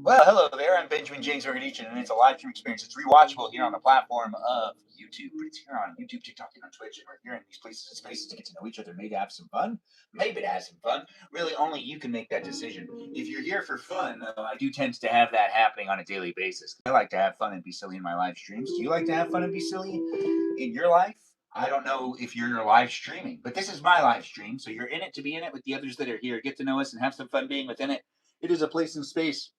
Well, hello there. I'm Benjamin James Magrdichian, and it's a live stream experience. It's rewatchable here on the platform of YouTube, but it's here on YouTube, TikTok, and on Twitch, and we're here in these places and spaces to get to know each other, maybe to have some fun, maybe to have some fun. Really, only you can make that decision. If you're here for fun, though, I do tend to have that happening on a daily basis. I like to have fun and be silly in my live streams. Do you like to have fun and be silly in your life? I don't know if you're live streaming, but this is my live stream, so you're in it to be in it with the others that are here. Get to know us and have some fun being within it. It is a place and space.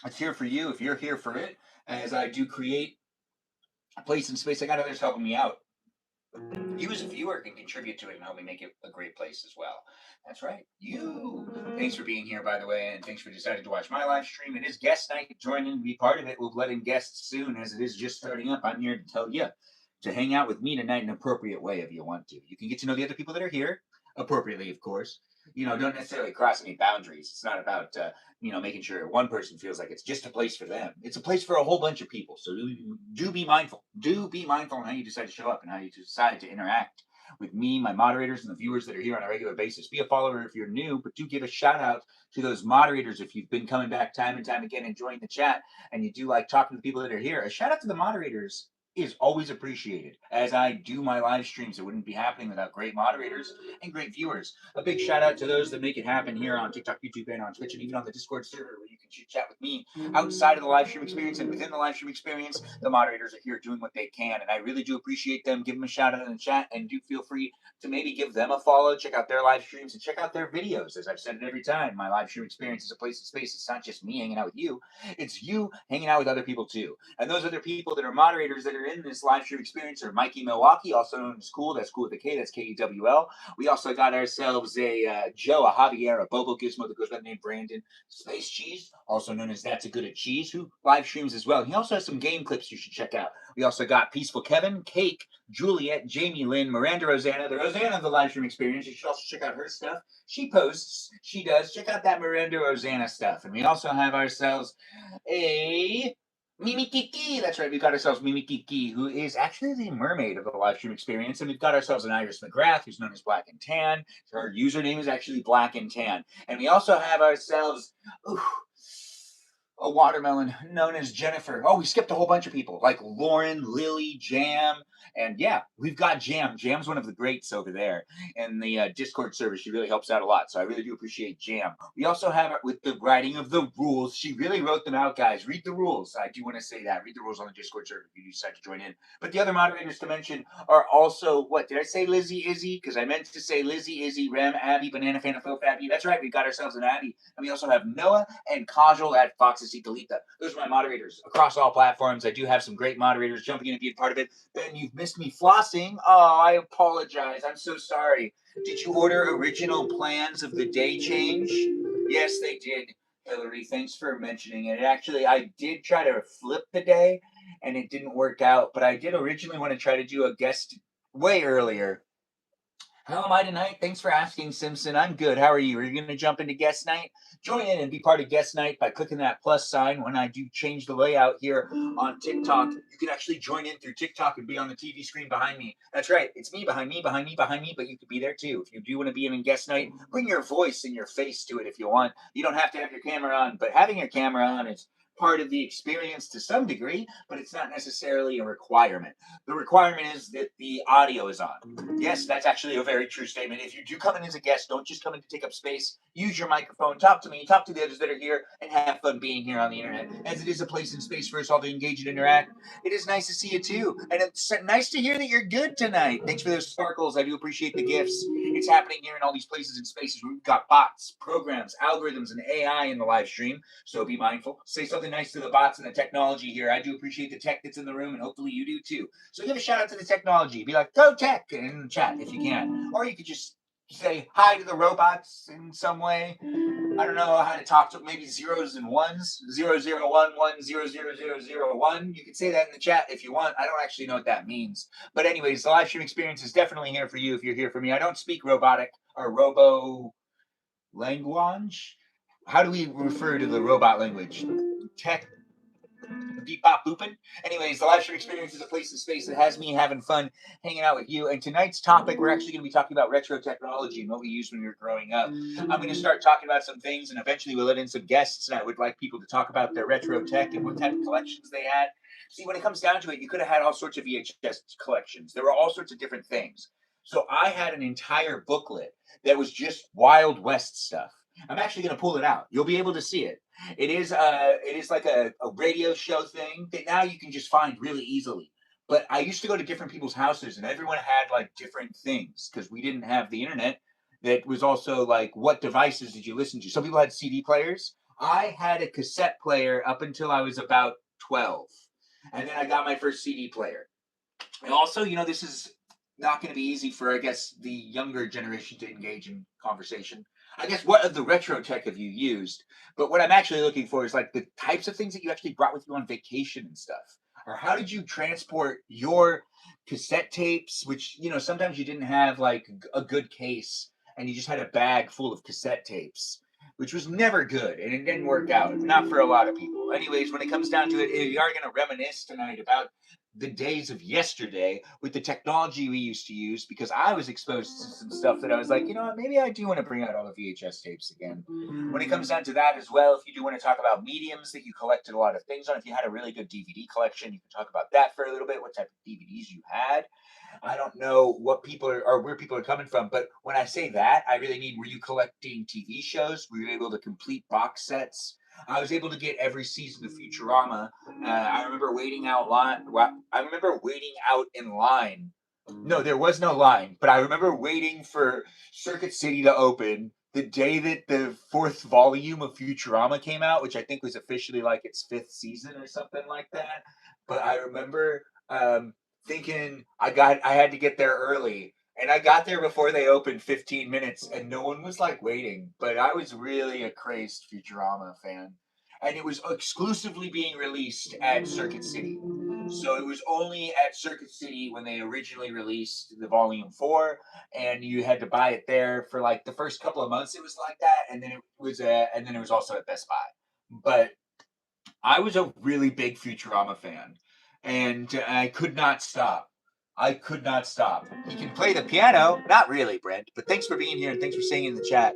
It's here for you if you're here for it. As I do create a place and space, I got others helping me out. You as a viewer can contribute to it and help me make it a great place as well. That's right. You. Thanks for being here, by the way, and thanks for deciding to watch my live stream. It is guest night. Join in and be part of it. We'll let in guests soon as it is just starting up. I'm here to tell you to hang out with me tonight in an appropriate way if you want to. You can get to know the other people that are here appropriately, of course. Don't necessarily cross any boundaries. It's not about making sure one person feels like it's just a place for them. It's a place for a whole bunch of people. So do be mindful. Do be mindful on how you decide to show up and how you decide to interact with me, my moderators, and the viewers that are here on a regular basis. Be a follower if you're new, but do give a shout out to those moderators if you've been coming back time and time again, enjoying the chat, and you do like talking to the people that are here. A shout out to the moderators is always appreciated. As I do my live streams, it wouldn't be happening without great moderators and great viewers. A big shout out to those that make it happen here on TikTok, YouTube, and on Twitch, and even on the Discord server where you can chit chat with me outside of the live stream experience and within the live stream experience. The moderators are here doing what they can, and I really do appreciate them. Give them a shout out in the chat, and do feel free to maybe give them a follow. Check out their live streams and check out their videos. As I've said it every time, my live stream experience is a place and space. It's not just me hanging out with you, it's you hanging out with other people too. And those other people that are moderators that are in this live stream experience are Mikey Milwaukee, also known as Cool. That's Cool with a K. That's Kewl. We also got ourselves a Joe, a Javier, a Bobo Gizmo that goes by the name Brandon. Space Cheese, also known as That's a Good at Cheese, who live streams as well. He also has some game clips you should check out. We also got Peaceful Kevin, Cake, Juliet, Jamie Lynn, Miranda Rosanna, the Rosanna of the live stream experience. You should also check out her stuff. She posts, she does. Check out that Miranda Rosanna stuff. And we also have ourselves a Mimi Kiki. That's right. We've got ourselves Mimi Kiki, who is actually the mermaid of the live stream experience. And we've got ourselves an Iris McGrath, who's known as Black and Tan. Her username is actually Black and Tan. And we also have ourselves a watermelon known as Jennifer. Oh, we skipped a whole bunch of people like Lauren, Lily, Jam. And yeah, we've got Jam. Jam's one of the greats over there in the Discord server. She really helps out a lot. So I really do appreciate Jam. We also have her with the writing of the rules. She really wrote them out, guys. Read the rules. I do want to say that. Read the rules on the Discord server if you decide to join in. But the other moderators to mention are also, what, did I say Lizzie, Izzy? Because I meant to say Lizzie, Izzy, Rem, Abby, Banana Fana, Fo, Fabby. That's right. We got ourselves an Abby. And we also have Noah and Kajal at Foxesita. Those are my moderators across all platforms. I do have some great moderators jumping in and being part of it. Ben, you've missed me flossing. Oh, I apologize. I'm so sorry. Did you order original plans of the day change? Yes, they did, Hillary. Thanks for mentioning it. Actually, I did try to flip the day, and it didn't work out. But I did originally want to try to do a guest way earlier. How am I tonight? Thanks for asking, Simpson. I'm good. How are you? Are you going to jump into guest night? Join in and be part of guest night by clicking that plus sign. When I do change the layout here on TikTok, you can actually join in through TikTok and be on the TV screen behind me. That's right. It's me behind me, behind me, behind me, but you could be there too. If you do want to be in guest night, bring your voice and your face to it if you want. You don't have to have your camera on, but having your camera on is part of the experience to some degree, but it's not necessarily a requirement. The requirement is that the audio is on. Yes, that's actually a very true statement. If you do come in as a guest, don't just come in to take up space. Use your microphone, talk to me, talk to the others that are here, and have fun being here on the internet. As it is a place and space for us all to engage and interact, it is nice to see you too. And it's nice to hear that you're good tonight. Thanks for those sparkles. I do appreciate the gifts. It's happening here in all these places and spaces where we've got bots, programs, algorithms, and AI in the live stream. So be mindful. Say something nice to the bots and the technology here. I do appreciate the tech that's in the room, and hopefully you do too. So give a shout out to the technology. Be like, go tech in the chat if you can. Or you could just say hi to the robots in some way. I don't know how to talk to maybe zeros and ones. 0011000001. You can say that in the chat if you want. I don't actually know what that means. But anyways, the live stream experience is definitely here for you if you're here for me. I don't speak robotic or robo language. How do we refer to the robot language? Tech beep bop booping. Anyways, the live stream experience is a place in space that has me having fun hanging out with you. And tonight's topic, we're actually going to be talking about retro technology and what we used when we were growing up. I'm going to start talking about some things, and eventually we'll let in some guests. And I would like people to talk about their retro tech and what type of collections they had. See, when it comes down to it, you could have had all sorts of VHS collections. There were all sorts of different things. So I had an entire booklet that was just Wild West stuff. I'm actually going to pull it out. You'll be able to see it. It is like a radio show thing that now you can just find really easily. But I used to go to different people's houses, and everyone had like different things because we didn't have the internet. That was also like, what devices did you listen to? Some people had CD players. I had a cassette player up until I was about 12, and then I got my first CD player. And also, this is not going to be easy for, I guess, the younger generation to engage in conversation. I guess, what of the retro tech have you used? But what I'm actually looking for is like the types of things that you actually brought with you on vacation and stuff. Or how did you transport your cassette tapes, which, sometimes you didn't have like a good case and you just had a bag full of cassette tapes, which was never good and it didn't work out. Not for a lot of people. Anyways, when it comes down to it, we are going to reminisce tonight about the days of yesterday with the technology we used to use, because I was exposed to some stuff that I was like, maybe I do want to bring out all the VHS tapes again. When it comes down to that as well, if you do want to talk about mediums that you collected a lot of things on, if you had a really good DVD collection, you can talk about that for a little bit, what type of DVDs you had. I don't know what people are or where people are coming from, but when I say that, I really mean, were you collecting TV shows? Were you able to complete box sets? I was able to get every season of Futurama. I remember waiting out line. I remember waiting out in line. No, there was no line, but I remember waiting for Circuit City to open the day that the fourth volume of Futurama came out, which I think was officially like its fifth season or something like that. But I remember thinking I had to get there early, and I got there before they opened 15 minutes, and no one was like waiting. But I was really a crazed Futurama fan, and it was exclusively being released at Circuit City. So it was only at Circuit City when they originally released the Volume 4, and you had to buy it there for like the first couple of months. It was like that, and then it was also at Best Buy. But I was a really big Futurama fan, and I could not stop. I could not stop. He can play the piano. Not really, Brent, but thanks for being here and thanks for staying in the chat.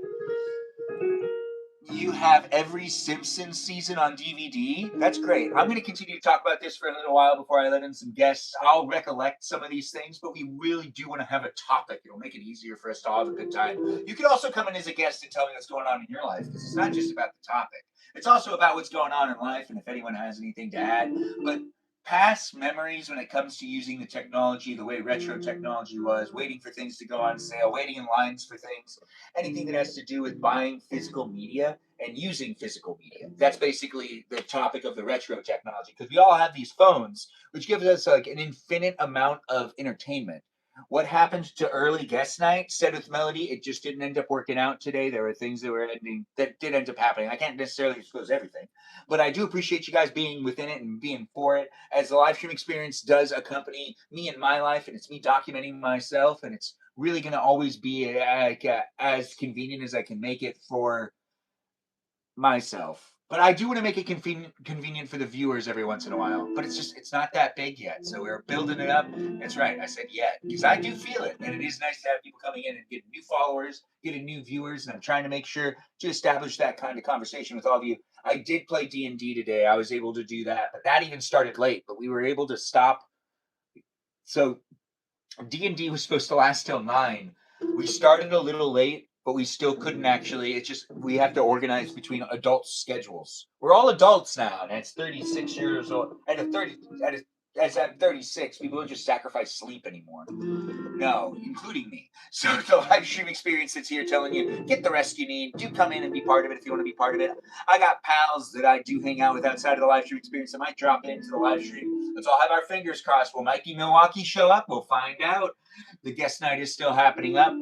You have every Simpsons season on DVD. That's great. I'm going to continue to talk about this for a little while before I let in some guests. I'll recollect some of these things, but we really do want to have a topic. It'll make it easier for us to all have a good time. You can also come in as a guest and tell me what's going on in your life, because it's not just about the topic. It's also about what's going on in life and if anyone has anything to add. But past memories when it comes to using the technology, the way retro technology was, waiting for things to go on sale, waiting in lines for things, anything that has to do with buying physical media and using physical media. That's basically the topic of the retro technology, because we all have these phones, which gives us like an infinite amount of entertainment. What happened to early guest night, said with Melody, it just didn't end up working out today. There were things that did end up happening. I can't necessarily disclose everything, but I do appreciate you guys being within it and being for it, as the live stream experience does accompany me in my life, and it's me documenting myself, and it's really going to always be like as convenient as I can make it for myself. But I do want to make it convenient for the viewers every once in a while. But it's not that big yet. So we're building it up. That's right. I said yet, because I do feel it. And it is nice to have people coming in and getting new followers, getting new viewers. And I'm trying to make sure to establish that kind of conversation with all of you. I did play D&D today. I was able to do that. But that even started late. But we were able to stop. So D&D was supposed to last till 9. We started a little late, but we still couldn't actually. It's just we have to organize between adult schedules. We're all adults now, and it's 36 years old. As I'm 36, people don't just sacrifice sleep anymore. No, including me. So the live stream experience that's here telling you, get the rest you need. Do come in and be part of it if you want to be part of it. I got pals that I do hang out with outside of the live stream experience. I might drop into the live stream. Let's all have our fingers crossed. Will Mikey Milwaukee show up? We'll find out. The guest night is still happening up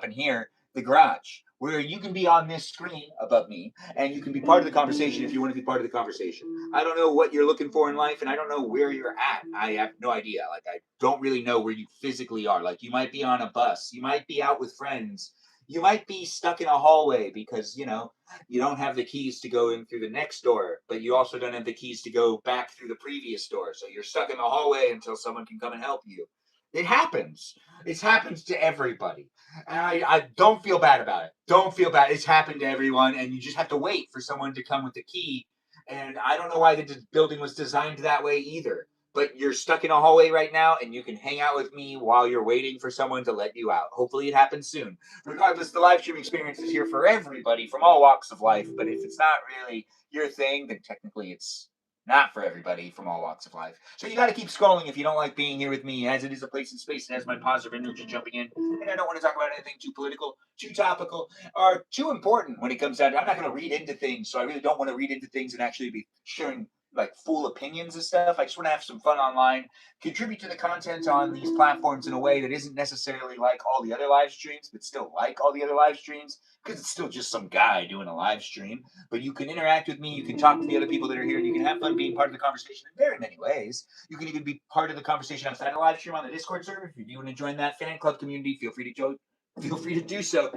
in here, the garage, where you can be on this screen above me and you can be part of the conversation if you want to be part of the conversation. I don't know what you're looking for in life, and I don't know where you're at. I have no idea. Like, I don't really know where you physically are. Like, you might be on a bus, you might be out with friends, You might be stuck in a hallway because, you don't have the keys to go in through the next door, but you also don't have the keys to go back through the previous door. So you're stuck in the hallway until someone can come and help you. It happens. It happens to everybody. And I don't feel bad about it. Don't feel bad. It's happened to everyone, and you just have to wait for someone to come with the key. And I don't know why the building was designed that way either. But you're stuck in a hallway right now, and you can hang out with me while you're waiting for someone to let you out. Hopefully, it happens soon. Regardless, the live stream experience is here for everybody from all walks of life. But if it's not really your thing, then technically it's not for everybody from all walks of life. So you got to keep scrolling if you don't like being here with me, as it is a place and space and has my positive energy jumping in. And I don't want to talk about anything too political, too topical, or too important when it comes down to. I'm not going to read into things, so I really don't want to read into things and actually be sharing like full opinions and stuff. I just want to have some fun online, contribute to the content on these platforms in a way that isn't necessarily like all the other live streams, but still like all the other live streams, because it's still just some guy doing a live stream. But you can interact with me, you can talk to the other people that are here, and you can have fun being part of the conversation in very many ways. You can even be part of the conversation outside the live stream on the Discord server. If you do want to join that fan club community, feel free to join. Feel free to do so.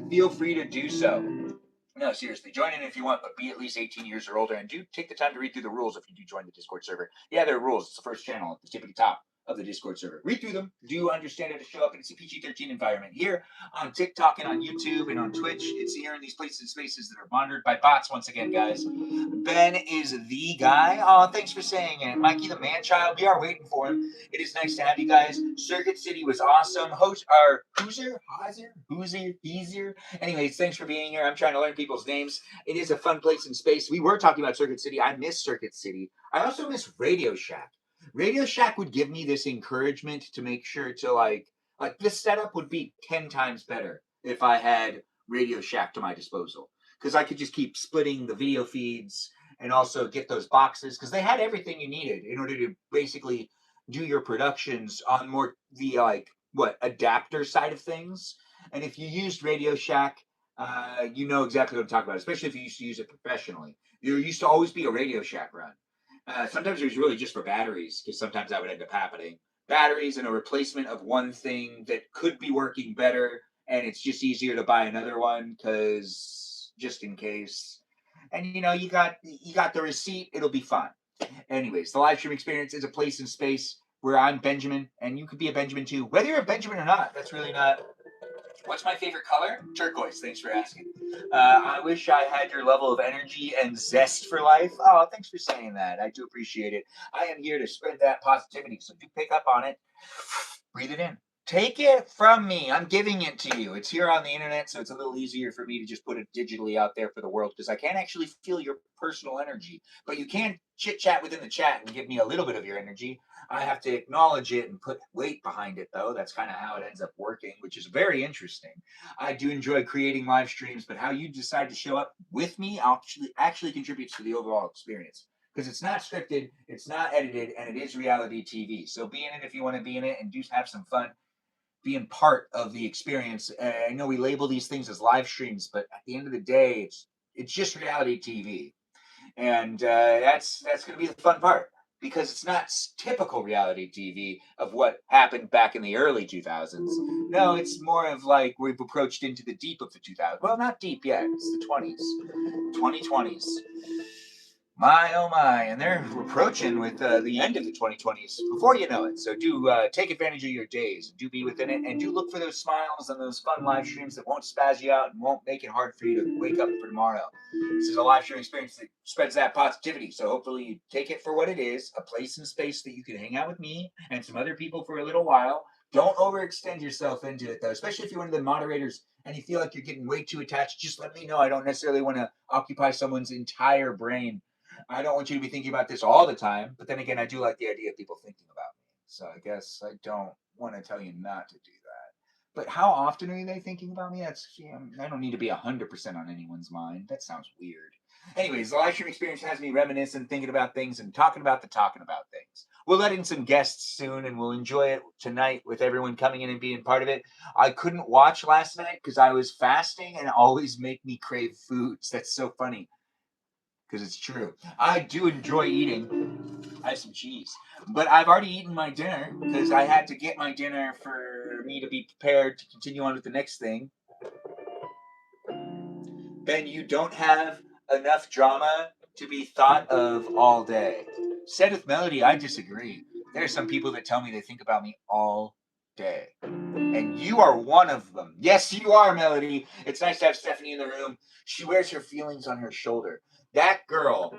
Feel free to do so. No, seriously, join in if you want, but be at least 18 years or older, and do take the time to read through the rules if you do join the Discord server. Yeah, there are rules. It's the first channel at the tip of the top of the Discord server. Read through them. Do understand how to show up in a PG-13 environment. Here on TikTok and on YouTube and on Twitch, it's here in these places and spaces that are monitored by bots once again, guys. Ben is the guy. Oh, thanks for saying it. Mikey the man-child, we are waiting for him. It is nice to have you guys. Circuit City was awesome. Hoosier. Anyways, thanks for being here. I'm trying to learn people's names. It is a fun place and space. We were talking about Circuit City. I miss Circuit City. I also miss Radio Shack. Radio Shack would give me this encouragement to make sure to like this setup would be 10 times better if I had Radio Shack to my disposal. Because I could just keep splitting the video feeds and also get those boxes because they had everything you needed in order to basically do your productions on more the adapter side of things. And if you used Radio Shack, you know exactly what I'm talking about, especially if you used to use it professionally. There used to always be a Radio Shack run. Sometimes it was really just for batteries, because sometimes that would end up happening. Batteries and a replacement of one thing that could be working better, and it's just easier to buy another one because just in case. And you got the receipt. It'll be fine. Anyways, the live stream experience is a place and space where I'm Benjamin, and you could be a Benjamin too, whether you're a Benjamin or not. That's really not. What's my favorite color? Turquoise. Thanks for asking. I wish I had your level of energy and zest for life. Oh, thanks for saying that. I do appreciate it. I am here to spread that positivity, so do pick up on it. Breathe it in. Take it from me. I'm giving it to you. It's here on the internet, so it's a little easier for me to just put it digitally out there for the world because I can't actually feel your personal energy. But you can chit chat within the chat and give me a little bit of your energy. I have to acknowledge it and put weight behind it, though. That's kind of how it ends up working, which is very interesting. I do enjoy creating live streams, but how you decide to show up with me actually contributes to the overall experience because it's not scripted, it's not edited, and it is reality TV. So be in it if you want to be in it and do have some fun being part of the experience. I know we label these things as live streams, but at the end of the day, it's just reality TV, and that's going to be the fun part because it's not typical reality TV of what happened back in the early 2000s. No, it's more of like we've approached into the deep of the 2000s. Well, not deep yet. It's the 2020s. My oh my, and they're approaching with the end of the 2020s before you know it. So do take advantage of your days, do be within it, and do look for those smiles and those fun live streams that won't spaz you out and won't make it hard for you to wake up for tomorrow. This is a live stream experience that spreads that positivity. So hopefully you take it for what it is, a place and space that you can hang out with me and some other people for a little while. Don't overextend yourself into it though, especially if you're one of the moderators and you feel like you're getting way too attached. Just let me know. I don't necessarily want to occupy someone's entire brain. I don't want you to be thinking about this all the time, but then again, I do like the idea of people thinking about me. So I guess I don't want to tell you not to do that. But how often are they thinking about me? I don't need to be 100% on anyone's mind. That sounds weird. Anyways, the live stream experience has me reminiscing, thinking about things, and talking about things. We'll let in some guests soon, and we'll enjoy it tonight with everyone coming in and being part of it. I couldn't watch last night because I was fasting, and it always make me crave foods. That's so funny because it's true. I do enjoy eating. I have some cheese. But I've already eaten my dinner because I had to get my dinner for me to be prepared to continue on with the next thing. Ben, you don't have enough drama to be thought of all day. Said with Melody, I disagree. There are some people that tell me they think about me all day. And you are one of them. Yes, you are, Melody. It's nice to have Stephanie in the room. She wears her feelings on her shoulder. That girl.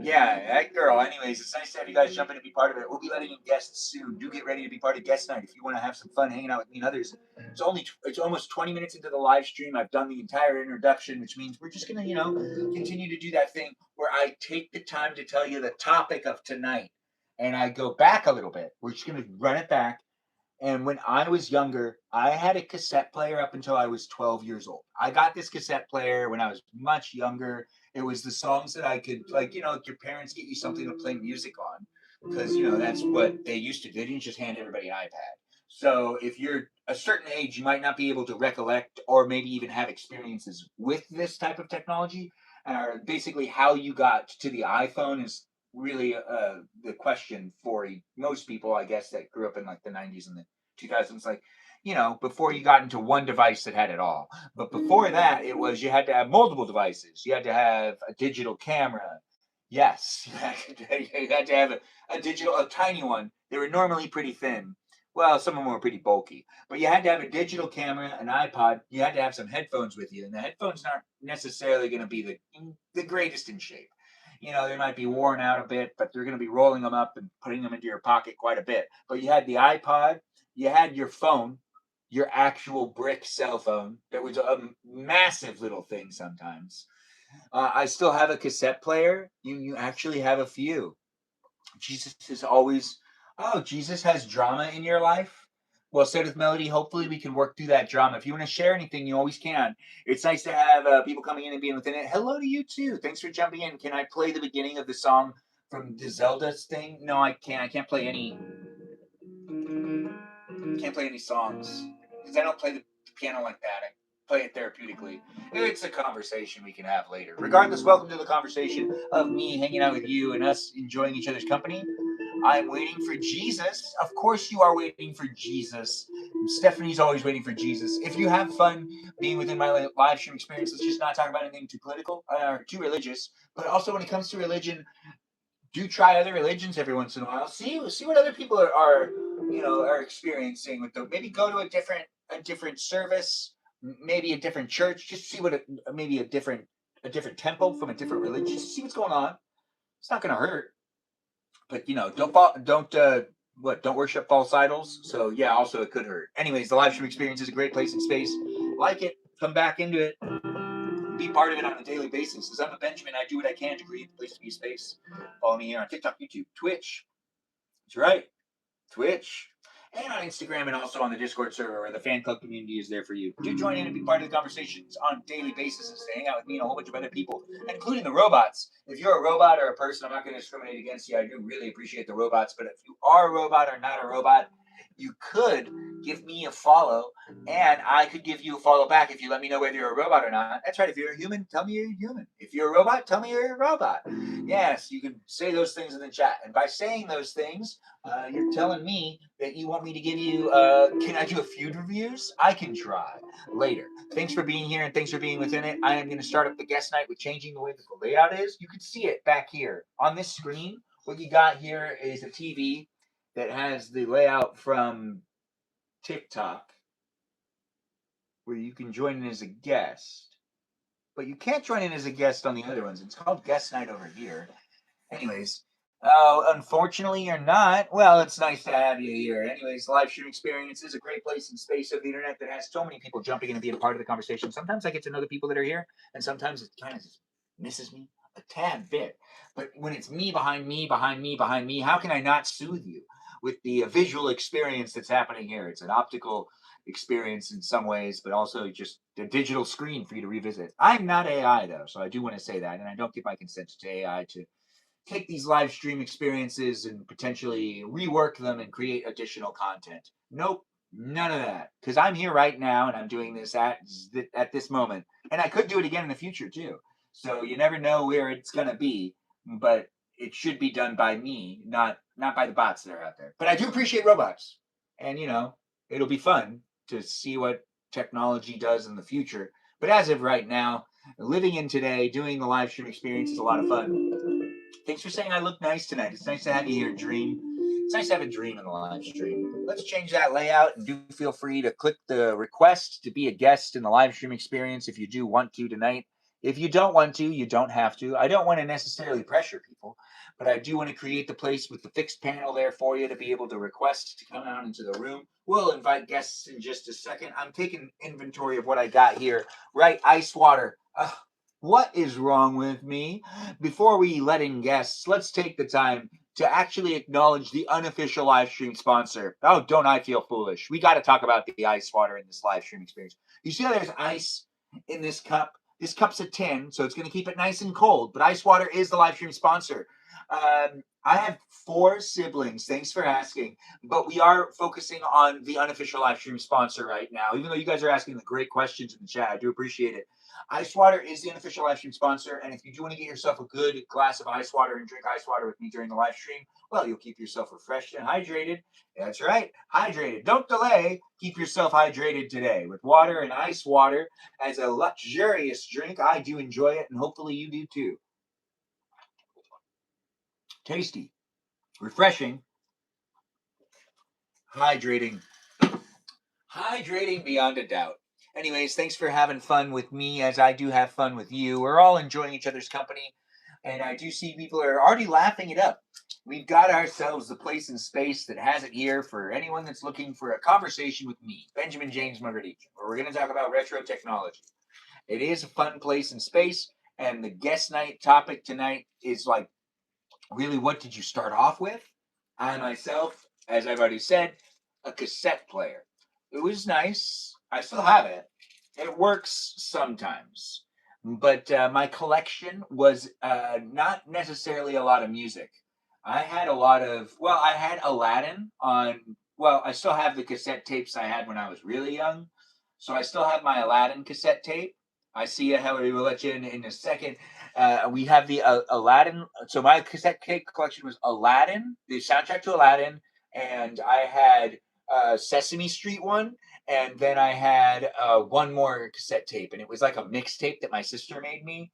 Yeah, that girl. Anyways, it's nice to have you guys jump in and be part of it. We'll be letting in guests soon. Do get ready to be part of guest night if you want to have some fun hanging out with me and others. It's almost 20 minutes into the live stream. I've done the entire introduction, which means we're just gonna, continue to do that thing where I take the time to tell you the topic of tonight, and I go back a little bit. We're just gonna run it back. And when I was younger, I had a cassette player up until I was 12 years old. I got this cassette player when I was much younger. It was the songs that I could, like, your parents get you something to play music on because, that's what they used to do. They didn't just hand everybody an iPad. So if you're a certain age, you might not be able to recollect or maybe even have experiences with this type of technology. Basically, how you got to the iPhone is really the question for most people, I guess, that grew up in like the 90s and the 2000s. Like, before you got into one device that had it all. But before that, it was you had to have multiple devices. You had to have a digital camera. Yes, you had to have a tiny one. They were normally pretty thin. Well, some of them were pretty bulky. But you had to have a digital camera, an iPod. You had to have some headphones with you. And the headphones aren't necessarily going to be the greatest in shape. They might be worn out a bit, but they're going to be rolling them up and putting them into your pocket quite a bit. But you had the iPod, you had your phone, your actual brick cell phone that was a massive little thing sometimes. I still have a cassette player. You actually have a few. Jesus is always, oh, Jesus has drama in your life. Well, said with Melody, hopefully we can work through that drama. If you want to share anything, you always can. It's nice to have people coming in and being within it. Hello to you too. Thanks for jumping in. Can I play the beginning of the song from the Zelda's thing? No, I can't. I can't play any. Can't play any songs because I don't play the piano like that. I play it therapeutically. It's a conversation we can have later. Regardless, welcome to the conversation of me hanging out with you and us enjoying each other's company. I'm waiting for Jesus. Of course, you are waiting for Jesus. Stephanie's always waiting for Jesus. If you have fun being within my live stream experience, let's just not talk about anything too political or too religious. But also, when it comes to religion, do try other religions every once in a while. See what other people are experiencing with them. Maybe go to a different service, maybe a different church. Just see maybe a different temple from a different religion. Just see what's going on. It's not going to hurt. But don't worship false idols. So yeah, also it could hurt. Anyways, the live stream experience is a great place in space. Like it, come back into it, be part of it on a daily basis. As I'm a Benjamin, I do what I can to create the place to be space. Follow me here on TikTok, YouTube, Twitch. That's right, Twitch. And on Instagram and also on the Discord server where the fan club community is there for you. Do join in and be part of the conversations on a daily basis and stay hang out with me and a whole bunch of other people, including the robots. If you're a robot or a person, I'm not going to discriminate against you. I do really appreciate the robots, but if you are a robot or not a robot, you could give me a follow, and I could give you a follow back if you let me know whether you're a robot or not. That's right. If you're a human, tell me you're a human. If you're a robot, tell me you're a robot. Yes, you can say those things in the chat. And by saying those things, you're telling me that you want me to give you, can I do a feud reviews? I can try later. Thanks for being here and thanks for being within it. I am going to start up the guest night with changing the way that the layout is. You can see it back here on this screen. What you got here is a TV that has the layout from TikTok where you can join in as a guest. But you can't join in as a guest on the other ones. It's called guest night over here. Anyways, unfortunately, you're not. Well, it's nice to have you here. Anyways, live stream experience is a great place in space of the internet that has so many people jumping in and being a part of the conversation. Sometimes I get to know the people that are here, and sometimes it kind of just misses me a tad bit. But when it's me behind me, behind me, behind me, how can I not soothe you with the visual experience that's happening here? It's an optical experience in some ways, but also just a digital screen for you to revisit. I'm not AI, though, so I do want to say that, and I don't give my consent to AI to take these live stream experiences and potentially rework them and create additional content. Nope, none of that. Because I'm here right now and I'm doing this at this moment, and I could do it again in the future too. So you never know where it's gonna be, but it should be done by me, not by the bots that are out there. But I do appreciate robots, and it'll be fun to see what technology does in the future But as of right now, living in today, doing the live stream experience is a lot of fun. Thanks for saying I look nice tonight. It's nice to have you here, Dream. It's nice to have a dream in the live stream. Let's change that layout and do feel free to click the request to be a guest in the live stream experience if you do want to tonight. If you don't want to, you don't have to. I don't want to necessarily pressure people, but I do want to create the place with the fixed panel there for you to be able to request to come out into the room. We'll invite guests in just a second. I'm taking inventory of what I got here. Right, ice water. What is wrong with me? Before we let in guests, let's take the time to actually acknowledge the unofficial live stream sponsor. Oh, don't I feel foolish? We got to talk about the ice water in this live stream experience. You see how there's ice in this cup? This cup's a tin, so it's going to keep it nice and cold. But ice water is the live stream sponsor. I have 4 siblings. Thanks for asking. But we are focusing on the unofficial live stream sponsor right now. Even though you guys are asking the great questions in the chat, I do appreciate it. Ice water is the unofficial live stream sponsor, and if you do want to get yourself a good glass of ice water and drink ice water with me during the live stream, well, you'll keep yourself refreshed and hydrated. That's right, hydrated. Don't delay. Keep yourself hydrated today with water and ice water as a luxurious drink. I do enjoy it, and hopefully you do too. Tasty, refreshing, hydrating. Hydrating beyond a doubt. Anyways, thanks for having fun with me as I do have fun with you. We're all enjoying each other's company, and I do see people are already laughing it up. We've got ourselves the place and space that has it here for anyone that's looking for a conversation with me, Benjamin James Magrdichian, where we're going to talk about retro technology. It is a fun place and space, and the guest night topic tonight is like, really, what did you start off with? I myself, as I've already said, a cassette player. It was nice. I still have it. It works sometimes. But my collection was not necessarily a lot of music. I had a lot of, well, I had Aladdin on, well, I still have the cassette tapes I had when I was really young. So I still have my Aladdin cassette tape. I see you, Hillary. We'll let you in a second. We have the Aladdin. So my cassette tape collection was Aladdin, the soundtrack to Aladdin, and I had Sesame Street one, and then I had one more cassette tape, and it was like a mixtape that my sister made me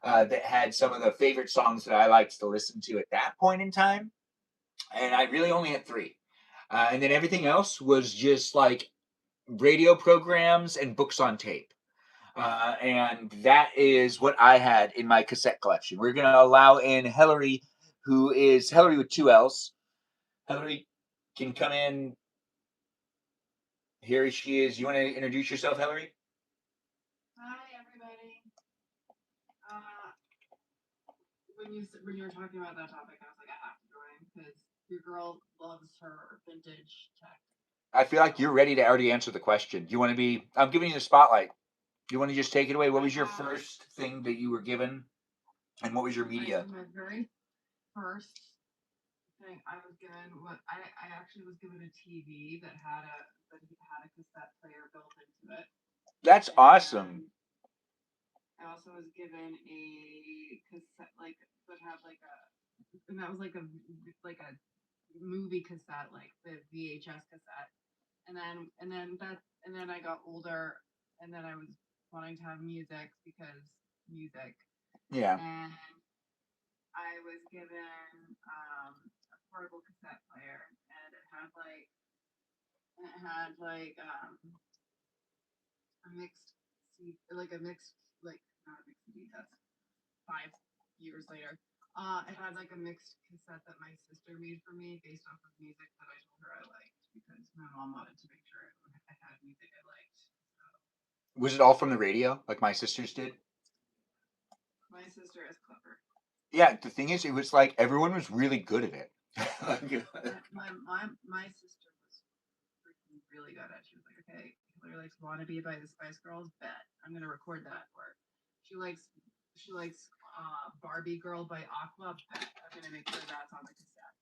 that had some of the favorite songs that I liked to listen to at that point in time. And I really only had 3, and then everything else was just like radio programs and books on tape. And that is what I had in my cassette collection. We're going to allow in Hillary, who is Hillary with 2 L's. Hillary can come in. Here she is. You want to introduce yourself, Hillary? Hi, everybody. When you were talking about that topic, I was like, I have to join because your girl loves her vintage tech. I feel like you're ready to already answer the question. Do you want to be? I'm giving you the spotlight. Do you want to just take it away? What was your first thing that you were given, and what was your media? My very first thing I was given, I actually was given a TV that had a cassette player built into it. That's awesome. I also was given a cassette that had and that was like a movie cassette, like the VHS cassette. And then I got older, and then I was wanting to have music because music. Yeah. And I was given a portable cassette player, and it had a mixed not a mixed CD. That's 5 years later. It had like a mixed cassette that my sister made for me based off of music that I told her I liked because my mom wanted to make sure I had music I liked. So. Was it all from the radio, like my sisters did? My sister is clever. Yeah, the thing is, it was like everyone was really good at it. my sister was freaking really good at it. She was like, okay, Hillary likes "Wannabe" by the Spice Girls. Bet I'm gonna record that for her. She likes Barbie Girl by Aqua. Bet I'm gonna make sure that's on the cassette.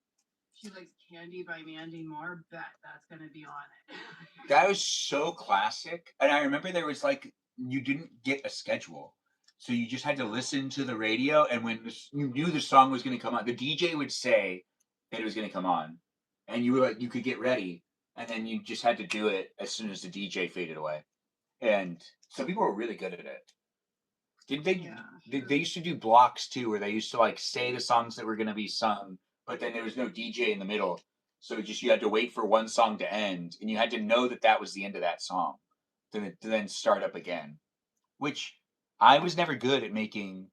She likes Candy by Mandy Moore. Bet that's gonna be on it. That was so classic. And I remember there was like, you didn't get a schedule. So you just had to listen to the radio. And when you knew the song was going to come on, the DJ would say that it was going to come on. And you were like, you could get ready. And then you just had to do it as soon as the DJ faded away. and some people were really good at it. Yeah, They used to do blocks too, where they used to like say the songs that were going to be sung, but then there was no DJ in the middle, so just you had to wait for one song to end, and you had to know that that was the end of that song, to then start up again. Which I was never good at making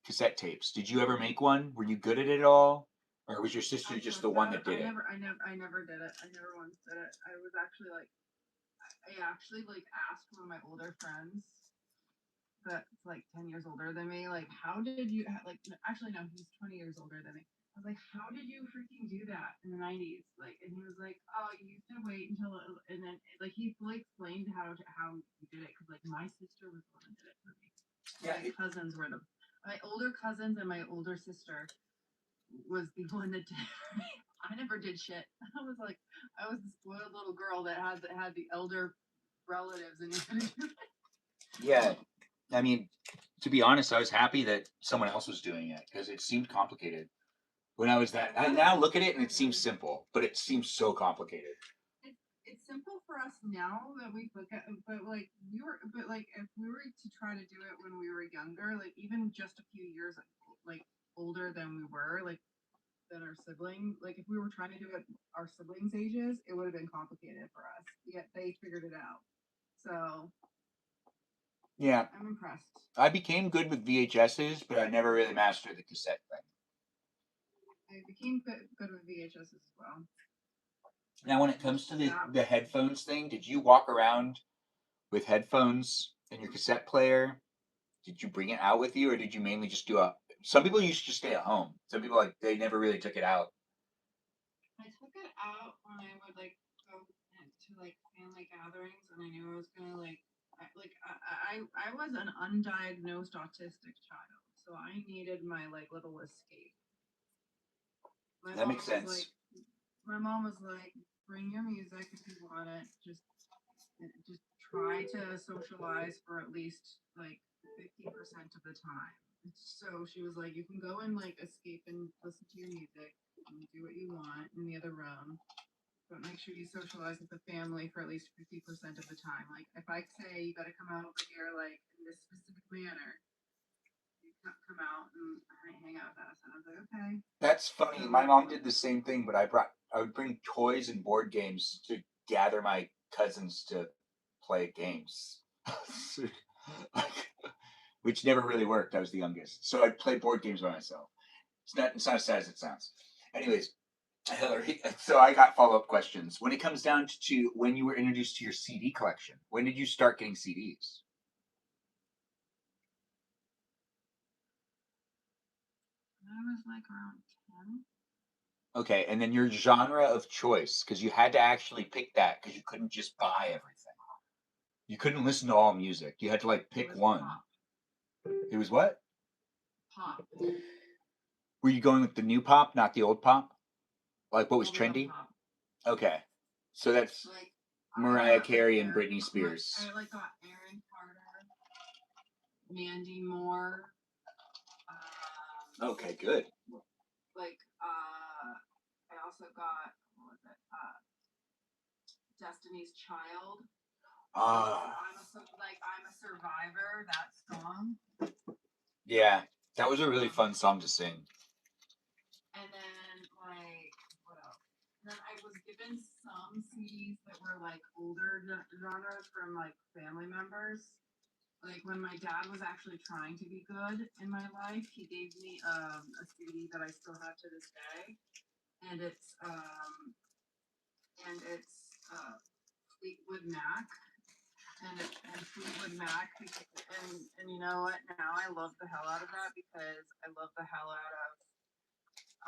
cassette tapes. Did you ever make one? Were you good at it at all, or was your sister I just took the one that. that did it? I never did it. I never once did it. I was actually like, I actually like asked one of my older friends that's like 10 years older than me, like, how did you like? Actually, no, he's 20 years older than me. I was like, how did you freaking do that in the 90s? Like, and he was like, oh, you used to wait until, and then like he fully explained how you did it because like my sister was the one that did it for me. Yeah, My cousins were my older cousins and my older sister was the one that did it for me. I never did shit. I was like, I was the spoiled little girl that had the elder relatives and yeah. I mean, to be honest, I was happy that someone else was doing it because it seemed complicated. When I was that, I now look at it and it seems simple, but it seems so complicated. It's simple for us now that we look at, but like if we were to try to do it when we were younger, like even just a few years like older than we were, like than our sibling, like if we were trying to do it our siblings' ages, it would have been complicated for us. Yet they figured it out. So Yeah, I'm impressed. I became good with VHSs, but I never really mastered the cassette thing. I became good with VHS as well. Now, when it comes to the headphones thing, did you walk around with headphones in your cassette player? Did you bring it out with you, or did you mainly just do a? Some people used to just stay at home. Some people like they never really took it out. I took it out when I would like go to like family gatherings, and I knew I was gonna like, I was an undiagnosed autistic child, so I needed my like little escape. My That mom makes was sense. like, my mom was like, bring your music if you want it. Just try to socialize for at least like 50% of the time. So she was like, you can go and like escape and listen to your music and do what you want in the other room, but make sure you socialize with the family for at least 50% of the time. Like if I say you got to come out over here like in this specific manner, you come out and hang out with us. And I was like, okay. That's funny. So My mom did the same thing, but I would bring toys and board games to gather my cousins to play games, which never really worked. I was the youngest, so I'd play board games by myself. It's not as sad as it sounds. Anyways, Hillary. So I got follow up questions. When it comes down to when you were introduced to your CD collection, when did you start getting CDs? I was like around 10. Okay, and then your genre of choice, because you had to actually pick that because you couldn't just buy everything. You couldn't listen to all music. You had to like pick one. Pop. It was what? Pop. Were you going with the new pop, not the old pop? Like what was trendy? Pop. Okay, so that's like Mariah Carey and Britney Spears. I like got Aaron Carter, Mandy Moore. Okay, good. Like I also got what was it? Destiny's Child. I'm a survivor. That song. Yeah, that was a really fun song to sing. And then like what else? And then I was given some CDs that were like older genres from like family members. Like when my dad was actually trying to be good in my life, he gave me a CD that I still have to this day, and it's Fleetwood Mac, and Fleetwood Mac, and you know what? Now I love the hell out of that because I love the hell out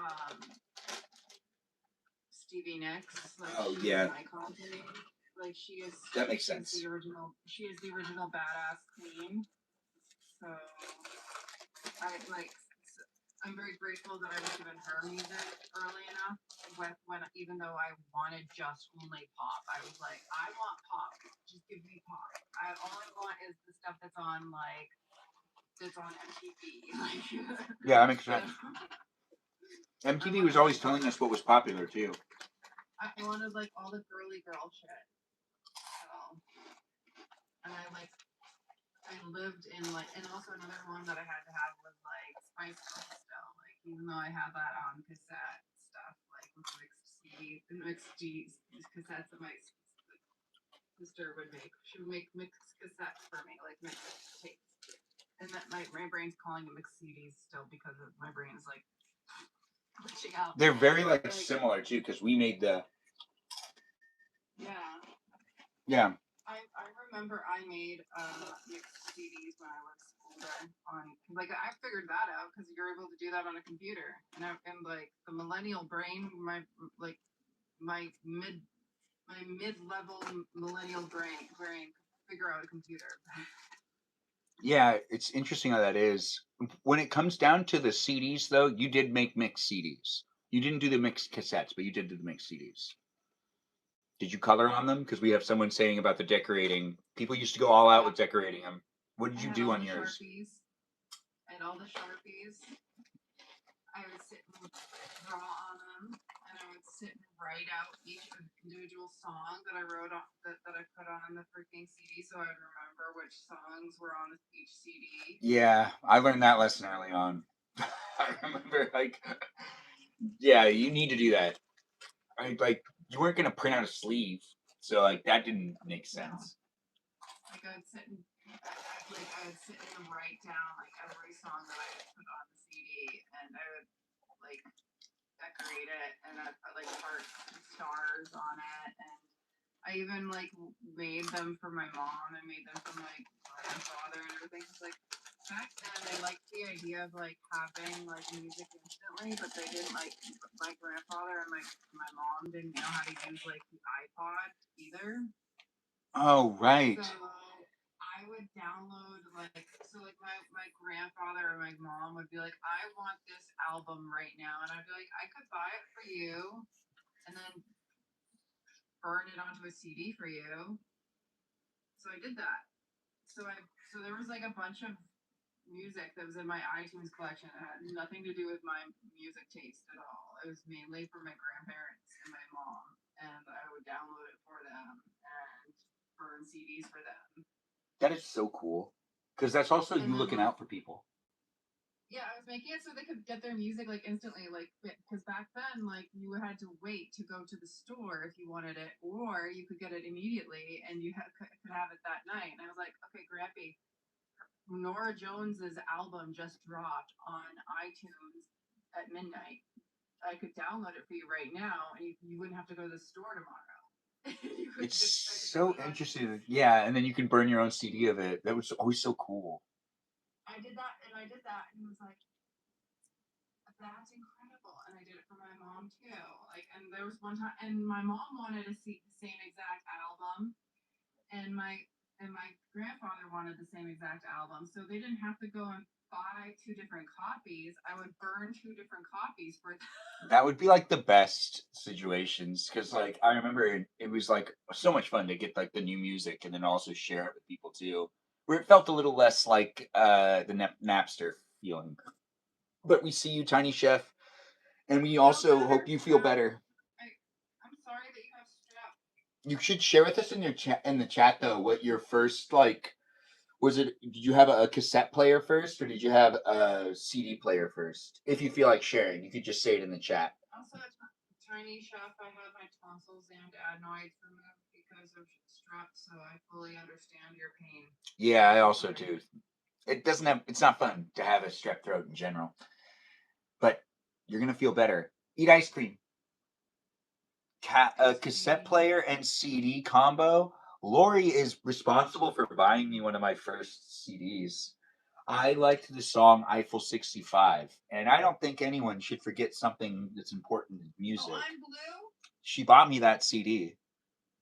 of Stevie Nicks. Like she's an icon to me. Like she is. That makes sense. The original. She is the original badass queen. So I'm very grateful that I was given her music early enough. When even though I wanted just only pop, I was like, I want pop. Just give me pop. All I want is the stuff that's on MTV. Yeah, that makes sense. MTV was always telling us what was popular too. I wanted like all the girly girl shit. So and I lived in like, and also another one that I had to have was like Spice Girls still. Like, even though I had that on cassette stuff, like with mixed cassettes that my sister would make. She would make mixed cassettes for me, like mixed tapes. And that my brain's calling them mixed CDs still because my brain is like glitching out. They're very like similar too, because we made the. Yeah. Yeah. I remember I made mixed CDs when I was older like I figured that out because you're able to do that on a computer and like the millennial brain, my mid-level millennial brain figure out a computer. Yeah, it's interesting how that is. When it comes down to the CDs, though, you did make mixed CDs. You didn't do the mixed cassettes, but you did do the mixed CDs. Did you color on them? Because we have someone saying about the decorating. People used to go all out with decorating them. What did you do on yours? I had all the Sharpies. I would sit and draw on them, and I would sit and write out each individual song that I wrote on that I put on the freaking CD, so I would remember which songs were on each CD. Yeah, I learned that lesson early on. I remember, like, yeah, you need to do that. Like, you weren't gonna print out a sleeve, so like that didn't make sense. No. Like I would sit and write down like every song that I would put on the CD, and I would like decorate it, and I put like hearts and stars on it, and I even like made them for my mom. I made them for my grandfather and everything. Cause, like back then, they liked the idea of like having like music instantly, but they didn't like my grandfather and my mom didn't know how to use like the iPod either. Oh right. So I would download like my grandfather or my mom would be like, I want this album right now, and I'd be like, I could buy it for you, and then burn it onto a CD for you. So I did that. So there was like a bunch of music that was in my iTunes collection that had nothing to do with my music taste at all. It was mainly for my grandparents and my mom, and I would download it for them and burn CDs for them. That is so cool, because that's also you looking out for people. Yeah, I was making it so they could get their music like instantly, like because back then, like you had to wait to go to the store if you wanted it, or you could get it immediately and you could have it that night. And I was like, okay, Grampy, Nora Jones's album just dropped on iTunes at midnight. I could download it for you right now, and you wouldn't have to go to the store tomorrow. It's so interesting. Yeah, and then you can burn your own CD of it. That was always so cool. I did that, and he was like, that's incredible. And I did it for my mom too. Like, and there was one time, and my mom wanted to see the same exact album, and my grandfather wanted the same exact album, so they didn't have to go and buy two different copies. I would burn two different copies for them. That would be like the best situations, because like I remember it was like so much fun to get like the new music and then also share it with people too, where it felt a little less like the Napster feeling. But we see you, Tiny Chef, and we also hope you feel better. I'm sorry that you have strep. You should share with us in your chat though what your first like was it. Did you have a cassette player first, or did you have a CD player first? If you feel like sharing, you could just say it in the chat. Also, Tiny Chef, I had my tonsils and adenoids removed because of strep, so I fully understand your pain. Yeah, I also do. It's not fun to have a strep throat in general. But you're gonna feel better. Eat ice cream. A cassette player and CD combo. Lori is responsible for buying me one of my first CDs. I liked the song Eiffel 65, and I don't think anyone should forget something that's important in music. Oh, I'm Blue? She bought me that CD.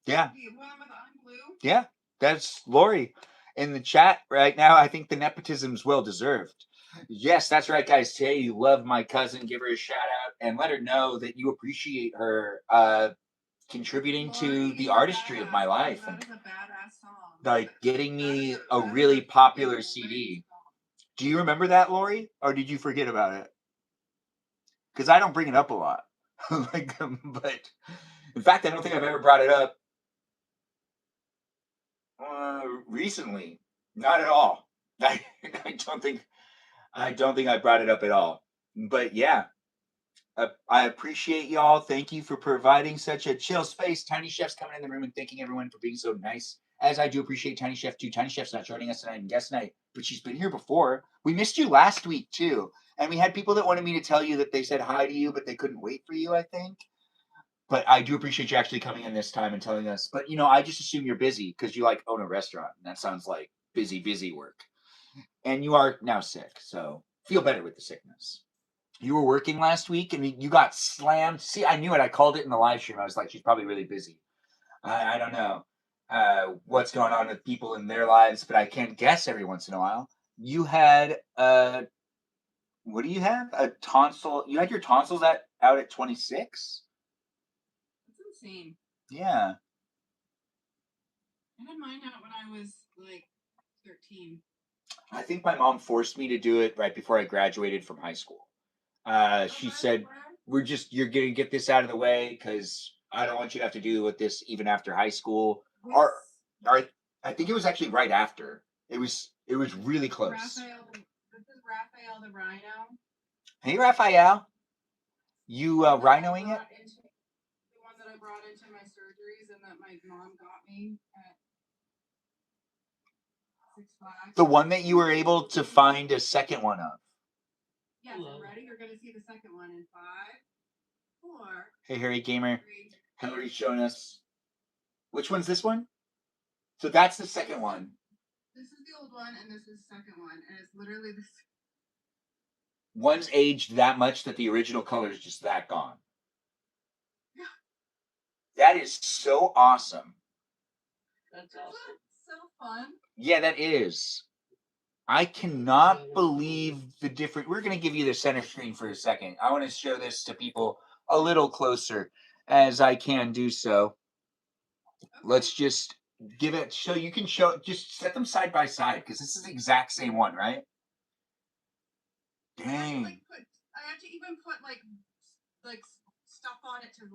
Yeah. The one with I'm Blue? Yeah, that's Lori. In the chat right now, I think the nepotism is well deserved. Yes, that's right, guys. Today you love my cousin. Give her a shout out and let her know that you appreciate her contributing to the artistry of my life. That is a badass song. Like getting me a really popular CD. Do you remember that, Lori? Or did you forget about it? Because I don't bring it up a lot. But in fact, I don't think I've ever brought it up. Recently, not at all. I, I don't think I don't think I brought it up at all. But yeah, I appreciate y'all. Thank you for providing such a chill space. Tiny Chef's coming in the room and thanking everyone for being so nice. As I do appreciate Tiny Chef too. Tiny Chef's not joining us tonight in guest night, but she's been here before. We missed you last week too, and we had people that wanted me to tell you that they said hi to you, but they couldn't wait for you. I think. But I do appreciate you actually coming in this time and telling us. But I just assume you're busy because you like own a restaurant, and that sounds like busy, busy work. And you are now sick, so feel better with the sickness. You were working last week and you got slammed. See, I knew it. I called it in the live stream. I was like, she's probably really busy. I don't know what's going on with people in their lives, but I can guess every once in a while. You had what do you have? A tonsil. You had your tonsils out at 26. That's insane. Yeah. I had mine out when I was like 13. I think my mom forced me to do it right before I graduated from high school. She said, you're going to get this out of the way because I don't want you to have to deal with this even after high school. Or I think it was actually right after. It was really close. This is Raphael the Rhino. Hey, Raphael. You rhinoing it? The one that I brought into my surgeries and that my mom got me at Six Flags. The one that you were able to find a second one of. Yes, I'm ready. You're going to see the second one in 5, 4. Hey, Harry Gamer. Hillary's showing us. Which one's this one? So that's the second one. This is the old one, and this is the second one, and it's literally this. One's aged that much that the original color is just that gone. Yeah. That is so awesome. That's awesome. So fun. Yeah, that is. I cannot believe the different. We're going to give you the center screen for a second. I want to show this to people a little closer as I can do so. Okay. Let's just give it. You can show. Just set them side by side because this is the exact same one, right? Dang. I had to even put like stuff on it to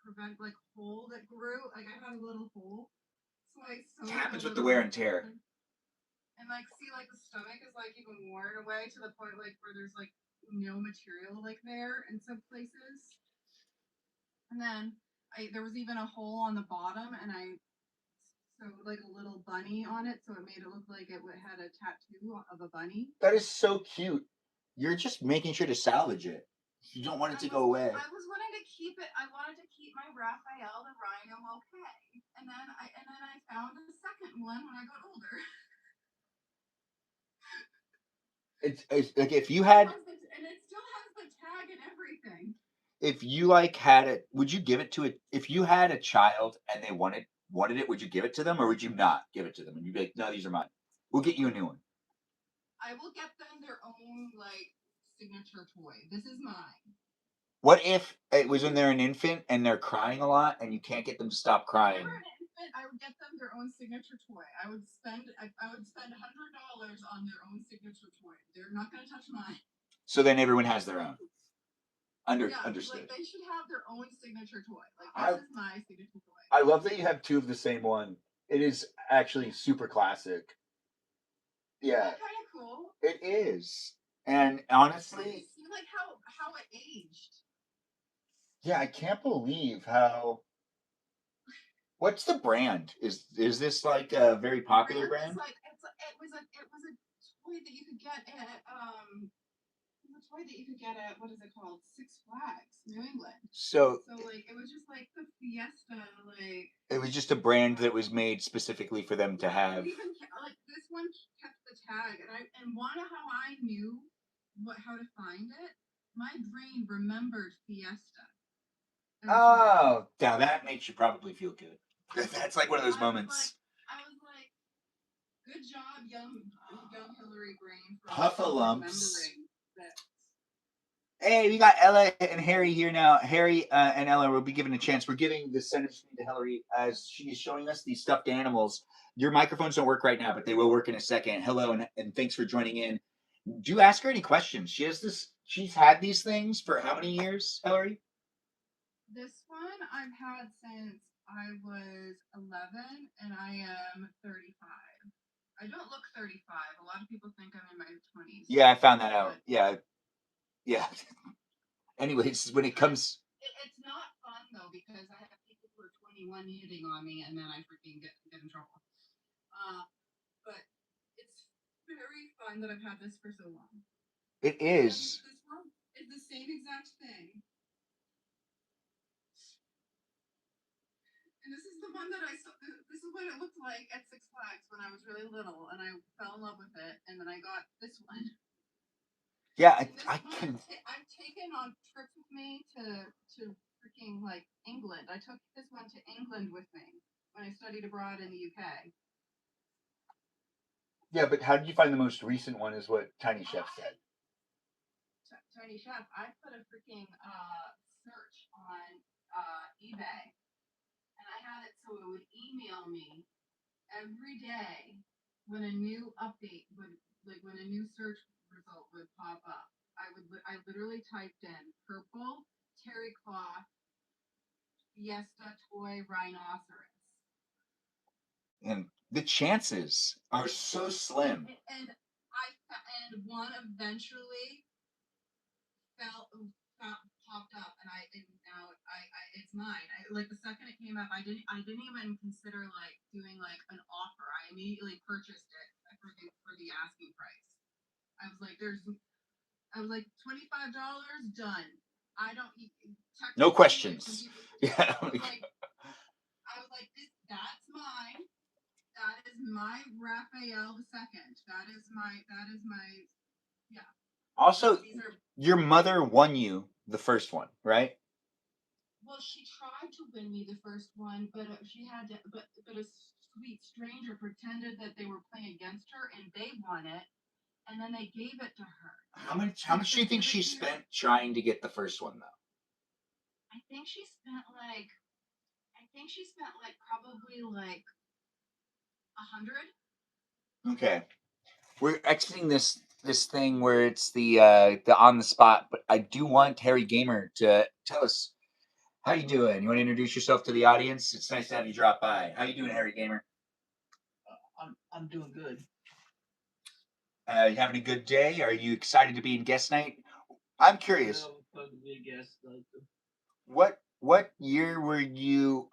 prevent hole that grew. Like I had a little hole, so I sewed. It happens with the wear and tear. And see, the stomach is even worn away to the point where there's no material there in some places. And then there was even a hole on the bottom, and I sewed a little bunny on it, so it made it look like it had a tattoo of a bunny. That is so cute. You're just making sure to salvage it. You don't want it to go away. I was wanting to keep it. I wanted to keep my Raphael the Rhino okay, and then I found the second one when I got older. It's like if you had, and it still has the tag and everything. If you had it, would you give it to it? If you had a child and they wanted it, would you give it to them or would you not give it to them? And you'd be like, no, these are mine. We'll get you a new one. I will get them their own signature toy. This is mine. What if it was when they're an infant and they're crying a lot and you can't get them to stop crying? If they were an infant, I would get them their own signature toy. I would spend $100 on their own signature toy. They're not going to touch mine. So then everyone has their own. Understood. They should have their own signature toy. This is my signature toy. I love that you have two of the same one. It is actually super classic. Yeah. That's kind of cool. It is. And honestly, see how it aged. Yeah, I can't believe how. What's the brand? Is this a very popular brand? It was a toy that you could get at what is it called? Six Flags, New England. So it was just the Fiesta, It was just a brand that was made specifically for them to have. Even this one kept the tag, and wanna how I knew how to find it? My brain remembered Fiesta. Oh, now that makes you probably feel good. That's one of those moments. I was like, good job, young Hillary brain. Puffalumps. Hey, we got Ella and Harry here now. Harry and Ella will be given a chance. We're giving the center screen to Hillary as she is showing us these stuffed animals. Your microphones don't work right now, but they will work in a second. Hello, and thanks for joining in. Do ask her any questions. She's had these things for how many years, Hillary? This one I've had since I was 11 and I am 35. I don't look 35. A lot of people think I'm in my 20s. Yeah, I found that out. Yeah. Anyways, when it comes, it's not fun though because I have people who are 21 hitting on me and then I freaking get in trouble. But it's very fun that I've had this for so long. it is. This one is the same exact thing. And this is the one that I saw. This is what it looked like at Six Flags when I was really little, and I fell in love with it. And then I got this one. Yeah, I can. I've taken on trips with me to freaking like England. I took this one to England with me when I studied abroad in the UK. Yeah, but how did you find the most recent one? Is what Tiny Chef said. Tiny Chef, I put a freaking search on eBay. And I had it so it would email me every day when a new update would, like when a new search result would pop up. I literally typed in purple terry cloth fiesta toy rhinoceros. And the chances are so slim. And one eventually popped up, and now it's mine. Like the second it came up, I didn't even consider like doing like an offer. I immediately purchased it for the asking price. I was like, $25 done. I don't No questions. Yeah. I was like, that's mine. That is my Raphael II. That is my yeah. Also, your mother won you the first one, right? Well, she tried to win me the first one, but she had to. But a sweet stranger pretended that they were playing against her, and they won it, and then they gave it to her. How much do you think she spent trying to get the first one though? I think she spent like probably like 100. Okay, we're exiting this thing where it's the on the spot, but I do want Harry Gamer to tell us how you doing. You want to introduce yourself to the audience? It's nice to have you drop by. How you doing, Harry Gamer? I'm doing good. You having a good day? Are you excited to be in guest night? I'm curious. What year were you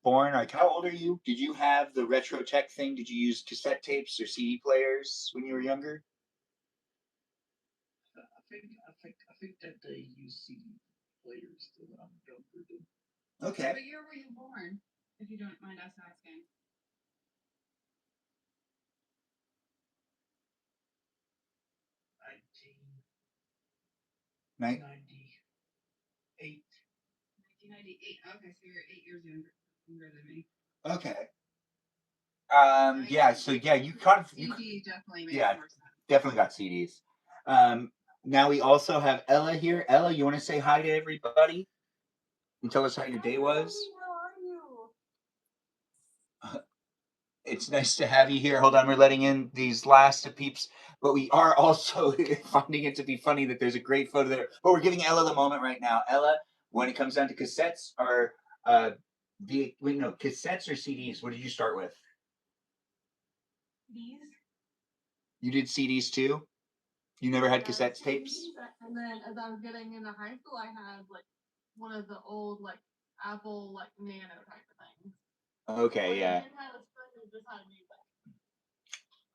born? Like, how old are you? Did you have the retro tech thing? Did you use cassette tapes or CD players when you were younger? I think that they use CD players when I'm younger. Okay. What year were you born, if you don't mind us asking? 1998. 1998. Okay, so you're 8 years younger than me. Okay. Yeah. So yeah, you kind of CD definitely makes yeah, more sense. definitely got CDs. Now we also have Ella here. Ella, you want to say hi to everybody and tell us how your day was? How are you? It's nice to have you here. Hold on, we're letting in these last peeps, but we are also finding it to be funny that there's a great photo there. But we're giving Ella the moment right now. Ella, when it comes down to cassettes or cassettes or CDs, what did you start with? These. You did CDs too? You never had cassette tapes? And then as I was getting into high school, I had like one of the old like Apple like Nano type of things. Okay, yeah. It didn't have a screen, it just had music.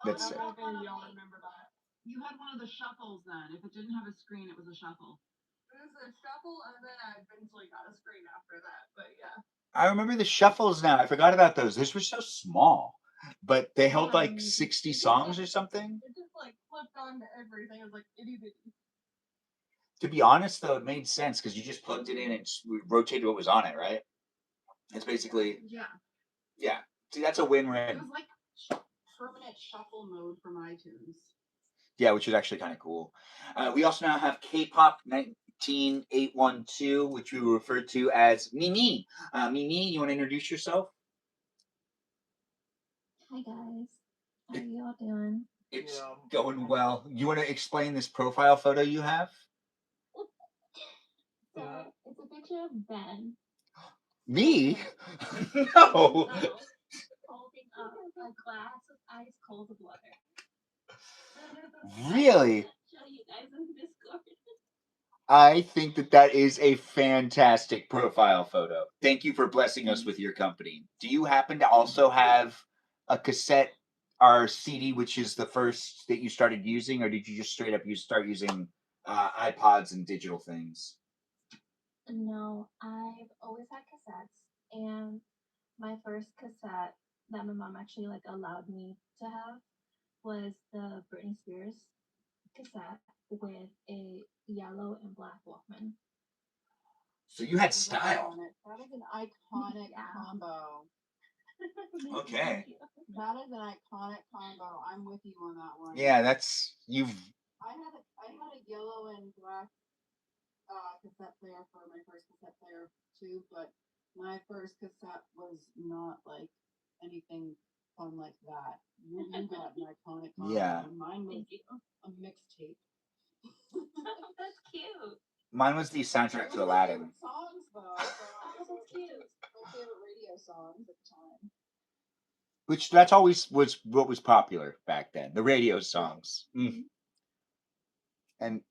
That's I don't know if y'all remember that. You had one of the shuffles then. If it didn't have a screen, it was a shuffle. It was a shuffle, and then I eventually got a screen after that. But yeah. I remember the shuffles now. I forgot about those. Those were so small, but they held like 60 songs or something. It just like flipped onto everything. It was like itty bitty. To be honest, though, it made sense because you just plugged it in and rotated what was on it, right? It's basically yeah. See, that's a win-win. It was like permanent shuffle mode from iTunes. Yeah, which is actually kind of cool. We also now have K-pop 19812, which we refer to as Mimi. Mimi, you want to introduce yourself? Hi guys, how are y'all doing? It's going well. You want to explain this profile photo you have? So it's a picture of Ben. Me? No. No. Holding up a glass of ice cold water. Really? Show you guys on Discord. I think that is a fantastic profile photo. Thank you for blessing us with your company. Do you happen to also have a cassette or CD, which is the first that you started using, or did you just straight up start using iPods and digital things? No, I've always had cassettes, and my first cassette that my mom actually like allowed me to have was the Britney Spears cassette with a yellow and black Walkman. So you had style. That is an iconic Yeah. combo. Okay. That is an iconic combo. I'm with you on that one. Yeah, that's you've. I had a yellow and black cassette player for my first cassette player too, but my first cassette was not like anything fun like that. You got an iconic combo. Yeah. Mine was a mixtape. That's cute. Mine was the soundtrack to Aladdin. Songs though. Oh, that's cute. My favorite radio songs at the time. Which that's always was what was popular back then. The radio songs. Mm. And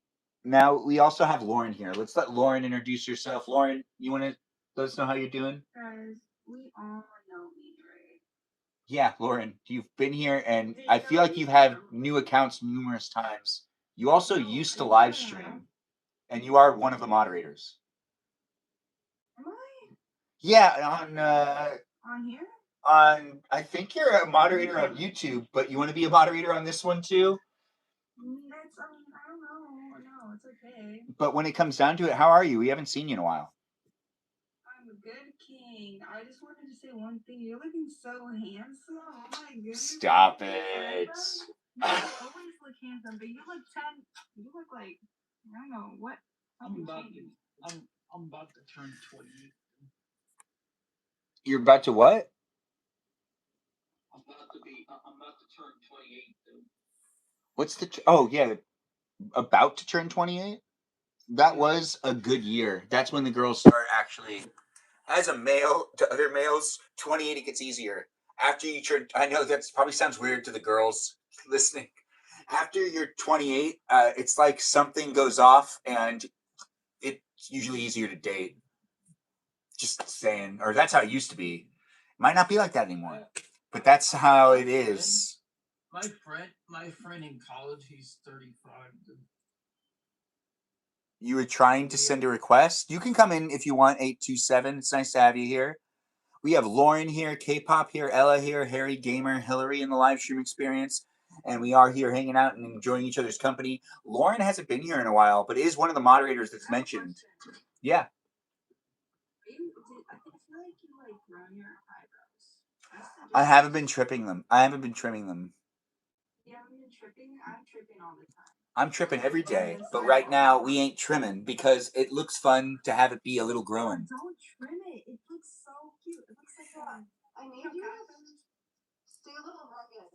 now we also have Lauren here. Let's let Lauren introduce herself. Lauren, you want to let us know how you're doing? Guys, we all know me, right? Yeah, Lauren, you've been here, and I feel like you've had new accounts numerous times. You also used to live stream, and you are one of the moderators. Am I Yeah, on here? I think you're a moderator on YouTube, but you want to be a moderator on this one too? I don't know. No, it's okay. But when it comes down to it, how are you? We haven't seen you in a while. I'm a good king. I just wanted to say one thing. You're looking so handsome. Oh my goodness. Stop You it. always look handsome, but you look you look like I don't know what. I'm about to turn 28. You're about to what? I'm about to turn 28. What's the? Oh yeah, about to turn 28. That was a good year. That's when the girls start actually. As a male to other males, 28 it gets easier. After you turn, I know that probably sounds weird to the girls listening. After you're 28, it's like something goes off, and it's usually easier to date. Just saying, or that's how it used to be. Might not be like that anymore, but that's how it is. My friend in college, he's 35. You were trying to send a request. You can come in if you want. 827. It's nice to have you here. We have Lauren here, K-pop here, Ella here, Harry Gamer, Hillary in the live stream experience, and we are here hanging out and enjoying each other's company. Lauren hasn't been here in a while, but is one of the moderators that's mentioned. Yeah. I feel like you like grown your eyebrows. I haven't been trimming them. You haven't been tripping? I'm tripping all the time. I'm tripping every day, but right now we ain't trimming because it looks fun to have it be a little growing. Don't trim it. It looks so cute. It looks like I need you to stay a little rugged.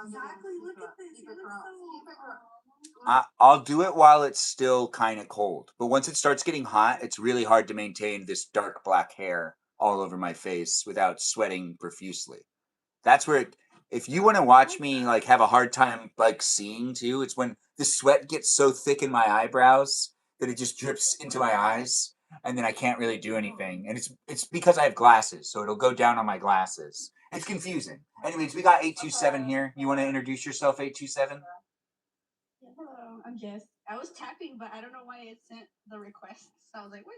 Exactly. Look at this. Keep it grown. I'll do it while it's still kind of cold, but once it starts getting hot, it's really hard to maintain this dark black hair all over my face without sweating profusely. That's where if you want to watch me like have a hard time like seeing too, it's when the sweat gets so thick in my eyebrows that it just drips into my eyes, and then I can't really do anything. And it's because I have glasses, so it'll go down on my glasses. It's confusing. Anyways, we got 827 here. You want to introduce yourself, 827? Hello, I'm Jess. I was tapping, but I don't know why it sent the request. So I was like, what?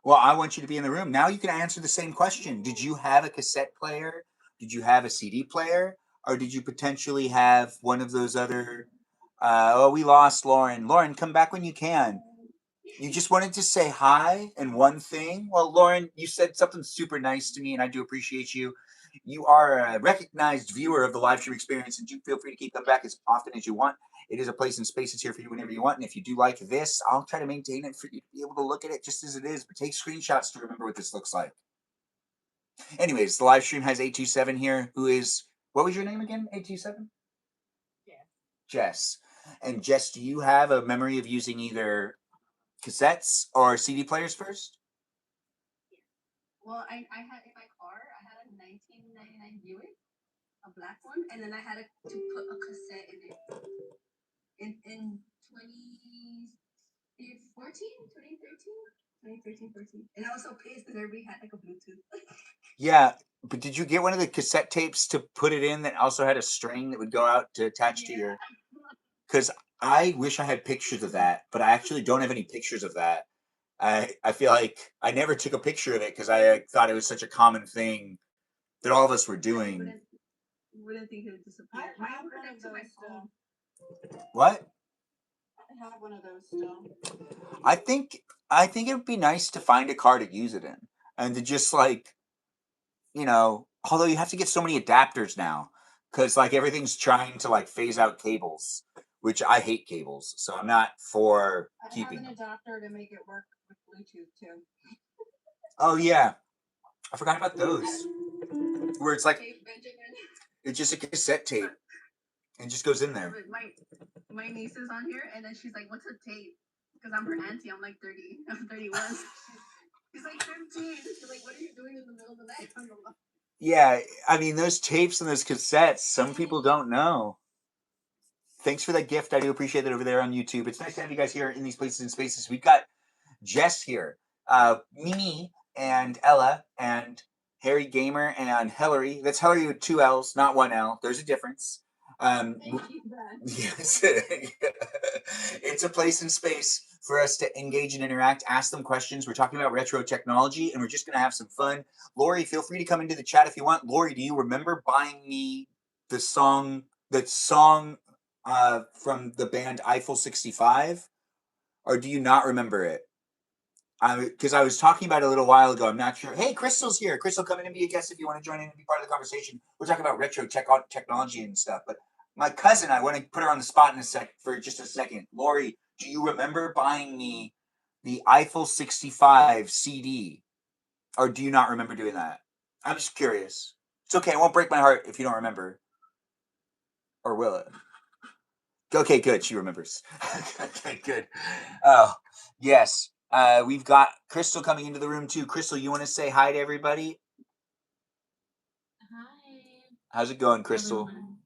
Well, I want you to be in the room. Now you can answer the same question. Did you have a cassette player? Did you have a CD player? Or did you potentially have one of those other... we lost Lauren. Lauren, come back when you can. You just wanted to say hi and one thing? Well, Lauren, you said something super nice to me, and I do appreciate you. You are a recognized viewer of the live stream experience, and do feel free to keep coming back as often as you want. It is a place and space that's here for you whenever you want. And if you do like this, I'll try to maintain it for you to be able to look at it just as it is, but take screenshots to remember what this looks like. Anyways, the live stream has 827 here, who is, what was your name again, 827? Jess. And Jess, do you have a memory of using either cassettes or CD players first? Well, I had in my car, I had a 1999 Buick, a black one, and then I had to put a cassette in it in 2013. And I was so pissed because everybody had like a Bluetooth. Yeah, but did you get one of the cassette tapes to put it in that also had a string that would go out to attach to your? Because I wish I had pictures of that, but I actually don't have any pictures of that. I feel like I never took a picture of it because I thought it was such a common thing that all of us were doing. Wouldn't think it would disappear. I have one of those still. What? I have one of those still. I think it would be nice to find a car to use it in and to just like, although you have to get so many adapters now because like everything's trying to like phase out cables, which I hate cables, so I'm not for keeping I have them. an adapter to make it work with Bluetooth too. Oh yeah, I forgot about those. Where it's like Hey, Benjamin. it's just a cassette tape and just goes in there. My niece is on here, and then she's like, "What's a tape?" Because I'm her auntie. I'm like 30. I'm 31. She's like 15. She's like, "What are you doing in the middle of the night?" Yeah, I mean those tapes and those cassettes, some people don't know. Thanks for that gift. I do appreciate it over there on YouTube. It's nice to have you guys here in these places and spaces. We've got Jess here, Mimi and Ella and Harry Gamer and Hillary. That's Hillary with 2 L's, not 1 L. There's a difference. Yes, it's a place and space for us to engage and interact, ask them questions. We're talking about retro technology, and we're just going to have some fun. Lori, feel free to come into the chat if you want. Lori, do you remember buying me the song from the band Eiffel 65, or do you not remember it? Because I was talking about it a little while ago. I'm not sure. Hey, Crystal's here. Crystal, come in and be a guest if you want to join in and be part of the conversation. We're talking about retro technology and stuff. But my cousin, I want to put her on the spot for just a second. Lori, do you remember buying me the Eiffel 65 CD? Or do you not remember doing that? I'm just curious. It's okay. It won't break my heart if you don't remember. Or will it? Okay, good. She remembers. Okay, good. Oh, yes. We've got Crystal coming into the room too. Crystal, you want to say hi to everybody? Hi. How's it going, Crystal? Everyone.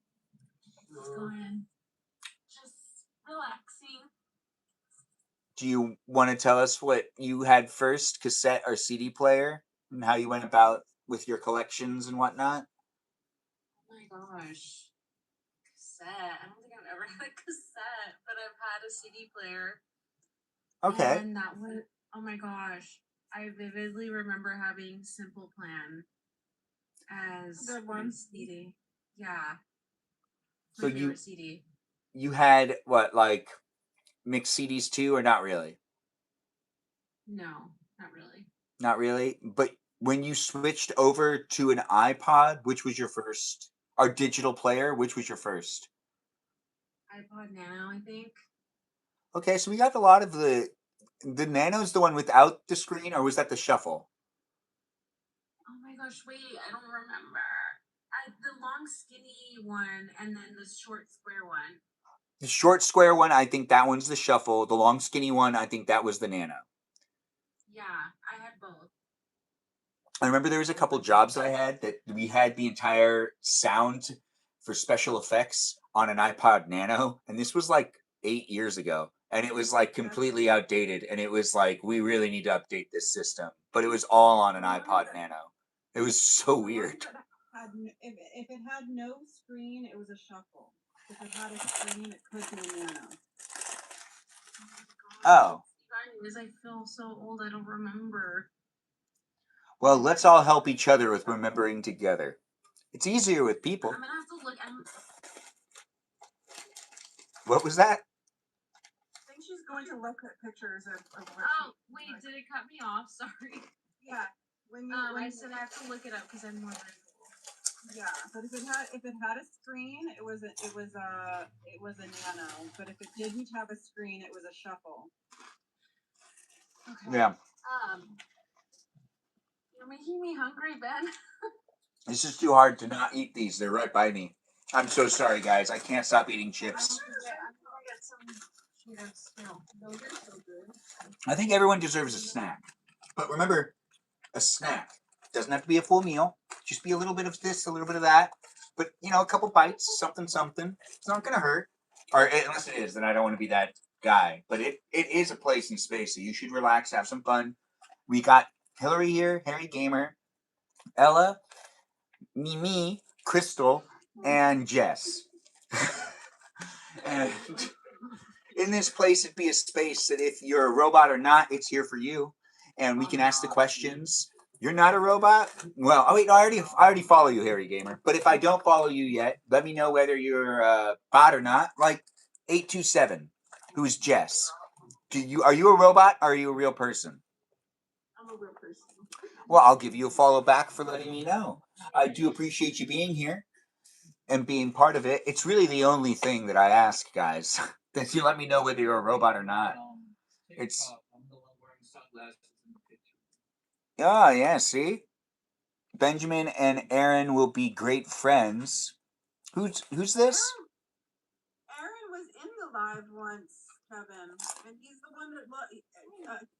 It's going. Just relaxing. Do you want to tell us what you had first, cassette or CD player, and how you went about with your collections and whatnot? Oh my gosh. Cassette. I don't think I've ever had a cassette, but I've had a CD player. Okay. And that was, oh my gosh. I vividly remember having Simple Plan as Good my one. CD. Yeah. So My favorite CD. you had what, like mixed CDs too, or not really? No, not really. Not really. But when you switched over to an iPod, which was your first? Or digital player, which was your first? iPod Nano, I think. Okay, so we got a lot of the Nano's the one without the screen, or was that the Shuffle? Oh my gosh, wait, I don't remember. The long skinny one and then the short square one. The short square one, I think that one's the Shuffle. The long skinny one, I think that was the Nano. Yeah, I had both. I remember there was a couple jobs that I had that we had the entire sound for special effects on an iPod Nano, and this was like 8 years ago, and it was like completely outdated, and it was like, we really need to update this system, but it was all on an iPod Nano. It was so weird. If it had no screen, it was a Shuffle. If it had a screen, it could be a Nano. Oh. Guys, I feel so old, I don't remember. Well, let's all help each other with remembering together. It's easier with people. I'm gonna have to look. What was that? I think she's going to look at pictures of Oh, wait, did it cut me off? Sorry. Yeah. When I said I have to look it up because I'm more visual. Yeah, but if it had a screen, it was a Nano. But if it didn't have a screen, it was a Shuffle. Okay. Yeah. You're making me hungry, Ben. This is too hard to not eat these. They're right by me. I'm so sorry, guys. I can't stop eating chips. I'm gonna get some Cheetos still. Those are so good. I think everyone deserves a snack. But remember, a snack Doesn't have to be a full meal. Just be a little bit of this, a little bit of that. But a couple bites, something. It's not gonna hurt. Or unless it is, then I don't want to be that guy. But it is a place and space, so you should relax, have some fun. We got Hillary here, Harry Gamer, Ella, Mimi, Crystal, and Jess. And in this place, it'd be a space that if you're a robot or not, it's here for you. And we can ask the questions. You're not a robot? Well, oh wait, no, I already follow you, Harry Gamer. But if I don't follow you yet, let me know whether you're a bot or not. Like 827, who's Jess. Are you a robot or are you a real person? I'm a real person. Well, I'll give you a follow back for letting me know. I do appreciate you being here and being part of it. It's really the only thing that I ask, guys. That you let me know whether you're a robot or not. It's oh yeah, see? Benjamin and Aaron will be great friends. Who's this? Aaron was in the live once, Kevin, and he's the one that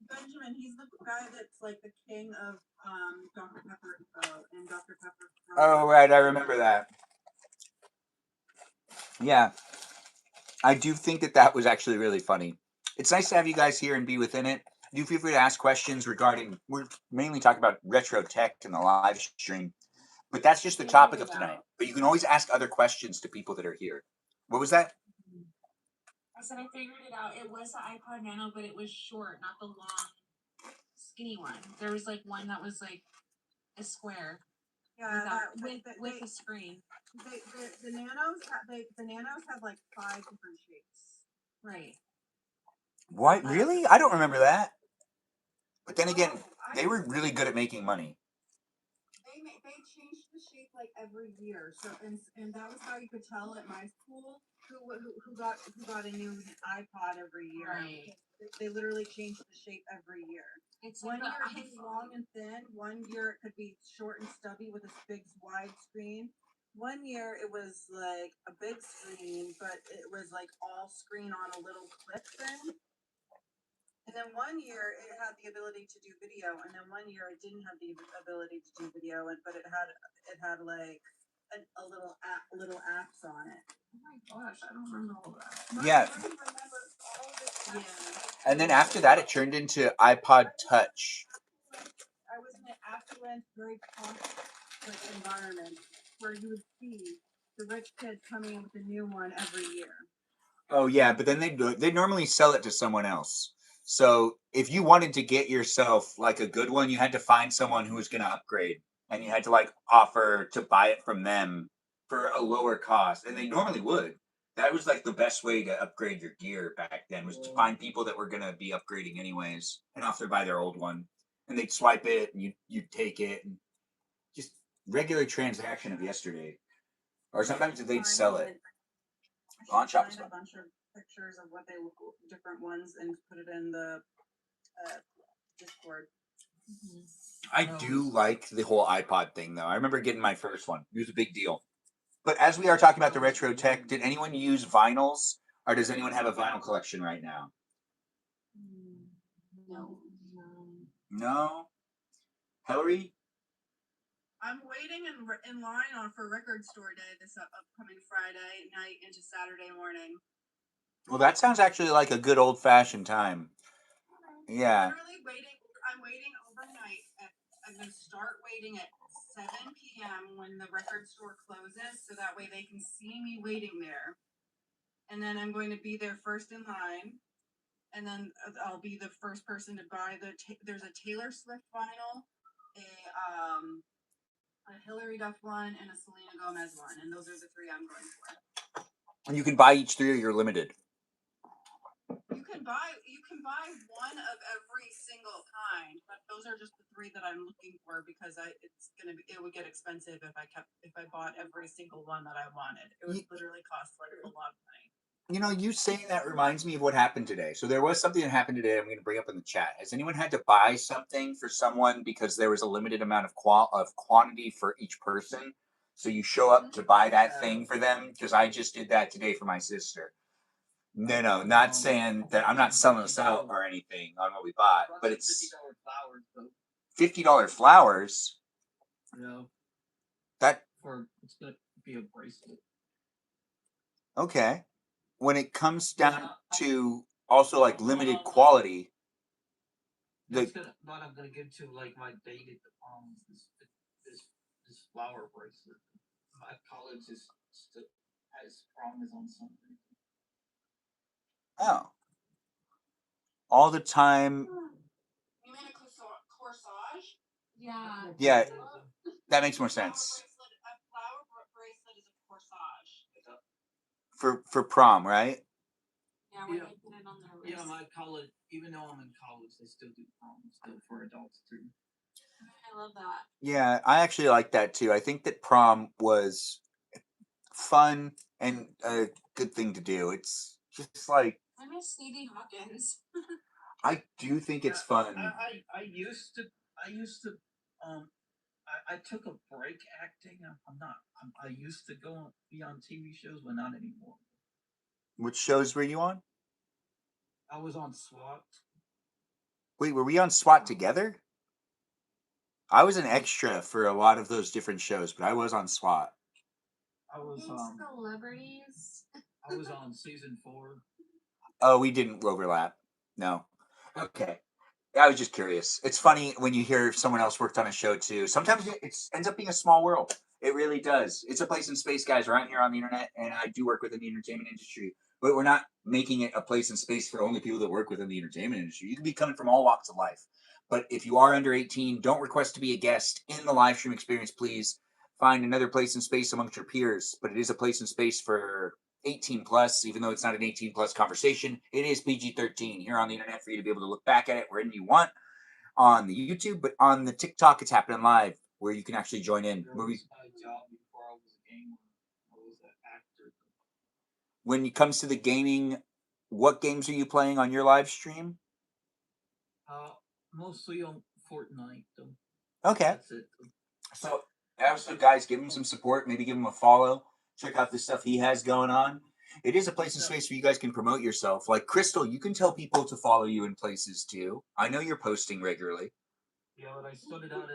Benjamin. He's the guy that's like the king of Dr. Pepper and Dr. Pepper. Oh right, I remember that. Yeah, I do think that was actually really funny. It's nice to have you guys here and be within it. Do feel free to ask questions regarding. We're mainly talking about retro tech in the live stream, but that's just the topic of tonight. But you can always ask other questions to people that are here. What was that? I said I figured it out. It was the iPod Nano, but it was short, not the long, skinny one. There was like one that was like a square. Yeah, with a screen. The nanos have like 5 different shapes. Right. What? Really? I don't remember that. But then again, they were really good at making money. They changed the shape like every year. So and that was how you could tell at my school who got a new iPod every year. Right. They literally changed the shape every year. It's one like year it was long and thin. One year it could be short and stubby with a big wide screen. One year it was like a big screen, but it was like all screen on a little clip thing. And then one year it had the ability to do video, and then one year it didn't have the ability to do video, but it had like a little apps on it. Oh my gosh, I don't remember all that. Yeah. Yeah. And then after that, it turned into iPod Touch. I was in an affluent, very posh environment where you would see the rich kids coming in with a new one every year. Oh yeah, but then they normally sell it to someone else. So if you wanted to get yourself like a good one, you had to find someone who was going to upgrade, and you had to like offer to buy it from them for a lower cost, and they normally would. That was like the best way to upgrade your gear back then, was to find people that were going to be upgrading anyways and offer to buy their old one, and they'd swipe it and you'd take it, and just regular transaction of yesterday. Or sometimes they'd sell it. I should find a bunch of pictures of what different ones and put it in the Discord. I do like the whole iPod thing, though. I remember getting my first one. It was a big deal. But as we are talking about the retro tech, did anyone use vinyls, or does anyone have a vinyl collection right now? No. No? Hillary? I'm waiting in line for Record Store Day this upcoming Friday night into Saturday morning. Well, that sounds actually like a good old-fashioned time. Yeah. I'm waiting overnight. I'm going to start waiting at 7 p.m. when the record store closes, so that way they can see me waiting there. And then I'm going to be there first in line. And then I'll be the first person to buy there's a Taylor Swift vinyl, a Hillary Duff one, and a Selena Gomez one. And those are the 3 I'm going for. And you can buy each 3 or you're limited. You can buy one of every single kind, but those are just the 3 that I'm looking for because it would get expensive if I bought every single one that I wanted. It would literally cost like a lot of money. You know, you saying that reminds me of what happened today. So there was something that happened today I'm going to bring up in the chat. Has anyone had to buy something for someone because there was a limited amount of quantity for each person? So you show up to buy that thing for them? Because I just did that today for my sister. No, not saying that I'm not selling us out or anything on what we bought, but it's $50 flowers. Yeah. It's gonna be a bracelet. Okay. When it comes down to also like limited quality, What I'm gonna give to like my date at the prom is this flower bracelet. My college is still has prom is on Sunday. oh, all the time. You mean a corsage? Yeah. Yeah, that makes more sense. A flower bracelet is a corsage. For prom, right? Yeah, when they put it on their wrist. Yeah, my college. Even though I'm in college, they still do prom still for adults too. I love that. Yeah, I actually like that too. I think that prom was fun and a good thing to do. It's just like I miss Stevie Hawkins. I do think it's fun. I used to I took a break acting. I used to be on TV shows, but not anymore. Which shows were you on? I was on SWAT. Wait, were we on SWAT together? I was an extra for a lot of those different shows, but I was on SWAT. I was Celebrities. I was on season 4. Oh, we didn't overlap. No. Okay. I was just curious. It's funny when you hear someone else worked on a show too. Sometimes it ends up being a small world. It really does. It's a place in space, guys. We're out here on the internet, and I do work within the entertainment industry. But we're not making it a place in space for only people that work within the entertainment industry. You can be coming from all walks of life. But if you are under 18, don't request to be a guest in the live stream experience, please. Find another place in space amongst your peers. But it is a place in space for 18 plus, even though it's not an 18 plus conversation. It is PG-13 here on the internet for you to be able to look back at it wherever you want on the YouTube, but on the TikTok, it's happening live where you can actually join in. That was my job before I was a gamer. I was an actor. When it comes to the gaming, what games are you playing on your live stream? Mostly on Fortnite though. Okay. That's it. So, also, guys, give him some support. Maybe give him a follow. Check out the stuff he has going on. It is a place and space where you guys can promote yourself. Like Crystal, you can tell people to follow you in places too. I know you're posting regularly. Yeah, but I started out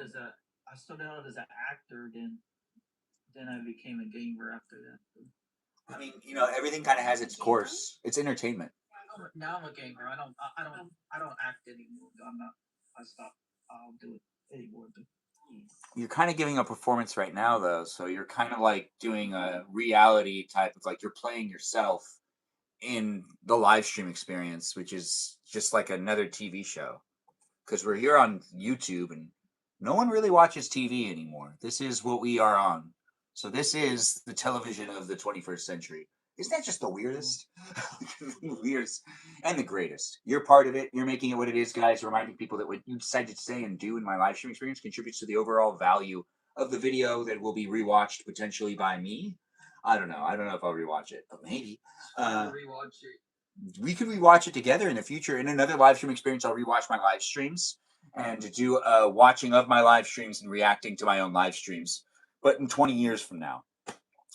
as an actor, then I became a gamer after that. I mean, everything kind of has its course. It's entertainment. Now I'm a gamer. I don't act anymore. I'm not. I stopped. I'll do it anymore. You're kind of giving a performance right now, though. So you're kind of like doing a reality type of like you're playing yourself in the live stream experience, which is just like another TV show. Because we're here on YouTube and no one really watches TV anymore. This is what we are on. So this is the television of the 21st century. Isn't that just the weirdest? The weirdest and the greatest. You're part of it. You're making it what it is, guys. Reminding people that what you decide to say and do in my live stream experience contributes to the overall value of the video that will be rewatched potentially by me. I don't know. I don't know if I'll rewatch it, but maybe. Rewatch it. We could rewatch it together in the future. In another live stream experience, I'll rewatch my live streams and do a watching of my live streams and reacting to my own live streams, but in 20 years from now.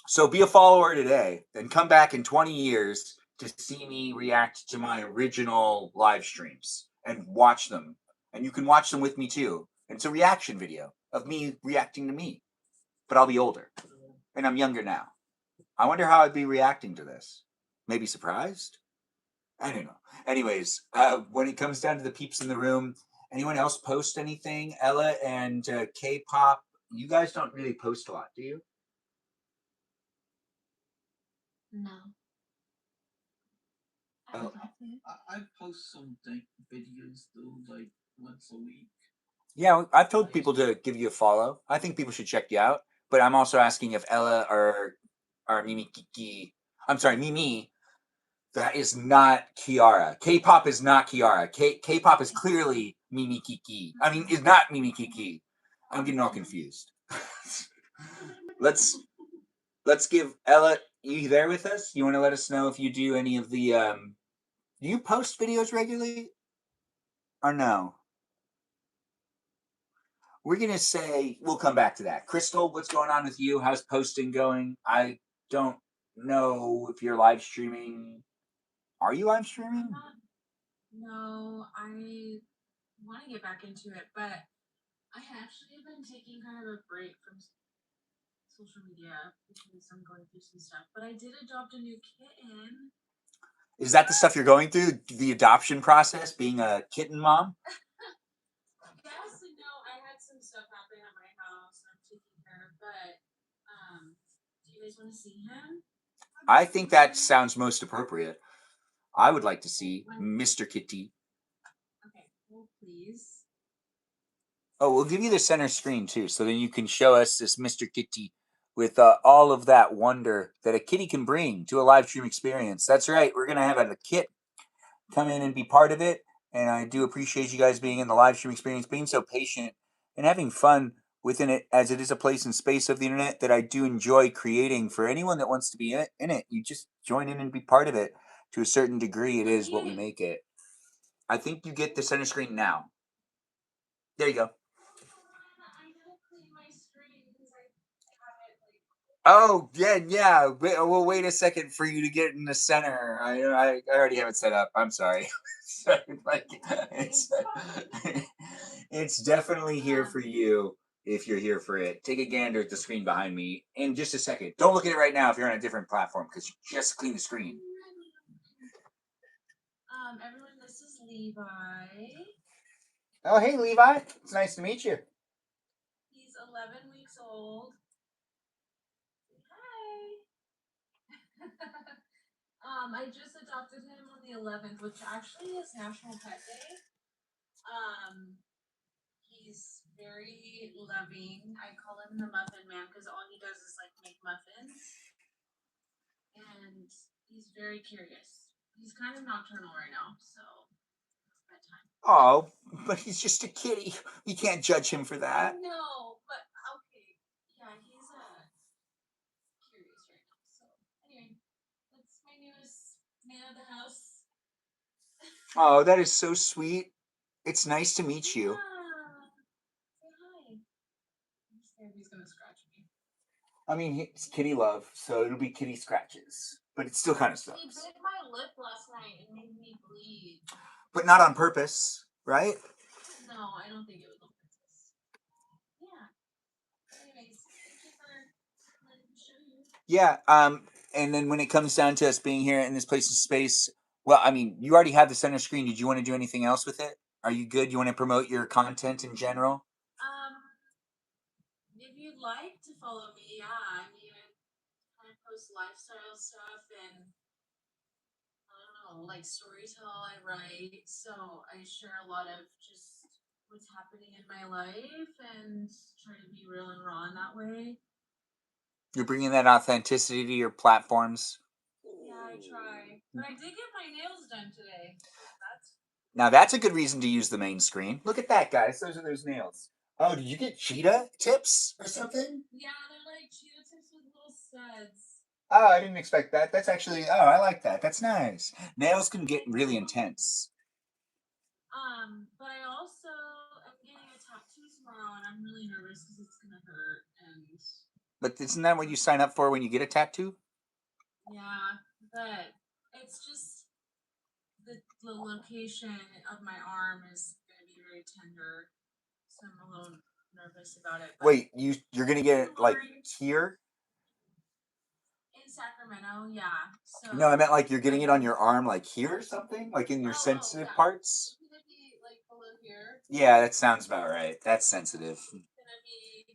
So be a follower today, then come back in 20 years to see me react to my original live streams and watch them. And you can watch them with me too. And it's a reaction video of me reacting to me. But I'll be older. And I'm younger now. I wonder how I'd be reacting to this. Maybe surprised? I don't know. Anyways, when it comes down to the peeps in the room, anyone else post anything? Ella and K-pop, you guys don't really post a lot, do you? No. Oh. I post some videos though, like once a week. Yeah, I've told people to give you a follow. I think people should check you out. But I'm also asking if Ella or Mimi Kiki. I'm sorry, Mimi. That is not Kiara. K-pop is not Kiara. K-pop is clearly Mimi Kiki. I mean, is not Mimi Kiki. I'm getting all confused. Let's give Ella. You there with us? You want to let us know if you do any of the? Do you post videos regularly, or no? We're gonna say we'll come back to that. Crystal, what's going on with you? How's posting going? I don't know if you're live streaming. Are you live streaming? No, I want to get back into it, but I actually have been taking kind of a break from social media because I'm going through some stuff. But I did adopt a new kitten. Is that the stuff you're going through? The adoption process, being a kitten mom? Yes and no. I had some stuff happen at my house and I'm taking care of, but do you guys want to see him? I think that sounds most appropriate. I would like to see Mr. Kitty. Okay, well, please. Oh, we'll give you the center screen too, so then you can show us this Mr. Kitty with all of that wonder that a kitty can bring to a live stream experience. That's right. We're gonna have a kit come in and be part of it, and I do appreciate you guys being in the live stream experience, being so patient and having fun within it, as it is a place and space of the internet that I do enjoy creating for anyone that wants to be in it. You just join in and be part of it to a certain degree. It is what we make it. I think you get the center screen now. There you go. I gotta clean my screen because I have it like. Oh yeah. We'll wait a second for you to get in the center. I already have it set up. I'm sorry. Sorry, like, it's definitely here for you if you're here for it. Take a gander at the screen behind me in just a second. Don't look at it right now if you're on a different platform, because you just clean the screen. Everyone, this is Levi. Oh, hey Levi. It's nice to meet you. He's 11 weeks old. Hi. I just adopted him on the 11th, which actually is National Pet Day. He's very loving. I call him the Muffin Man because all he does is like make muffins. And he's very curious. He's kind of nocturnal right now, so it's bedtime. Oh, but he's just a kitty. We can't judge him for that. No, but okay. Yeah, he's curious right now. So anyway, that's my newest man of the house. Oh, that is so sweet. It's nice to meet you. Say hi. I'm scared he's gonna scratch me. I mean, it's kitty love, so it'll be kitty scratches. But it still kind of He sucks. bit my lip last night and made me bleed. But not on purpose, right? No, I don't think it was on purpose. Yeah. Anyways, thank you for letting me show you. Yeah. And then when it comes down to us being here in this place and space, well, I mean, you already have the center screen. Did you want to do anything else with it? Are you good? You want to promote your content in general? If you'd like to follow me, yeah. I mean, I kind of post lifestyle stuff and I don't know, like storytell I write. So I share a lot of just what's happening in my life and try to be real and raw in that way. You're bringing that authenticity to your platforms. Yeah, I try. But I did get my nails done today. Now that's a good reason to use the main screen. Look at that, guys. Those are those nails. Oh, did you get cheetah tips or something? Yeah, they're like cheetah tips with little studs. Oh, I didn't expect that. That's actually, I like that. That's nice. Nails can get really intense. But I also am getting a tattoo tomorrow, and I'm really nervous because it's gonna hurt. And But isn't that what you sign up for when you get a tattoo? yeah, but it's just the location of my arm is gonna be very tender, so I'm a little nervous about it. But Wait, you're gonna get it like here? in Sacramento, yeah. So No, I meant like you're getting it on your arm, like here or something, like in your sensitive parts. It's gonna be like below here. Yeah, that sounds about right. That's sensitive. It's gonna be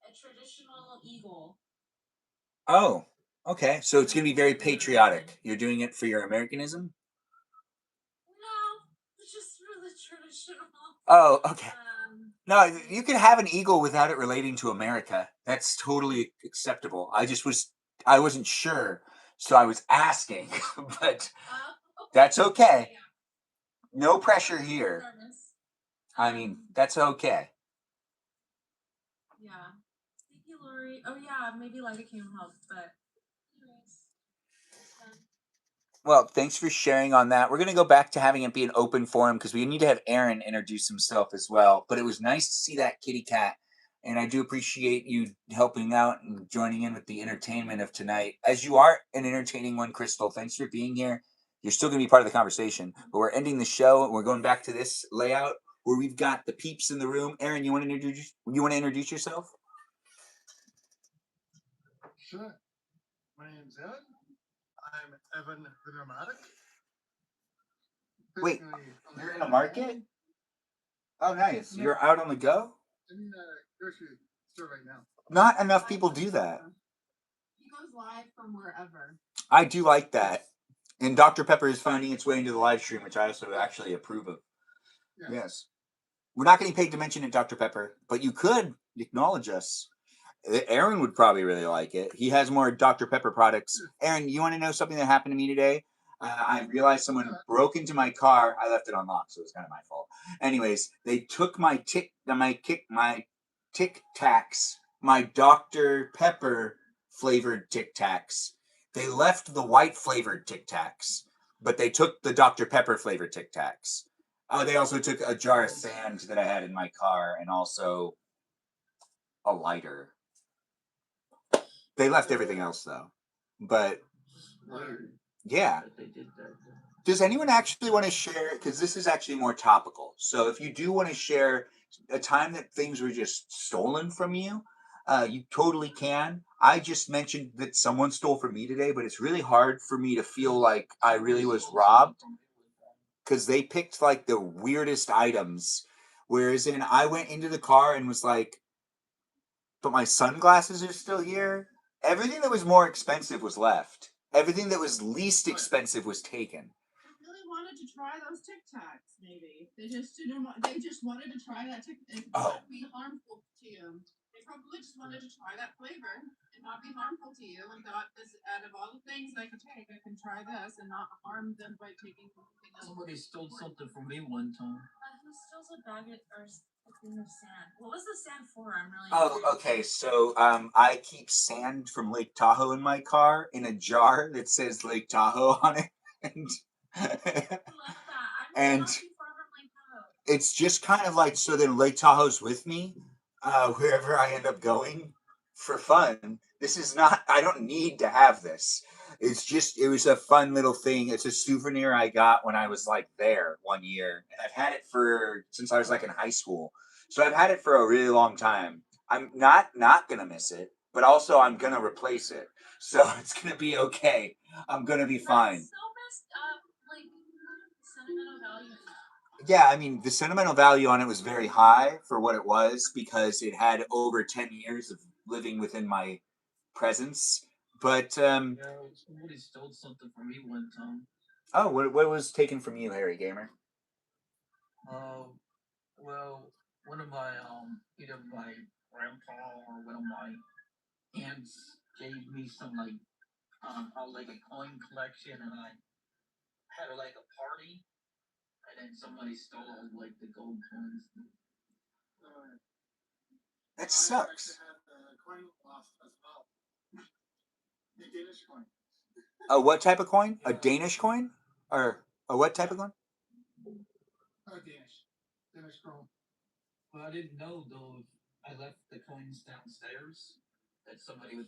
a traditional eagle. Oh, okay. So it's gonna be very patriotic. You're doing it for your Americanism? No, it's just really traditional. Oh, okay. No, you can have an eagle without it relating to America. That's totally acceptable. I wasn't sure, so I was asking, but that's okay. No pressure here. I mean, that's okay. Yeah. Thank you, Lori. Oh yeah, maybe lidocaine will help, but anyways. Well, thanks for sharing on that. We're going to go back to having it be an open forum because we need to have Aaron introduce himself as well. But it was nice to see that kitty cat. And I do appreciate you helping out and joining in with the entertainment of tonight. As you are an entertaining one, Crystal, thanks for being here. You're still going to be part of the conversation. But we're ending the show. We're going back to this layout. where we've got the peeps in the room. Aaron, you want to introduce yourself? Sure. My name's Evan. I'm Evan the Nomadic. Wait, Basically, I'm you're in a a market? Oh, nice. You're out on the go? I'm in a grocery store right now. Not enough people do that. He goes live from wherever. I do like that. And Dr. Pepper is finding its way into the live stream, which I also actually approve of. Yeah. Yes. We're not getting paid to mention it, Dr. Pepper, but you could acknowledge us. Aaron would probably really like it. He has more Dr. Pepper products. Aaron, you want to know something that happened to me today? I realized someone broke into my car. I left it unlocked, so it was kind of my fault. Anyways, they took my Tic Tacs, my Dr. Pepper flavored Tic Tacs. They left the white flavored Tic Tacs, but they took the Dr. Pepper flavored Tic Tacs. Oh, they also took a jar of sand that I had in my car and also a lighter. They left everything else though. But yeah. Does anyone actually want to share? Because this is actually more topical. So if you do want to share a time that things were just stolen from you, you totally can. I just mentioned that someone stole from me today, but it's really hard for me to feel like I really was robbed because they picked like the weirdest items. Whereas I went into the car and was like, but my sunglasses are still here. Everything that was more expensive was left. Everything that was least expensive was taken. They really wanted to try those Tic Tacs. Maybe they just didn't want. They just wanted to try that Tic and not be harmful to you. They probably just wanted to try that flavor and not be harmful to you, and thought this out of all the things I could take, I can try this and not harm them by taking something else. Somebody stole something from me one time. Who steals a bag or a thing of sand? What was the sand for? I'm really. Oh, okay. So I keep sand from Lake Tahoe in my car in a jar that says Lake Tahoe on it, and I love that. And- not too far from Lake Tahoe. it's just kind of like so then Lake Tahoe's with me wherever I end up going for fun. This is not. I don't need to have this. It's just. It was a fun little thing. It's a souvenir I got when I was like there one year, and I've had it since I was like in high school. So I've had it for a really long time. I'm not gonna miss it, but also I'm gonna replace it. So it's gonna be okay. I'm gonna be fine. That's so messed up. Like sentimental value in that. Yeah, I mean the sentimental value on it was very high for what it was because it had over 10 years of living within my presence. But Yeah, somebody stole something from me one time. oh, what was taken from you, Harry Gamer? Well, one of my either my grandpa or one of my aunts gave me some like a coin collection, and I had like a party, and then somebody stole all like the gold coins. That sucks. I actually had a coin lost as well. A Danish coin. A what type of coin? A Danish coin? Or a what type of coin? Danish coin. But I didn't know though if I left the coins downstairs that somebody would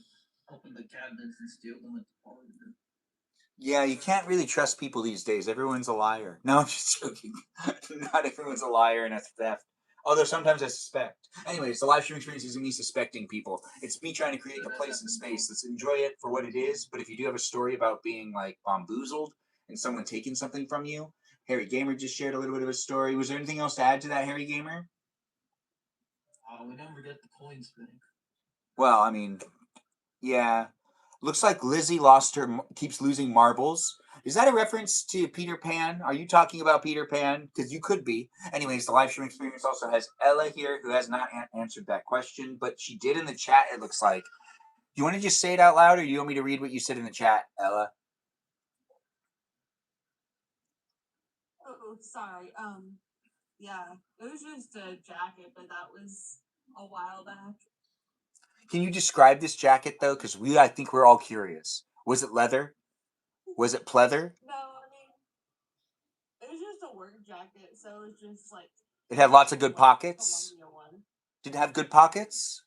open the cabinets and steal them at the party. Yeah, you can't really trust people these days. Everyone's a liar. No, I'm just joking. Not everyone's a liar and a theft. Although sometimes I suspect. Anyways, the live stream experience isn't me suspecting people. It's me trying to create a place and space. Let's enjoy it for what it is. But if you do have a story about being like bamboozled and someone taking something from you, Harry Gamer just shared a little bit of a story. Was there anything else to add to that, Harry Gamer? We never get the coins back. Well, I mean, yeah. Looks like Lizzie keeps losing marbles. Is that a reference to Peter Pan? Are you talking about Peter Pan? Because you could be. Anyways, the live stream experience also has Ella here, who has not answered that question, but she did in the chat, it looks like. Do you want to just say it out loud, or do you want me to read what you said in the chat, Ella? Oh, sorry. Yeah, it was just a jacket, but that was a while back. Can you describe this jacket, though? Because I think we're all curious. Was it leather? Was it pleather? No, I mean, it was just a work jacket, so it was just like. It had lots of good pockets? Columbia one. Did it have good pockets?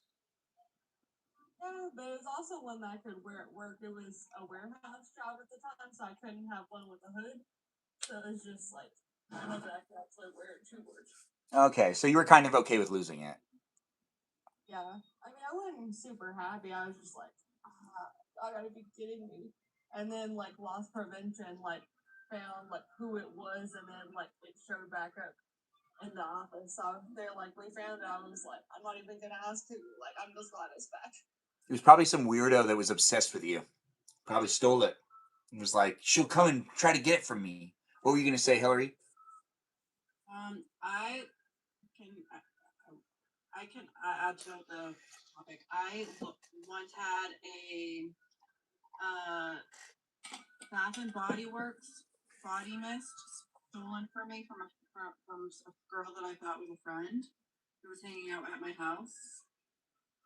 Yeah, but it was also one that I could wear at work. It was a warehouse job at the time, so I couldn't have one with a hood. So it was just like one that I could actually wear it to work. Okay, so you were kind of okay with losing it. Yeah. I mean, I wasn't super happy. I was just like, I gotta be kidding me. And then like loss prevention like found like who it was, and then like it showed back up in the office. So they're like, we found it. I was like, I'm not even gonna ask who. Like, I'm just glad it's back. It was probably some weirdo that was obsessed with you. Probably stole it. It was like, she'll come and try to get it from me. What were you going to say, Hillary? I can add to the topic. I once had a Bath and Body Works body mist stolen from me from a girl that I thought was a friend who was hanging out at my house.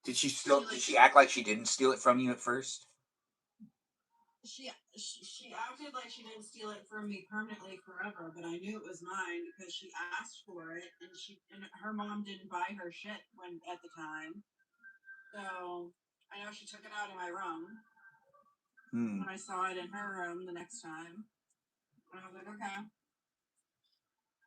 Did she act like she didn't steal it from you at first? She acted like she didn't steal it from me permanently forever, but I knew it was mine because she asked for it, and her mom didn't buy her shit at the time. So I know she took it out of my room. When I saw it in her room the next time, and I was like, okay.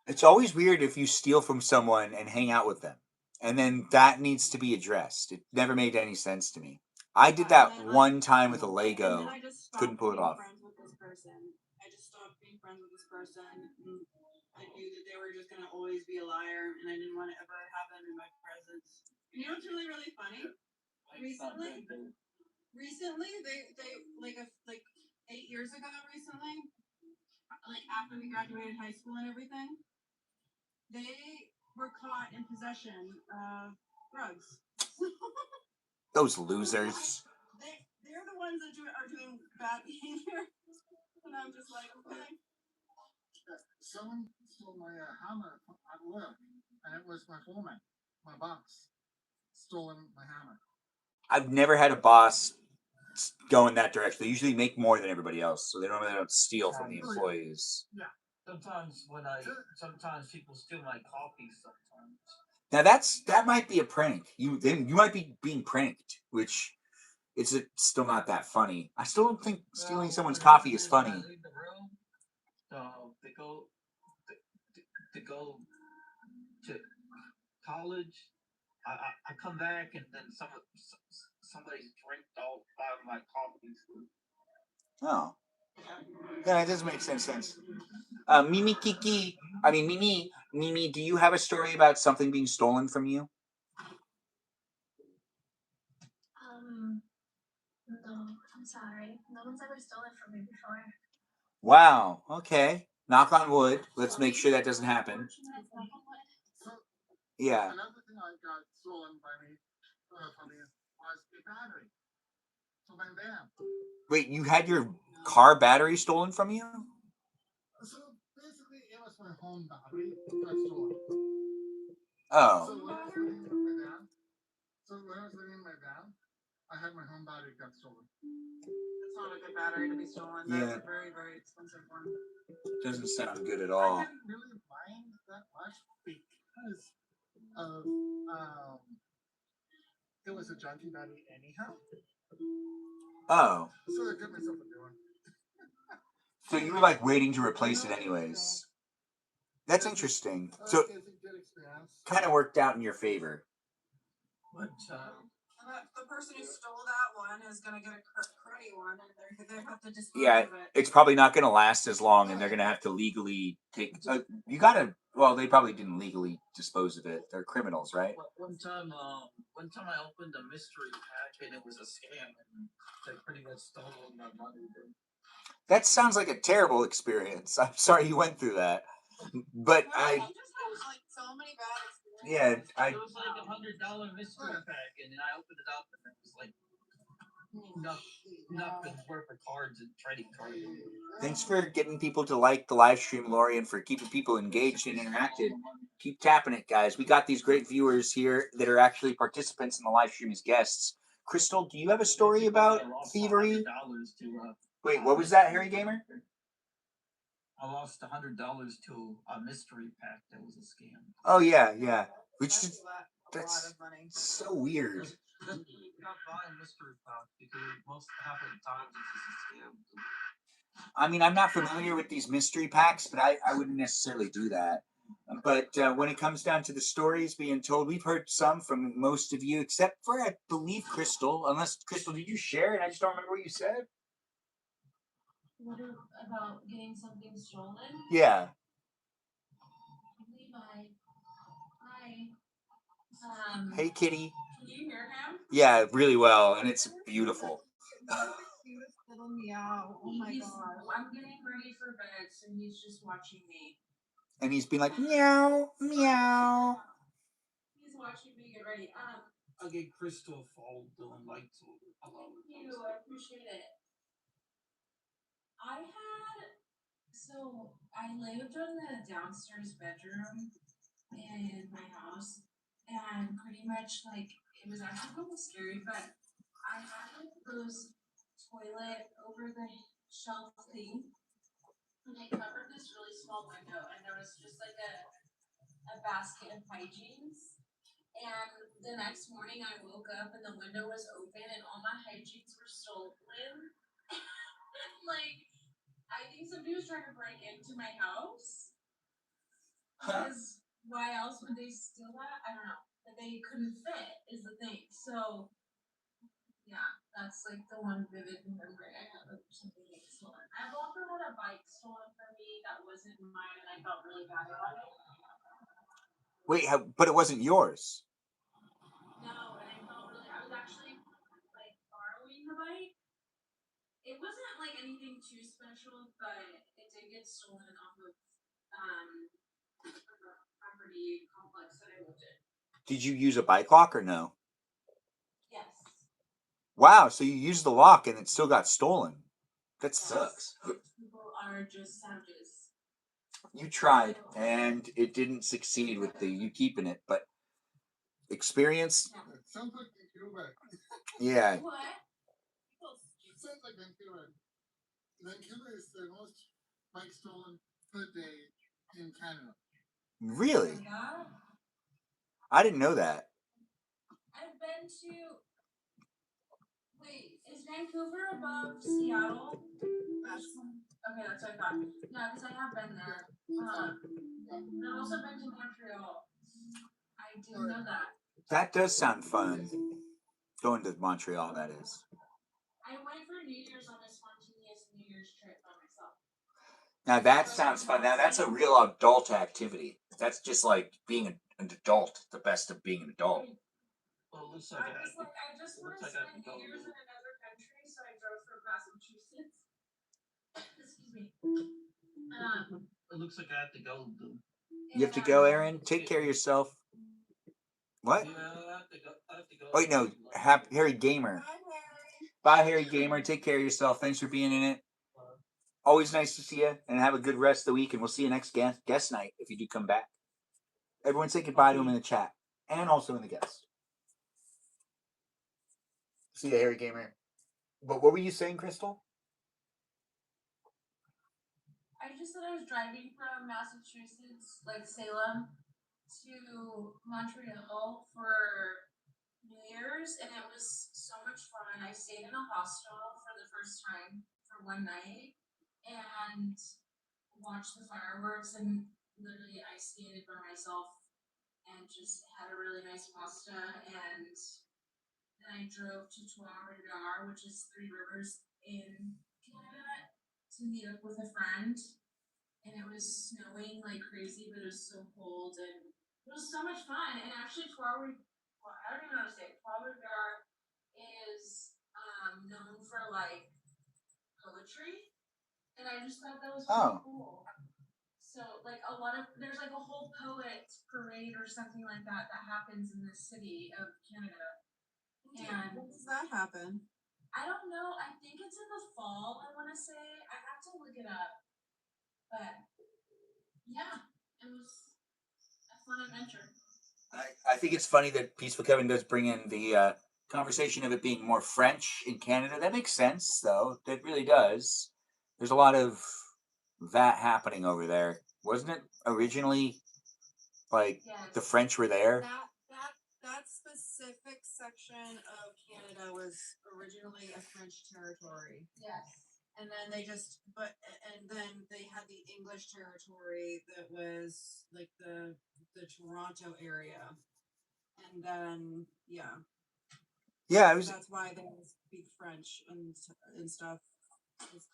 It's always weird if you steal from someone and hang out with them, and then that needs to be addressed. It never made any sense to me. I did that one time with a Lego. And then I just Couldn't pull it off. Friends with this person. I just stopped being friends with this person. And I knew that they were just gonna always be a liar, and I didn't want to ever have them in my presence. And you know what's really, really funny? Recently, they like 8 years ago. Recently, like after we graduated high school and everything, they were caught in possession of drugs. Those losers. They're the ones that are doing bad behavior, and I'm just like, okay. Someone stole my hammer at work, and it was my foreman, my boss, stolen my hammer. I've never had a boss go in that direction. They usually make more than everybody else, so they normally don't steal from the employees. Yeah. Sometimes people steal my coffee. Sometimes. Now that might be a prank. You might be being pranked, which it's still not that funny. I still don't think stealing someone's coffee is funny. I leave the room, so they go to college. I come back, and then somebody's drank all 5 of my coffees. Oh. Yeah, it doesn't make sense. Mimi, do you have a story about something being stolen from you? No, I'm sorry. No one's ever stolen from me before. Wow. Okay. Knock on wood. Let's make sure that doesn't happen. Yeah. Another thing I got stolen by me was a battery. So my van. Wait, you had your car battery stolen from you? So basically, it was my home battery got stolen. Oh. So when I was living in my van, I had my home battery got stolen. That's not a good battery to be stolen. That's a very, very expensive one. Doesn't sound good at all. I didn't really mind that much because of it was a junkie battery anyhow. Oh. So I got myself a new one. So you were like waiting to replace it anyways. That's interesting. So kind of worked out in your favor. But the person who stole that one is gonna get a cruddy one, and they have to dispose Yeah, of it. it's probably not going to last as long, and they're going to have to legally take. You gotta. Well, they probably didn't legally dispose of it. They're criminals, right? One time I opened a mystery pack, and it was a scam, and they pretty much stole all my money. That sounds like a terrible experience. I'm sorry you went through that, but I just have like so many bad experiences. Yeah, It was like $100 mystery pack, and then I opened it up, and it was like nothing worth of cards and trading cards. Thanks for getting people to like the live stream, Lori, and for keeping people engaged and interacted. Keep tapping it, guys. We got these great viewers here that are actually participants in the live stream as guests. Crystal, do you have a story about thievery? Wait, what was that, Harry Gamer? I lost $100 to a mystery pack that was a scam. Oh yeah. Which is that's so weird. Not buying mystery packs because half of the times it's just a scam. I mean, I'm not familiar with these mystery packs, but I wouldn't necessarily do that. But when it comes down to the stories being told, we've heard some from most of you, except for, I believe, Crystal. Unless, Crystal, did you share it? I just don't remember what you said. What about getting something stolen? Yeah. Levi. Hi. Hey, kitty. Can you hear him? Yeah, really well, and it's beautiful. Cutest little meow. Oh my gosh. I'm getting ready for bed, so he's just watching me. And he's been like, meow, meow. He's watching me get ready. I'll get Crystal fall doing lights over. Thank you. I appreciate it. I lived in the downstairs bedroom in my house, and pretty much like it was actually a little scary, but I had like those toilet over the shelf thing, and I covered this really small window, and there was just like a basket of hygienes. And the next morning I woke up and the window was open and all my hygienes were stolen. Like, I think somebody was trying to break into my house. Because why else would they steal that? I don't know. But they couldn't fit is the thing. So yeah, that's like the one vivid memory I have of something getting stolen. I've also had a bike stolen from me that wasn't mine and I felt really bad about it. Wait, but it wasn't yours. No, and I was actually like borrowing the bike. It wasn't like anything too special, but it did get stolen off of a property complex that I lived in. Did you use a bike lock or no? Yes. Wow, so you used the lock and it still got stolen. That sucks. People are just savages. You tried, and it didn't succeed with you keeping it, but experience? It sounds like Vancouver. Yeah. What? It sounds like Vancouver. Vancouver is the most bike stolen per day in Canada. Really? Yeah. I didn't know that. I've been to. Wait, is Vancouver above Seattle? Okay, that's what I thought. Yeah, because I have been there. I've also been to Montreal. I didn't know that. That does sound fun. Going to Montreal, that is. I went for New Year's on a spontaneous New Year's trip by myself. Now that sounds fun. Now that's a real adult activity. That's just like being an adult, the best of being an adult. Well, it looks I like just want to spend New Year's in another country, so I drove from Massachusetts. Excuse me. It looks like I have to go, dude. You have to go, Aaron? Take care of yourself. What? Yeah, I have to go. Oh, wait, no. Harry Gamer. Bye, Harry Gamer. Take care of yourself. Thanks for being in it. Always nice to see you, and have a good rest of the week, and we'll see you next guest night if you do come back. Everyone say goodbye to him in the chat, and also in the guest. See you, Harry Gamer. But what were you saying, Crystal? I just said I was driving from Massachusetts, like Salem, to Montreal for New Year's, and it was so much fun. I stayed in a hostel for the first time for one night and watched the fireworks, and literally I skated by myself and just had a really nice pasta, and then I drove to Trois-Rivières, which is Three Rivers in Canada, to meet up with a friend. And it was snowing like crazy, but it was so cold, and it was so much fun. And actually, I don't even know how to say it. Trois-Rivières is known for like poetry, and I just thought that was really cool. So like there's like a whole poet parade or something like that that happens in this city of Canada. And when does that happen? I don't know. I think it's in the fall. I want to say. I have to look it up, but yeah, it was a fun adventure. I think it's funny that Peaceful Kevin does bring in the conversation of it being more French in Canada. That makes sense, though. That really does. There's a lot of that happening over there. Wasn't it originally like the French were there? That specific section of Canada was originally a French territory. Yes. And then and then they had the English territory that was like the Toronto area. And then, yeah. Yeah, it was. That's why they speak French and stuff. It's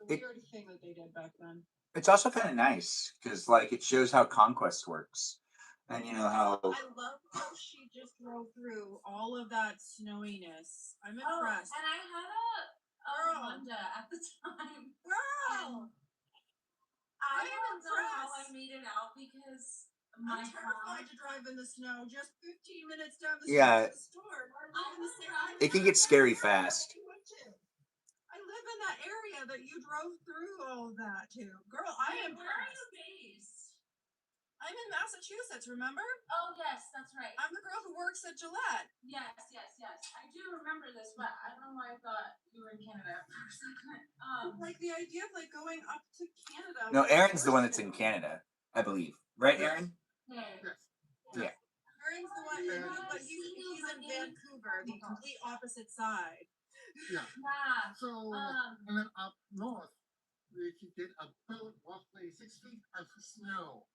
a weird thing that they did back then. It's also kind of nice because, like, it shows how conquest works, and you know how. I love how she just drove through all of that snowiness. I'm impressed. And I had a Honda at the time. Girl, I don't know how I made it out because I'm terrified to drive in the snow. Just 15 minutes down the Yeah. street to the store. It can get scary fast. I live in that area that you drove through all of that to. Girl, I am. Where are you based? I'm in Massachusetts, remember? Oh, yes, that's right. I'm the girl who works at Gillette. Yes. I do remember this, but I don't know why I thought you were in Canada for a second. Like the idea of like going up to Canada. No, Aaron's the one that's in Canada, I believe. Right, Aaron? Yeah. Aaron's the one, but he's in Vancouver, the complete opposite side. Yeah. So, and then up north, we could get about roughly 6 feet of snow.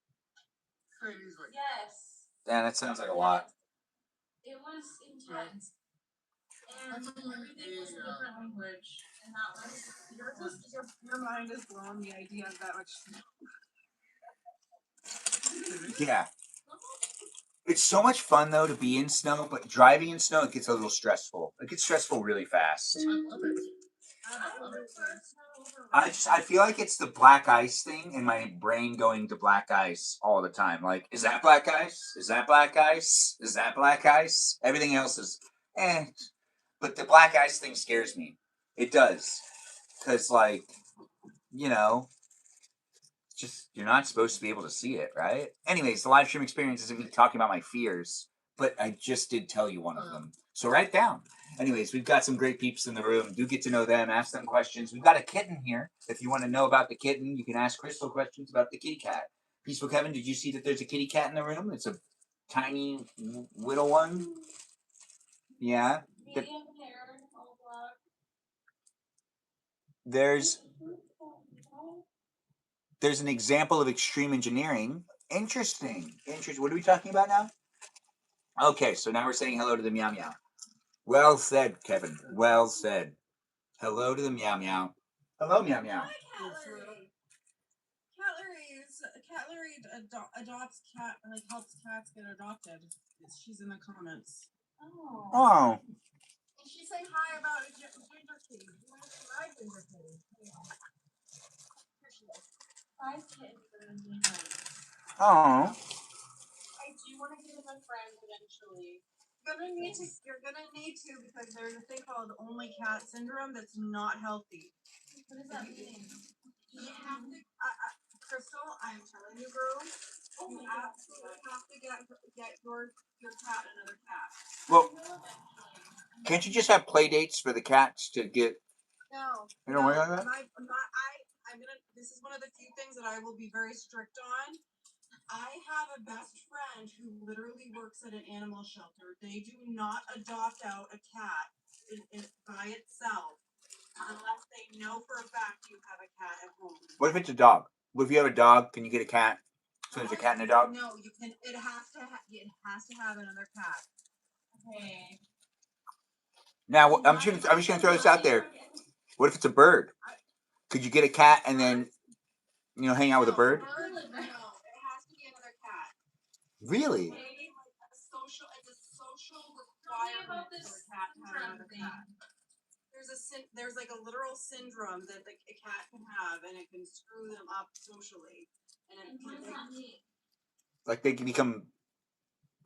Crazy. Yes. Yeah, that sounds like a lot. It was intense. And everything was a different language. And that was your mind is blown, the idea of that much snow. Yeah. It's so much fun though to be in snow, but driving in snow it gets a little stressful. It gets stressful really fast. I feel like it's the black ice thing and my brain going to black ice all the time. Like, is that black ice? Is that black ice? Is that black ice? Everything else is but the black ice thing scares me. It does. Cause like, you know, just you're not supposed to be able to see it, right? Anyways, the live stream experience isn't me talking about my fears, but I just did tell you one of them. So write it down. Anyways, we've got some great peeps in the room. Do get to know them, ask them questions. We've got a kitten here. If you want to know about the kitten, you can ask Crystal questions about the kitty cat. Peaceful Kevin, did you see that there's a kitty cat in the room? It's a tiny little one. Yeah. medium hair, all black. There's an example of extreme engineering. Interesting. What are we talking about now? Okay, so now we're saying hello to the meow meow. Well said, Kevin. Well said. Hello to the meow meow. Hello, meow meow. Hi, Cat Larry adopts cat, like helps cats get adopted. She's in the comments. Oh. And she said hi about a ginger kitty. You want to say hi, ginger kitty? Here she is. 5 kittens that are ginger. Oh. I do want to get him a friend eventually. You're gonna need to because there's a thing called only cat syndrome that's not healthy. What does that mean? You have to, Crystal, I'm telling you, girl, you absolutely have to get your cat another cat. Well, can't you just have play dates for the cats to get? No. You don't worry about that? This is one of the few things that I will be very strict on. I have a best friend who literally works at an animal shelter. They do not adopt out a cat by itself unless they know for a fact you have a cat at home. What if it's a dog? What if you have a dog? Can you get a cat? So there's a cat and a dog? No, you can. It has to have another cat. Okay. Now I'm just gonna throw this out there. What if it's a bird? Could you get a cat and then hang out with a bird? No, it has to be another cat. Really? It's a social requirement for a cat to have another cat. There's like a literal syndrome that a cat can have, and it can screw them up socially. And what does that mean? Like they can become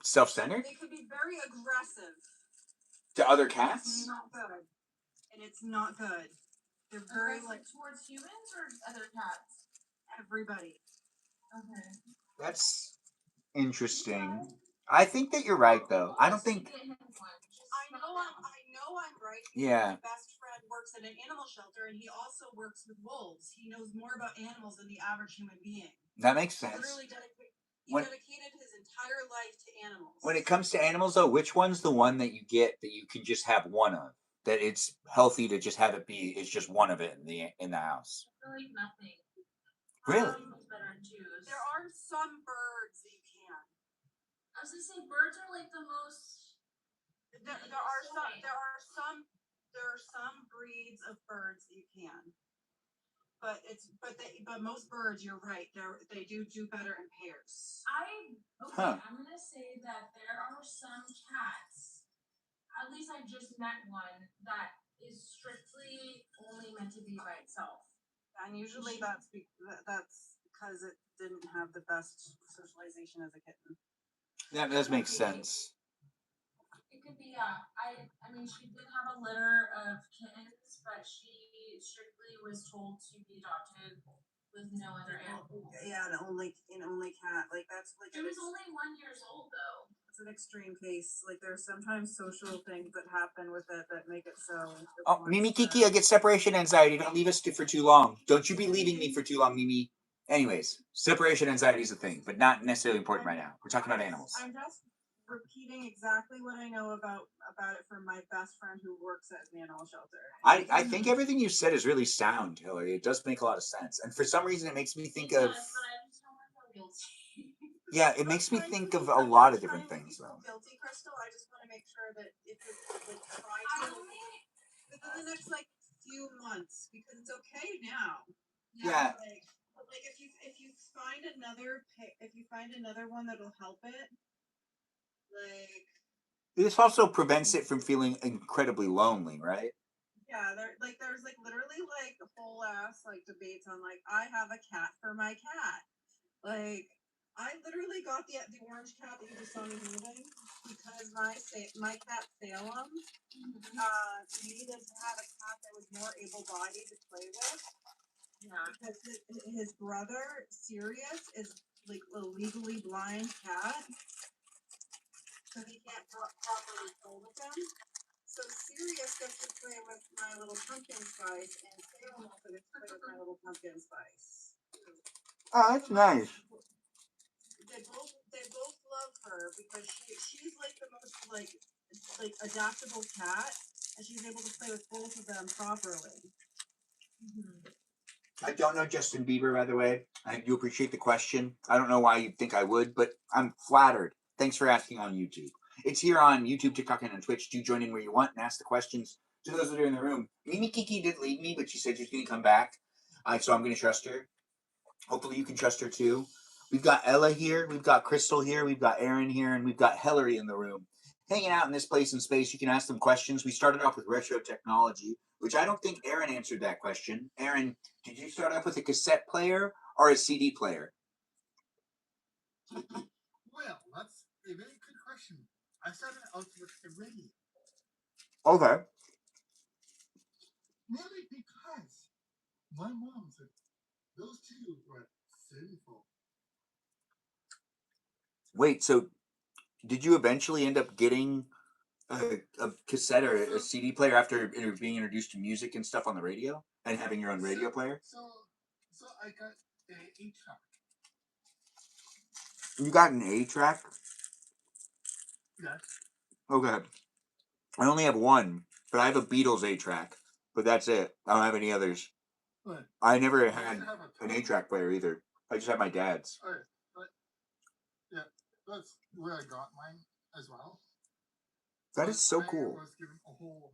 self-centered? They could be very aggressive To other cats? It's not good. And it's not good. They're very towards humans or other cats? Everybody. Okay. That's interesting. I think that you're right, though. I don't think. I know I'm right. Yeah. My best friend works at an animal shelter, and he also works with wolves. He knows more about animals than the average human being. That makes sense. Literally dedicated his entire life to animals. When it comes to animals, though, which one's the one that you get that you can just have one of? that it's healthy to just have it be. It's just one of it in the house. I feel like nothing. Really? It's better in twos. There are some birds that you can. I was gonna say birds are like the most. There are some breeds of birds that you can. But most birds, you're right. They do better in pairs. I'm gonna say that there are some cats. At least I just met one that is strictly only meant to be by itself. And usually that's because it didn't have the best socialization as a kitten. That does make sense. It could be, I mean, she did have a litter of kittens, but she strictly was told to be adopted with no other animals. Yeah, and only cat. Like that's like. She was only 1 year old though. It's an extreme case. Like there's sometimes social things that happen with it that make it so. Oh, Mimi Kiki, I get separation anxiety. Don't leave us for too long. Don't you be leaving me for too long, Mimi. Anyways, separation anxiety is a thing, but not necessarily important right now. We're talking about animals. I'm just repeating exactly what I know about it from my best friend who works at the animal shelter. I think everything you said is really sound, Hillary. It does make a lot of sense. And for some reason, it makes me think of... Yeah, it makes me think of a lot of different things, though. Guilty, Crystal. I just want to make sure that if you try to within the next few months, because it's okay now. Yeah. Like if you find another one that'll help it, like. This also prevents it from feeling incredibly lonely, right? Yeah, there's literally whole ass debates on I have a cat for my cat. Like I literally got the orange cat that you just saw me moving because my cat Salem needed to have a cat that was more able-bodied to play with. Yeah, because his brother Sirius is a legally blind cat, so he can't properly play with him. So Sirius gets to play with my little pumpkin spice, and Salem also gets to play with my little pumpkin spice. Oh, that's nice. They both love her because she's the most adaptable cat, and she's able to play with both of them properly. Mm-hmm. I don't know Justin Bieber, by the way. I do appreciate the question. I don't know why you'd think I would, but I'm flattered. Thanks for asking on YouTube. It's here on YouTube, TikTok, and on Twitch. Do join in where you want and ask the questions to those that are in the room. Mimi Kiki did leave me, but she said she's going to come back. So I'm going to trust her. Hopefully you can trust her too. We've got Ella here. We've got Crystal here. We've got Aaron here. And we've got Hillary in the room. Hanging out in this place and space, you can ask them questions. We started off with retro technology, which I don't think Aaron answered that question. Aaron, did you start off with a cassette player or a CD player? Well, that's a very good question. I started out with a radio. Okay. Mainly because my mom said those two were sinful. Wait, so did you eventually end up getting a cassette or a CD player after being introduced to music and stuff on the radio and having your own radio player? So I got an 8-track. You got an 8-track? Yes. Okay. I only have one, but I have a Beatles 8-track, but that's it. I don't have any others. What? I never had an 8-track player either. I just had my dad's. Alright, but yeah, that's where I got mine as well. That is so I cool. I was given a whole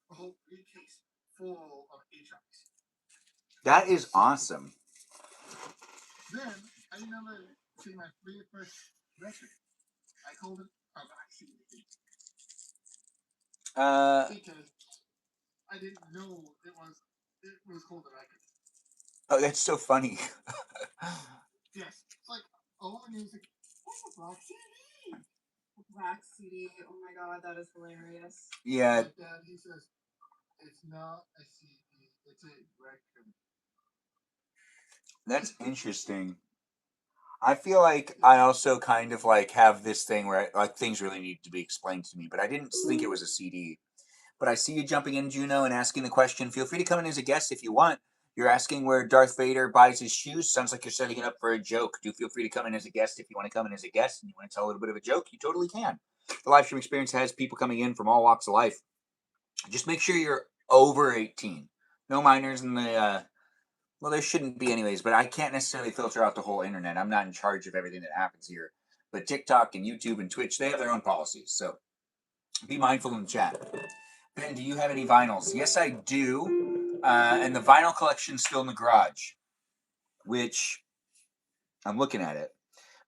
a whole briefcase full of 8-tracks. That is awesome. Then I remember seeing my very first record. I called it a vaccine. Because I didn't know it was called a record. Oh, that's so funny. Yes, it's like all the music. What's a black CD? Black CD. Oh my god, that is hilarious. Yeah. My dad, he says, it's not a CD, it's a record. That's interesting. I feel like I also kind of have this thing where things really need to be explained to me, but I didn't think it was a CD. But I see you jumping in, Juno, and asking the question. Feel free to come in as a guest if you want. You're asking where Darth Vader buys his shoes? Sounds like you're setting it up for a joke. Do feel free to come in as a guest if you want to come in as a guest and you want to tell a little bit of a joke. You totally can. The live stream experience has people coming in from all walks of life. Just make sure you're over 18. No minors in the, well, there shouldn't be anyways, but I can't necessarily filter out the whole internet. I'm not in charge of everything that happens here. But TikTok and YouTube and Twitch, they have their own policies. So be mindful in the chat. Ben, do you have any vinyls? Yes, I do. And the vinyl collection's still in the garage, which I'm looking at it.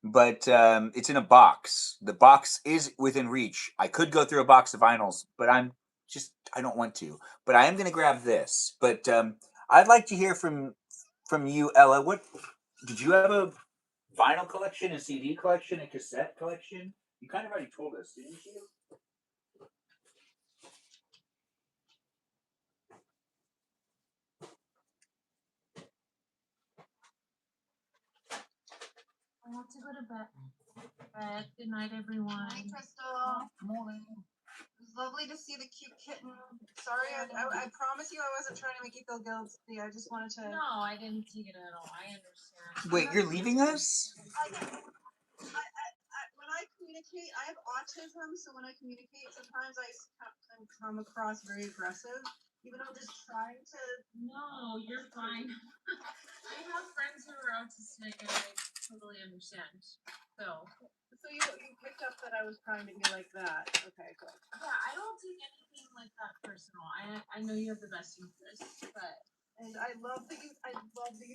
But it's in a box. The box is within reach. I could go through a box of vinyls, but I don't want to. But I am going to grab this. But I'd like to hear from you, Ella. What did you have a vinyl collection, a CD collection, a cassette collection? You kind of already told us, didn't you? I have to go to bed. Good night, everyone. Hi, Crystal. Morning. It was lovely to see the cute kitten. Sorry, I promise you I wasn't trying to make you feel guilty. I just wanted to. No, I didn't take it at all. I understand. Wait, you're leaving us? When I communicate, I have autism, so when I communicate, sometimes I come across very aggressive, even though I'm just trying to. No, you're fine. I have friends who are autistic, and I totally understand. So you picked up that I was trying to be like that. Okay, good. Yeah, I don't take anything like that personal. I know you have the best interests, but. And I love that you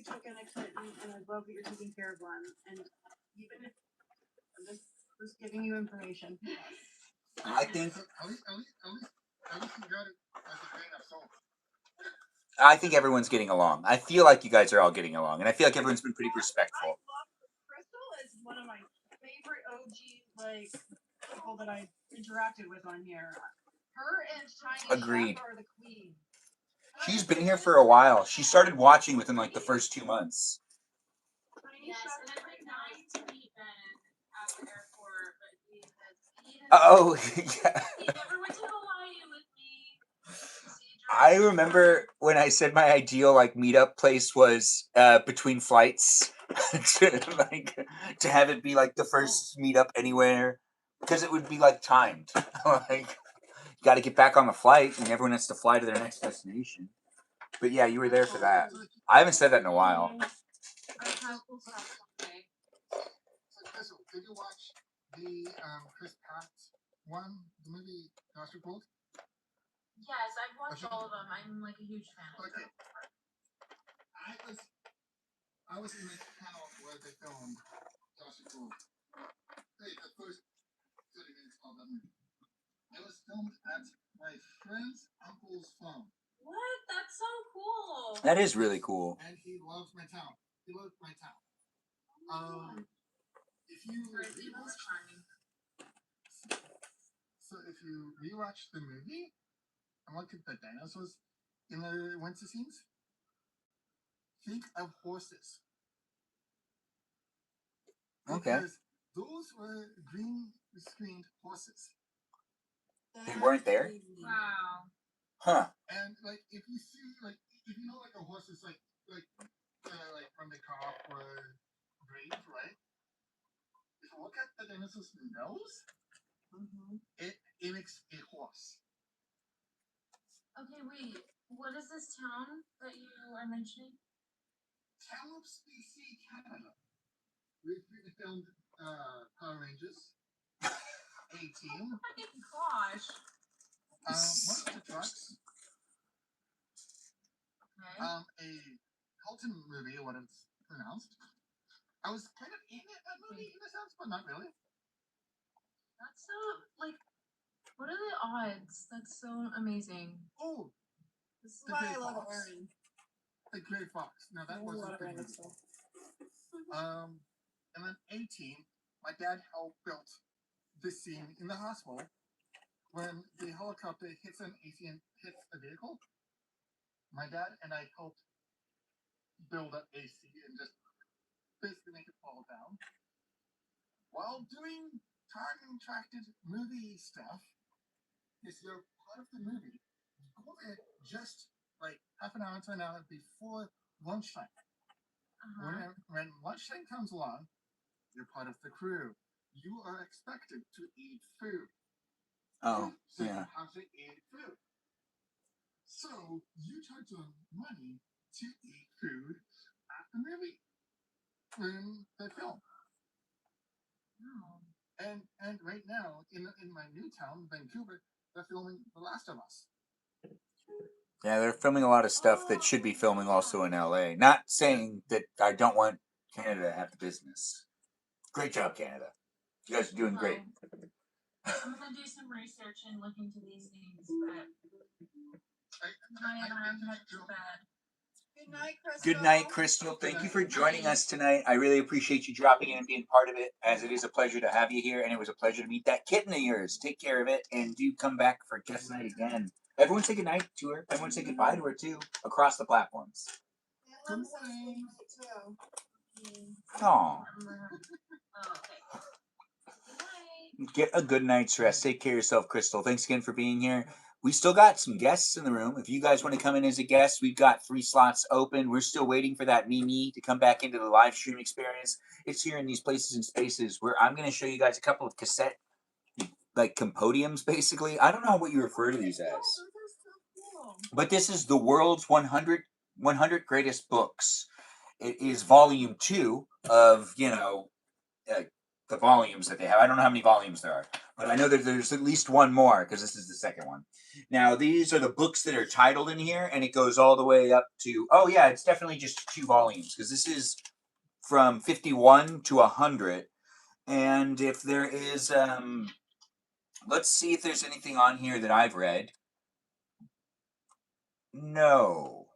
took in a kitten, and I love that you're taking care of one. And even if I'm just giving you information. I think At least you got it as a grain of salt. I think everyone's getting along. I feel like you guys are all getting along, and I feel like everyone's been pretty respectful. I love Crystal is one of my favorite OG people that I interacted with on here. Her and Tiny Agreed. Chef are the queen. She's been here for a while. She started watching within like the first 2 months. Yes, and I've been dying to meet Ben at the airport, but he Oh, yeah. he never went to Hawaii with me. I remember when I said my ideal like meetup place was between flights to have it be like the first meetup anywhere because it would be like timed. Like you got to get back on the flight and everyone has to fly to their next destination. But yeah, you were there for that. I haven't said that in a while. We'll stop someday. So, did you watch the Chris Pratt one, the movie Gosh Report? Yes, I've watched all of them. I'm like a huge fan of them. I was in the town where they filmed Josh Report. The first 30 minutes of that movie. It was filmed at my friend's uncle's farm. What? That's so cool. That is really cool. And he loves my town. He loved my town. If you rewatch the movie and look at the dinosaurs in the winter scenes, think of horses. Okay. Because those were green screened horses. They weren't there? Wow. Huh. And like if you see like if you know like a horse is like from the car or breed, right? If you look at the dinosaur's nose, it mimics a horse. Okay, wait. What is this town that you are mentioning? Kamloops, BC, Canada. We filmed Power Rangers. 18. Oh my gosh. One of the trucks. Okay. A Colton movie, what it's pronounced. I was kind of in that movie in a sense, but not really. That's so, like, what are the odds? That's so amazing. Oh, this is why I love Aaron. The Gray Fox. No, that wasn't a good movie. And then 18, my dad helped build this scene in the hospital when the helicopter hits an AC and hits a vehicle. My dad and I helped build up AC and just basically make it fall down. While doing time-contracted movie stuff, if you're part of the movie, go there just like half an hour to an hour before lunchtime. When lunchtime comes along, you're part of the crew. You are expected to eat food. Oh, so yeah. you have to eat food. So you charge them money to eat food at the movie when they film. And right now in my new town, Vancouver, they're filming The Last of Us. Yeah, they're filming a lot of stuff that should be filming also in LA. Not saying that I don't want Canada to have the business. Great job, Canada. You guys are doing great. I'm gonna do some research and look into these things, but I'm headed to bed. Good night, Crystal. Good night, Crystal. Thank you for joining us tonight. I really appreciate you dropping in and being part of it, as it is a pleasure to have you here, and it was a pleasure to meet that kitten of yours. Take care of it, and do come back for guest night again. Everyone say goodnight to her. Everyone say goodbye to her, too, across the platforms. Good morning. Aw. Oh, okay. Get a good night's rest. Take care of yourself, Crystal. Thanks again for being here. We still got some guests in the room. If you guys want to come in as a guest, we've got 3 slots open. We're still waiting for that Mimi to come back into the live stream experience. It's here in these places and spaces where I'm going to show you guys a couple of cassette, like, compodiums, basically. I don't know what you refer to these as. But this is the world's 100 greatest books. It is volume 2 of, the volumes that they have. I don't know how many volumes there are, but I know that there's at least one more because this is the second one. Now, these are the books that are titled in here, and it goes all the way up to, oh yeah, it's definitely just 2 volumes because this is from 51 to 100. And if there is, let's see if there's anything on here that I've read. No.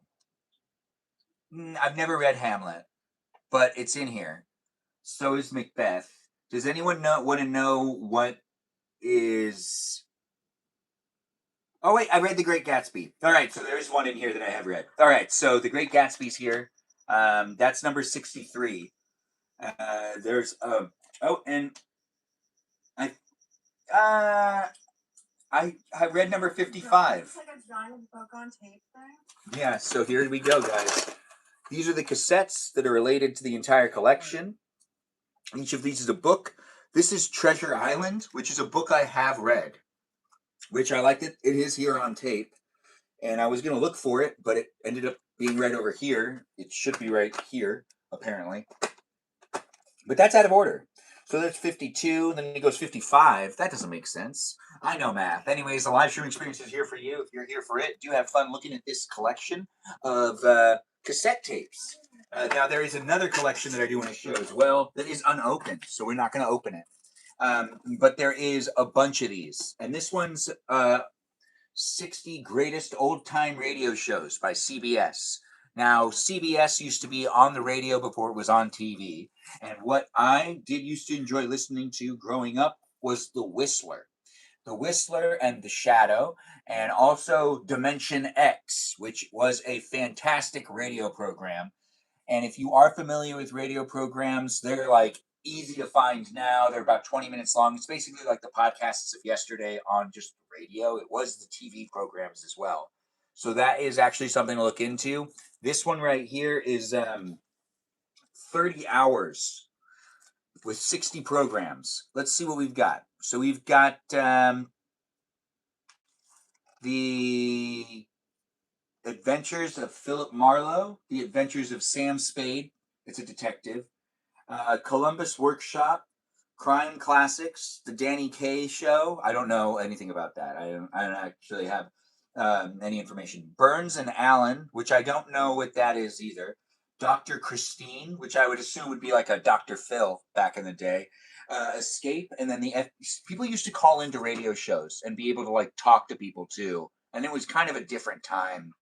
I've never read Hamlet, but it's in here. So is Macbeth. Does anyone want to know what is... Oh, wait, I read The Great Gatsby. All right, so there's one in here that I have read. All right, so The Great Gatsby's here. That's number 63. There's... oh, and I read number 55. It's like a giant book on tape thing. Yeah, so here we go, guys. These are the cassettes that are related to the entire collection. Each of these is a book. This is Treasure Island, which is a book I have read, which I liked it. It is here on tape. And I was going to look for it, but it ended up being right over here. It should be right here, apparently. But that's out of order. So there's 52, then it goes 55. That doesn't make sense. I know math. Anyways, the live stream experience is here for you. If you're here for it, do have fun looking at this collection of cassette tapes. Now, there is another collection that I do want to show as well that is unopened, so we're not going to open it. But there is a bunch of these. And this one's 60 Greatest Old-Time Radio Shows by CBS. Now, CBS used to be on the radio before it was on TV. And what I did used to enjoy listening to growing up was The Whistler. The Whistler and The Shadow, and also Dimension X, which was a fantastic radio program. And if you are familiar with radio programs, they're like easy to find now. They're about 20 minutes long. It's basically like the podcasts of yesterday on just radio. It was the TV programs as well. So that is actually something to look into. This one right here is 30 hours with 60 programs. Let's see what we've got. So we've got the Adventures of Philip Marlowe, The Adventures of Sam Spade. It's a detective. Columbus Workshop, Crime Classics, The Danny Kaye Show. I don't know anything about that. I don't actually have any information. Burns and Allen, which I don't know what that is either. Dr. Christine, which I would assume would be like a Dr. Phil back in the day. Escape, and then people used to call into radio shows and be able to like talk to people too. And it was kind of a different time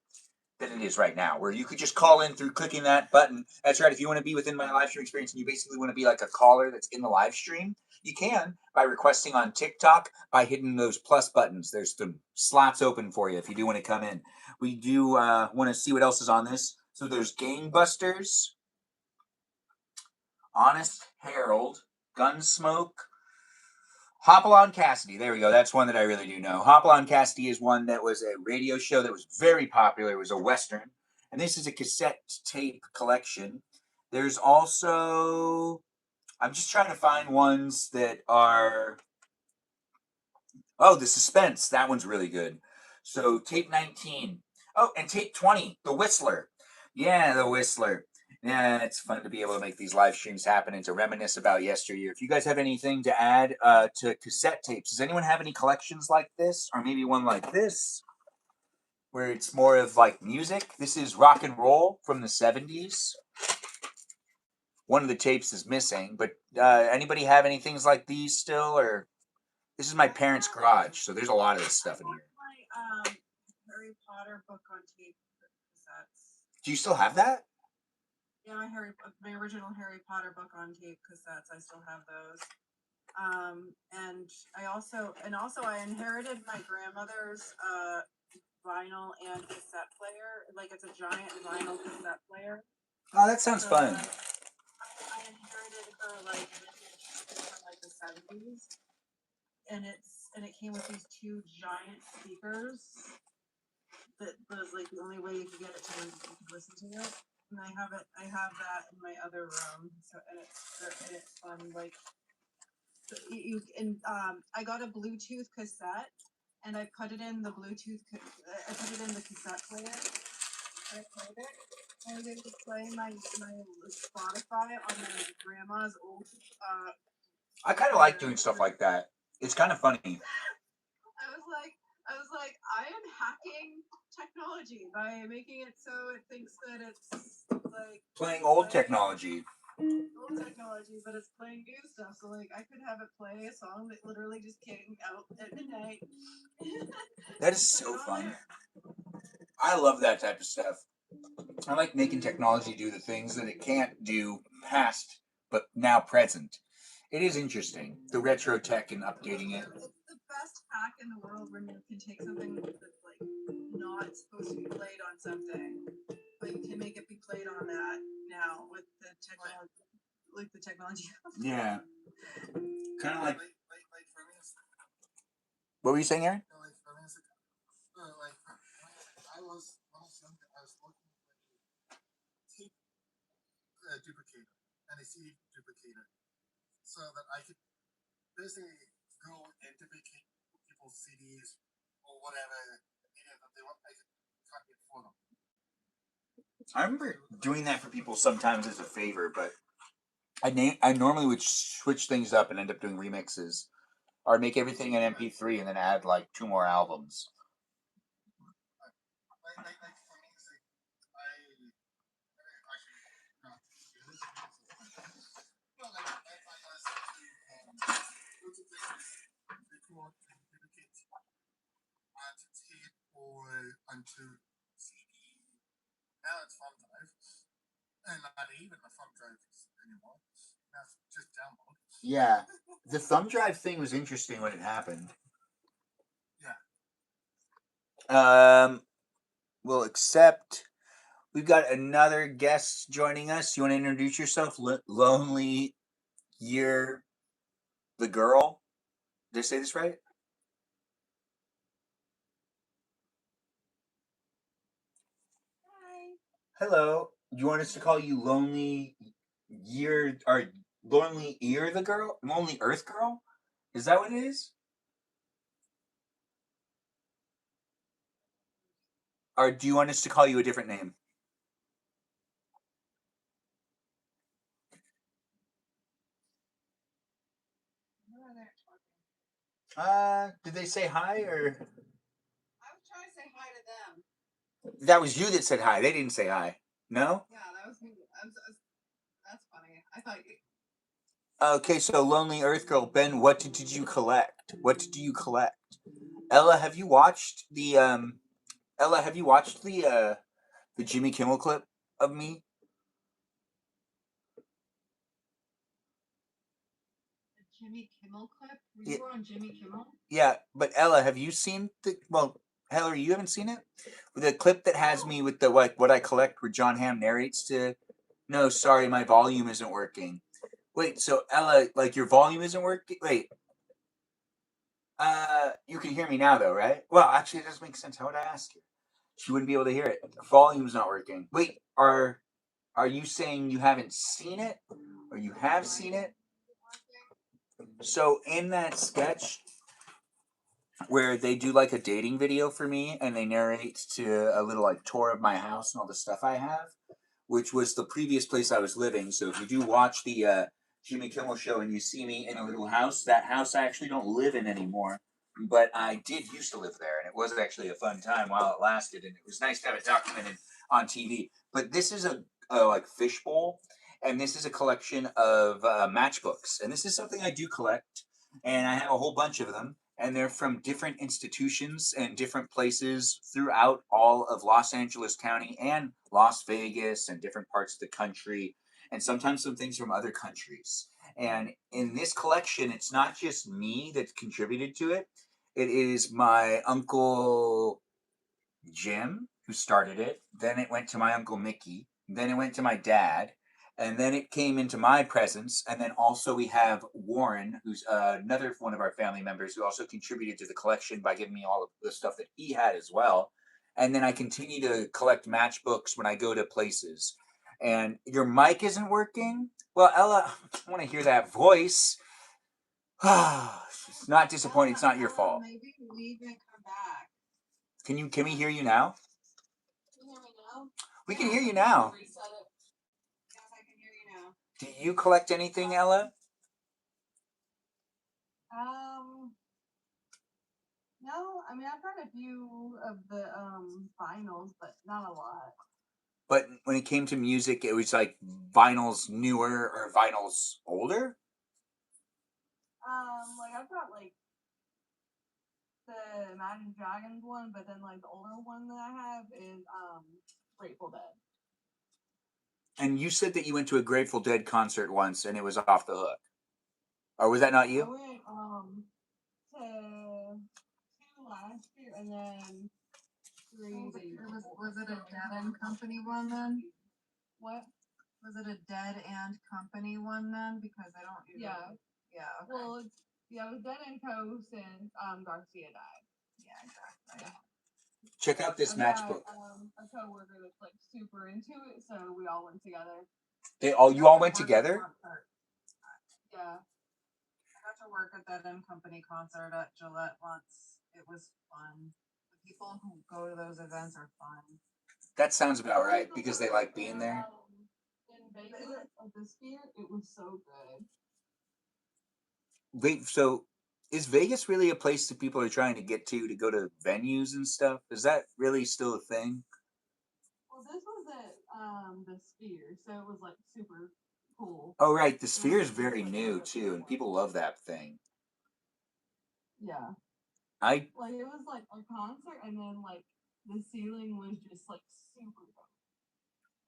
than it is right now, where you could just call in through clicking that button. That's right. If you want to be within my live stream experience and you basically want to be like a caller that's in the live stream, you can by requesting on TikTok, by hitting those plus buttons. There's some slots open for you if you do want to come in. We do want to see what else is on this. So there's Gangbusters, Honest Harold, Gunsmoke, Hopalong Cassidy. There we go. That's one that I really do know. Hopalong Cassidy is one that was a radio show that was very popular. It was a Western. And this is a cassette tape collection. There's also, I'm just trying to find ones that are, oh, The Suspense. That one's really good. So tape 19. Oh, and tape 20, The Whistler. Yeah, The Whistler. Yeah, it's fun to be able to make these live streams happen and to reminisce about yesteryear. If you guys have anything to add to cassette tapes, does anyone have any collections like this? Or maybe one like this, where it's more of like music? This is rock and roll from the 70s. One of the tapes is missing, but anybody have any things like these still? Or this is my parents' garage, so there's a lot of this stuff in here. My Harry Potter book on tape cassettes. Do you still have that? Yeah, my original Harry Potter book on tape cassettes. I still have those. And I inherited my grandmother's vinyl and cassette player. Like it's a giant vinyl cassette player. Oh, that sounds fun. I inherited her like from like the 70s, and it came with these two giant speakers. That was like the only way you could get it to listen to it. And I have that in my other room. So and it's fun. Like I got a Bluetooth cassette, and I put it in the I put it in the cassette player. I played it. I was able to play my Spotify on my grandma's old. I kind of like doing stuff like that. It's kind of funny. I was like, I am hacking technology by making it so it thinks that it's like Playing old technology. Old technology, but it's playing new stuff. So like, I could have it play a song that literally just came out at midnight. That is so fun. I love that type of stuff. I like making technology do the things that it can't do past, but now present. It is interesting, the retro tech and updating it. It's the best hack in the world when you can take something that's like not supposed to be played on something, but you can make it be played on that now with the technology, like the technology. Yeah. Kind of like. What were you saying, Aaron? I was young, I was looking for a tape duplicator and a CD duplicator, so that I could basically go and duplicate people's CDs or whatever media that they want. I could copy it for them. I remember doing that for people sometimes as a favor, but I normally would switch things up and end up doing remixes, or make everything an MP3 and then add like 2 more albums. Onto CD. Now it's thumb drive, and not even a thumb drive anymore. Now it's just download. Yeah, the thumb drive thing was interesting when it happened. Yeah. Well, except we've got another guest joining us. You want to introduce yourself? Lonely Year, the girl. Did I say this right? Hello. You want us to call you Lonely Year or Lonely Ear the girl? Lonely Earth girl? Is that what it is? Or do you want us to call you a different name? Did they say hi or? I was trying to say hi to them. That was you that said hi. They didn't say hi. No? Yeah, that was me. That's funny. I thought you. Okay, so Lonely Earth Girl, Ben, what did you collect? What did you collect? Ella, have you watched the Jimmy Kimmel clip of me? The Jimmy Kimmel clip? You were on Jimmy Kimmel? Yeah, but Ella, have you seen Hillary, you haven't seen it? The clip that has me with the what I collect where John Hamm narrates to, no, sorry, my volume isn't working. Wait, so Ella, like your volume isn't working? Wait. You can hear me now though, right? Well, actually it doesn't make sense. How would I ask you? She wouldn't be able to hear it. Volume's not working. Wait, are you saying you haven't seen it, or you have seen it? So in that sketch where they do like a dating video for me, and they narrate to a little like tour of my house and all the stuff I have, which was the previous place I was living. So if you do watch the Jimmy Kimmel show and you see me in a little house, that house I actually don't live in anymore. But I did used to live there, and it was actually a fun time while it lasted, and it was nice to have it documented on TV. But this is a like fishbowl, and this is a collection of matchbooks, and this is something I do collect, and I have a whole bunch of them, and they're from different institutions and different places throughout all of Los Angeles County and Las Vegas and different parts of the country, and sometimes some things from other countries. And in this collection, it's not just me that's contributed to it. It is my uncle Jim who started it. Then it went to my uncle Mickey. Then it went to my dad. And then it came into my presence. And then also we have Warren, who's another one of our family members who also contributed to the collection by giving me all of the stuff that he had as well. And then I continue to collect matchbooks when I go to places. And your mic isn't working? Well, Ella, I want to hear that voice. It's not disappointing. It's not your fault. Maybe leave and come back. Can we hear you now? Can you hear me now? We can hear you now. Yes, I can hear you now. Do you collect anything, Ella? No, I mean I've got a few of the vinyls, but not a lot. But when it came to music, it was like vinyl's newer or vinyl's older? Like I've got like the Imagine Dragons one, but then like the older one that I have is Grateful Dead. And you said that you went to a Grateful Dead concert once and it was off the hook. Or was that not you? I went to 2 last year and then 3 the year before. Was it a Dead and Company one then? What? Was it a Dead and Company one then? Because I don't usually. Yeah. Okay. Well, it was Dead and Co. since Garcia died. Yeah, exactly. Yeah. Check out this matchbook. A coworker that's like super into it, so we all went together. You all went together? Yeah. I got to work at that M Company concert at Gillette once. It was fun. The people who go to those events are fun. That sounds about right, because they like being there. In Vegas at the Sphere, it was so good. Wait, so is Vegas really a place that people are trying to get to go to venues and stuff? Is that really still a thing? Well, this was at the Sphere, so it was like super cool. Oh, right. The Sphere is very new, too, and people love that thing. Yeah. Like, it was like a concert, and then like the ceiling was just like super dope.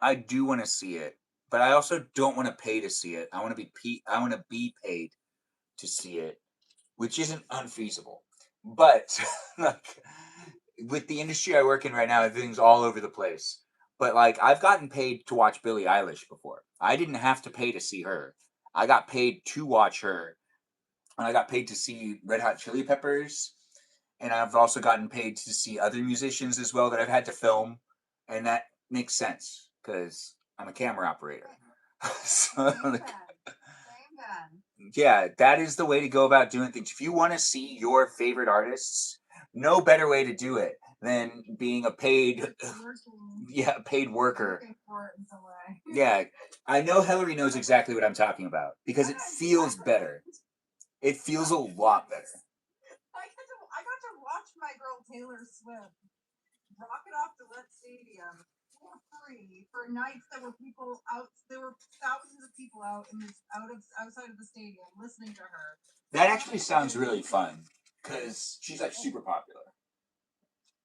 I do want to see it, but I also don't want to pay to see it. I want to be paid to see it, which isn't unfeasible. But like with the industry I work in right now, everything's all over the place. But like I've gotten paid to watch Billie Eilish before. I didn't have to pay to see her. I got paid to watch her, and I got paid to see Red Hot Chili Peppers, and I've also gotten paid to see other musicians as well that I've had to film, and that makes sense because I'm a camera operator. So, like, yeah, that is the way to go about doing things. If you want to see your favorite artists, no better way to do it than being a paid worker. Yeah, I know Hillary knows exactly what I'm talking about because it feels better. It feels a lot better. I got to watch my girl Taylor Swift rock it off Gillette Stadium for free for nights that were people out. There were thousands of people outside of the stadium listening to her. That actually sounds really fun because she's like super popular.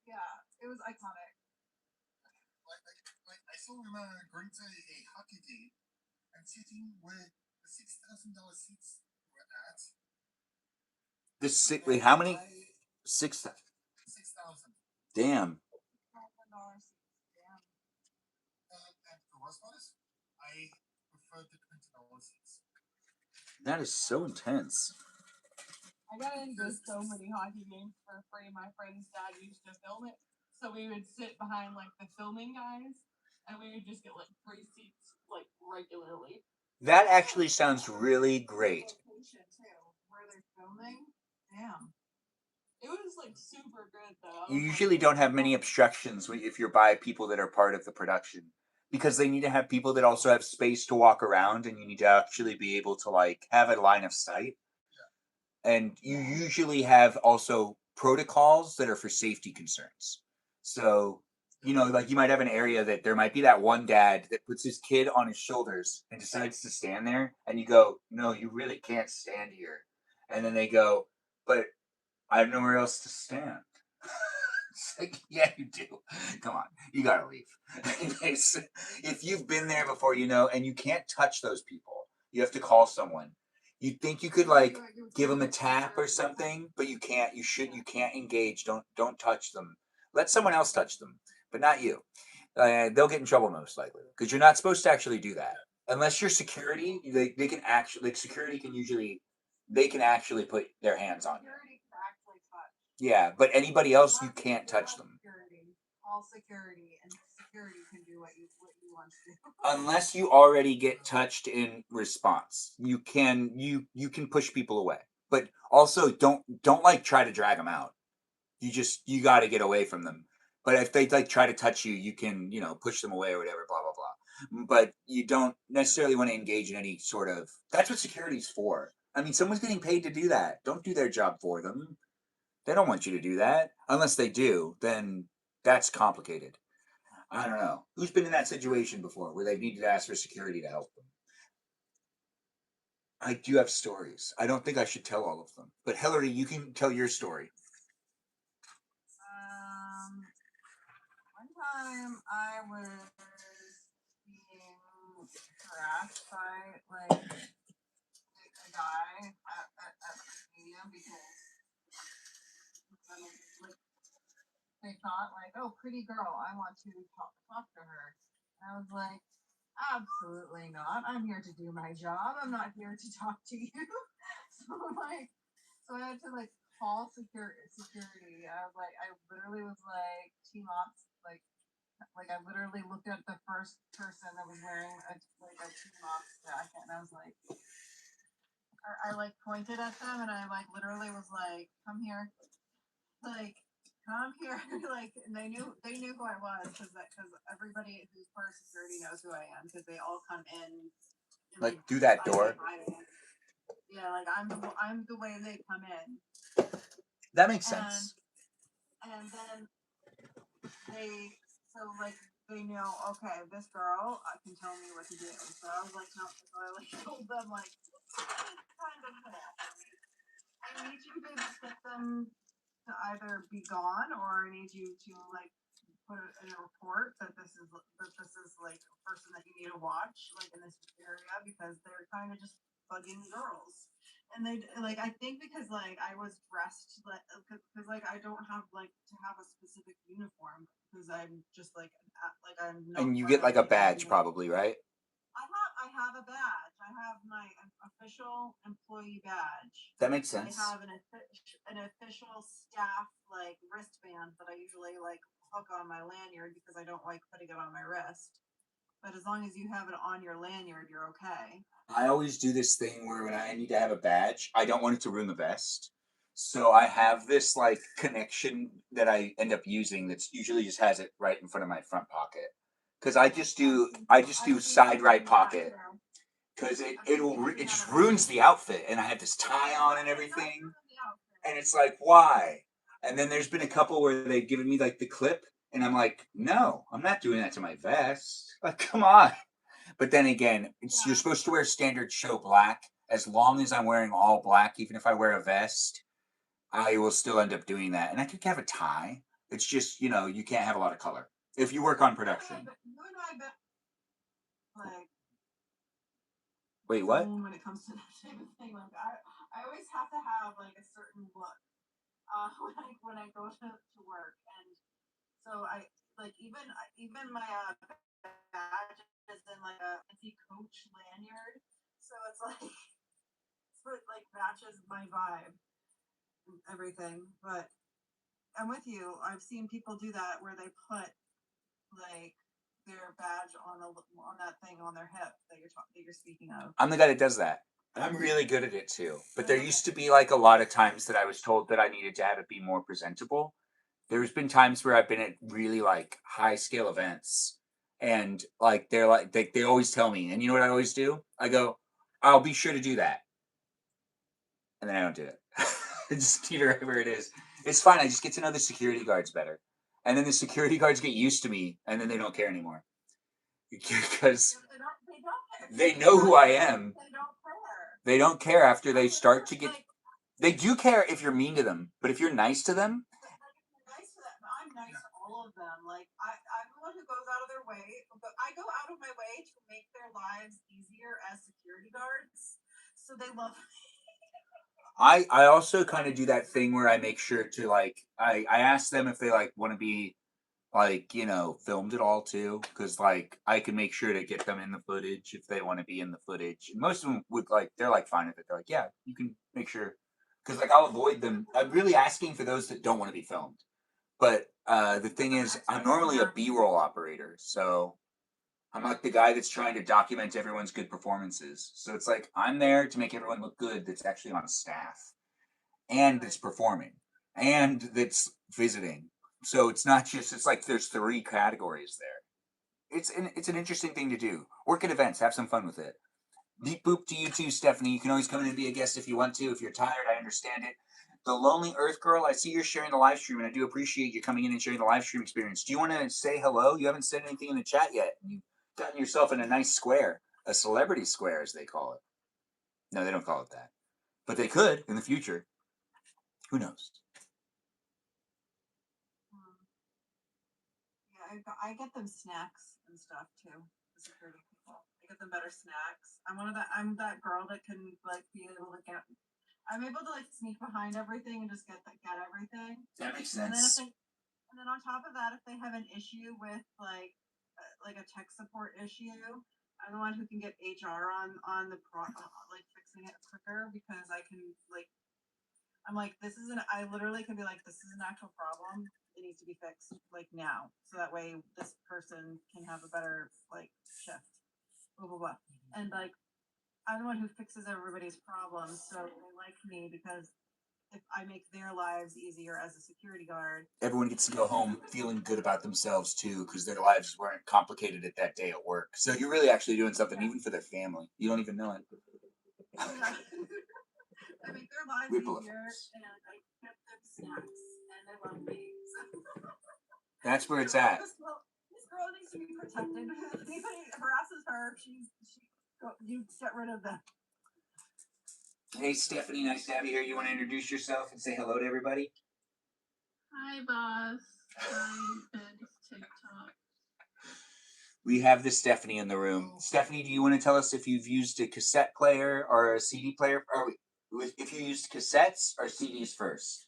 Yeah, it was iconic. I still remember going to a hockey game and sitting where the $6,000 seats were at. Wait, how many? 6,000. Damn. And the worst part is, I prefer the $20 seats. That is so intense. I got into so many hockey games for free. My friend's dad used to film it, So we would sit behind like the filming guys, and we would just get like free seats like regularly. That actually sounds really great. Location too, where they're filming. Damn. It was like super good though. You usually don't have many obstructions if you're by people that are part of the production, because they need to have people that also have space to walk around, and you need to actually be able to like have a line of sight. And you usually have also protocols that are for safety concerns. So, like you might have an area that there might be that one dad that puts his kid on his shoulders and decides to stand there, and you go, no, you really can't stand here. And then they go, but I have nowhere else to stand. It's like, yeah, you do. Come on, you gotta leave. If you've been there before, and you can't touch those people. You have to call someone. You'd think you could like give them a tap or something, but you can't. You can't engage. Don't touch them. Let someone else touch them, but not you. They'll get in trouble most likely because you're not supposed to actually do that unless you're security. They can actually security can usually they can actually put their hands on you. Yeah, but anybody else, you can't touch them. Call security, and security can do what you want to do. Unless you already get touched in response, you can push people away. But also, don't like try to drag them out. You got to get away from them. But if they like try to touch you, you can push them away or whatever. Blah blah blah. But you don't necessarily want to engage in any sort of. That's what security's for. I mean, someone's getting paid to do that. Don't do their job for them. They don't want you to do that. Unless they do, then that's complicated. I don't know. Who's been in that situation before where they needed to ask for security to help them? I do have stories. I don't think I should tell all of them. But Hillary, you can tell your story. One time I was being harassed by like a guy at the stadium because like they thought like, oh, pretty girl, I want to talk to her. And I was like, absolutely not. I'm here to do my job. I'm not here to talk to you. So I had to like call security. I literally was like team ops, like I literally looked at the first person that was wearing a team ops jacket, and I was like, I like pointed at them, and I like literally was like, come here, like come here, like, and they knew who I was because everybody who's part of security knows who I am because they all come in like through that door. Yeah, like I'm the way they come in. That makes sense. And then they know, okay, this girl can tell me what to do. So I was like, no, so I like told them like kind of I need you to get them to either be gone or I need you to like put in a report that this is like a person that you need to watch like in this area because they're kind of just bugging girls. And they like I think because like I was dressed because like I don't have like to have a specific uniform because I'm just like I'm not. And you get like a badge probably, right? I have a badge. I have my official employee badge. That makes sense. I have an official staff like wristband that I usually like hook on my lanyard because I don't like putting it on my wrist. But as long as you have it on your lanyard, you're okay. I always do this thing where when I need to have a badge, I don't want it to ruin the vest. So I have this like connection that I end up using that's usually just has it right in front of my front pocket. Because I just do side right pocket. Because it just ruins the outfit, and I have this tie on and everything, and it's like why? And then there's been a couple where they've given me like the clip, and I'm like, no, I'm not doing that to my vest. Like, come on. But then again, you're supposed to wear standard show black. As long as I'm wearing all black, even if I wear a vest, I will still end up doing that. And I could have a tie. It's just, you can't have a lot of color if you work on production. Like, wait, what? When it comes to that type of thing, like I always have to have like a certain look when I go to work, and so I like even my badge is in like a fancy Coach lanyard, so it's like matches my vibe and everything, but I'm with you. I've seen people do that where they put like their badge on that thing on their hip that you're speaking of. I'm the guy that does that. I'm really good at it too. But there used to be like a lot of times that I was told that I needed to have it be more presentable. There's been times where I've been at really like high scale events and like they're like they always tell me, and you know what I always do? I go, I'll be sure to do that. And then I don't do it. I just keep it right where it is. It's fine. I just get to know the security guards better. And then the security guards get used to me and then they don't care anymore. Because they know who I am. They don't care after they start to get. They do care if you're mean to them, but if you're nice to them, I'm nice to all of them. Like I'm the one who goes out of their way, but I go out of my way to make their lives easier as security guards, so they love me. I also kind of do that thing where I make sure to like I ask them if they like want to be like filmed at all too, because like I can make sure to get them in the footage if they want to be in the footage. And most of them would like they're like fine with it. They're like, yeah, you can make sure, because like I'll avoid them. I'm really asking for those that don't want to be filmed. But the thing is, I'm normally a B-roll operator, so I'm like the guy that's trying to document everyone's good performances. So it's like I'm there to make everyone look good that's actually on staff and that's performing and that's visiting. So it's not just it's like there's three categories there. It's an interesting thing to do. Work at events, have some fun with it. Deep boop to you too, Stephanie. You can always come in and be a guest if you want to. If you're tired, I understand it. The Lonely Earth Girl, I see you're sharing the live stream, and I do appreciate you coming in and sharing the live stream experience. Do you want to say hello? You haven't said anything in the chat yet. You've gotten yourself in a nice square, a celebrity square, as they call it. No, they don't call it that, but they could in the future. Who knows? Yeah, I get them snacks and stuff too. The security people, I get them better snacks. I'm that girl that can like be able to get. I'm able to like sneak behind everything and just get everything. That makes And sense. and then on top of that, if they have an issue with like a tech support issue, I'm the one who can get HR on the like fixing it quicker because I can like I'm like I literally can be like this is an actual problem. It needs to be fixed like now, so that way this person can have a better like shift. Blah blah blah. And like I'm the one who fixes everybody's problems, so they like me because if I make their lives easier as a security guard, everyone gets to go home feeling good about themselves too, because their lives weren't complicated at that day at work. So you're really actually doing something even for their family. You don't even know it. Yeah. I make their lives easier, and I get them snacks, and they love me. So. That's where it's at. This girl needs to be protected. If anybody harasses her, you get rid of them. Hey, Stephanie, nice to have you here. You want to introduce yourself and say hello to everybody? Hi, boss. Hi, TikTok. We have the Stephanie in the room. Stephanie, do you want to tell us if you've used a cassette player or a CD player? Or if you used cassettes or CDs first?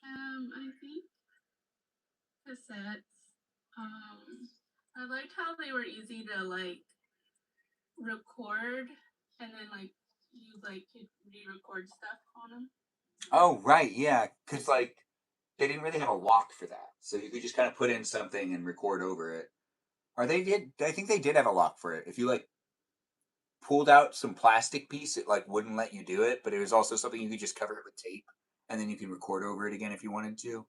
I think cassettes. I liked how they were easy to like record, and then like you like could re-record stuff on them. Oh, right, yeah, because like they didn't really have a lock for that, so you could just kind of put in something and record over it. Or they did. I think they did have a lock for it. If you like pulled out some plastic piece, it like wouldn't let you do it, but it was also something you could just cover it with tape, and then you can record over it again if you wanted to.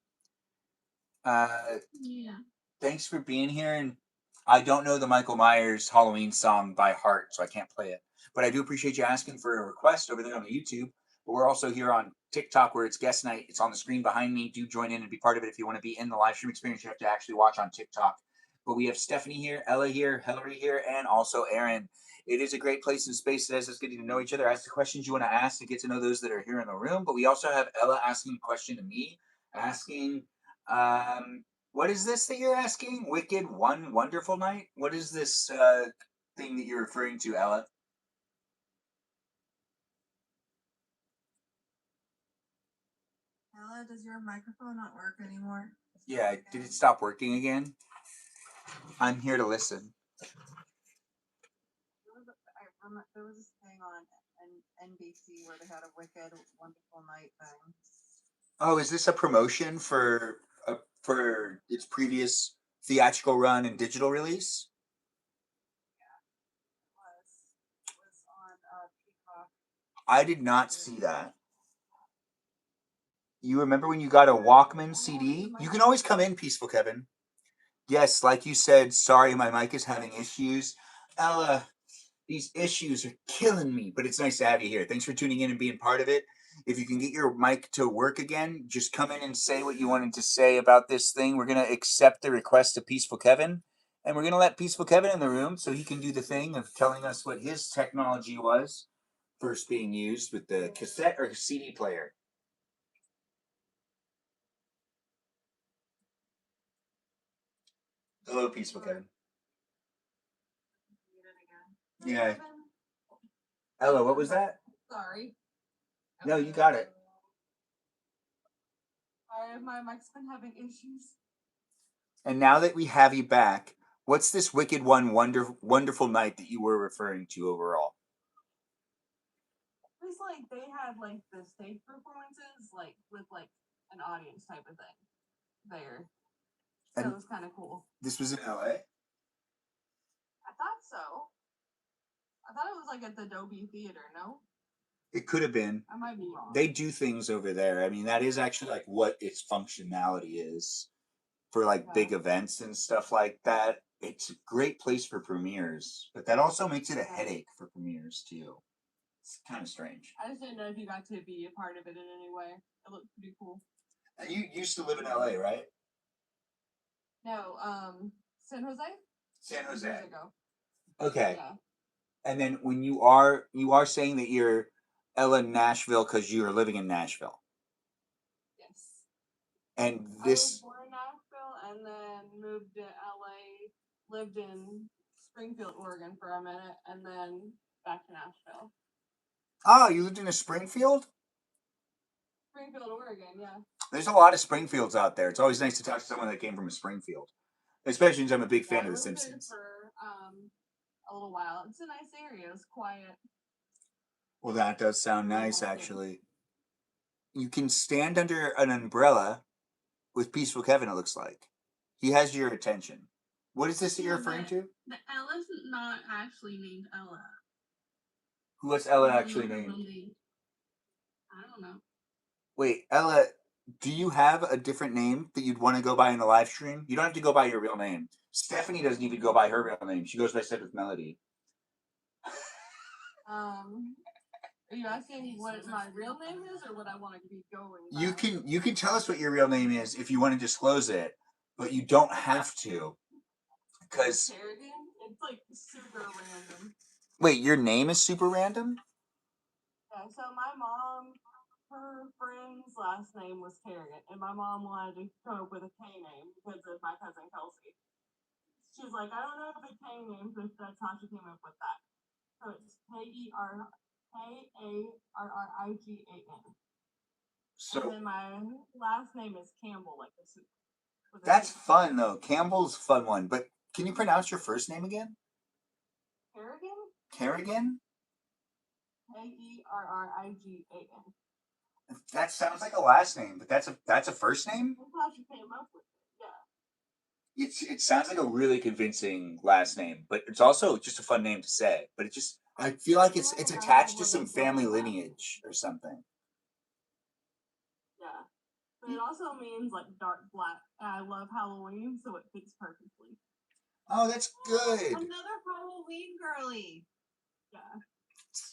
Yeah. Thanks for being here, and I don't know the Michael Myers Halloween song by heart, so I can't play it. But I do appreciate you asking for a request over there on the YouTube. But we're also here on TikTok where it's guest night. It's on the screen behind me. Do join in and be part of it if you want to be in the live stream experience. You have to actually watch on TikTok. But we have Stephanie here, Ella here, Hillary here, and also Aaron. It is a great place and space that has us getting to know each other. Ask the questions you want to ask to get to know those that are here in the room. But we also have Ella asking a question to me, asking, what is this that you're asking? Wicked One Wonderful Night? What is this thing that you're referring to, Ella? Ella, does your microphone not work anymore? Yeah, did it stop working again? I'm here to listen. There was this thing on NBC where they had a Wicked Wonderful Night thing. Oh, is this a promotion for its previous theatrical run and digital release? It was on Peacock. I did not see that. You remember when you got a Walkman CD? You can always come in, Peaceful Kevin. Yes, like you said, sorry, my mic is having issues. Ella, these issues are killing me, but it's nice to have you here. Thanks for tuning in and being part of it. If you can get your mic to work again, just come in and say what you wanted to say about this thing. We're going to accept the request of Peaceful Kevin, and we're going to let Peaceful Kevin in the room so he can do the thing of telling us what his technology was first being used with the cassette or CD player. Hello, Peaceful Kevin. Yeah. Ella, what was that? Sorry. No, you got it. My mic's been having issues. And now that we have you back, what's this Wicked One wonderful night that you were referring to overall? It was like they had like the stage performances, like with like an audience type of thing there. So And it was kind of cool. this was in LA? I thought so. I thought it was like at the Dolby Theater, no? It could have been. I might be wrong. They do things over there. I mean, that is actually like what its functionality is for like big events and stuff like that. It's a great place for premieres, but that also makes it a headache for premieres too. It's kind of strange. I just didn't know if you got to be a part of it in any way. It looked pretty cool. And you used to live in LA, right? No, San Jose? San Jose. Years ago. Okay. Yeah. And then when you are saying that you're Ella Nashville because you are living in Nashville. Yes. And I was this born in Nashville and then moved to LA, lived in Springfield, Oregon for a minute, and then back to Nashville. Oh, you lived in a Springfield? Springfield, Oregon, yeah. There's a lot of Springfields out there. It's always nice to talk to someone that came from a Springfield. Especially since I'm a big fan of The Simpsons. For a little while. It's a nice area. It's quiet. Well, that does sound nice, actually. You can stand under an umbrella with Peaceful Kevin, it looks like. He has your attention. What is this that you're referring to? The Ella's not actually named Ella. What's Ella actually named? I don't know. Wait, Ella, do you have a different name that you'd want to go by in the live stream? You don't have to go by your real name. Stephanie doesn't even go by her real name. She goes by Said with Melody. Are you asking what my real name is or what I want to be going by? You can tell us what your real name is if you want to disclose it, but you don't have to. Because Kerrigan? It's like super random. wait, your name is super random? Yeah, so my mom, her friend's last name was Kerrigan, and my mom wanted to come up with a K name because of my cousin Kelsey. She's like, I don't know if a K name, but that's how she came up with that. So it's Karrrigan. So and then my last name is Campbell, like the soup. That's fun though. Campbell's a fun one, but can you pronounce your first name again? Kerrigan? Kerrigan? Kerrigan. That sounds like a last name, but that's a first name? That's how she came up with it, yeah. It sounds like a really convincing last name, but it's also just a fun name to say. But it just I feel like it's attached to some family lineage or something. Yeah. But it also means like dark black. And I love Halloween, so it fits perfectly. Oh, that's good. Another Halloween girly. Yeah.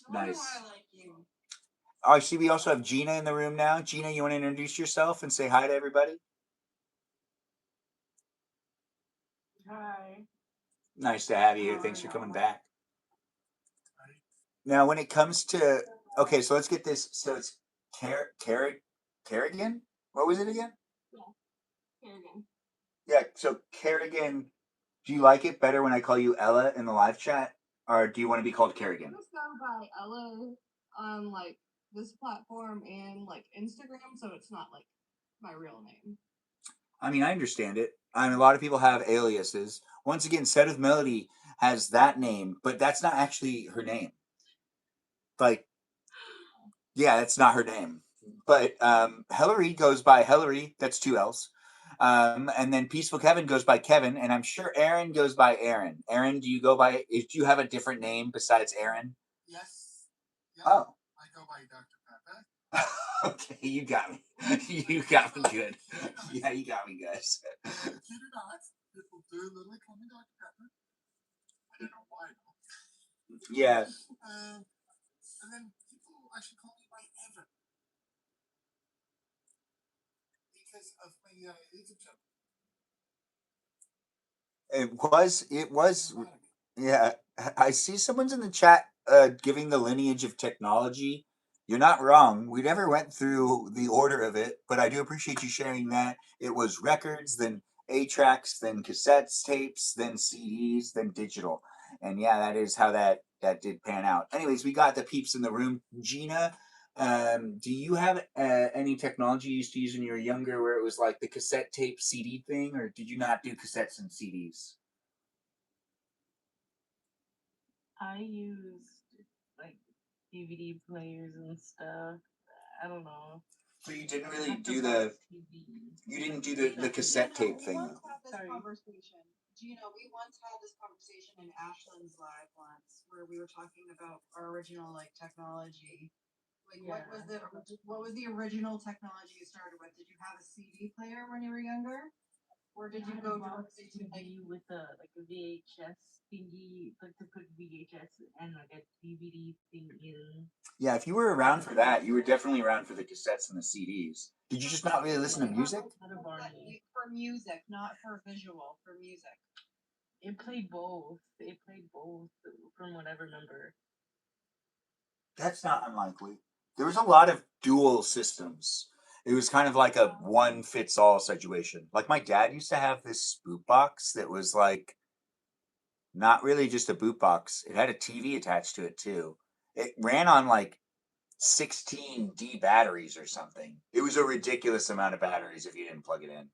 Nice. Why I like you. I see we also have Gina in the room now. Gina, you want to introduce yourself and say hi to everybody? Hi. Nice to have you here. Thanks for coming back. Now, when it comes to okay, so let's get this. So it's Kerrigan. What was it again? Yeah, Kerrigan. Yeah. So Kerrigan, do you like it better when I call you Ella in the live chat, or do you want to be called Kerrigan? I just go by Ella on like this platform and like Instagram, so it's not like my real name. I mean, I understand it. I mean, a lot of people have aliases. Once again, Said with Melody has that name, but that's not actually her name. Like, yeah, that's not her name. But Hillary goes by Hillary. That's 2 L's. And then Peaceful Kevin goes by Kevin, and I'm sure Aaron goes by Aaron. Aaron, do you go by? Do you have a different name besides Aaron? Yes. Yep. Oh. I go by Dr. Pepper. Okay, you got me. You got me good. Yeah, you got me, guys. Kid or not, people do literally call me Dr. Pepper. I don't know why. Yeah. And then people actually call me by Evan because of my YouTube channel. It was, yeah. I see someone's in the chat giving the lineage of technology. You're not wrong. We never went through the order of it, but I do appreciate you sharing that. It was records, then 8-tracks, then cassettes, tapes, then CDs, then digital. And yeah, that is how that did pan out. Anyways, we got the peeps in the room. Gina, do you have any technology you used to use when you were younger where it was like the cassette tape CD thing, or did you not do cassettes and CDs? I used like DVD players and stuff. I don't know. So you didn't really do the cassette tape thing. Sorry. Gina, we once had this conversation in Ashland's live once where we were talking about our original like technology. Like what was the original technology you started with? Did you have a CD player when you were younger? Or did you go directly to TV with a VHS thingy, like to put VHS and like a DVD thing in? Yeah, if you were around for that, you were definitely around for the cassettes and the CDs. Did you just not really listen to music? For music, not for visual, for music. It played both. From what I remember. That's not unlikely. There was a lot of dual systems. It was kind of like a one fits all situation. Like my dad used to have this boot box that was like not really just a boot box. It had a TV attached to it too. It ran on like 16D batteries or something. It was a ridiculous amount of batteries if you didn't plug it in.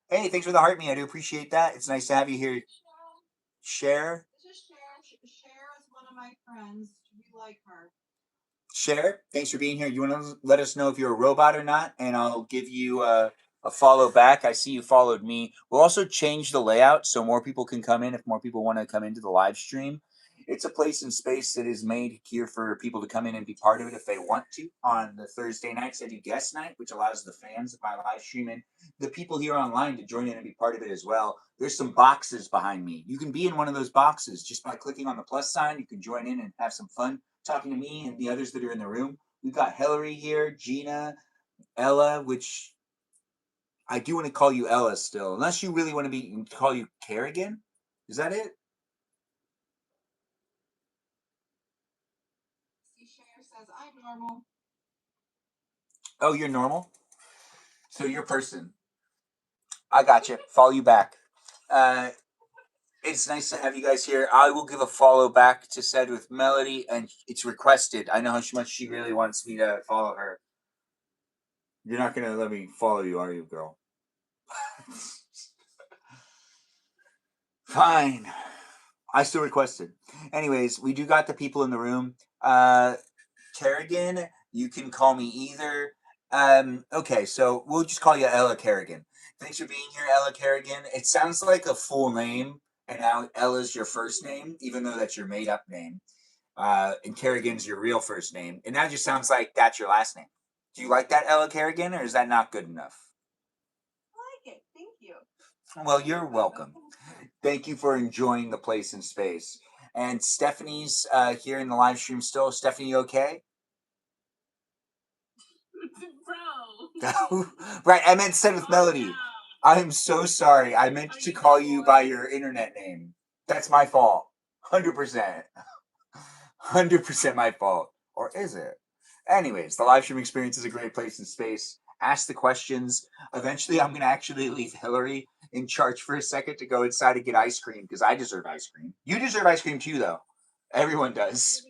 Hey, thanks for the heart me. I do appreciate that. It's nice to have you here. Cher. This is Cher. Cher is one of my friends. We like her. Cher, thanks for being here. You want to let us know if you're a robot or not, and I'll give you a follow back. I see you followed me. We'll also change the layout so more people can come in if more people want to come into the live stream. It's a place and space that is made here for people to come in and be part of it if they want to. On the Thursday nights, I do guest night, which allows the fans of my live stream and the people here online to join in and be part of it as well. There's some boxes behind me. You can be in one of those boxes just by clicking on the plus sign. You can join in and have some fun talking to me and the others that are in the room. We've got Hillary here, Gina, Ella, which I do want to call you Ella still, unless you really want to call you Kerrigan. Is that it? Cher says I'm normal. Oh, you're normal? So you're person. I got you. Follow you back. It's nice to have you guys here. I will give a follow back to Said with Melody, and it's requested. I know how much she really wants me to follow her. You're not going to let me follow you, are you, girl? Fine. I still requested. Anyways, we do got the people in the room. Kerrigan, you can call me either. Okay, so we'll just call you Ella Kerrigan. Thanks for being here, Ella Kerrigan. It sounds like a full name, and now Ella's your first name, even though that's your made-up name. And Kerrigan's your real first name. And now it just sounds like that's your last name. Do you like that, Ella Kerrigan, or is that not good enough? I like it. Thank you. Well, you're welcome. Thank you for enjoying the place and space. And Stephanie's here in the live stream still. Stephanie, you okay? Bro. Right, I meant Said with Melody. No. I'm so sorry. I meant to call you by your internet name. That's my fault. 100%. 100% my fault. Or is it? Anyways, the live stream experience is a great place and space. Ask the questions. Eventually, I'm going to actually leave Hillary in charge for a second to go inside and get ice cream because I deserve ice cream. You deserve ice cream too, though. Everyone does.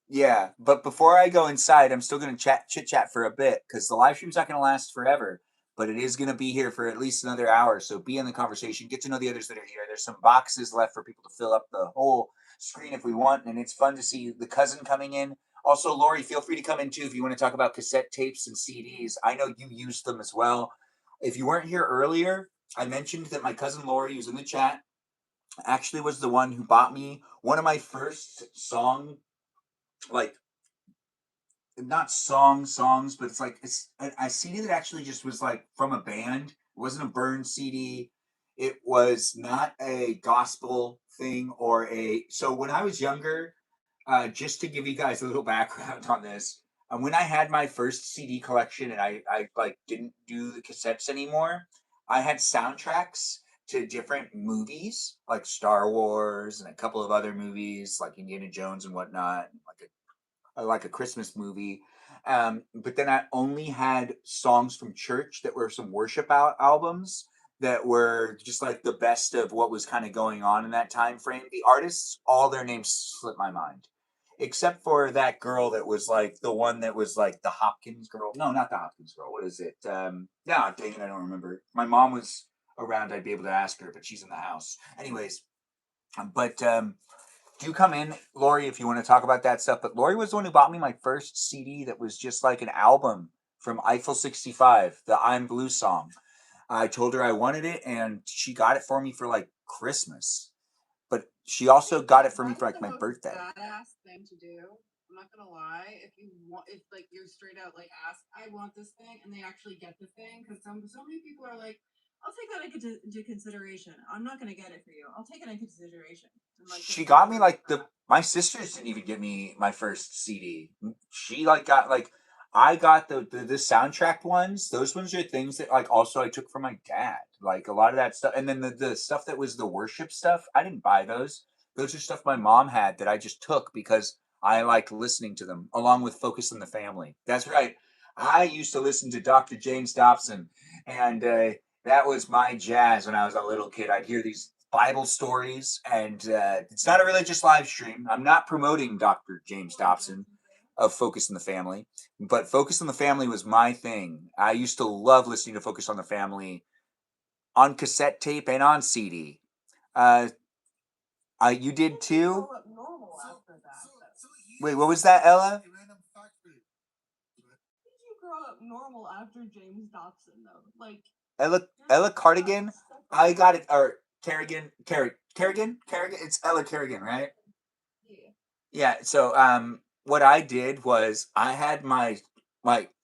Yeah, but before I go inside, I'm still going to chit chat for a bit because the live stream's not going to last forever, but it is going to be here for at least another hour. So be in the conversation, get to know the others that are here. There's some boxes left for people to fill up the whole screen if we want, and it's fun to see the cousin coming in. Also, Lori, feel free to come in too if you want to talk about cassette tapes and CDs. I know you used them as well. If you weren't here earlier, I mentioned that my cousin Lori, who's in the chat, actually was the one who bought me one of my first song, like not songs, but it's a CD that actually just was like from a band. It wasn't a burned CD. It was not a gospel thing or a. So when I was younger, just to give you guys a little background on this, when I had my first CD collection and I like didn't do the cassettes anymore, I had soundtracks to different movies like Star Wars and a couple of other movies like Indiana Jones and whatnot, like a Christmas movie. But then I only had songs from church that were some worship albums that were just like the best of what was kind of going on in that time frame. The artists, all their names slip my mind, except for that girl that was like the one that was like the Hopkins girl. No, not the Hopkins girl. What is it? No, dang it, I don't remember. My mom was around. I'd be able to ask her, but she's in the house. Anyways, but do come in, Lori, if you want to talk about that stuff. But Lori was the one who bought me my first CD that was just like an album from Eiffel 65, the I'm Blue song. I told her I wanted it, and she got it for me for like Christmas. But she also got it for me for like my birthday. Badass thing to do. I'm not gonna lie. If you want, if like you're straight out like ask, I want this thing, and they actually get the thing, because so many people are like, I'll take that into consideration. I'm not gonna get it for you. I'll take it into consideration. And, like, She got me like my sisters didn't even get me my first CD. She like got like I got the soundtrack ones. Those ones are things that like also I took from my dad. Like a lot of that stuff, and then the stuff that was the worship stuff. I didn't buy those. Those are stuff my mom had that I just took because I liked listening to them, along with Focus on the Family. That's right. I used to listen to Dr. James Dobson, and that was my jazz when I was a little kid. I'd hear these Bible stories, and it's not a religious live stream. I'm not promoting Dr. James Dobson of Focus on the Family, but Focus on the Family was my thing. I used to love listening to Focus on the Family on cassette tape and on CD. You did too? Wait, what was that, Ella? Did you grow up normal after James Dobson though? Like Ella Cardigan? I got it, or Kerrigan. It's Ella Kerrigan, right? Yeah. Yeah. So what I did was I had my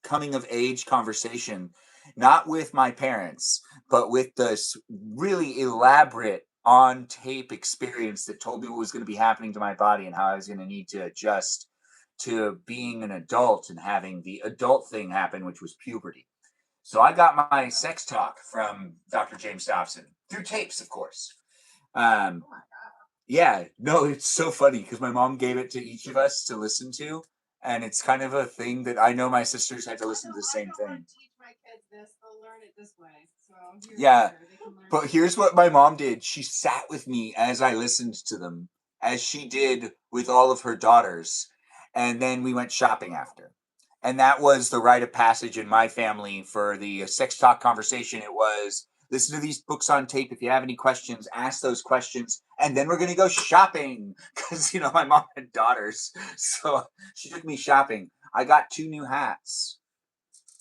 coming of age conversation, not with my parents, but with this really elaborate on tape experience that told me what was going to be happening to my body and how I was going to need to adjust to being an adult and having the adult thing happen, which was puberty. So I got my sex talk from Dr. James Dobson through tapes, of course. Yeah, no, it's so funny because my mom gave it to each of us to listen to, and it's kind of a thing that I know my sisters had to listen to the same thing. Teach my kids this; they'll learn it this way. So yeah, but here's what my mom did: she sat with me as I listened to them, as she did with all of her daughters, and then we went shopping after. And that was the rite of passage in my family for the sex talk conversation. It was listen to these books on tape. If you have any questions, ask those questions. And then we're going to go shopping because, my mom had daughters. So she took me shopping. I got 2 new hats.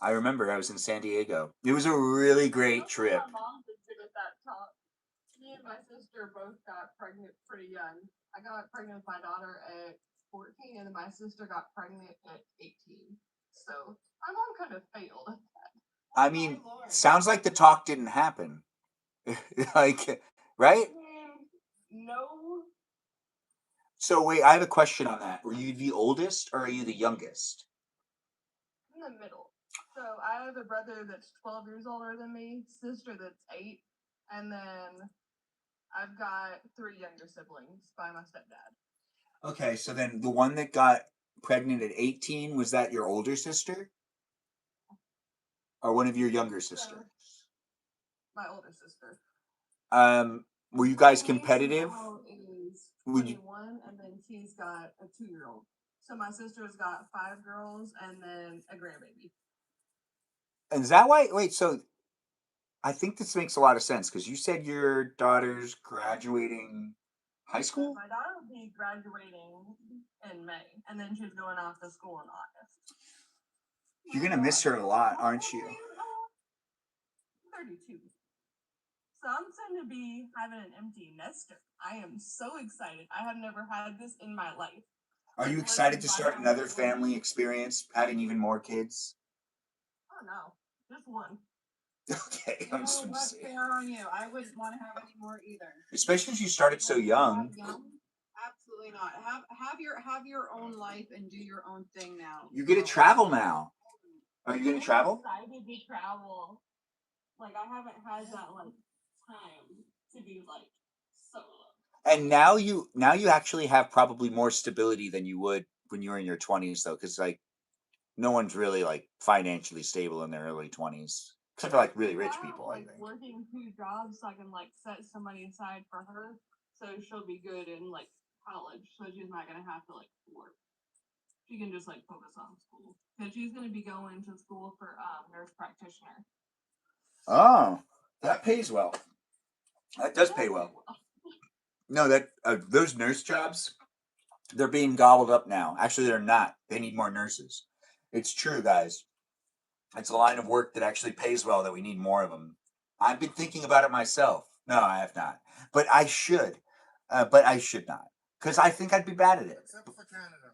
I remember I was in San Diego. It was a really great trip. My mom was good at that talk. Me and my sister both got pregnant pretty young. I got pregnant with my daughter at 14, and then my sister got pregnant at 18. So my mom kind of failed at that. I mean, sounds like the talk didn't happen. Like, right? No. So wait, I have a question on that. Were you the oldest or are you the youngest? In the middle. So I have a brother that's 12 years older than me, sister that's 8, and then I've got 3 younger siblings by my stepdad. Okay, so then the one that got pregnant at 18, was that your older sister? Or one of your younger sisters? My older sister. Were you guys competitive? Is 21, and then she's got a 2-year-old. So my sister's got 5 girls and then a grandbaby. And is that why? Wait, so I think this makes a lot of sense because you said your daughter's graduating High school? My daughter will be graduating in May, and then she's going off to school in August. You're gonna miss her a lot, aren't you? 32. So I'm soon to be having an empty nester. I am so excited. I have never had this in my life. Are you excited to start another family experience, having even more kids? Oh no, just one. Okay, I'm just gonna That's say. fair on you. I wouldn't want to have any more either. Especially if you started so young. Absolutely not. Have your own life and do your own thing now. You get to travel now. Are you gonna travel? I'm excited to travel. Like I haven't had that like time to be like solo. And now you actually have probably more stability than you would when you were in your 20s, though, because like no one's really like financially stable in their early 20s, except for like really rich people. I think. Working 2 jobs, so I can like set some money aside for her, so she'll be good in like college. So she's not gonna have to like work. She can just like focus on school because she's gonna be going to school for nurse practitioner. Oh, that pays well. That does pay well. No, that those nurse jobs, they're being gobbled up now. Actually, they're not. They need more nurses. It's true, guys. It's a line of work that actually pays well that we need more of them. I've been thinking about it myself. No, I have not. But I should. But I should not. Because I think I'd be bad at it. Except for Canada.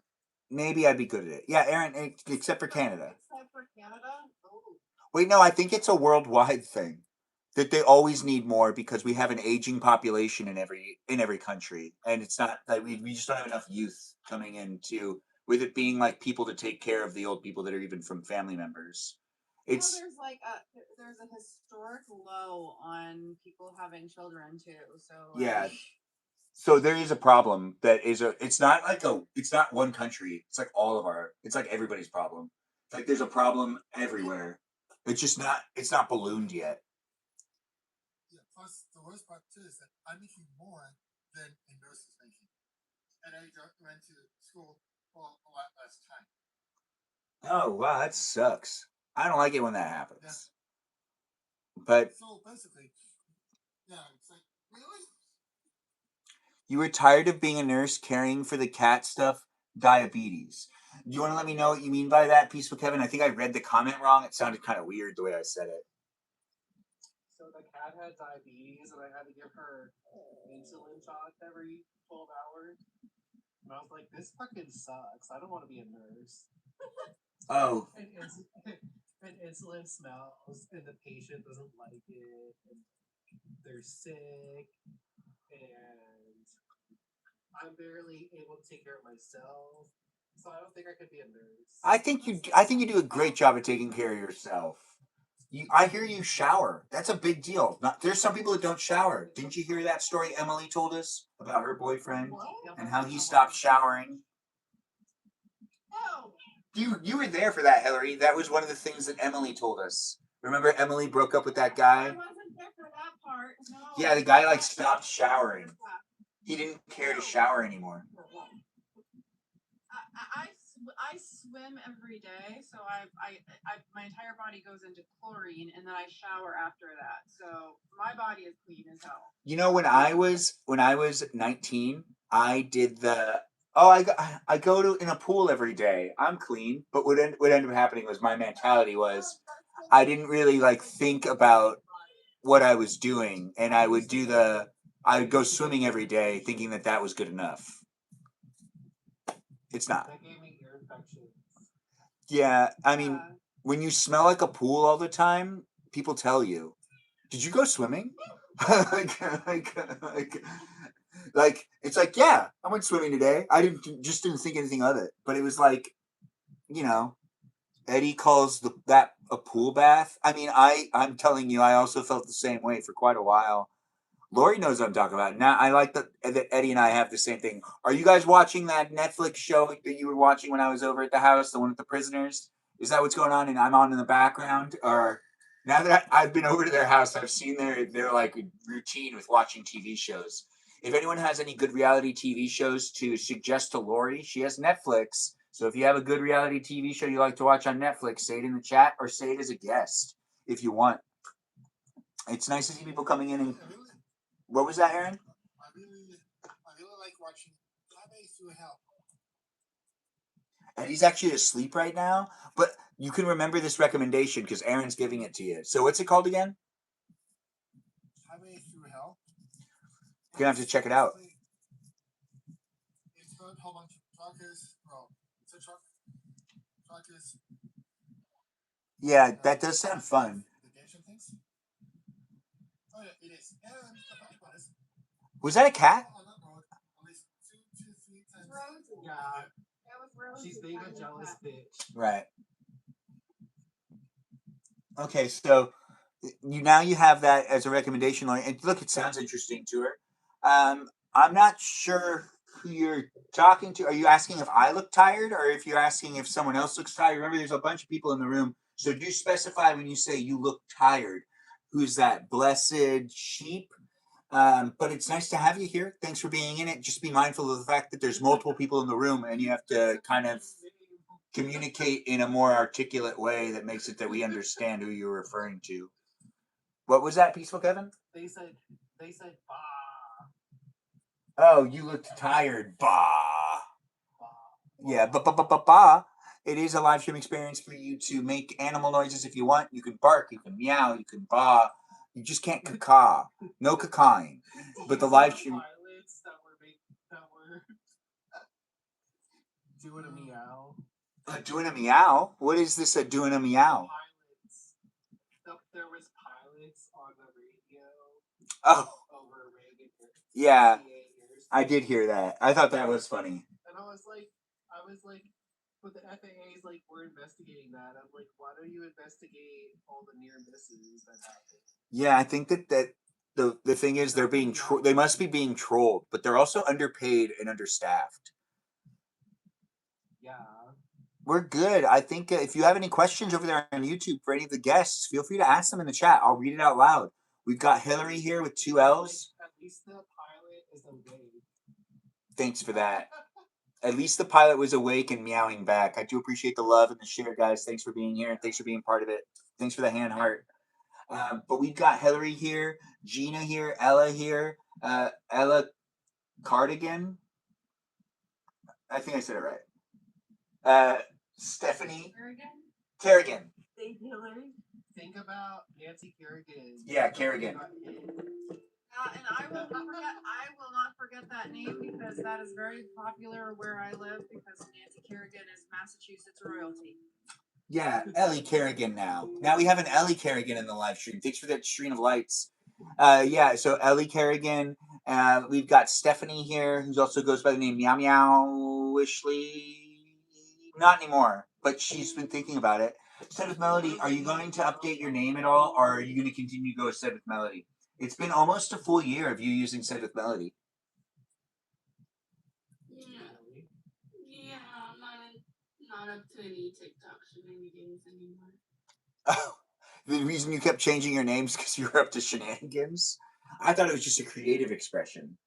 Maybe I'd be good at it. Yeah, Aaron, except for Canada. Except for Canada? Oh. Wait, no, I think it's a worldwide thing. That they always need more because we have an aging population in every country. And it's not like we just don't have enough youth coming into with it being like people to take care of the old people that are even from family members. It's there's there's a historic low on people having children too. So yeah. So there is a problem that it's not one country. It's like it's like everybody's problem. It's like there's a problem everywhere. It's not ballooned yet. Yeah, plus the worst part too is that I'm making more than a nurse is making. And I went to school for a lot less time. Oh wow, that sucks. I don't like it when that happens. Yeah. But so basically, yeah, it's like really? You were tired of being a nurse caring for the cat stuff? Diabetes. Do you want to let me know what you mean by that, Peaceful Kevin? I think I read the comment wrong. It sounded kind of weird the way I said it. So the cat had diabetes, and I had to give her insulin shots every 12 hours. And I was like, this fucking sucks. I don't want to be a nurse. Oh. And insulin smells, and the patient doesn't like it, and they're sick, and I'm barely able to take care of myself. So I don't think I could be a nurse. I think you do a great job of taking care of yourself. I hear you shower. That's a big deal. There's some people that don't shower. Didn't you hear that story Emily told us about her boyfriend and how he stopped showering? No. You were there for that, Hillary. That was one of the things that Emily told us. Remember Emily broke up with that guy? I wasn't there for that part. No. Yeah, the guy like stopped showering. He didn't care to shower anymore. I swim every day, so my entire body goes into chlorine, and then I shower after that. So my body is clean as hell. You know, when I was 19, I did I go to in a pool every day. I'm clean, but what ended up happening was my mentality was I didn't really like think about what I was doing, and I would go swimming every day thinking that was good enough. It's not. That gave me ear infections. Yeah, I mean, when you smell like a pool all the time, people tell you, "Did you go swimming?" like it's like, yeah, I went swimming today. I didn't think anything of it, but it was like, Eddie calls that a pool bath. I mean, I'm telling you, I also felt the same way for quite a while. Lori knows what I'm talking about. Now, I like that Eddie and I have the same thing. Are you guys watching that Netflix show that you were watching when I was over at the house, the one with the prisoners? Is that what's going on and I'm on in the background? Or now that I've been over to their house, I've seen their like routine with watching TV shows. If anyone has any good reality TV shows to suggest to Lori, she has Netflix. So if you have a good reality TV show you like to watch on Netflix, say it in the chat or say it as a guest if you want. It's nice to see people coming in and... What was that, Aaron? I really through hell. And he's actually asleep right now, but you can remember this recommendation because Aaron's giving it to you. So what's it called again? Highway Through Hell. You're gonna have to check it out. It's about how much truckers, well, it's a truckers. Yeah, that does sound fun. Oh yeah, it is. And the funny part is, Was that a cat? on that road, at least 2, 3 times. Rosie. Yeah, That was Rosie. she's being a That jealous cat. bitch. Right. Okay, so you have that as a recommendation, and look, it sounds interesting to her. I'm not sure who you're talking to. Are you asking if I look tired, or if you're asking if someone else looks tired? Remember, there's a bunch of people in the room, so do specify when you say you look tired. Who's that? Blessed sheep. But it's nice to have you here. Thanks for being in it. Just be mindful of the fact that there's multiple people in the room, and you have to kind of communicate in a more articulate way that makes it that we understand who you're referring to. What was that, Peaceful Kevin? They said, bah. Oh, you looked tired. Bah. Bah. Yeah, bah. It is a live stream experience for you to make animal noises if you want. You can bark, you can meow, you can bah. You just can't caw. No cawing. But the live stream. Pilots that were doing a meow. Doing a meow? What is this? Doing a meow? There was pilots on the radio. Oh. Over Reagan. Yeah, I did hear that. I thought that was funny. And I was like, but the FAA is like, we're investigating that. I'm like, why don't you investigate all the near misses that happened? Yeah, I think that the thing is they're being they must be being trolled, but they're also underpaid and understaffed. Yeah. We're good. I think if you have any questions over there on YouTube for any of the guests, feel free to ask them in the chat. I'll read it out loud. We've got Hillary here with 2 L's. At least the pilot is awake. Thanks for that. At least the pilot was awake and meowing back. I do appreciate the love and the share, guys. Thanks for being here and thanks for being part of it. Thanks for the hand heart. But we've got Hillary here, Gina here, Ella here, Ella Cardigan. I think I said it right. Stephanie Kerrigan. Thank you, Hillary. Think about Nancy Kerrigan. Yeah, Kerrigan. And I will not forget that name because that is very popular where I live because Nancy Kerrigan is Massachusetts royalty. Yeah, Ellie Kerrigan now. Now we have an Ellie Kerrigan in the live stream. Thanks for that stream of lights. Yeah, so Ellie Kerrigan. We've got Stephanie here, who also goes by the name Meow Meow Wishley. Not anymore, but she's been thinking about it. Said with Melody, are you going to update your name at all, or are you going to continue to go with Said with Melody? It's been almost a full year of you using Said with Melody. Yeah, I'm not up to any TikTok shenanigans anymore. Oh, the reason you kept changing your names because you were up to shenanigans? I thought it was just a creative expression.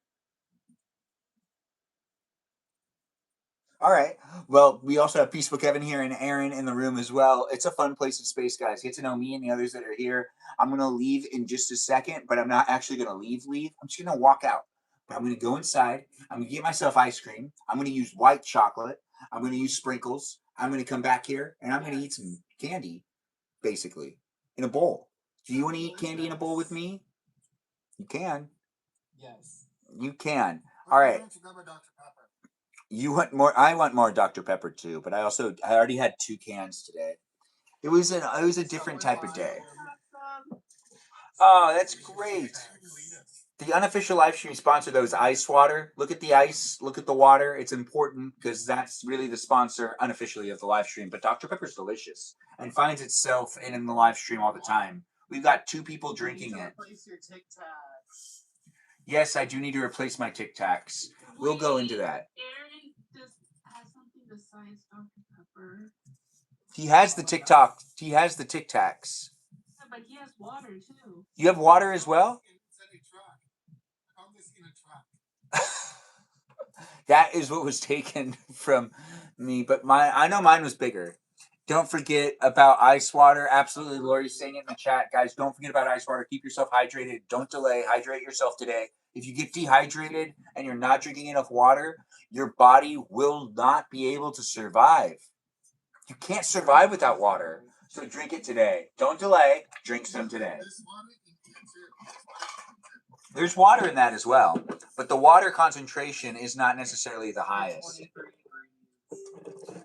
All right. Well, we also have Peaceful Kevin here and Aaron in the room as well. It's a fun place in space, guys. Get to know me and the others that are here. I'm going to leave in just a second, but I'm not actually going to leave. I'm just going to walk out. But I'm going to go inside. I'm going to get myself ice cream. I'm going to use white chocolate. I'm going to use sprinkles. I'm going to come back here, and I'm going to eat some candy, basically, in a bowl. Do you want to eat candy in a bowl with me? You can. Yes. You can. All right. You want more? I want more Dr. Pepper too, but I already had 2 cans today. It was a different type of day. Oh, that's great. The unofficial live stream sponsor though is ice water. Look at the ice. Look at the water. It's important because that's really the sponsor unofficially of the live stream. But Dr. Pepper's delicious and finds itself in the live stream all the time. We've got 2 people drinking it. Replace your Tic Tacs. Yes, I do need to replace my Tic Tacs. We'll go into that. Aaron just has something besides Dr. Pepper. He has the TikTok. He has the Tic Tacs. Yeah, but he has water too. You have water as well? That is what was taken from me, but I know mine was bigger. Don't forget about ice water. Absolutely, Lori's saying it in the chat, guys. Don't forget about ice water. Keep yourself hydrated. Don't delay. Hydrate yourself today. If you get dehydrated and you're not drinking enough water, your body will not be able to survive. You can't survive without water. So drink it today. Don't delay. Drink some today. There's water in that as well, but the water concentration is not necessarily the highest.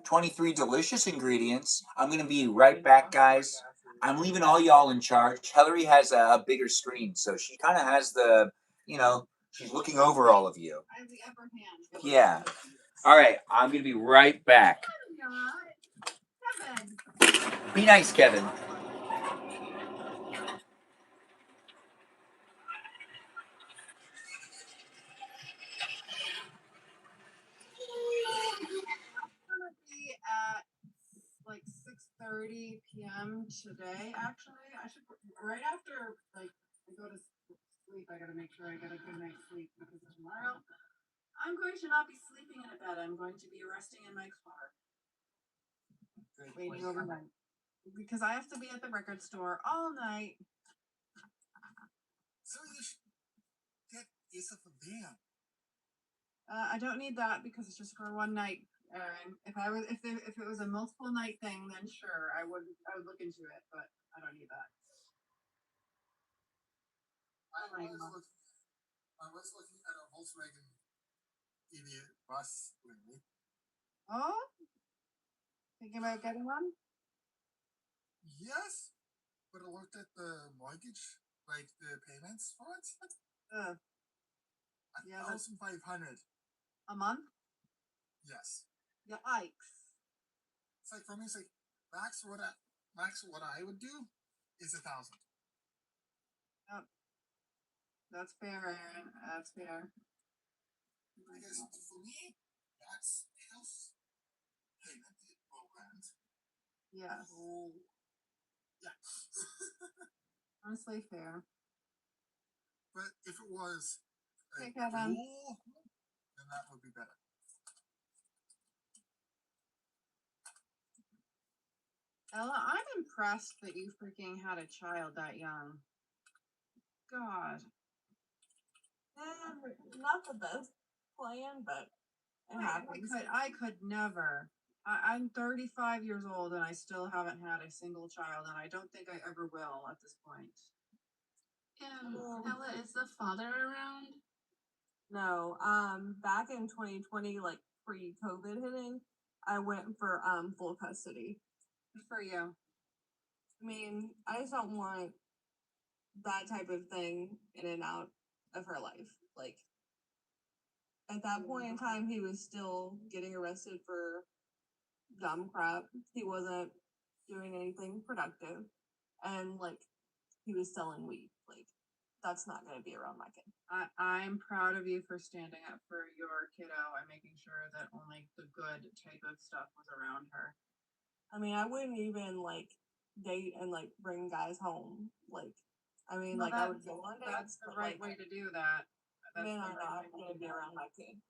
23 delicious ingredients. I'm going to be right back, guys. I'm leaving all y'all in charge. Hillary has a bigger screen, so she kind of has the, she's looking over all of you. I have the upper hand. Yeah. All right, I'm going to be right back. Kevin. Be nice, Kevin. Be at like 6:30 p.m. today. Actually, I should right after I go to sleep. I gotta make sure I get a good night's sleep because tomorrow I'm going to not be sleeping in a bed. I'm going to be resting in my car, waiting overnight because I have to be at the record store all night. So you should get yourself a van. I don't need that because it's just for one night. If it was a multiple night thing, then sure, I would look into it, but I don't need that. I was looking at a Volkswagen idiot bus lately. Oh, thinking about getting one? Yes, but I looked at the mortgage, like the payments for it. Yeah, 1,500. a month? Yes. Yikes. It's like for me, it's like max what I would do is 1,000. Yep. That's fair, Aaron. That's fair. Because for me, that's house payment programs. Yes. Oh, yeah. Honestly fair. But if it was a Hey, Kevin. dual, then that would be better. Ella, I'm impressed that you freaking had a child that young. God. Not the best plan, but it happens. I could never. I'm 35 years old and I still haven't had a single child, and I don't think I ever will at this point. Ella, is the father around? No, back in 2020, like pre-COVID hitting, I went for full custody. Good for you. I mean, I just don't want that type of thing in and out of her life. Like, at that point in time, he was still getting arrested for dumb crap. He wasn't doing anything productive, and like, he was selling weed. Like, that's not going to be around my kid. I'm proud of you for standing up for your kiddo and making sure that only the good type of stuff was around her. I mean, I wouldn't even like date and like bring guys home. Like, I mean, Well, like I would go on dates. That's the but, right like, way to do that. That's men the are right not way going to to do be that. around my kid.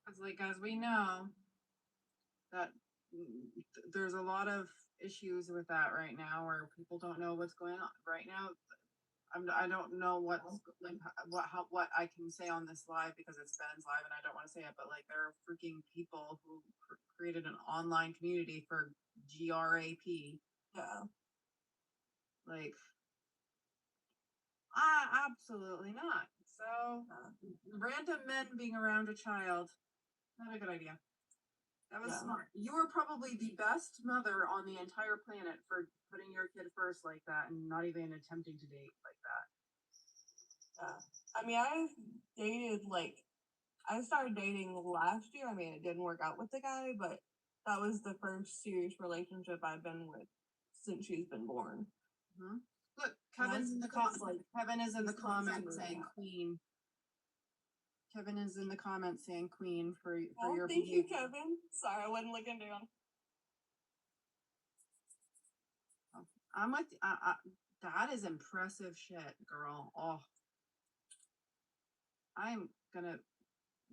Because, like, as we know, that there's a lot of issues with that right now, where people don't know what's going on right now. I don't know what's like what I can say on this live because it's Ben's live and I don't want to say it, but like there are freaking people who created an online community for GRAP. Yeah. Like, absolutely not. So, random men being around a child, not a good idea. That was smart. You were probably the best mother on the entire planet for putting your kid first like that and not even attempting to date like that. I mean, I started dating last year. I mean, it didn't work out with the guy, but that was the first serious relationship I've been with since she's been born. Mm-hmm. Look, Kevin's in the Kevin is in the comments saying queen. Kevin is in the comments saying queen for your thank behavior. you, Kevin. Sorry, I wasn't looking down. I'm with that is impressive shit, girl. Oh, I'm gonna.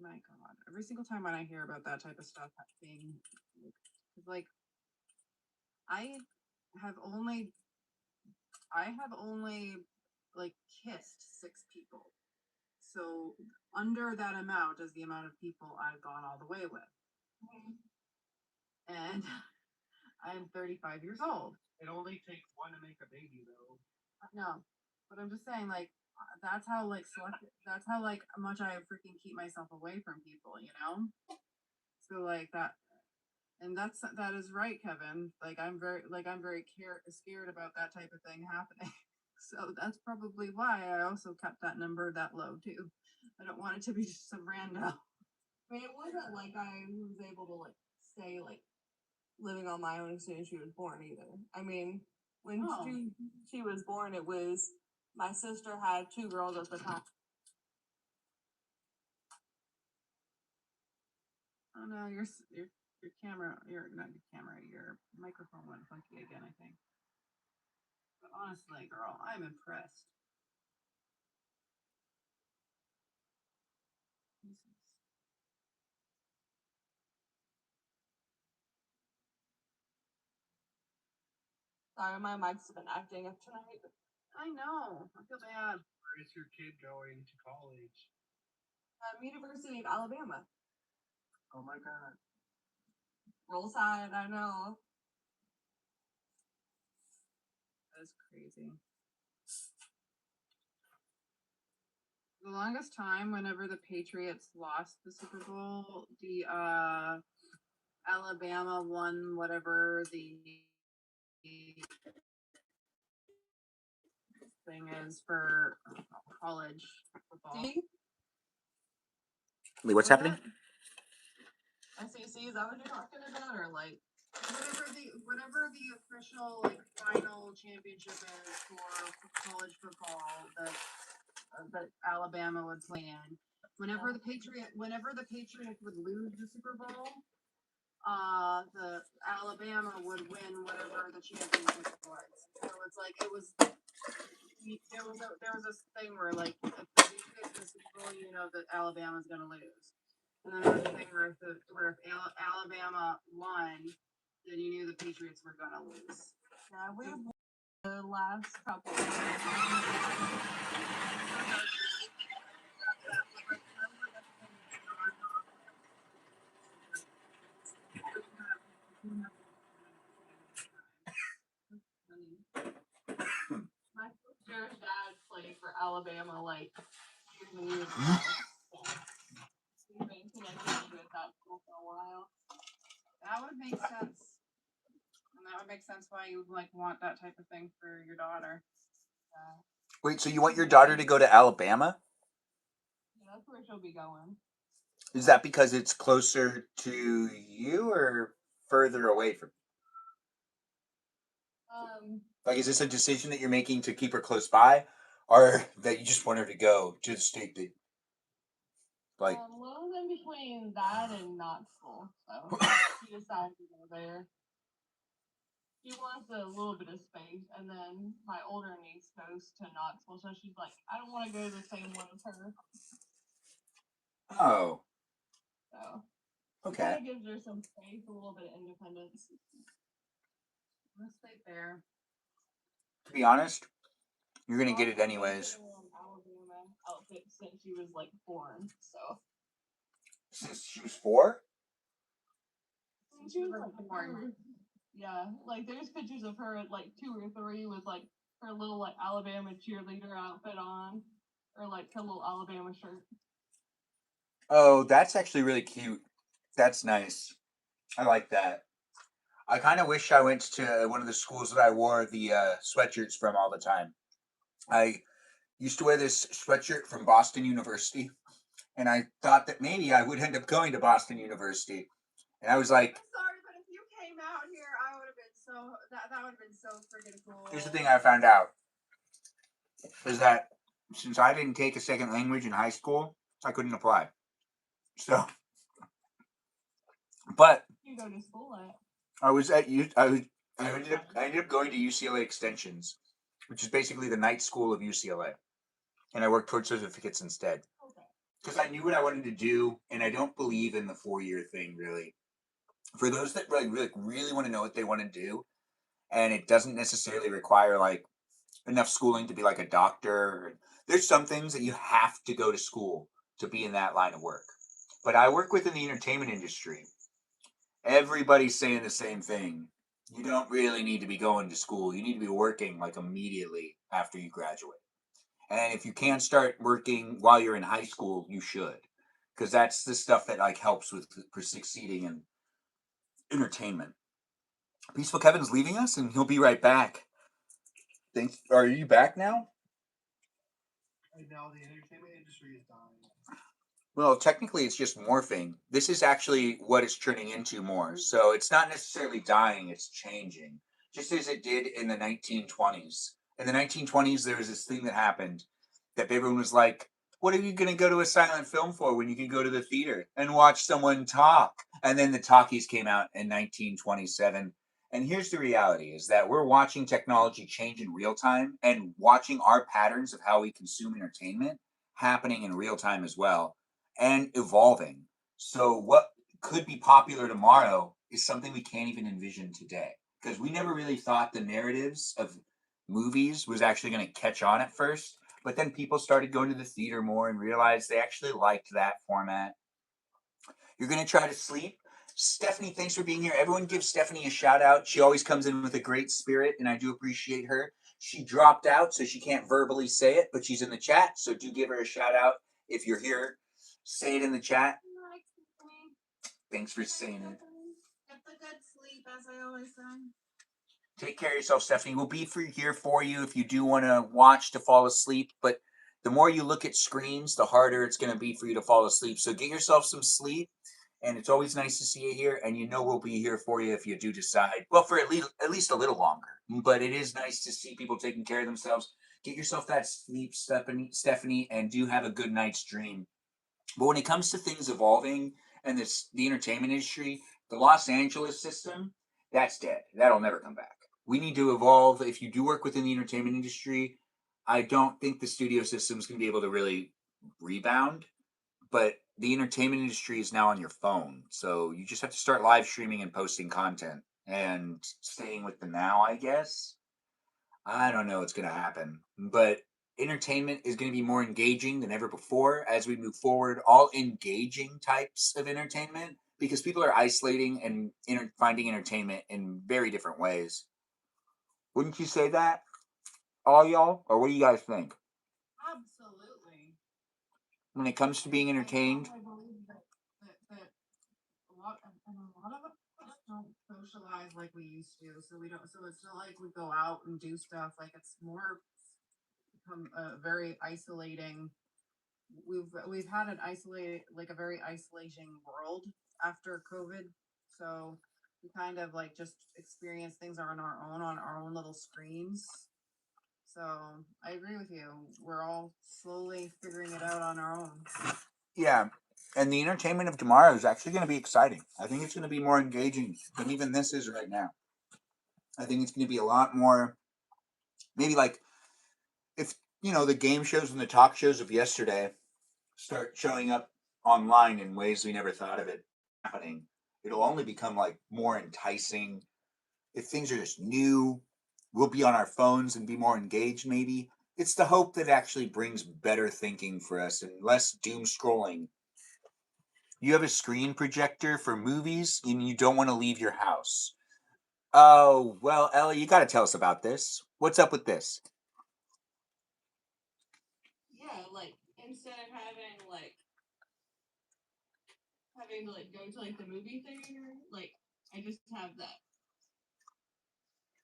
My God, every single time when I hear about that type of stuff being like I have only like kissed 6 people. So under that amount is the amount of people I've gone all the way with. And I'm 35 years old. It only takes one to make a baby, though. No, but I'm just saying, like, that's how like selective. That's how like much I freaking keep myself away from people, you know. So like that, and that is right, Kevin. Like I'm very scared about that type of thing happening. So that's probably why I also kept that number that low too. I don't want it to be just some random. I mean, it wasn't like I was able to like stay like living on my own as soon as she was born either. I mean, when she was born, it was my sister had 2 girls at the time. Oh no, your camera, not your camera, your microphone went funky again, I think. But honestly, girl, I'm impressed. Jesus. Sorry, my mic's been acting up tonight. I know. I feel bad. Where is your kid going to college? University of Alabama. Oh my god. Roll Tide, I know. That's crazy. The longest time, whenever the Patriots lost the Super Bowl, the Alabama won whatever the thing is for college football. Wait, what's happening? SEC, is that what you're talking about, or like whatever the official like final championship is for college football that Alabama would play in. Whenever the Patriots would lose the Super Bowl, the Alabama would win whatever the championship was. So it's like there was this thing where like if the Patriots win the Super Bowl, you know that Alabama's gonna lose. And then there was a thing where if Alabama won, then you knew the Patriots were gonna lose. Yeah, we won the last couple. My sister's dad played for Alabama like years and years ago. So we've been connected with that school for a while. That would make sense. And that would make sense why you would like want that type of thing for your daughter. Wait, so you want your daughter to go to Alabama? Yeah, that's where she'll be going. Is that because it's closer to you or further away from you? Like, is this a decision that you're making to keep her close by, or that you just want her to go to the state that, like? Well, in between that and Knoxville, so she decided to go there. She wants a little bit of space, and then my older niece goes to Knoxville, so she's like, I don't want to go to the same one as her. Oh. So. Okay. Kind of gives her some space, a little bit of independence. Let's stay fair. To be honest, you're gonna get it anyways. Alabama outfit since she was like born, so. Since she was 4? Since she was like born. Yeah, like there's pictures of her at like 2 or 3 with like her little like Alabama cheerleader outfit on, or like her little Alabama shirt. Oh, that's actually really cute. That's nice. I like that. I kind of wish I went to one of the schools that I wore the sweatshirts from all the time. I used to wear this sweatshirt from Boston University, and I thought that maybe I would end up going to Boston University. And I was like, I'm sorry, but if you came out here, I would have been so that would have been so freaking cool. here's the thing I found out is that since I didn't take a second language in high school, I couldn't apply. So, but You go to school at? I ended up going to UCLA Extensions, which is basically the night school of UCLA, and I worked towards certificates instead. Okay. Because I knew what I wanted to do, and I don't believe in the 4-year thing really. For those that really want to know what they want to do, and it doesn't necessarily require like enough schooling to be like a doctor. There's some things that you have to go to school to be in that line of work. But I work within the entertainment industry. Everybody's saying the same thing. You don't really need to be going to school. You need to be working like immediately after you graduate. And if you can start working while you're in high school, you should. Because that's the stuff that like helps with succeeding in entertainment. Peaceful Kevin's leaving us and he'll be right back. Thanks. Are you back now? Right now, the entertainment industry is dying. Well, technically, it's just morphing. This is actually what it's turning into more. So it's not necessarily dying, it's changing. Just as it did in the 1920s. In the 1920s, there was this thing that happened that everyone was like, what are you going to go to a silent film for when you can go to the theater and watch someone talk? And then the talkies came out in 1927. And here's the reality is that we're watching technology change in real time and watching our patterns of how we consume entertainment happening in real time as well and evolving. So what could be popular tomorrow is something we can't even envision today. Because we never really thought the narratives of movies was actually going to catch on at first. But then people started going to the theater more and realized they actually liked that format. You're going to try to sleep. Stephanie, thanks for being here. Everyone give Stephanie a shout out. She always comes in with a great spirit, and I do appreciate her. She dropped out, so she can't verbally say it, but she's in the chat, so do give her a shout out if you're here. Say it in the chat. Thanks for saying it. Get the good sleep, as I always say. Take care of yourself, Stephanie. We'll be here for you if you do want to watch to fall asleep, but the more you look at screens, the harder it's going to be for you to fall asleep. So get yourself some sleep, and it's always nice to see you here, and you know we'll be here for you if you do decide, well, for at least a little longer. But it is nice to see people taking care of themselves. Get yourself that sleep, Stephanie, and do have a good night's dream. But when it comes to things evolving and the entertainment industry, the Los Angeles system, that's dead. That'll never come back. We need to evolve. If you do work within the entertainment industry, I don't think the studio system is going to be able to really rebound. But the entertainment industry is now on your phone, so you just have to start live streaming and posting content and staying with the now, I guess. I don't know what's going to happen, but entertainment is going to be more engaging than ever before as we move forward. All engaging types of entertainment because people are isolating and finding entertainment in very different ways. Wouldn't you say that, all y'all? Or what do you guys think? Absolutely. When it comes to being entertained, I believe that a lot of us don't socialize like we used to, so we don't. So it's not like we go out and do stuff. Like it's more become very isolating. We've had an isolated, like a very isolating world after COVID. So we kind of like just experience things on our own little screens. So I agree with you. We're all slowly figuring it out on our own. yeah. And the entertainment of tomorrow is actually going to be exciting. I think it's going to be more engaging than even this is right now. I think it's going to be a lot more, maybe like if, the game shows and the talk shows of yesterday start showing up online in ways we never thought of it happening, it'll only become like more enticing. If things are just new, we'll be on our phones and be more engaged maybe. It's the hope that actually brings better thinking for us and less doom scrolling. You have a screen projector for movies and you don't want to leave your house. Oh, well, Ellie, you got to tell us about this. What's up with this? Yeah, like instead of having to like go to like the movie theater, like I just have that.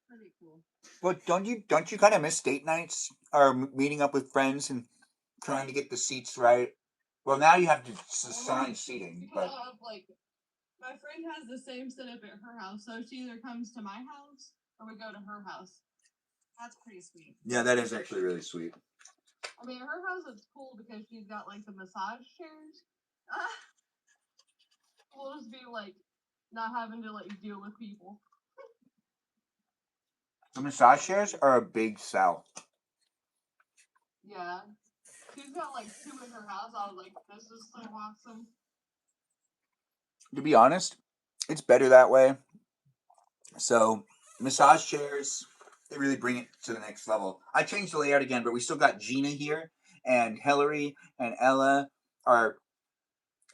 Pretty cool. Well, don't you kind of miss date nights or meeting up with friends and trying to get the seats right? Well, now you have to assign seating, but Like my friend has the same setup at her house, so she either comes to my house or we go to her house. That's pretty sweet. yeah, that is actually really sweet. I mean, her house is cool because she's got like the massage chairs. We'll just be like not having to like deal with people. The massage chairs are a big sell. Yeah. She's got like 2 in her house. I was like, this is so awesome. To be honest, it's better that way. So massage chairs, they really bring it to the next level. I changed the layout again, but we still got Gina here, and Hillary and Ella are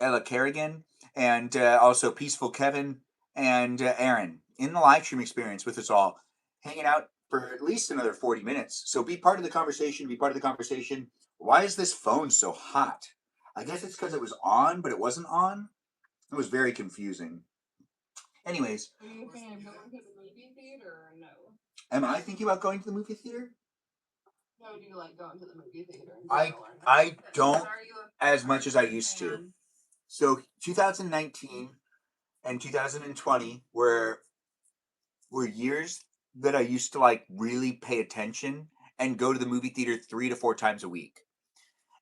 Ella Kerrigan, and also Peaceful Kevin and Aaron in the live stream experience with us all, hanging out for at least another 40 minutes. So be part of the conversation. Be part of the conversation. Why is this phone so hot? I guess it's because it was on, but it wasn't on. It was very confusing. Anyways, Are you thinking of going to the movie theater or no? am I thinking about going to the movie theater? No, do you like going to the movie theater? In I general or no? I don't Are you as much as I used to. fan? So 2019 and 2020 were years that I used to like really pay attention and go to the movie theater 3 to 4 times a week.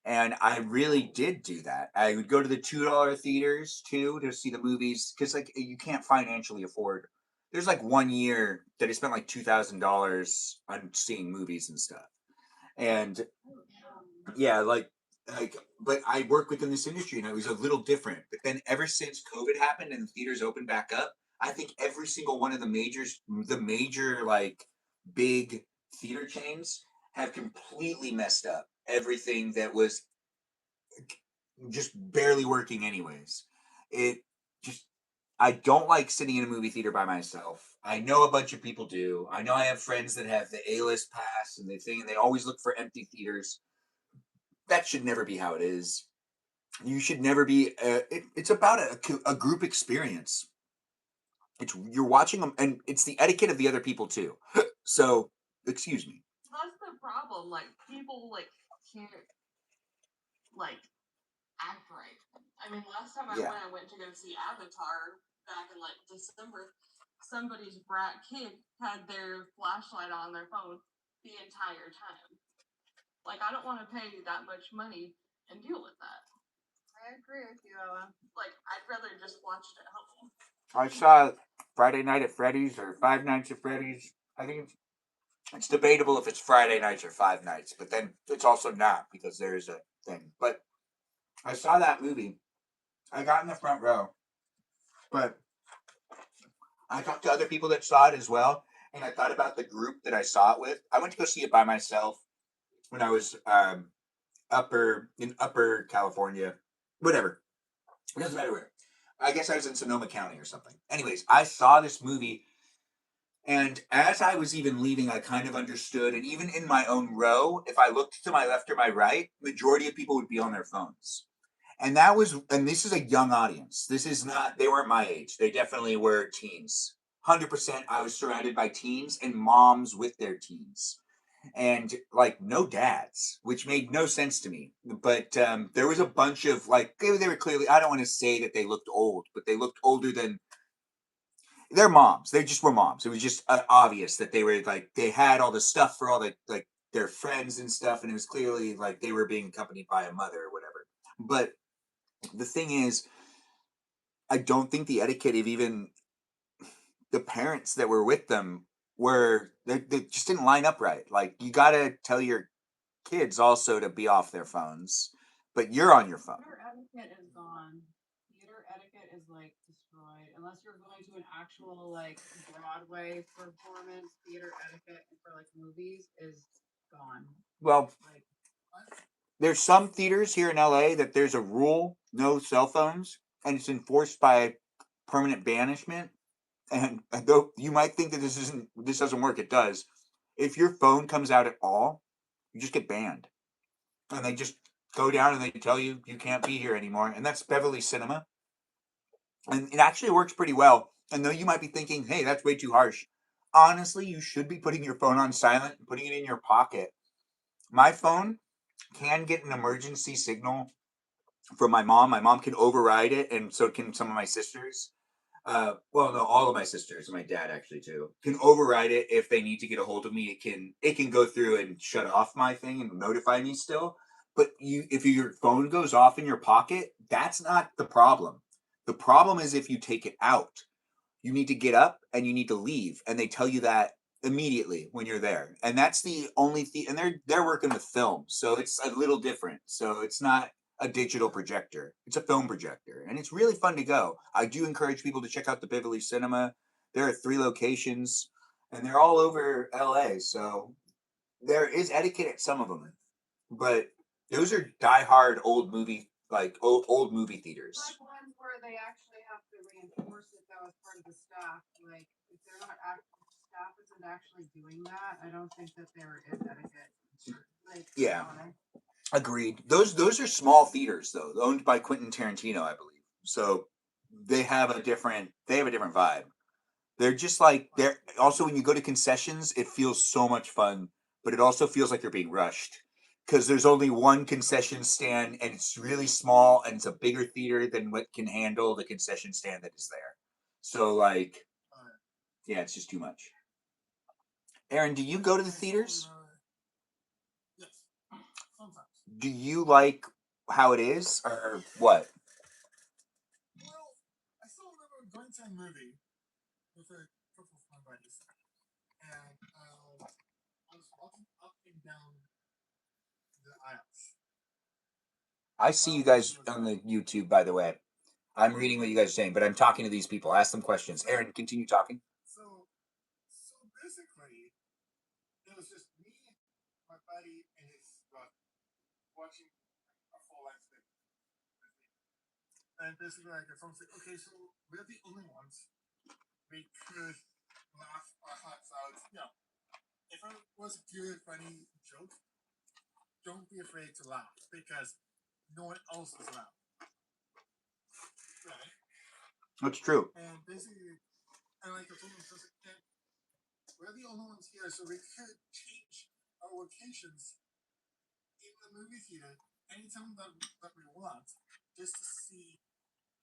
And I really did do that. I would go to the $2 theaters too to see the movies because like you can't financially afford. There's like 1 year that I spent like $2,000 on seeing movies and stuff. And yeah, like but I work within this industry and it was a little different. But then ever since COVID happened and the theaters opened back up, I think every single one of the major like big theater chains have completely messed up everything that was just barely working anyways. It just I don't like sitting in a movie theater by myself. I know a bunch of people do. I know I have friends that have the A-list pass and they always look for empty theaters. That should never be how it is. You should never be. It's about a group experience. You're watching them, and it's the etiquette of the other people too. So, excuse me. That's the problem. Like people like can't like act right. I mean, last time Yeah. I went to go see Avatar back in like December, somebody's brat kid had their flashlight on their phone the entire time. Like, I don't want to pay that much money and deal with that. I agree with you, Ella. Like, I'd rather just watch it at home. I saw Friday Night at Freddy's or Five Nights at Freddy's. I think it's debatable if it's Friday nights or 5 nights, but then it's also not because there is a thing. But I saw that movie. I got in the front row, but I talked to other people that saw it as well, and I thought about the group that I saw it with. I went to go see it by myself when I was upper California, whatever. It doesn't matter where. I guess I was in Sonoma County or something. Anyways, I saw this movie, and as I was even leaving, I kind of understood. And even in my own row, if I looked to my left or my right, majority of people would be on their phones. And this is a young audience. This is not, they weren't my age. They definitely were teens. 100% I was surrounded by teens and moms with their teens. And like no dads, which made no sense to me. But there was a bunch of like, they were clearly, I don't want to say that they looked old, but they looked older than their moms. They just were moms. It was just obvious that they were like, they had all the stuff for all the, like their friends and stuff. And it was clearly like they were being accompanied by a mother or whatever. But the thing is, I don't think the etiquette of even the parents that were with them they just didn't line up right. Like you gotta tell your kids also to be off their phones, but you're on your phone. Theater etiquette is gone. Theater etiquette is like destroyed. Unless you're going to an actual like Broadway performance, theater etiquette for like movies is gone. Well, Like there's some theaters here in LA that there's a rule, no cell phones, and it's enforced by permanent banishment. And though you might think that this doesn't work, it does. If your phone comes out at all, you just get banned. And they just go down and they tell you you can't be here anymore. And that's Beverly Cinema. And it actually works pretty well. And though you might be thinking, hey, that's way too harsh. Honestly, you should be putting your phone on silent and putting it in your pocket. My phone can get an emergency signal from my mom. My mom can override it, and so can some of my sisters. Well, no, all of my sisters and my dad actually too can override it if they need to get a hold of me. It can go through and shut off my thing and notify me still. But if your phone goes off in your pocket, that's not the problem. The problem is if you take it out. You need to get up and you need to leave, and they tell you that immediately when you're there. And that's the only thing. And they're working with film, so it's a little different. So it's not a digital projector; it's a film projector, and it's really fun to go. I do encourage people to check out the Beverly Cinema. There are 3 locations, and they're all over LA. So there is etiquette at some of them, but those are diehard old movie old movie theaters. Like ones where they actually have to reinforce it though as part of the staff. Like if they're not staff isn't actually doing that, I don't think that there is etiquette. Like Yeah. on it. Agreed. Those are small theaters though, owned by Quentin Tarantino, I believe. So they have a different vibe. They're just like they're also when you go to concessions, it feels so much fun, but it also feels like you're being rushed because there's only one concession stand and it's really small and it's a bigger theater than what can handle the concession stand that is there. So like, yeah, it's just too much. Aaron, do you go to the theaters? Yes, sometimes. Do you like how it is or what? Well, I still remember going to a movie with a couple of my buddies, and I was walking up and down the aisles. I see you guys on the YouTube, by the way. I'm reading what you guys are saying, but I'm talking to these people. Ask them questions. Aaron, continue talking. So basically, it was just me, my buddy, and his brother watching a full length thing. And basically, like, if someone said, okay, so we're the only ones, we could laugh our hearts out. You know, if it was a good, funny joke, don't be afraid to laugh because no one else is laughing. Right? That's true. And basically, and like I told him, we're the only ones here, so we could change our locations in the movie theater anytime that we want, just to see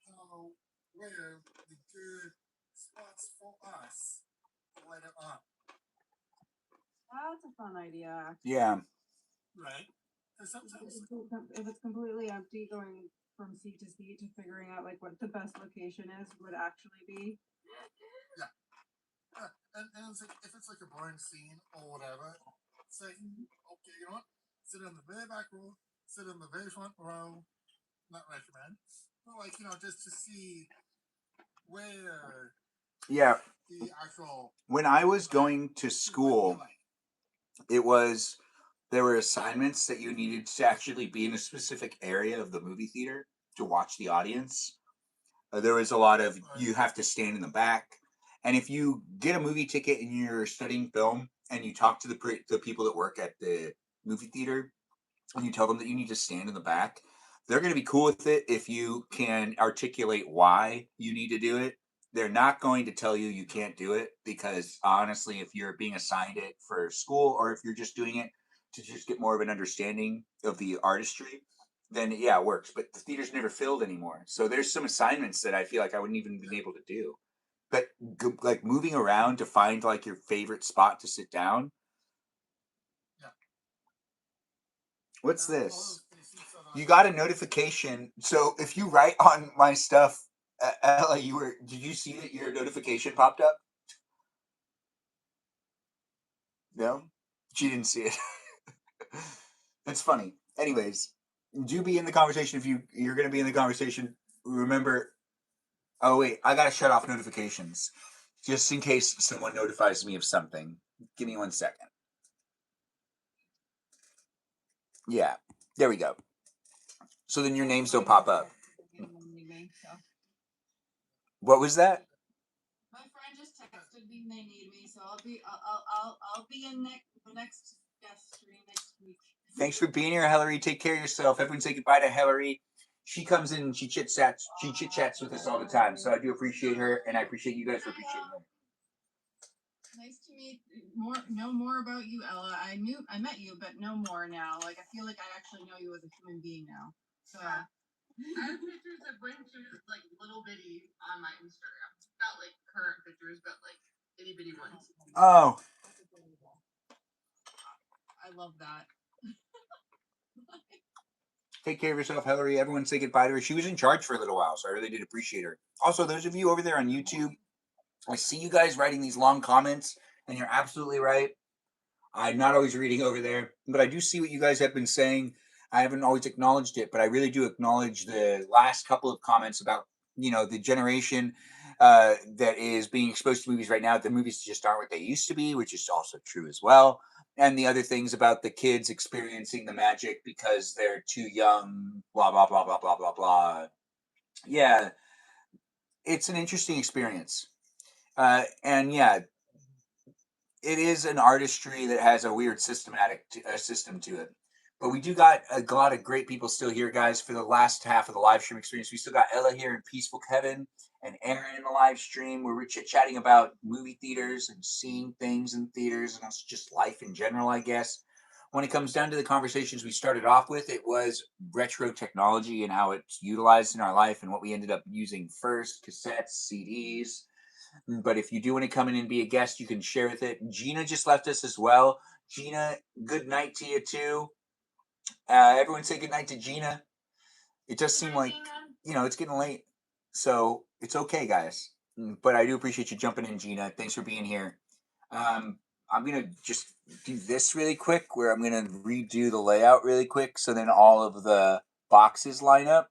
how where the good spots for us later on. That's a fun idea. Yeah. Right? Because sometimes If it's completely empty, going from seat to seat to figuring out like what the best location is would actually be. Yeah. And it's like, if it's like a boring scene or whatever, it's like, okay, you know what? Sit in the very back row, sit in the very front row, not recommend. But like, you know, just to see where Yeah. the actual When I was going to school, there were assignments that you needed to actually be in a specific area of the movie theater to watch the audience. There was a lot of you have to stand in the back, and if you get a movie ticket and you're studying film and you talk to the people that work at the movie theater and you tell them that you need to stand in the back, they're going to be cool with it if you can articulate why you need to do it. They're not going to tell you can't do it because honestly, if you're being assigned it for school or if you're just doing it to just get more of an understanding of the artistry, then yeah, it works. But the theater's never filled anymore. So there's some assignments that I feel like I wouldn't even been able to do. But like moving around to find like your favorite spot to sit down. What's this? You got a notification. So if you write on my stuff, Ella, did you see that your notification popped up? No? She didn't see it. That's funny. Anyways, do be in the conversation if you're going to be in the conversation. Remember, oh wait, I got to shut off notifications just in case someone notifies me of something. Give me 1 second. Yeah, there we go. So then your names don't pop up. What was that? My friend just texted me and they need me, so I'll be in the next guest stream next week. Thanks for being here, Hillary. Take care of yourself. Everyone say goodbye to Hillary. She comes in and she chit chats with us all the time. So I do appreciate her, and I appreciate you guys for appreciating her. Nice to know more about you, Ella. I met you, but know more now. Like I feel like I actually know you as a human being now. So I have pictures of when she was like little bitty on my Instagram. Not like current pictures, but like itty bitty ones. Oh. I love that. Take care of yourself, Hillary. Everyone say goodbye to her. She was in charge for a little while, so I really did appreciate her. Also, those of you over there on YouTube, I see you guys writing these long comments, and you're absolutely right. I'm not always reading over there, but I do see what you guys have been saying. I haven't always acknowledged it, but I really do acknowledge the last couple of comments about, the generation that is being exposed to movies right now. The movies just aren't what they used to be, which is also true as well. And the other things about the kids experiencing the magic because they're too young, blah, blah, blah, blah, blah, blah, blah. Yeah, it's an interesting experience. And yeah, it is an artistry that has a weird system to it. But we do got a lot of great people still here, guys, for the last half of the live stream experience. We still got Ella here and Peaceful Kevin and Aaron in the live stream where we're chit-chatting about movie theaters and seeing things in theaters and also just life in general, I guess. When it comes down to the conversations we started off with, it was retro technology and how it's utilized in our life and what we ended up using first, cassettes, CDs. But if you do want to come in and be a guest, you can share with it. Gina just left us as well. Gina, good night to you too. Everyone say good night to Gina. It does seem like, it's getting late. So it's okay, guys. But I do appreciate you jumping in, Gina. Thanks for being here. I'm going to just do this really quick where I'm going to redo the layout really quick so then all of the boxes line up.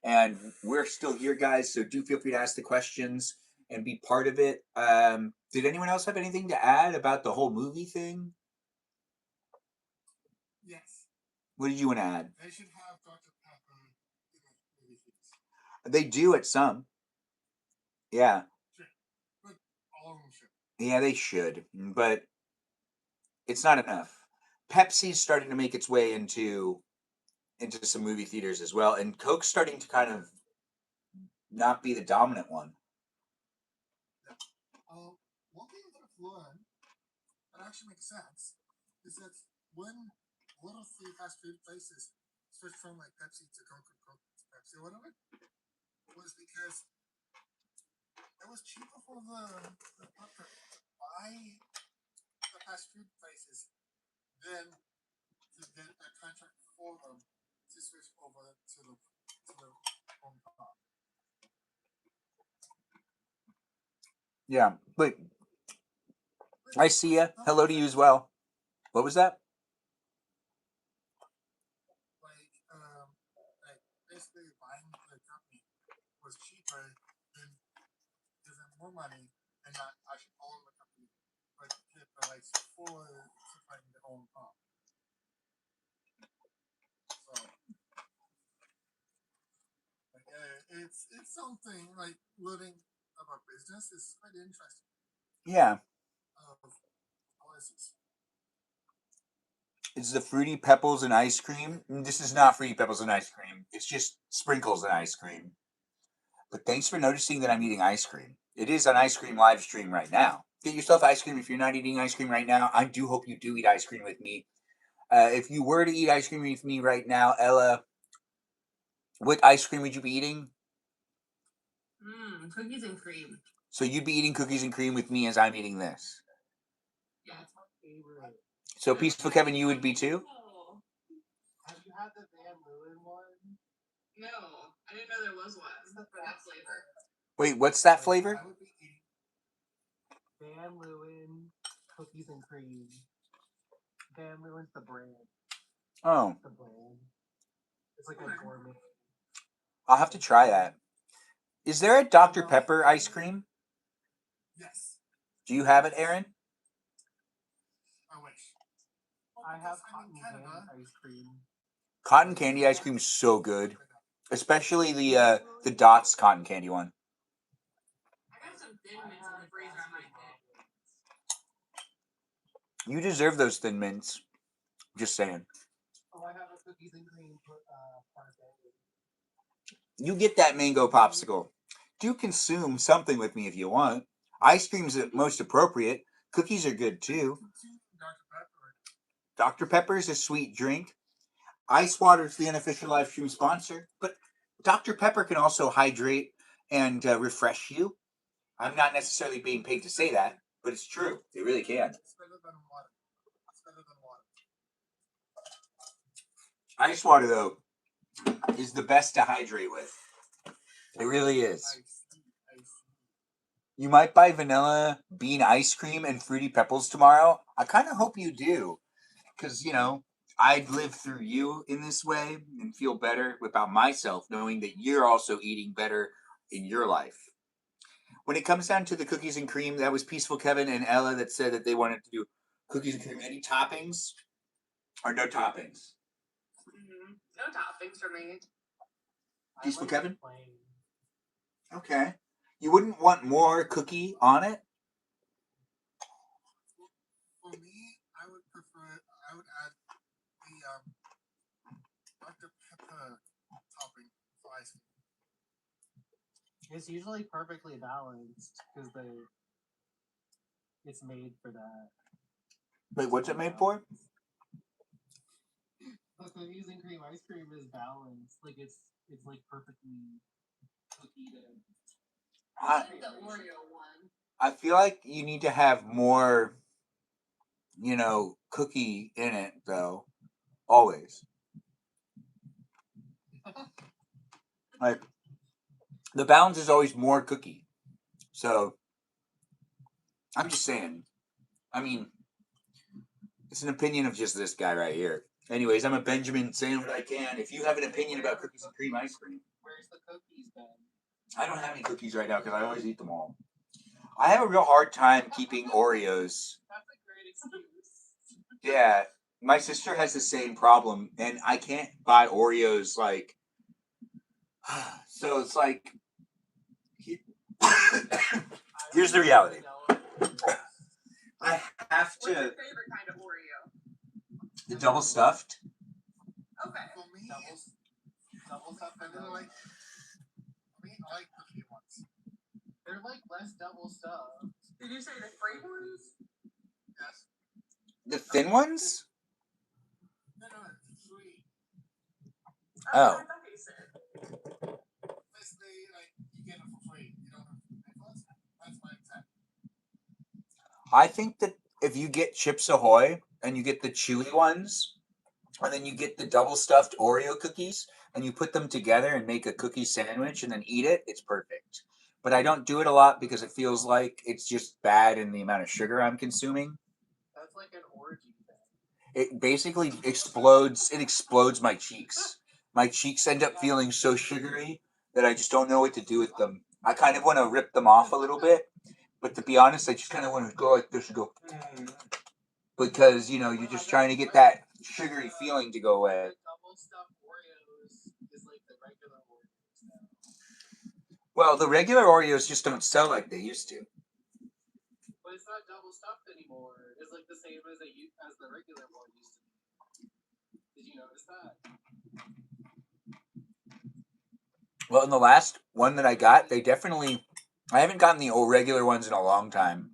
And we're still here, guys, so do feel free to ask the questions and be part of it. Did anyone else have anything to add about the whole movie thing? Yes. What did you want to add? They should have Dr. Pepper in the movie theaters. They do at some. Yeah. Sure. But all of them should. Yeah, they should, but it's not enough. Pepsi's starting to make its way into some movie theaters as well, and Coke's starting to kind of not be the dominant one. One thing that I've learned that actually makes sense is that when a lot of the fast food places switched from like Pepsi to Coke or Coke to Pepsi or whatever, was because it was cheaper for the partner to buy the fast food places than to get a contract for them to switch over to the home top. Yeah, but I see ya. Hello to you as well. What was that? Like basically buying the company was cheaper than giving more money and not actually own the company, but get the rights for supplying their own pump. So, it's something like learning about business is quite interesting. Yeah. Of policies. It's the Fruity Pebbles and ice cream. This is not Fruity Pebbles and ice cream. It's just sprinkles and ice cream. But thanks for noticing that I'm eating ice cream. It is an ice cream live stream right now. Get yourself ice cream if you're not eating ice cream right now. I do hope you do eat ice cream with me. If you were to eat ice cream with me right now, Ella, what ice cream would you be eating? Cookies and cream. So you'd be eating cookies and cream with me as I'm eating this. Yeah, it's my favorite. So Peaceful Kevin, you would be too? Have you had the Van Leeuwen one? No, I didn't know there was one. For that flavor. Wait, what's that flavor? I would be eating Van Leeuwen cookies and cream. Van Leeuwen's the brand. Oh. The brand. It's like a gourmet. I'll have to try that. Is there a Dr. Pepper ice cream? Yes. Do you have it, Aaron? I wish. I have cotton candy ice cream. Cotton candy ice cream is so good, especially the Dots cotton candy one. I got some Thin Mints in the freezer I might get. You deserve those Thin Mints. Just saying. Oh, I have a cookies and cream parfait. You get that mango popsicle. Do consume something with me if you want. Ice cream's the most appropriate. Cookies are good too. Dr. Pepper is a sweet drink. Ice water is the unofficial live stream sponsor, but Dr. Pepper can also hydrate and refresh you. I'm not necessarily being paid to say that, but it's true. It really can. It's better than water. It's better than water. Ice water, though, is the best to hydrate with. It really is. You might buy vanilla bean ice cream and Fruity Pebbles tomorrow. I kind of hope you do. Because, I'd live through you in this way and feel better about myself knowing that you're also eating better in your life. when it comes down to the cookies and cream, that was Peaceful Kevin and Ella that said that they wanted to do cookies and cream. Any toppings or no toppings? No toppings for me. Peaceful like Kevin? plain. Okay. You wouldn't want more cookie on it? For me, I would add the Dr. Pepper topping for ice cream. It's usually perfectly balanced because it's made for that. Wait, what's it made for? The cookies and cream ice cream is balanced. Like it's like perfectly cookied and. I, The Oreo one. I feel like you need to have more, cookie in it, though. Always. Like, the balance is always more cookie. So, I'm just saying. I mean, it's an opinion of just this guy right here. Anyways, I'm a Benjamin saying what I can. If you have an opinion about cookies and cream ice cream, Where's the cookies then? I don't have any cookies right now because I always eat them all. I have a real hard time keeping Oreos. That's a great excuse. Yeah, my sister has the same problem, and I can't buy Oreos like. So it's like. Here's the reality. I have What's your to. favorite kind of Oreo? The double stuffed. Okay. For me, Double stuff I and really like. I like the few ones. They're like less double stuff. Did you say the free ones? Yes. The thin ones? No, sweet. Oh. I thought you said. Basically, like you get it for free. You don't have to pay for it. That's my intent. I think that if you get Chips Ahoy and you get the chewy ones, and then you get the double stuffed Oreo cookies, and you put them together and make a cookie sandwich and then eat it, it's perfect. But I don't do it a lot because it feels like it's just bad in the amount of sugar I'm consuming. That's like an orgy thing. It basically explodes. It explodes my cheeks. My cheeks end up feeling so sugary that I just don't know what to do with them. I kind of want to rip them off a little bit, but to be honest, I just kind of want to go like this and go, because you're just trying to get that sugary feeling to go away. Double stuffed Oreos is like the regular Oreos now. Well, the regular Oreos just don't sell like they used to. But it's not double stuffed anymore. It's like the same as the regular one used to be. Did you notice that? Well, in the last one that I got, I haven't gotten the old regular ones in a long time.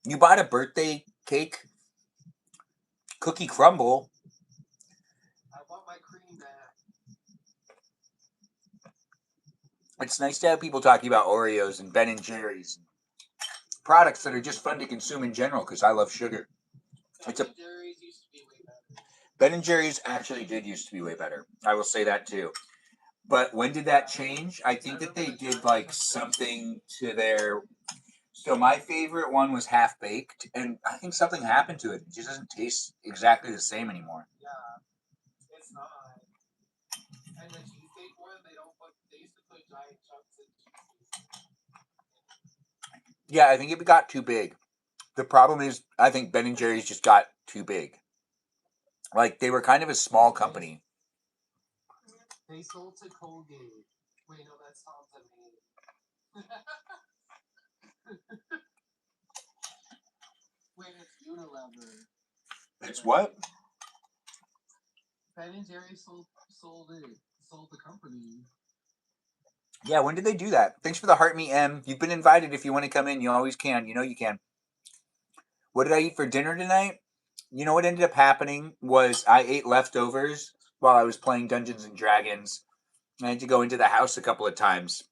You bought a birthday cake cookie crumble. I want my cream back. It's nice to have people talking about Oreos and Ben and Jerry's, products that are just fun to consume in general because I love sugar. Ben and Jerry's used to be way better. Ben and Jerry's actually did used to be way better. I will say that too. But when did that change? I think that they did like something to their. So my favorite one was half baked, and I think something happened to it. It just doesn't taste exactly the same anymore. Yeah, it's not. And the cheesecake one, they used to put giant chunks of cheesecake. Yeah, I think it got too big. The problem is, I think Ben and Jerry's just got too big. Like they were kind of a small company. They sold to Colgate. Wait, no, that's Tom's and me. Wait, it's Unilever. It's what? Ben and Jerry sold the company. Yeah, when did they do that? Thanks for the heart me, M. You've been invited. If you want to come in, you always can. You know you can. What did I eat for dinner tonight? You know what ended up happening was I ate leftovers while I was playing Dungeons and Dragons. I had to go into the house a couple of times.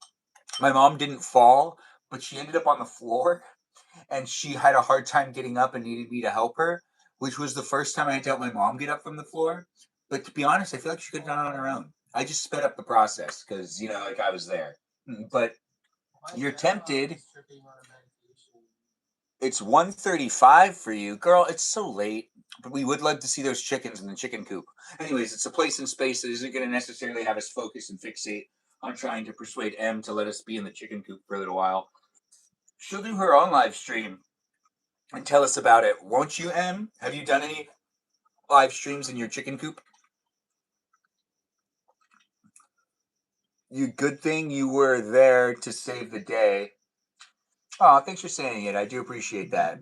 My mom didn't fall, but she ended up on the floor, and she had a hard time getting up and needed me to help her, which was the first time I had to help my mom get up from the floor. But to be honest, I feel like she could have done it on her own. I just sped up the process because, like I was there. But you're tempted. It's 1:35 for you. Girl, it's so late. But we would love to see those chickens in the chicken coop. Anyways, it's a place in space that isn't going to necessarily have us focus and fixate I'm trying to persuade M to let us be in the chicken coop for a little while. She'll do her own live stream and tell us about it. Won't you, M? Have you done any live streams in your chicken coop? You good thing you were there to save the day. Oh, thanks for saying it. I do appreciate that.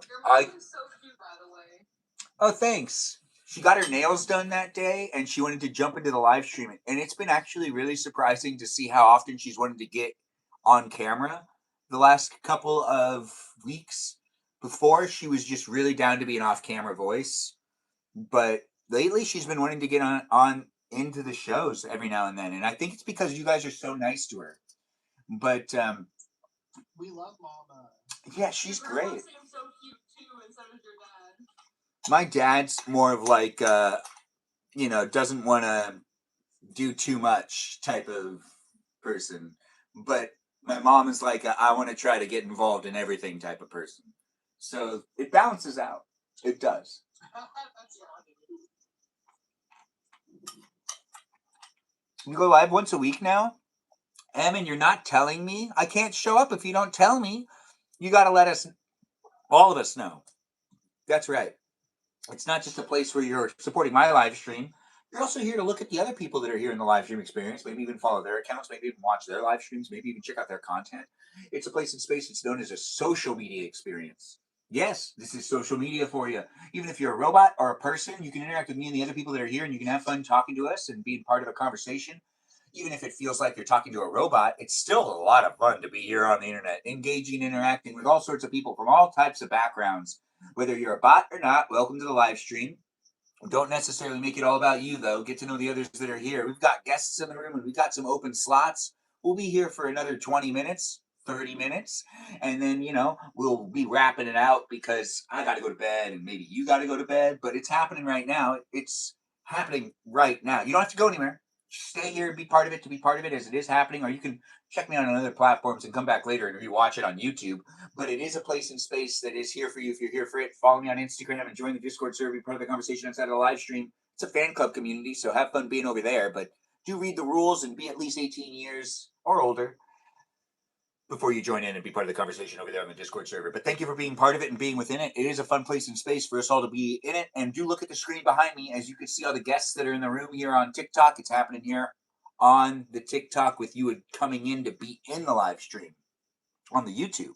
Your mom is so cute, by the way. Oh, thanks. She got her nails done that day and she wanted to jump into the live stream. And it's been actually really surprising to see how often she's wanted to get on camera the last couple of weeks. Before, she was just really down to be an off camera voice. But lately, she's been wanting to get on into the shows every now and then. And I think it's because you guys are so nice to her. But We love Mama. yeah, she's Your grandma great. seems so cute too, and so does your dad. My dad's more of like, doesn't want to do too much type of person. But my mom is like, I want to try to get involved in everything type of person. So it balances out. It does. That's funny. You go live once a week now? And you're not telling me? I can't show up if you don't tell me. You got to let us, all of us, know. That's right. It's not just a place where you're supporting my live stream. You're also here to look at the other people that are here in the live stream experience, maybe even follow their accounts, maybe even watch their live streams, maybe even check out their content. It's a place in space that's known as a social media experience. Yes, this is social media for you. Even if you're a robot or a person, you can interact with me and the other people that are here, and you can have fun talking to us and being part of a conversation. Even if it feels like you're talking to a robot, it's still a lot of fun to be here on the internet, engaging, interacting with all sorts of people from all types of backgrounds. Whether you're a bot or not, welcome to the live stream. Don't necessarily make it all about you, though. Get to know the others that are here. We've got guests in the room and we've got some open slots. We'll be here for another 20 minutes, 30 minutes, and then, we'll be wrapping it out because I got to go to bed and maybe you got to go to bed, but it's happening right now. It's happening right now. You don't have to go anywhere. Stay here and be part of it to be part of it as it is happening, or you can check me out on other platforms and come back later and rewatch it on YouTube. But it is a place in space that is here for you if you're here for it. Follow me on Instagram and join the Discord server, be part of the conversation outside of the live stream. It's a fan club community, so have fun being over there. But do read the rules and be at least 18 years or older before you join in and be part of the conversation over there on the Discord server. But thank you for being part of it and being within it. It is a fun place in space for us all to be in it. And do look at the screen behind me as you can see all the guests that are in the room here on TikTok. It's happening here on the TikTok with you coming in to be in the live stream on the YouTube.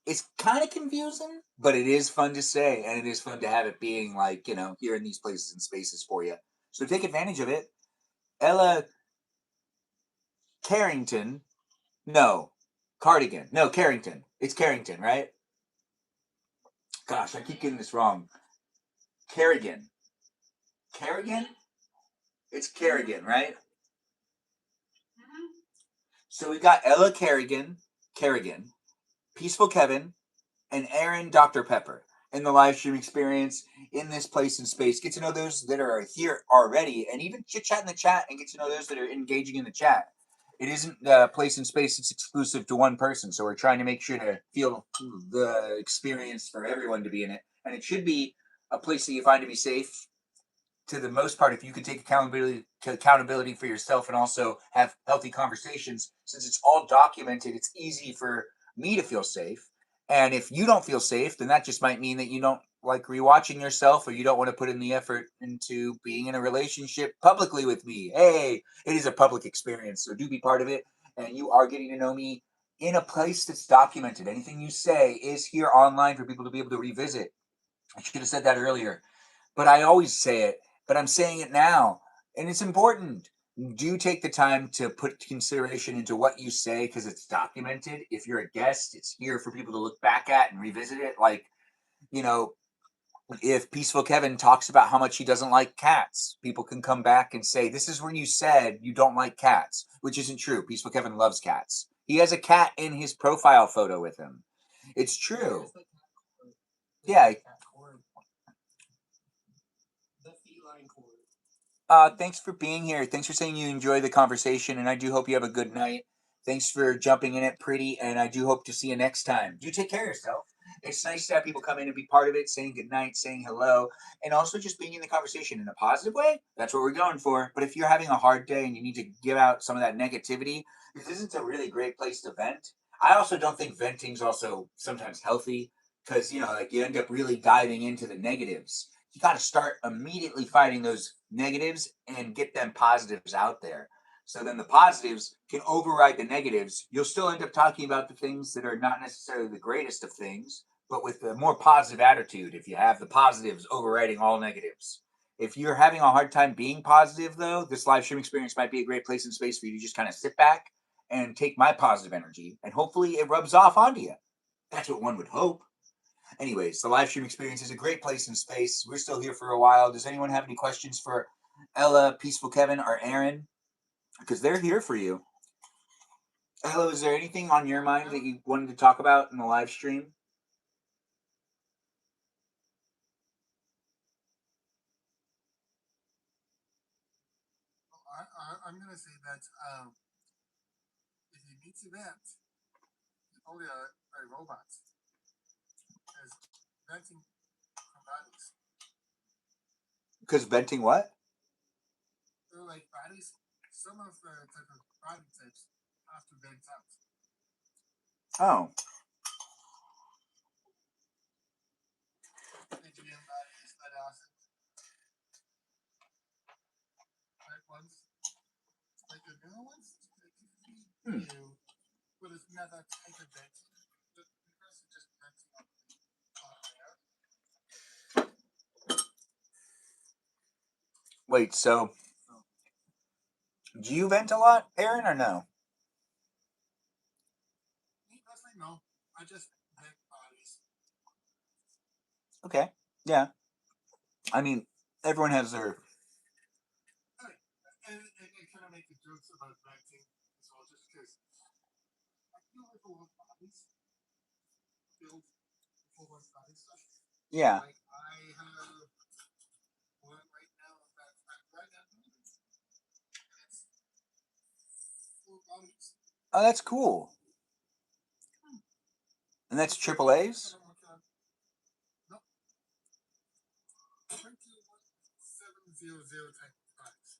It's kind of confusing, but it is fun to say, and it is fun to have it being like, here in these places and spaces for you. So take advantage of it. Ella Carrington. No. Cardigan. No, Carrington. It's Carrington, right? Gosh, I keep getting this wrong. Kerrigan. Kerrigan? It's Kerrigan, right? So we got Ella Kerrigan, Peaceful Kevin, and Aaron Dr. Pepper in the live stream experience in this place in space. Get to know those that are here already and even chit chat in the chat and get to know those that are engaging in the chat. It isn't a place in space that's exclusive to one person, so we're trying to make sure to feel the experience for everyone to be in it. And it should be a place that you find to be safe to the most part. If you could take accountability for yourself and also have healthy conversations, since it's all documented, it's easy for me to feel safe. And if you don't feel safe, then that just might mean that you don't like rewatching yourself, or you don't want to put in the effort into being in a relationship publicly with me. Hey, it is a public experience, so do be part of it. And you are getting to know me in a place that's documented. Anything you say is here online for people to be able to revisit. I should have said that earlier, but I always say it, but I'm saying it now. And it's important. Do take the time to put consideration into what you say because it's documented. If you're a guest, it's here for people to look back at and revisit it. Like, if Peaceful Kevin talks about how much he doesn't like cats, people can come back and say, this is when you said you don't like cats, which isn't true. Peaceful Kevin loves cats. He has a cat in his profile photo with him. It's true. Yeah. Thanks for being here. Thanks for saying you enjoy the conversation, and I do hope you have a good night. Thanks for jumping in it, Pretty, and I do hope to see you next time. Do take care of yourself. It's nice to have people come in and be part of it, saying goodnight, saying hello, and also just being in the conversation in a positive way. That's what we're going for. But if you're having a hard day and you need to give out some of that negativity, this isn't a really great place to vent. I also don't think venting's also sometimes healthy because, like you end up really diving into the negatives. You got to start immediately fighting those negatives and get them positives out there. So then the positives can override the negatives. You'll still end up talking about the things that are not necessarily the greatest of things, but with a more positive attitude if you have the positives overriding all negatives. If you're having a hard time being positive, though, this live stream experience might be a great place and space for you to just kind of sit back and take my positive energy, and hopefully it rubs off onto you. That's what one would hope. Anyways, the live stream experience is a great place and space. We're still here for a while. Does anyone have any questions for Ella, Peaceful Kevin, or Aaron? Because they're here for you. Ella, is there anything on your mind that you wanted to talk about in the live stream? I'm gonna say that if you need to vent, you're only a robot. Because venting from bodies. Because venting what? So like bodies, some of the type of body types have to vent out. Oh. Magrdichian bodies, that acid. Right ones. Like the middle ones, you, but it's not that type of venting. Because it's just venting up there. Wait, so do you vent a lot, Aaron, or no? Me personally, no. I just vent bodies. Okay. Yeah. I mean, everyone has their. And kind of make the jokes about venting as well, just because I feel like a lot of bodies build full of body stuff. Yeah. Like I have one right now that's right now. It's full bodies. Oh, that's cool. And that's triple A's? No. 21700 type of bodies.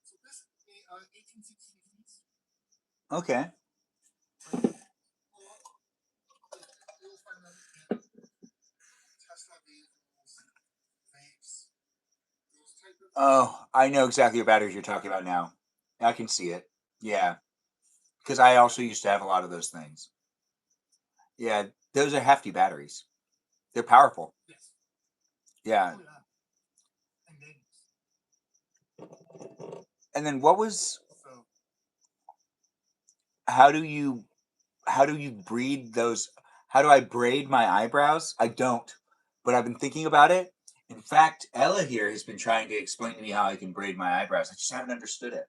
So this is a 1860 feet. Okay. You'll find them in Tesla vehicles, vapes, those type of. Oh, I know exactly what batteries you're talking about now. I can see it. Yeah. Because I also used to have a lot of those things. Yeah, those are hefty batteries. They're powerful. Yes. Yeah. Oh, yeah. And dangerous. And then what was So how do you breed those? How do I braid my eyebrows? I don't, but I've been thinking about it. In fact, Ella here has been trying to explain to me how I can braid my eyebrows. I just haven't understood it.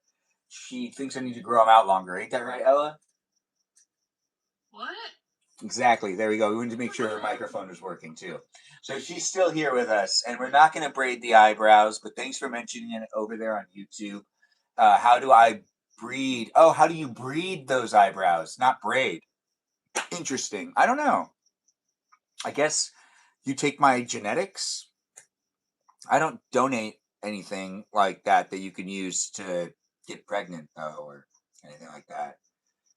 She thinks I need to grow them out longer. Ain't that right, Ella? What? Exactly. There we go. We wanted to make sure her microphone was working too. So she's still here with us, and we're not going to braid the eyebrows, but thanks for mentioning it over there on YouTube. How do I breed? Oh, how do you breed those eyebrows? Not braid. Interesting. I don't know. I guess you take my genetics. I don't donate anything like that you can use to get pregnant, though, or anything like that.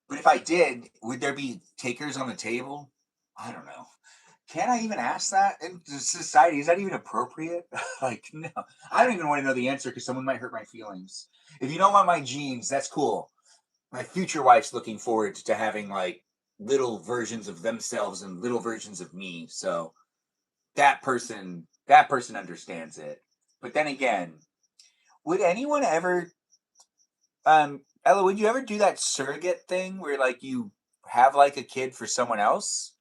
But if I did, would there be takers on the table? I don't know. Can I even ask that in society? Is that even appropriate? Like, no. I don't even want to know the answer because someone might hurt my feelings. If you don't want my genes, that's cool. My future wife's looking forward to having like little versions of themselves and little versions of me. So that person understands it. But then again, would anyone ever Ella, would you ever do that surrogate thing where like you have like a kid for someone else?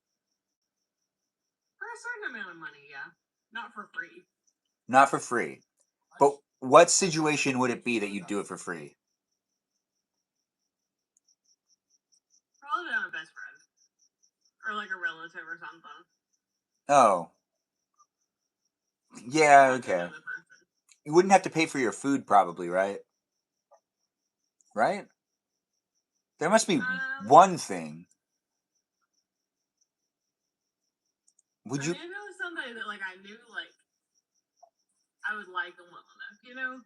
For a certain amount of money, yeah. Not for free. Not for free. But what situation would it be that you'd do it for free? Probably not a best friend. Or like a relative or something. Oh. Yeah, Not okay. another person. You wouldn't have to pay for your food probably, right? Right? There must be one thing. I mean, if it was somebody that like I knew, like I would like them well enough, you know,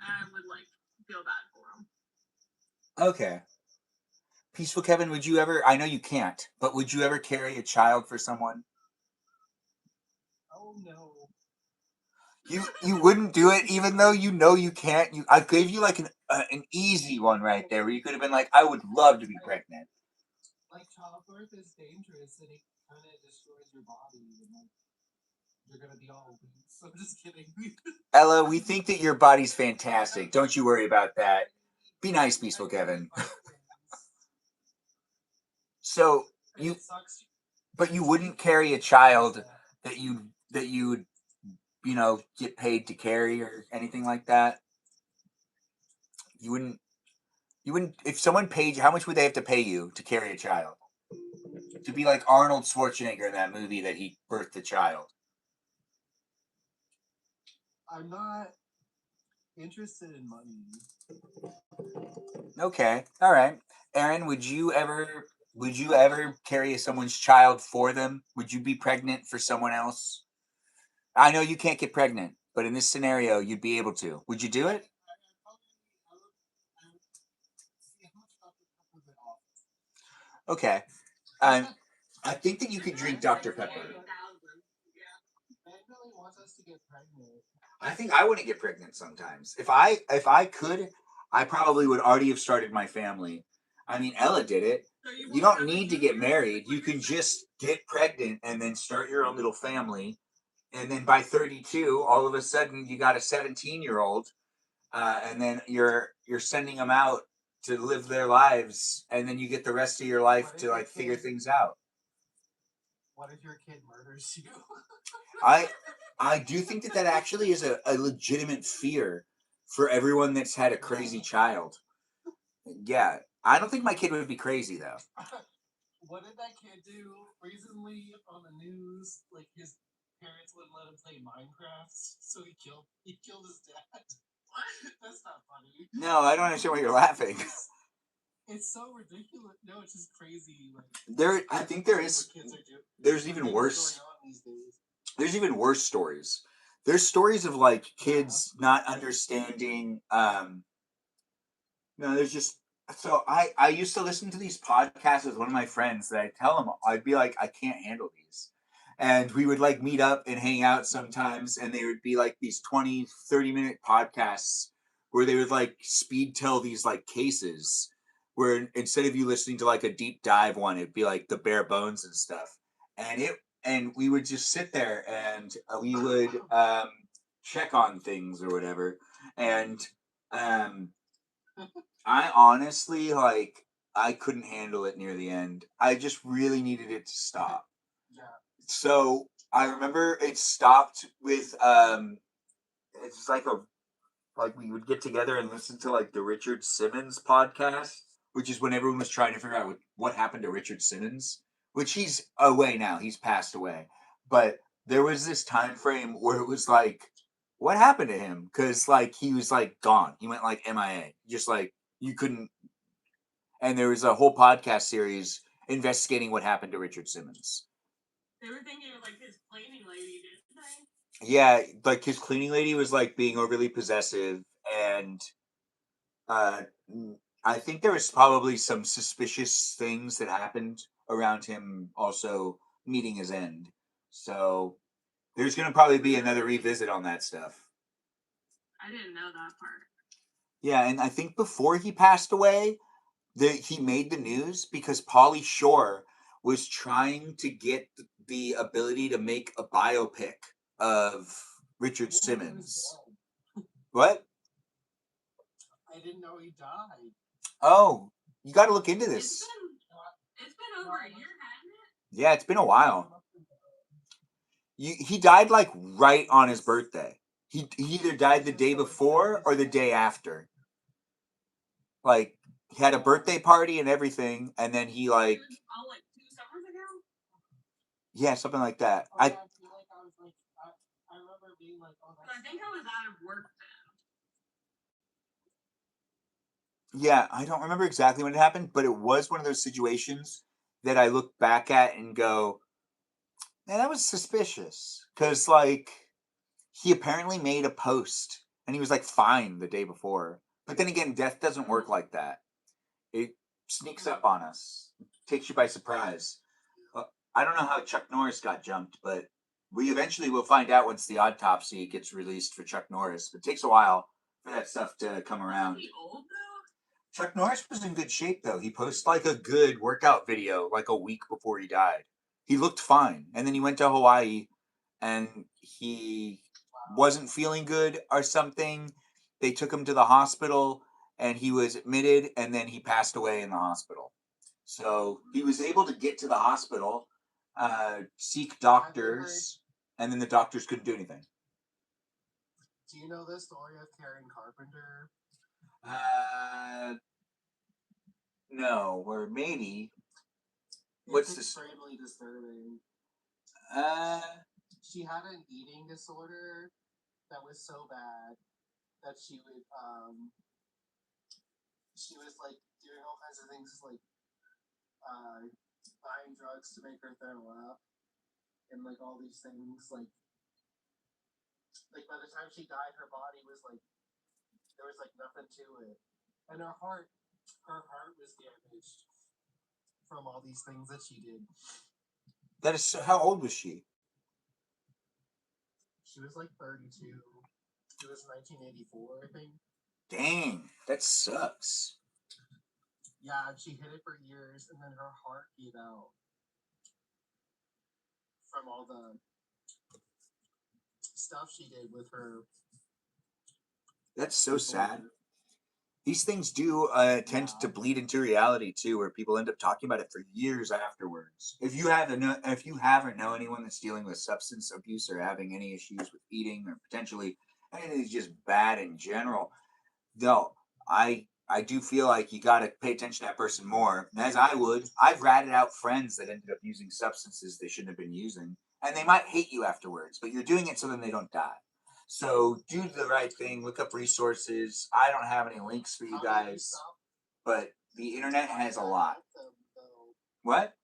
I would like feel bad for them. Okay. Peaceful Kevin, would you ever? I know you can't, but would you ever carry a child for someone? Oh no. You wouldn't do it, even though you know you can't. I gave you like an easy one right there, where you could have been like, I would love to be pregnant. Like childbirth is dangerous and it kind of destroys your body and like you're gonna be all weak. So I'm just kidding. Ella, we think that your body's fantastic. Don't you worry about that. Be nice, Peaceful Kevin. So you, but you wouldn't carry a child that you get paid to carry or anything like that. You wouldn't. You wouldn't. If someone paid you, how much would they have to pay you to carry a child? To be like Arnold Schwarzenegger in that movie that he birthed a child. I'm not interested in money. Okay, all right. Aaron, would you ever carry someone's child for them? Would you be pregnant for someone else? I know you can't get pregnant, but in this scenario, you'd be able to. Would you do it? Okay. I think that you could drink Dr. Pepper. I think I want to get pregnant sometimes. If I could, I probably would already have started my family. I mean, Ella did it. You don't need to get married. You can just get pregnant and then start your own little family. And then by 32, all of a sudden you got a 17-year-old, and then you're sending them out to live their lives, and then you get the rest of your life to like figure things out. What if your kid murders you? I do think that actually is a legitimate fear for everyone that's had a crazy child. Yeah, I don't think my kid would be crazy though. What did that kid do recently on the news? Like his parents wouldn't let him play Minecraft, so he killed his dad. What? That's not funny. No, I don't understand why you're laughing. It's so ridiculous. No, it's just crazy. Like, I think there is. There's even worse. There's even worse stories. There's stories of like kids not understanding. No, there's just. So I used to listen to these podcasts with one of my friends that I'd tell him, I'd be like, I can't handle these. And we would like meet up and hang out sometimes, and they would be like these 20, 30-minute podcasts where they would like speed tell these like cases where instead of you listening to like a deep dive one, it'd be like the bare bones and stuff. And we would just sit there and we would check on things or whatever. And I honestly I couldn't handle it near the end. I just really needed it to stop. Yeah. So I remember it stopped with it's like we would get together and listen to like the Richard Simmons podcast, which is when everyone was trying to figure out what happened to Richard Simmons, which he's away now. He's passed away. But there was this time frame where it was like, what happened to him? Because like he was like gone. He went like MIA. Just like you couldn't. And there was a whole podcast series investigating what happened to Richard Simmons. They were thinking of like his cleaning lady, didn't they? Yeah, like his cleaning lady was like being overly possessive, and I think there was probably some suspicious things that happened around him also meeting his end. So there's going to probably be another revisit on that stuff. I didn't know that part. Yeah, and I think before he passed away, he made the news because Pauly Shore was trying to get the ability to make a biopic of Richard Simmons. What? I didn't know he died. Oh, you got to look into this. It's been over a year, hasn't it? Yeah, it's been a while. He died like right on his birthday. He either died the day before or the day after. Like he had a birthday party and everything, and then he like. Oh, like 2 summers ago. Yeah, something like that. I feel like I was like, I remember being like, oh, that's. I think I was out of work then. Yeah, I don't remember exactly when it happened, but it was one of those situations that I look back at and go, And that was suspicious because, like, he apparently made a post and he was like fine the day before. But then again, death doesn't work like that. It sneaks up on us, takes you by surprise. I don't know how Chuck Norris got jumped, but we eventually will find out once the autopsy gets released for Chuck Norris. It takes a while for that stuff to come around. Is he old though? Chuck Norris was in good shape though. He posted like a good workout video like a week before he died. He looked fine, and then he went to Hawaii, and he wasn't feeling good or something. They took him to the hospital, and he was admitted, and then he passed away in the hospital. So he was able to get to the hospital, seek doctors, and then the doctors couldn't do anything. Do you know the story of Karen Carpenter? No, or maybe. It's extremely disturbing. She had an eating disorder that was so bad that she was like doing all kinds of things, like buying drugs to make her throw up, and like all these things. Like by the time she died, her body was like there was like nothing to it, and her heart was damaged from all these things that she did. That is so, how old was she? She was like 32. It was 1984, I think. Dang, that sucks. Yeah, she hid it for years, and then her heart gave out from all the stuff she did with her. That's so sad. These things do tend to bleed into reality too, where people end up talking about it for years afterwards. If you haven't know anyone that's dealing with substance abuse or having any issues with eating or potentially anything that's just bad in general, no, I do feel like you got to pay attention to that person more. As I would, I've ratted out friends that ended up using substances they shouldn't have been using, and they might hate you afterwards, but you're doing it so then they don't die. So do the right thing. Look up resources. I don't have any links for you guys, but the internet has a lot. What?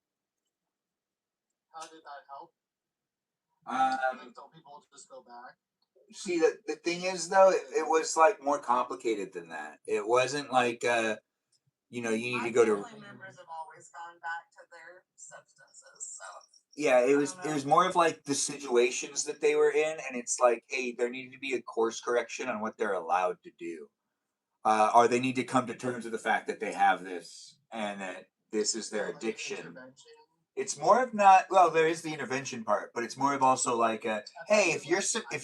How did that help? Don't people just go back? See, the thing is though, it was like more complicated than that. It wasn't like you need to go to. Family members have always gone back to their substances, so. Yeah, it was more of like the situations that they were in, and it's like, hey, there needed to be a course correction on what they're allowed to do, or they need to come to terms with the fact that they have this and that this is their addiction. It's more of not, well, there is the intervention part, but it's more of also like, hey, if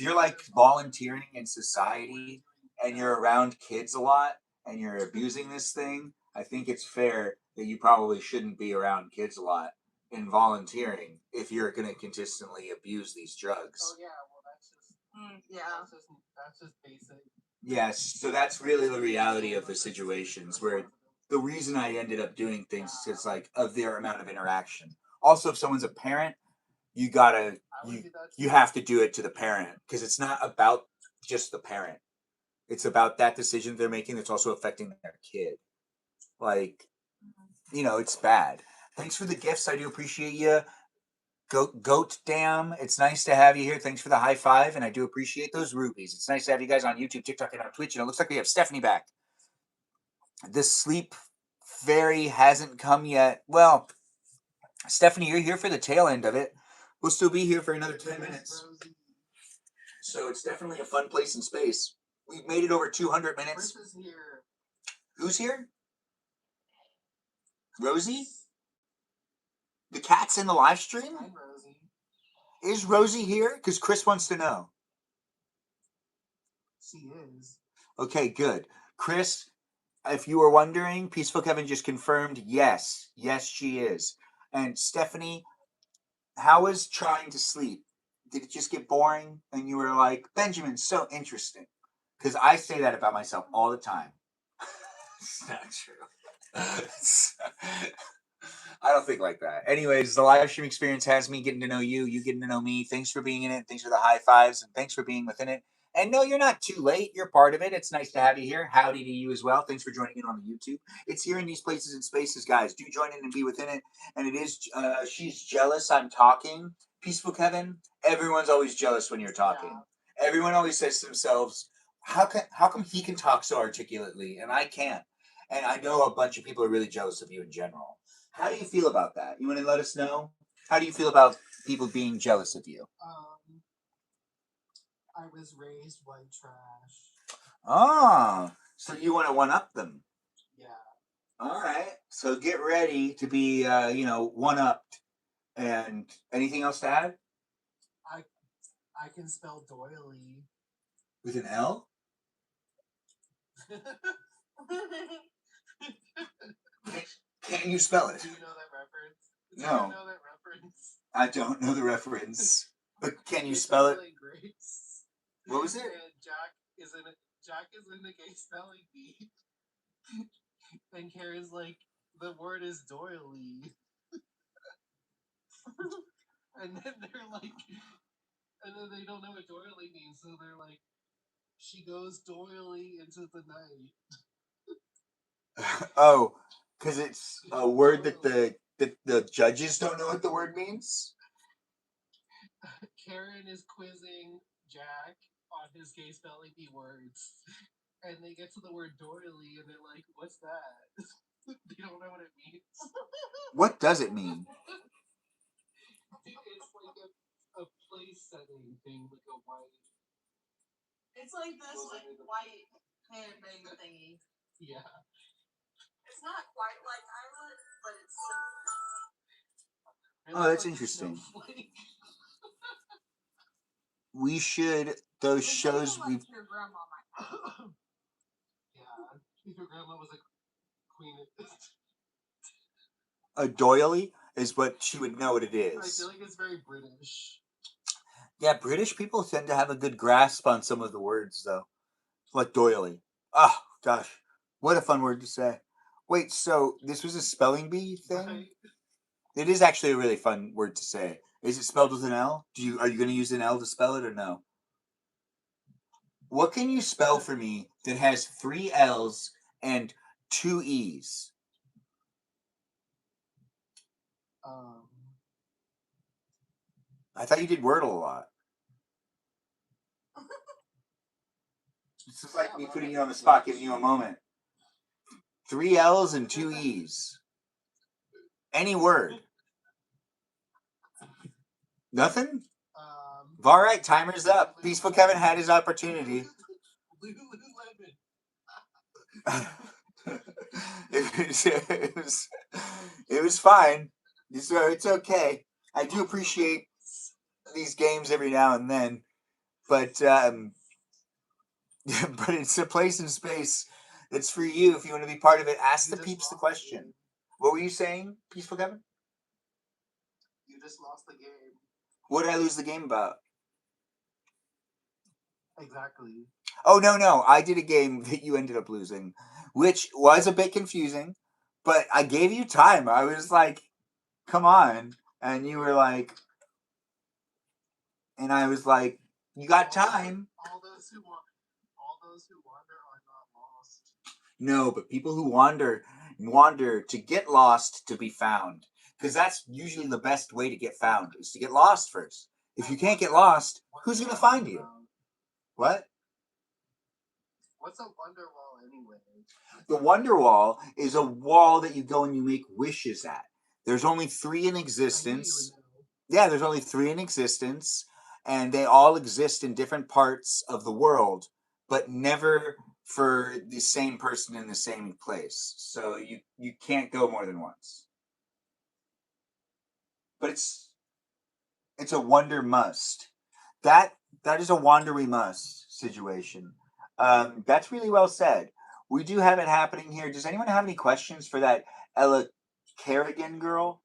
you're like volunteering in society and you're around kids a lot and you're abusing this thing, I think it's fair that you probably shouldn't be around kids a lot in volunteering if you're going to consistently abuse these drugs. Oh yeah, well that's just that's just basic. Yes, so that's really the reality of the situations where the reason I ended up doing things is like of their amount of interaction. Also, if someone's a parent, you have to do it to the parent because it's not about just the parent. It's about that decision they're making that's also affecting their kid. Like, it's bad. Thanks for the gifts. I do appreciate you. Goat Dam, it's nice to have you here. Thanks for the high five, and I do appreciate those rubies. It's nice to have you guys on YouTube, TikTok, and on Twitch, and it looks like we have Stephanie back. This sleep fairy hasn't come yet. Well, Stephanie, you're here for the tail end of it. We'll still be here for another 10 minutes. So it's definitely a fun place in space. We've made it over 200 minutes. Chris is here. Who's here? Rosie? The cat's in the live stream? Hi, Rosie. Is Rosie here? Because Chris wants to know. She is. Okay, good. Chris, if you were wondering, Peaceful Kevin just confirmed, yes. Yes, she is. And Stephanie, how was trying to sleep? Did it just get boring? And you were like, Benjamin's so interesting. Because I say that about myself all the time. It's not true. I don't think like that. Anyways, the live stream experience has me getting to know you. You getting to know me. Thanks for being in it. Thanks for the high fives. And thanks for being within it. And no, you're not too late. You're part of it. It's nice to have you here. Howdy to you as well. Thanks for joining in on the YouTube. It's here in these places and spaces, guys. Do join in and be within it. And it is, she's jealous I'm talking. Peaceful Kevin, everyone's always jealous when you're talking. Yeah. Everyone always says to themselves, how come he can talk so articulately and I can't? And I know a bunch of people are really jealous of you in general. How do you feel about that? You want to let us know? How do you feel about people being jealous of you? I was raised white trash. Ah, so you want to one up them? Yeah. All right. So get ready to be, one upped. And anything else to add? I can spell doily. With an L? Can you spell it? Do you know that reference? No. Do you know that reference? I don't know the reference. But can you spell it? Grace. What was it? And Jack is in the gay spelling bee. And Karen's like, the word is doily. And then they're like, and then they don't know what doily means, so they're like, she goes doily into the night. Oh, because it's a word that the judges don't know what the word means? Karen is quizzing Jack on his gay spelling bee words. And they get to the word doily and they're like, what's that? They don't know what it means. What does it mean? It's like a place setting thing with a white. It's like this white handbag thingy. Yeah. It's not quite like Island, but it's similar. Oh, that's interesting. We should, those It's shows like we your grandma might have. Yeah. If your grandma was a queen. a doily is what she would know what it is. I feel like it's very British. Yeah, British people tend to have a good grasp on some of the words, though. Like doily. Oh, gosh. What a fun word to say. Wait, so this was a spelling bee thing? Right? It is actually a really fun word to say. Is it spelled with an L? Are you going to use an L to spell it or no? What can you spell for me that has 3 L's and 2 E's? I thought you did Wordle a lot. This is like me putting you on the spot, giving you a moment. 3 L's and 2 E's. Any word. Nothing? All right, timer's up. Peaceful Kevin had his opportunity. it was fine. It's okay. I do appreciate these games every now and then, but but it's a place and space that's for you if you want to be part of it. Ask the peeps the question. What were you saying, Peaceful Kevin? You just lost the game. What did I lose the game about? Exactly. Oh, no. I did a game that you ended up losing, which was a bit confusing, but I gave you time. I was like, come on. And you were like, and I was like, you got time. All those who wander are not lost. No, but people who wander to get lost to be found. Because that's usually the best way to get found, is to get lost first. If you can't get lost, who's going to find you? What? What's a wonder wall anyway? The wonder wall is a wall that you go and you make wishes at. There's only 3 in existence. Yeah, there's only 3 in existence, and they all exist in different parts of the world, but never for the same person in the same place. So you can't go more than once. But it's a wonder must. That is a wandery must situation. That's really well said. We do have it happening here. Does anyone have any questions for that Ella Kerrigan girl?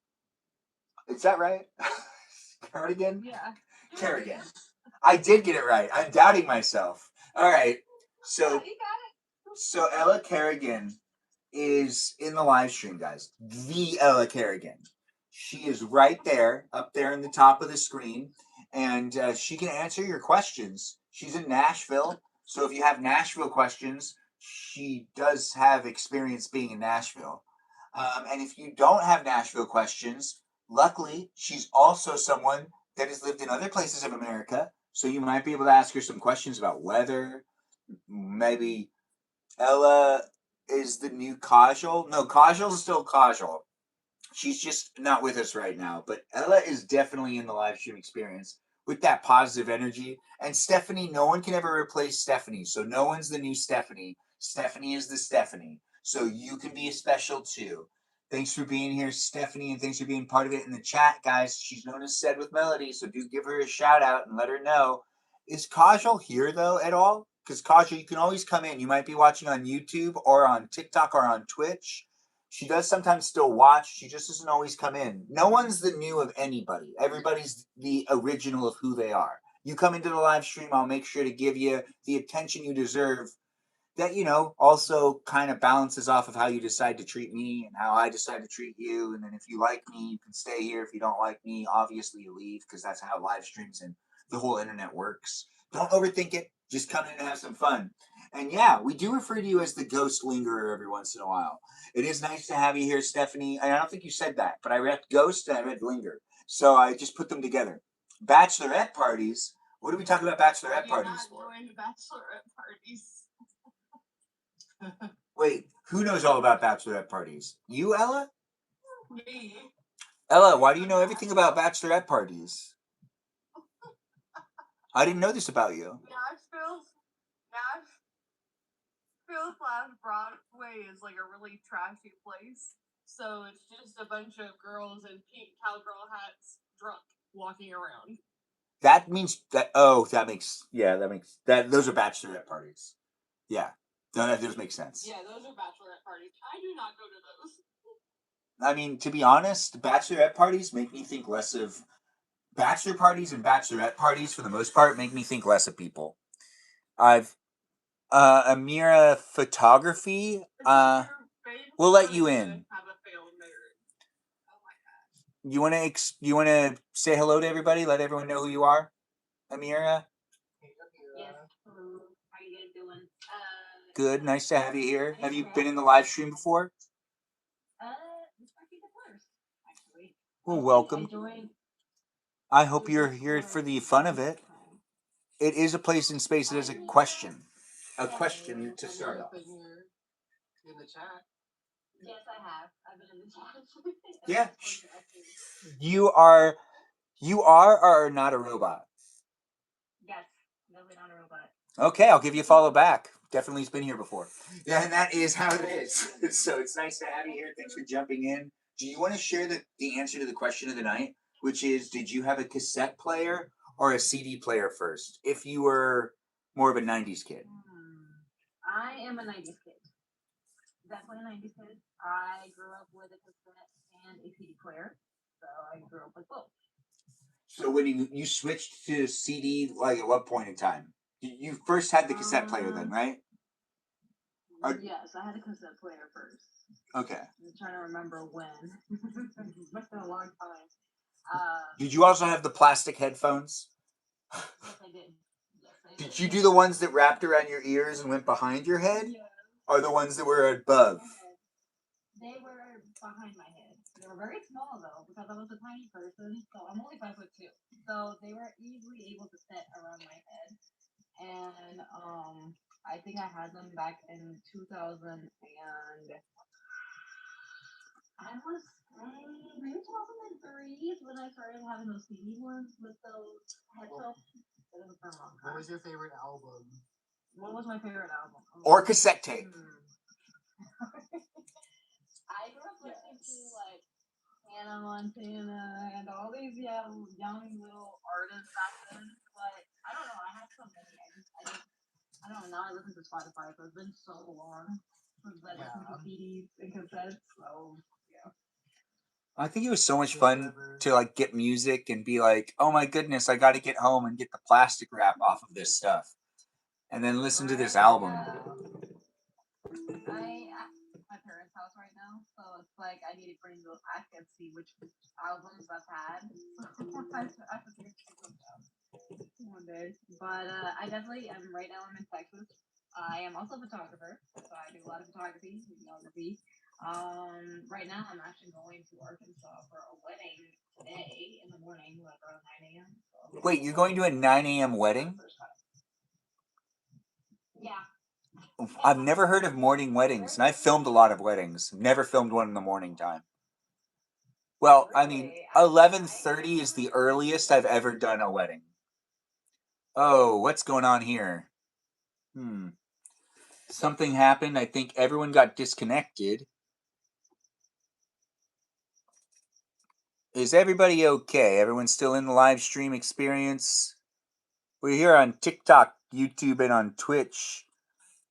Is that right? Cardigan? Yeah. Kerrigan. I did get it right. I'm doubting myself. All right. So You got it. so Ella Kerrigan is in the live stream, guys. The Ella Kerrigan. She is right there, up there in the top of the screen, and she can answer your questions. She's in Nashville, so if you have Nashville questions, she does have experience being in Nashville. And if you don't have Nashville questions, luckily, she's also someone that has lived in other places of America. So you might be able to ask her some questions about weather. Maybe Ella is the new Kajal. No, Kajal's still Kajal. She's just not with us right now. But Ella is definitely in the live stream experience with that positive energy. And Stephanie, no one can ever replace Stephanie. So no one's the new Stephanie. Stephanie is the Stephanie. So you can be a special too. Thanks for being here, Stephanie, and thanks for being part of it in the chat, guys. She's known as Said with Melody, so do give her a shout out and let her know. Is Kajal here though at all? Because Kajal, you can always come in. You might be watching on YouTube or on TikTok or on Twitch. She does sometimes still watch. She just doesn't always come in. No one's the new of anybody. Everybody's the original of who they are. You come into the live stream, I'll make sure to give you the attention you deserve. That, also kind of balances off of how you decide to treat me and how I decide to treat you. And then if you like me, you can stay here. If you don't like me, obviously you leave, because that's how live streams and the whole internet works. Don't overthink it. Just come in and have some fun. And yeah, we do refer to you as the ghost lingerer every once in a while. It is nice to have you here, Stephanie. I don't think you said that, but I read ghost and I read linger. So I just put them together. Bachelorette parties. What are we talking about bachelorette parties for? Going to bachelorette parties. Wait, who knows all about bachelorette parties? You, Ella? Me. Ella, why do you know everything about bachelorette parties? I didn't know this about you. Nashville's last Broadway is like a really trashy place. So it's just a bunch of girls in pink cowgirl hats, drunk, walking around. That means that. That makes those are bachelorette parties. Yeah, that does make sense. Yeah, those are bachelorette parties. I do not go to those. I mean, to be honest, bachelorette parties make me think less of bachelor parties and bachelorette parties for the most part make me think less of people. I've Amira Photography. We'll let you in. Have a failed marriage. Oh my gosh. You wanna say hello to everybody? Let everyone know who you are, Amira. Yes. Hello. How you guys doing? Good. Nice to have you here. Have you been in the live stream before? This might be the first, actually. Well, welcome. I joined. I hope you're here for the fun of it. It is a place in space that has a question. A question to start off. In the chat. Yes, I have. I've been in the chat. Yeah. You are or are not a robot? Yes, definitely not a robot. Okay, I'll give you a follow back. Definitely has been here before. Yeah, and that is how it is. So it's nice to have you here. Thanks for jumping in. Do you want to share the answer to the question of the night, which is, did you have a cassette player or a CD player first? If you were more of a 90s kid. I am a 90s kid. Definitely a 90s kid. I grew up with a cassette and a CD player, so I grew up with both. So when you switched to CD, like at what point in time? You first had the cassette player then, right? Yes, I had a cassette player first. Okay. I'm trying to remember when. It's been a long time. Did you also have the plastic headphones? Yes, I did. Yes, I did. Did you do the ones that wrapped around your ears and went behind your head? Yes. Or the ones that were above? They were behind my head. They were very small though, because I was a tiny person. So I'm only 5'2". So they were easily able to fit around my head. And I think I had them back in 2000 and I was maybe 2003 is when I started having those CD ones with those headsets. It was been a long What time. was your favorite album? What was my favorite album? Or cassette tape? I grew up listening to like Hannah Montana and all these young little artists back then. But I don't know. I have so many. I don't know. Now I listen to Spotify, so it's been so long since I listened to CDs and cassettes. So yeah. I think it was so much fun to like get music and be like, oh my goodness, I got to get home and get the plastic wrap off of this stuff, and then listen to this album. I at my parents' house right now, so it's like I need to bring those back and see which albums I've had. So I have to figure those out one day. But I definitely am right now. I'm in Texas. I am also a photographer, so I do a lot of photography, videography. Right now I'm actually going to Arkansas for a wedding today in the morning, like around 9 a.m. So Wait, you're going to a 9 a.m. wedding? Yeah. I've never heard of morning weddings, and I've filmed a lot of weddings. Never filmed one in the morning time. Well, I mean, 11:30 is the earliest I've ever done a wedding. Oh, what's going on here? Something happened. I think everyone got disconnected. Is everybody okay? Everyone's still in the live stream experience? We're here on TikTok, YouTube, and on Twitch.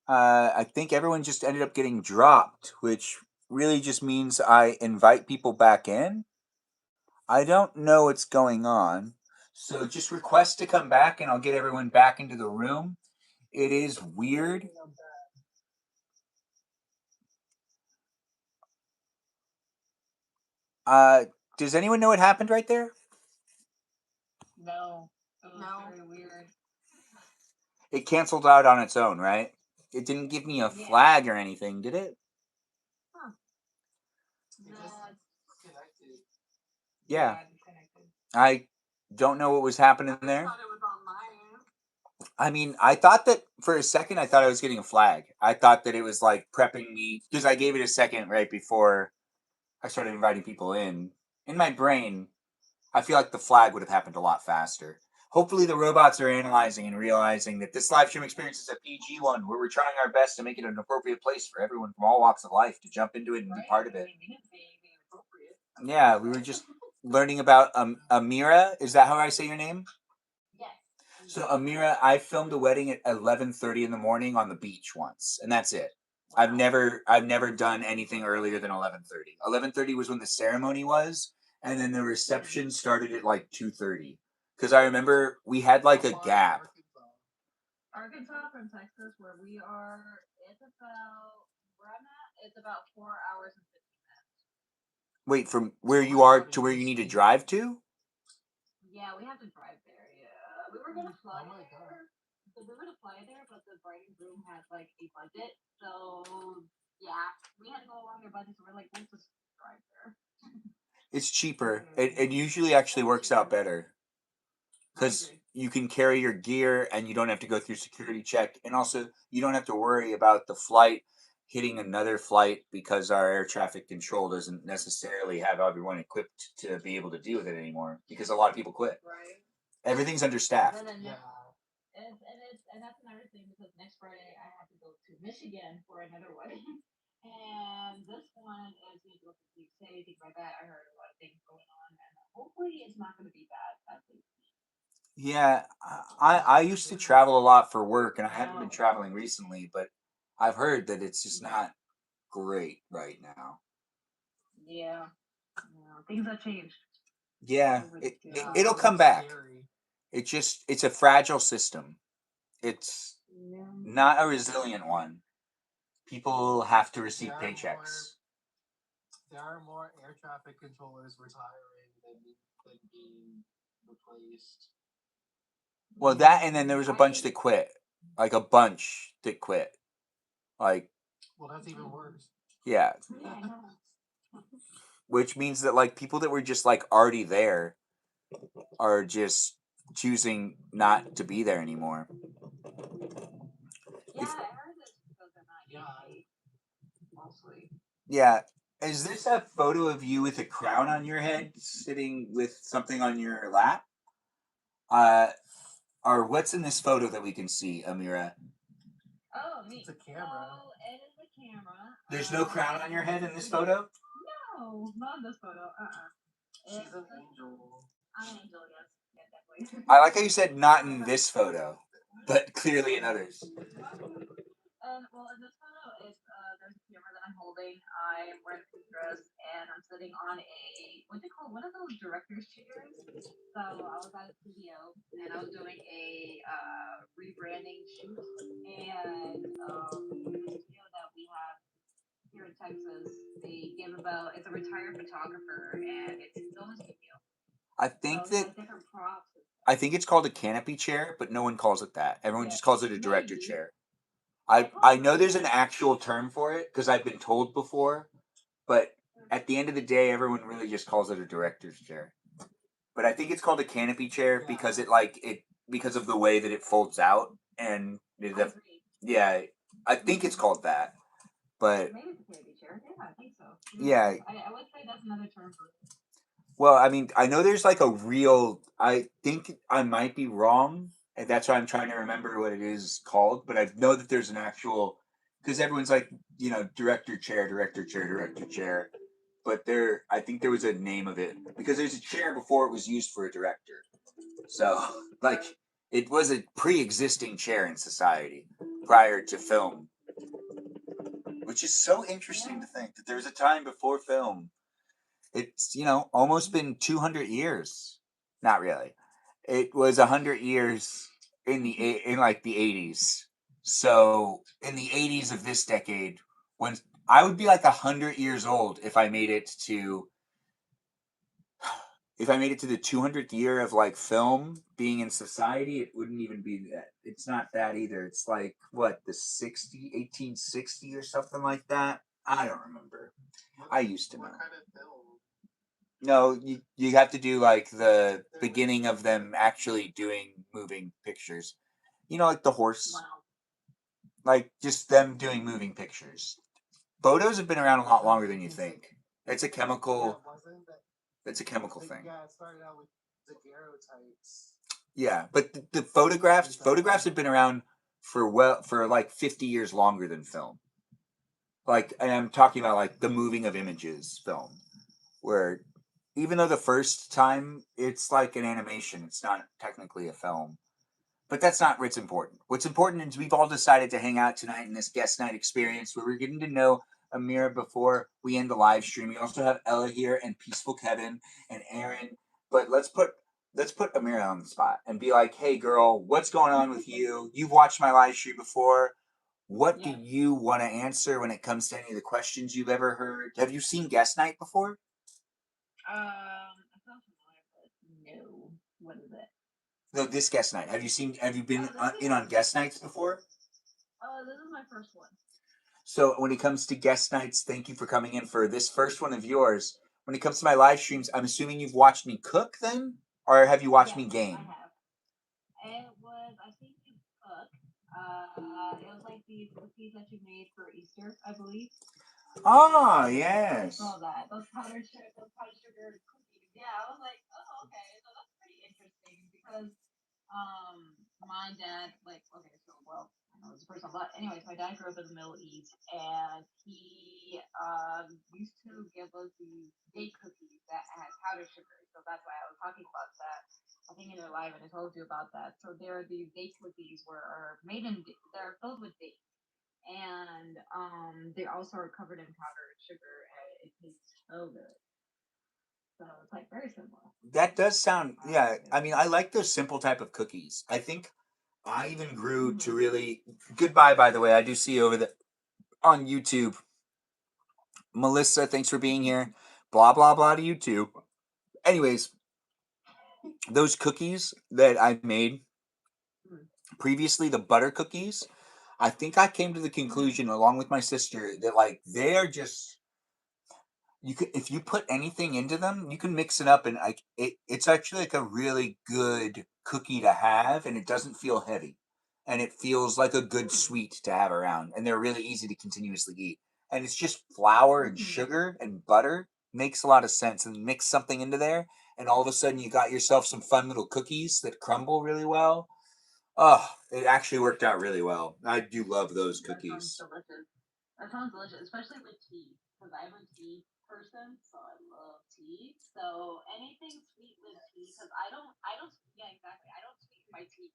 I think everyone just ended up getting dropped, which really just means I invite people back in. I don't know what's going on. So just request to come back and I'll get everyone back into the room. It is weird. Does anyone know what happened right there? No. It was very weird. It canceled out on its own, right? It didn't give me a flag or anything, did it? Huh. It just connected. Yeah. I don't know what was happening there. I thought it was on my end. I mean, I thought that for a second I thought I was getting a flag. I thought that it was like prepping me because I gave it a second right before I started inviting people in. In my brain, I feel like the flag would have happened a lot faster. Hopefully the robots are analyzing and realizing that this live stream experience is a PG one where we're trying our best to make it an appropriate place for everyone from all walks of life to jump into it and be part of it. Yeah, we were just learning about Amira. Is that how I say your name? Yes. So Amira, I filmed a wedding at 11:30 in the morning on the beach once, and that's it. I've never done anything earlier than 11:30. 11:30 was when the ceremony was, and then the reception started at like 2:30. Because I remember we had like a gap. Arkansas from Texas, where we are, it's about where I'm at. It's about 4 hours and 15 minutes. Wait, from where you are to where you need to drive to? Yeah, we have to drive there. Yeah, we were gonna fly there. So we were gonna fly there, but the bride and groom had like a budget. So yeah, we had to go along their budget. So we're like, we'll just drive there. It's cheaper. It usually actually works out better. Because you can carry your gear and you don't have to go through security check. And also, you don't have to worry about the flight hitting another flight because our air traffic control doesn't necessarily have everyone equipped to be able to deal with it anymore because a lot of people quit. Right. Everything's understaffed. Yeah. And that's another thing because next Friday I have to go to Michigan for another wedding. And this one is going to go to say things like that. I heard a lot of things going on, and hopefully it's not going to be bad. Yeah, I used to travel a lot for work, and I haven't been traveling recently, but I've heard that it's just not great right now. Yeah, things have changed. Yeah, it'll come back. It's a fragile system. It's not a resilient one. People have to receive paychecks. There are more air traffic controllers retiring than being replaced. Well, that and then there was a bunch that quit. Like a bunch that quit. Like. Well, that's even worse. Yeah. Which means that like people that were just like already there are just choosing not to be there anymore. Yeah, I heard this because they're not paid, mostly. Yeah. Is this a photo of you with a crown on your head, sitting with something on your lap? Or what's in this photo that we can see, Amira? Oh, me. It's a camera. Oh, it is a camera. There's no crown on your head in this photo? No, not in this photo. She's an angel. I'm an angel, yes. Yeah, definitely. I like how you said not in this photo, but clearly in others. Well, in this photo, there's a camera that I'm holding. I'm wearing a dress, and I'm sitting on what's it called? One of those director's chairs. So I was at a studio, and I was doing a rebranding shoot. And the studio that we have here in Texas, they give it's a retired photographer, and it's still in the studio. I think it's called a canopy chair, but no one calls it that. Everyone just calls it a director chair. I know there's an actual term for it because I've been told before, but at the end of the day, everyone really just calls it a director's chair. But I think it's called a canopy chair because because of the way that it folds out and yeah, I think it's called that. But Maybe it's a canopy chair. Yeah, I think so. yeah, I would say that's another term for it. well, I mean, I know there's like a real. I think I might be wrong, and that's why I'm trying to remember what it is called. But I know that there's an actual because everyone's like, director chair, director chair, director chair. But I think there was a name of it because there's a chair before it was used for a director. So, like, it was a pre-existing chair in society prior to film, which is so interesting to think that there's a time before film. It's almost been 200 years. Not really. It was 100 years in like the 80s. So in the 80s of this decade, when I would be like 100 years old if I made it to the 200th year of like film being in society, it wouldn't even be that. It's not that either. It's like what, the 1860 or something like that. I don't remember. I used to know. What kind of film? No, you have to do like the beginning of them actually doing moving pictures. Like the horse, Wow. like just them doing moving pictures. Photos have been around a lot longer than you think. It's a chemical. It's a chemical thing. Yeah, it started out with daguerreotypes. Yeah, but the photographs have been around for like 50 years longer than film. Like, and I'm talking about like the moving of images film, where even though the first time it's like an animation, it's not technically a film. But that's not what's important. What's important is we've all decided to hang out tonight in this guest night experience where we're getting to know Amira before we end the live stream. We also have Ella here and Peaceful Kevin and Aaron. But let's put Amira on the spot and be like, hey girl, what's going on with you? You've watched my live stream before. What do you want to answer when it comes to any of the questions you've ever heard? Have you seen guest night before? I sound familiar, but no. What is it? No, this guest night. Have you been in on guest nights before? This is my first one. So when it comes to guest nights, thank you for coming in for this first one of yours. When it comes to my live streams, I'm assuming you've watched me cook then? Or have you watched me game? I have. It was, I think you cooked. It was like these cookies that you made for Easter, I believe. Ah, yes. I saw that. Those powdered sugar cookies. Yeah, I was like, oh, okay. So that's pretty interesting because my dad, like, okay, so well, I know it's personal, but anyways, my dad grew up in the Middle East, and he used to give us these date cookies that had powdered sugar. So that's why I was talking about that. I think in your live, and I told you about that. So there are these date cookies where are made in, they're filled with dates, and they also are covered in powdered sugar, and it tastes so good. So it's like very similar. That does sound, yeah. I mean, I like those simple type of cookies. I think I even grew to really. Goodbye, by the way. I do see you over the on YouTube. Melissa, thanks for being here. Blah blah blah to you too. Anyways, those cookies that I made previously, the butter cookies, I think I came to the conclusion along with my sister that like they are just you could if you put anything into them, you can mix it up and like it's actually like a really good cookie to have and it doesn't feel heavy. And it feels like a good sweet to have around and they're really easy to continuously eat. And it's just flour and sugar and butter. Makes a lot of sense and mix something into there and all of a sudden you got yourself some fun little cookies that crumble really well. Oh, it actually worked out really well. I do love those cookies. That sounds delicious. That sounds delicious, especially with tea, because I'm a tea person, so I love tea. So anything sweet with tea, because yeah, exactly. I don't sweeten my tea.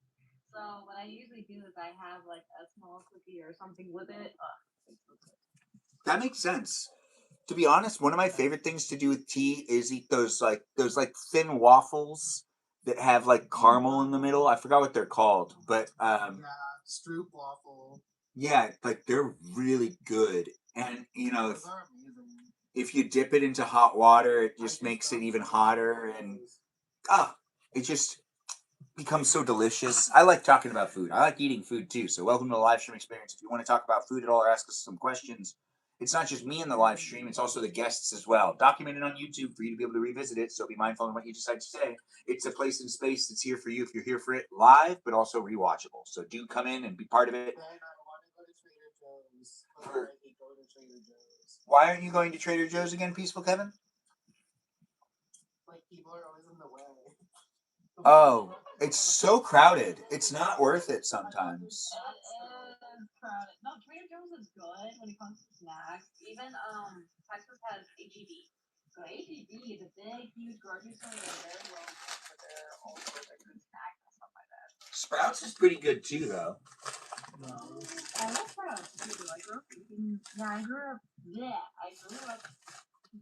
So what I usually do is I have like a small cookie or something with it. It's so good. That makes sense. To be honest, one of my favorite things to do with tea is eat those thin waffles that have like caramel in the middle. I forgot what they're called, but Stroop waffle. yeah, like they're really good. And Those are amazing. if you dip it into hot water, it just makes it even hotter, and it just becomes so delicious. I like talking about food. I like eating food too. So welcome to the live stream experience. If you want to talk about food at all or ask us some questions, It's not just me in the live stream, it's also the guests as well. Documented on YouTube for you to be able to revisit it, so be mindful of what you decide to say. It's a place and space that's here for you if you're here for it live, but also rewatchable. So do come in and be part of it. Then I want to go to Trader Joe's. But I hate going to Trader Joe's. Why aren't you going to Trader Joe's again, Peaceful Kevin? Like, people are always in the way. Oh, it's so crowded. It's not worth it sometimes. It is crowded. No, Trader Joe's is good when it comes to snacks. Even Texas has HEB. So HEB is a big, huge grocery store. They're very well known for their all sorts of good snacks and stuff like that. Sprouts is pretty good too, though. No. I love Sprouts too. I grew up eating. Yeah, I grew up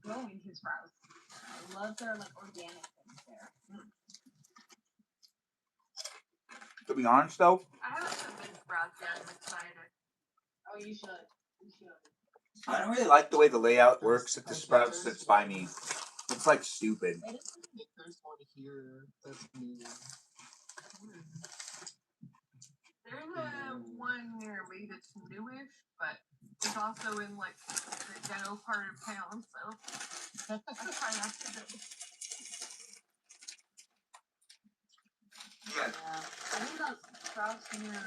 going to Sprouts. I love their like organic things there. To be honest, though, I haven't been Sprouts yet. I'm excited. Oh, you should. You should. I don't really like the way the layout works at the Sprouts that's by me. It's like stupid. I think there's one here that's new. There's a one near me that's newish, but it's also in like the ghetto part of town, so I try not to go. Yeah. I think the Sprouts near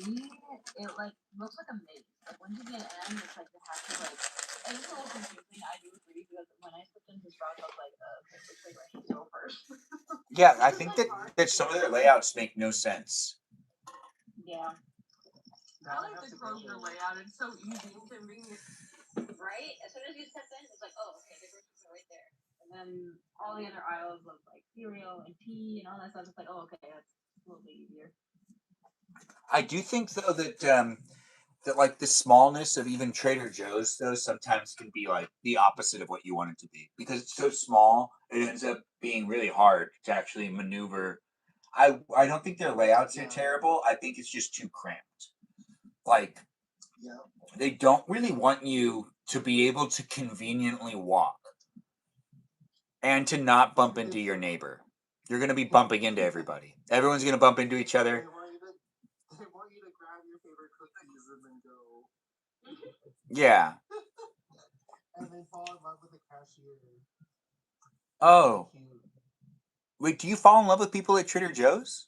me, it like looks like a maze. Like when you get in, it's like you have to like. It's a little confusing. I do agree because when I switched into Sprouts, I was like, okay, which way do I need to go first? Yeah, I think that some of their layouts make no sense. Yeah. I like the Kroger layout. It's so easy and convenient. Right? As soon as you step in, it's like, oh, okay, the groceries are right there. And then all the other aisles of like cereal and tea and all that stuff. It's like, oh, okay, that's a little bit easier. I do think though that like the smallness of even Trader Joe's though sometimes can be like the opposite of what you want it to be because it's so small. It ends up being really hard to actually maneuver. I don't think their layouts are terrible. I think it's just too cramped. Like they don't really want you to be able to conveniently walk and to not bump into your neighbor. You're going to be bumping into everybody. Everyone's going to bump into each other. They want you to grab your favorite cookies and then go. Yeah. And then fall in love with the cashier. Oh. Wait, do you fall in love with people at Trader Joe's?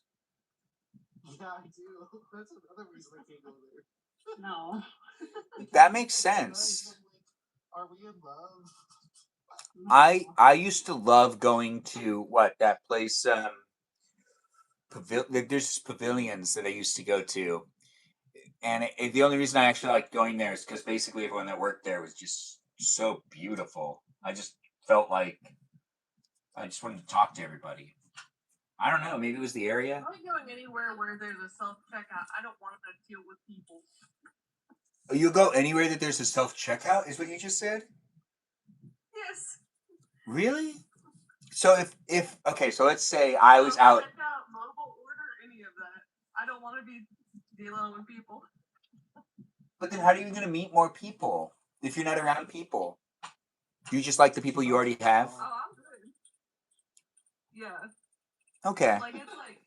Yeah, I do. That's another reason I can't go there. No. That makes sense. Are we in love? I used to love going to that place there's pavilions that I used to go to. And the only reason I actually liked going there is because basically everyone that worked there was just so beautiful. I just felt like I just wanted to talk to everybody. I don't know. Maybe it was the area. I'm going anywhere where there's a self checkout. I don't want to deal with people. You go anywhere that there's a self checkout, is what you just said? Yes. Really? So if okay, so let's say I was out. Checkout, mobile order, any of that. I don't want to be dealing with people. But then how are you going to meet more people if you're not around people? Do you just like the people you already have? Oh, I'm good. Yeah. Okay. Like, it's like,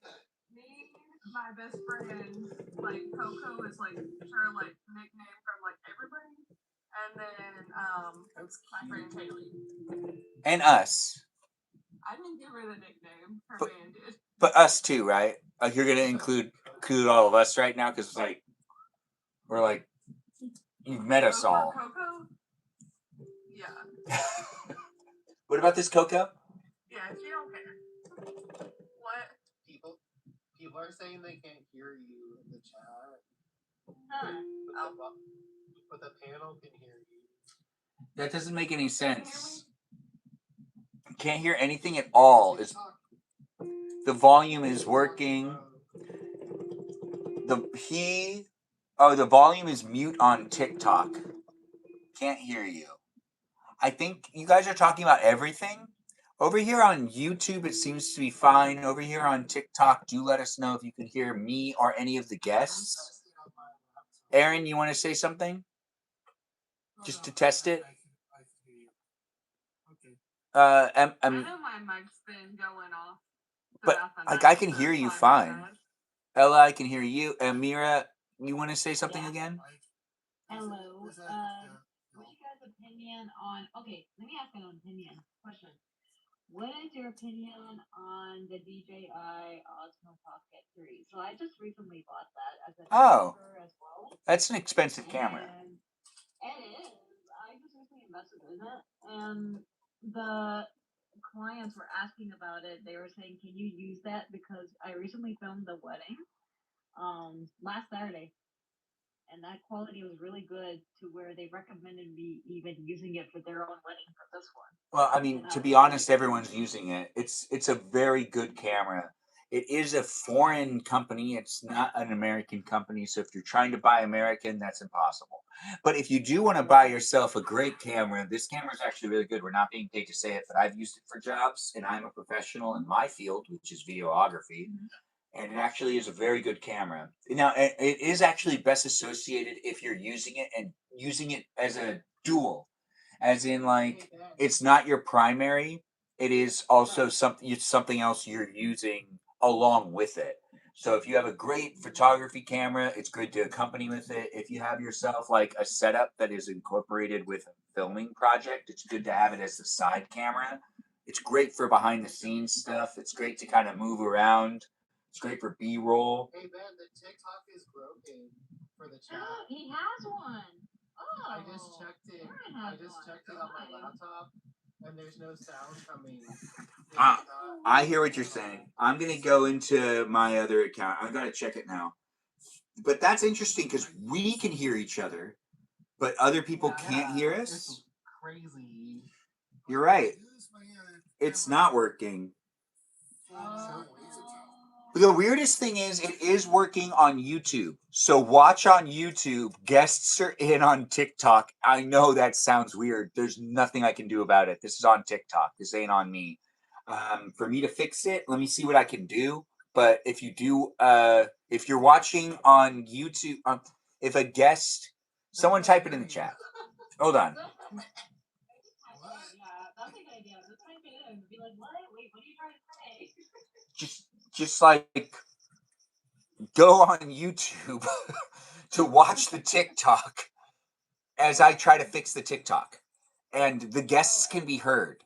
me, my best friend, like, Coco is, like, her, like, nickname from, like, everybody. And then, my friend Haley. And us. I didn't give her the nickname. Her man did. But us too, right? Like, you're going to include all of us right now? Because, like, we're like, you've met us all. Coco? Yeah. What about this Coco? Yeah, she don't care. What? People are saying they can't hear you in the chat. Huh. But the panel can hear you. That doesn't make any sense. Can't hear anything at all. The volume is working. The volume is mute on TikTok. Can't hear you. I think you guys are talking about everything. Over here on YouTube, it seems to be fine. Over here on TikTok, do let us know if you can hear me or any of the guests. Aaron, you want to say something? Just to test it? I know my mic's been going off. But like I can hear you fine. Ella, I can hear you. Amira, you want to say something again? Hello. opinion on? Okay, let me ask an opinion question. What is your opinion on the DJI Osmo Pocket 3? So I just recently bought that as a Oh, developer as well. that's an expensive camera. And it is. I just recently invested in it, and the clients were asking about it. They were saying, "Can you use that?" Because I recently filmed the wedding, last Saturday, and that quality was really good to where they recommended me even using it for their own wedding for this one. Well, I mean, And to I be was honest, like, everyone's using it. It's a very good camera. It is a foreign company. It's not an American company. So if you're trying to buy American, that's impossible. But if you do want to buy yourself a great camera, this camera is actually really good. We're not being paid to say it, but I've used it for jobs, and I'm a professional in my field, which is videography. And it actually is a very good camera. Now, it is actually best associated if you're using it and using it as a dual, as in like it's not your primary. It is also something else you're using along with it. So if you have a great photography camera, it's good to accompany with it. If you have yourself like a setup that is incorporated with a filming project, it's good to have it as the side camera. It's great for behind the scenes stuff. It's great to kind of move around. It's great for B-roll. Hey man, the TikTok is broken for the chat. he has one. Oh, I just checked it. I just checked it on my laptop, and there's no sound coming. I hear what you're saying. I'm gonna go into my other account. I gotta check it now. But that's interesting because we can hear each other, but other people can't hear us. It's crazy. You're right. It's not working. The weirdest thing is it is working on YouTube. So watch on YouTube. Guests are in on TikTok. I know that sounds weird. There's nothing I can do about it. This is on TikTok. This ain't on me. For me to fix it, let me see what I can do. But if you do, if you're watching on YouTube, if a guest, someone type it in the chat. Hold on. Yeah, that's a good idea. Just type it in and be like, what? Wait, what are you trying to say? Just like go on YouTube to watch the TikTok as I try to fix the TikTok, and the guests can be heard.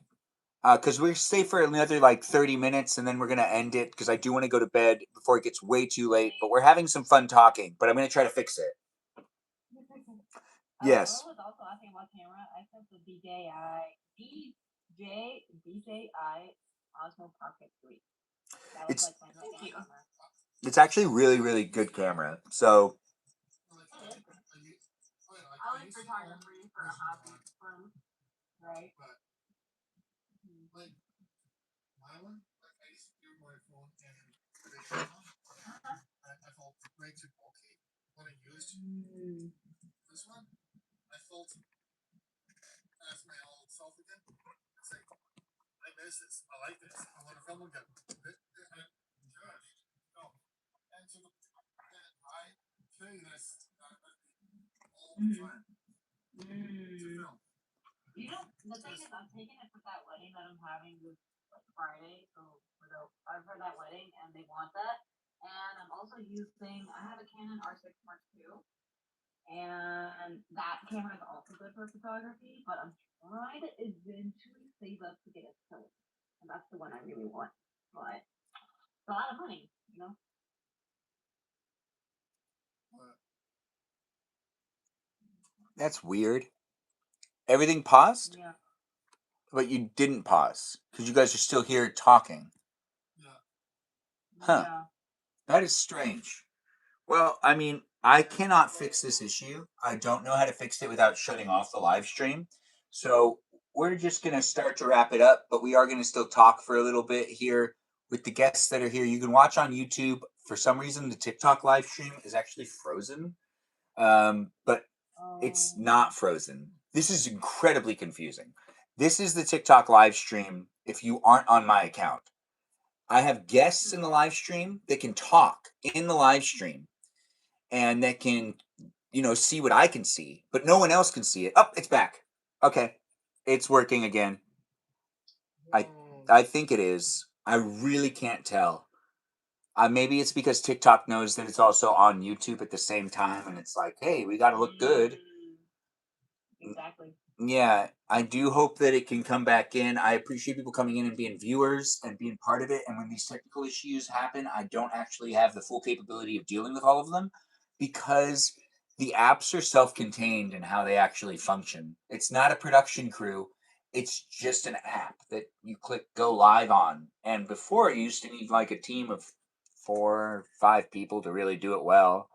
Because we're stay for another like 30 minutes, and then we're gonna end it because I do want to go to bed before it gets way too late. But we're having some fun talking. But I'm gonna try to fix it. Yes. I was also asking about camera. I said the DJI Osmo Pocket 3. That was It's like my second camera. it's actually really really good camera. So I like photography for a hobby. Fun. Right? Like my one, like I used to do my phone and I felt way too bulky when I used this one. I felt as my old self again. It's like I miss this. I like this. I want to film again. Gosh, no. And so I show you this all the time to film. You know, the thing is, I'm taking it for that wedding that I'm having this like Friday. So for that wedding, and they want that. And I'm also using. I have a Canon R6 Mark II, and that camera is also good for photography. But I'm trying to eventually save up to get a Sony, and that's the one I really want. But it's a lot of money, you know. that's weird. Everything paused, Yeah. but you didn't pause because you guys are still here talking. Huh. Yeah. That is strange. Well, I mean, I cannot fix this issue. I don't know how to fix it without shutting off the live stream. So we're just going to start to wrap it up, but we are going to still talk for a little bit here with the guests that are here. You can watch on YouTube. For some reason, the TikTok live stream is actually frozen, but it's not frozen. This is incredibly confusing. This is the TikTok live stream if you aren't on my account. I have guests in the live stream that can talk in the live stream and that can, see what I can see, but no one else can see it. Oh, it's back. Okay. It's working again. I think it is. I really can't tell. Maybe it's because TikTok knows that it's also on YouTube at the same time, and it's like, hey, we got to look good. Exactly. Yeah, I do hope that it can come back in. I appreciate people coming in and being viewers and being part of it. And when these technical issues happen, I don't actually have the full capability of dealing with all of them because the apps are self contained in how they actually function. It's not a production crew, it's just an app that you click go live on. And before, you used to need like a team of 4 or 5 people to really do it well.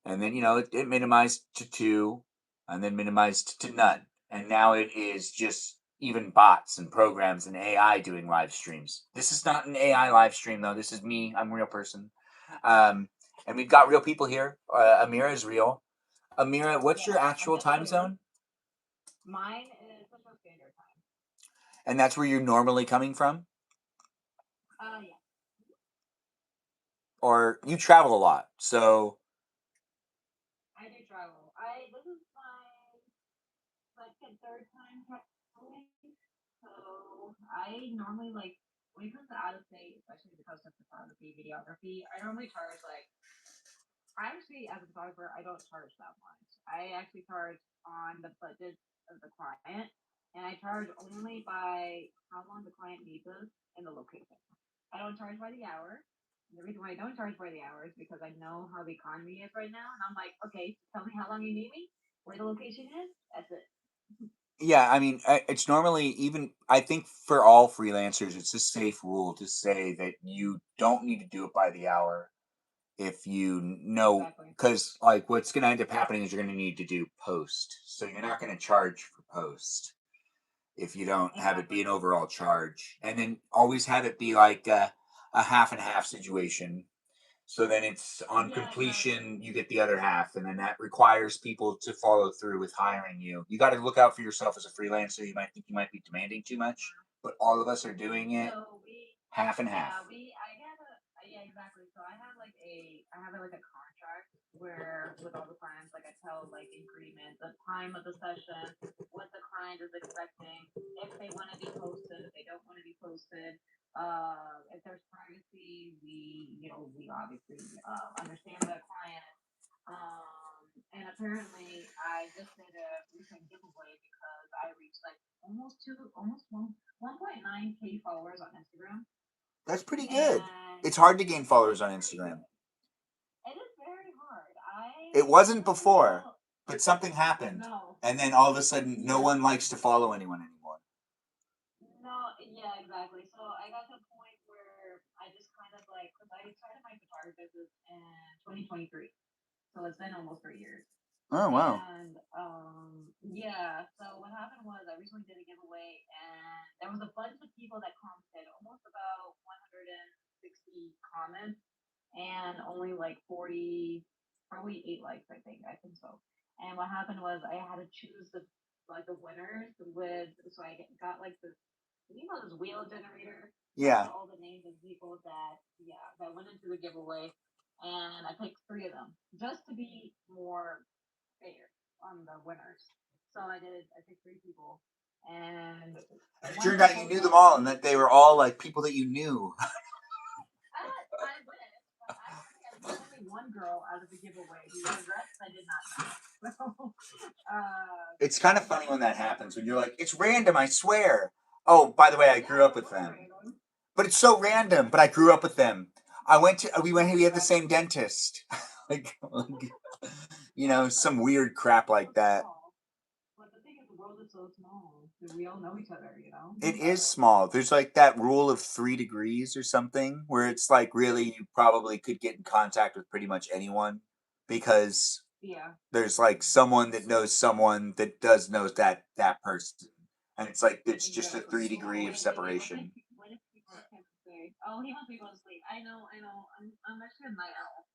And then, it minimized to 2 and then minimized to none. And now it is just even bots and programs and AI doing live streams. This is not an AI live stream, though. This is me. I'm a real person. And we've got real people here. Amira is real. Amira, what's your actual time zone? Mine is Central Standard Time. And that's where you're normally coming from? Yeah. Or you travel a lot, so... I do travel. This is my second, third time traveling. So I normally when it comes to out of state, especially because of photography, videography, I normally charge I actually, as a photographer, I don't charge that much. I actually charge on the budget of the client, and I charge only by how long the client needs us and the location. I don't charge by the hour. And the reason why I don't charge by the hour is because I know how the economy is right now, and I'm like, okay, tell me how long you need me, where the location is. That's it. Yeah, I mean, it's normally even, I think for all freelancers, it's a safe rule to say that you don't need to do it by the hour if you know, Exactly. because like what's going to end up happening is you're going to need to do post. So you're not going to charge for post if you don't have it be an overall charge. And then always have it be like a half and half situation. So then it's on completion, you get the other half, and then that requires people to follow through with hiring you. You got to look out for yourself as a freelancer. You might think you might be demanding too much, but all of us are doing it So half and half. Yeah, exactly. So I have like a contract where with all the clients, I tell agreement, the time of the session, what the client is expecting, if they want to be posted, if they don't want to be posted. If there's privacy, we obviously understand the client. And apparently, I just did a recent giveaway because I reached almost 1.9K followers on Instagram. That's pretty good. It's hard to gain followers on Instagram. It is very hard. It wasn't before, but something happened. No. And then all of a sudden, no one likes to follow anyone anymore. No, yeah, exactly. So I got to a point where I just kind of because I started my photography business in 2023. So it's been almost 3 years. Oh, wow. And yeah, so what happened was I recently did a giveaway, and there was a bunch of people that commented, almost about 160 comments, and only 40, probably 8 likes, I think so. And what happened was I had to choose the winners so got this, this wheel generator. Yeah. All the names of people that went into the giveaway, and I picked 3 of them just to be more fair on the winners. So I picked 3 people, and it turned out you knew them all, and that they were all like people that you knew. I wish, but I only one girl out of the giveaway. The rest I did not know. It's kind of funny when that happens, when you're like, it's random, I swear. Oh, by the way, I grew up with them. But it's so random, but I grew up with them. We had the same dentist. Some weird crap like that. But the thing is, the world is so small. We all know each other, It is small. There's that rule of 3 degrees or something, where it's really you probably could get in contact with pretty much anyone because there's someone that knows someone that does knows that person, and it's just a 3 degree of separation. What if people can say, "Oh, he wants me to go to sleep"? I know. I'm actually a night owl.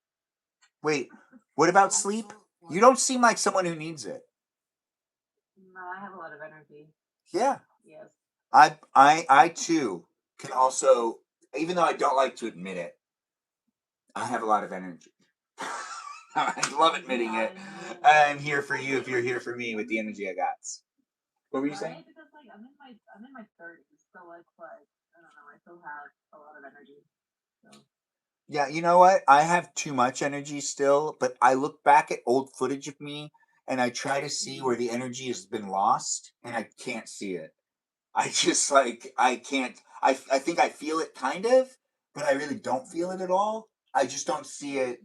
Wait, what about sleep? You don't seem like someone who needs it. No, I have a lot of energy. Yeah. Yes. I too can also, even though I don't like to admit it, I have a lot of energy. I love admitting it. I'm here for you if you're here for me with the energy I got. What were you saying? Because I'm in my 30s, so I don't know. I still have a lot of energy. So. Yeah, you know what? I have too much energy still, but I look back at old footage of me and I try to see where the energy has been lost, and I can't see it. I just like I can't. I think I feel it kind of, but I really don't feel it at all. I just don't see it.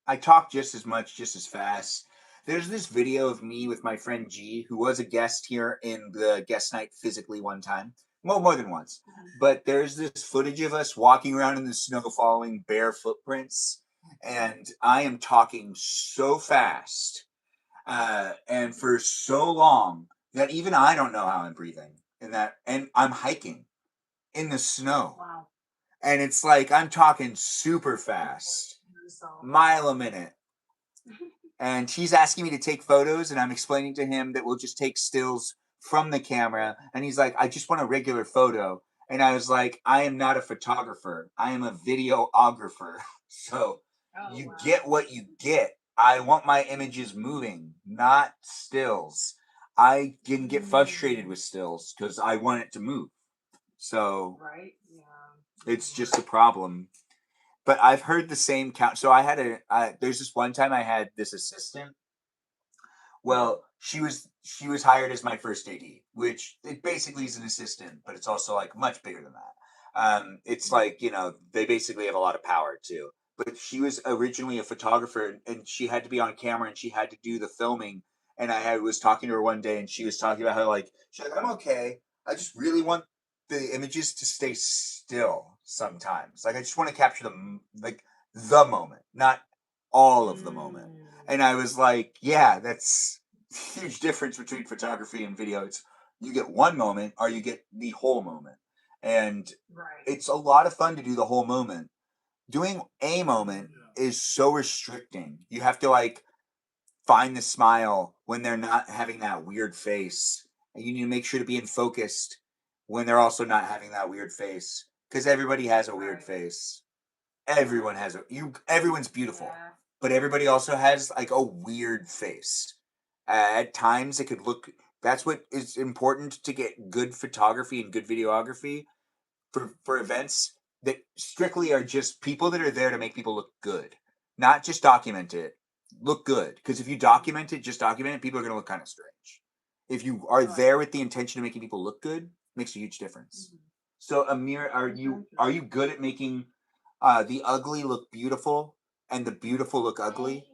I talk just as much, just as fast. There's this video of me with my friend G, who was a guest here in the guest night physically one time. Well, more than once. But there's this footage of us walking around in the snow following bare footprints. And I am talking so fast and for so long that even I don't know how I'm breathing. And I'm hiking in the snow. Wow. And it's like I'm talking super fast, mile a minute. And he's asking me to take photos, and I'm explaining to him that we'll just take stills from the camera. And he's like, I just want a regular photo. And I was like, I am not a photographer. I am a videographer. So you get what you get. I want my images moving, not stills. I can get frustrated with stills because I want it to move. So Right? Yeah. it's just a problem. But I've heard the same count. So there's this one time I had this assistant. Well, she was hired as my first AD, which it basically is an assistant, but it's also like much bigger than that. It's like, they basically have a lot of power too. But she was originally a photographer, and she had to be on camera, and she had to do the filming. And was talking to her one day, and she was talking about how she's like, I'm okay. I just really want the images to stay still sometimes. Like I just want to capture the moment, not all of the moment. And I was like, yeah, that's a huge difference between photography and video. It's you get one moment or you get the whole moment. And it's a lot of fun to do the whole moment. Doing a moment is so restricting. You have to find the smile when they're not having that weird face. And you need to make sure to be in focused when they're also not having that weird face. Because everybody has a weird face. Everyone has everyone's beautiful. Yeah. But everybody also has a weird face. At times it could look that's what is important to get good photography and good videography for events that strictly are just people that are there to make people look good, not just document it. Look good, because if you just document it, people are going to look kind of strange. If you are there with the intention of making people look good, it makes a huge difference. Mm-hmm. So Amir, are you good at making the ugly look beautiful and the beautiful look ugly?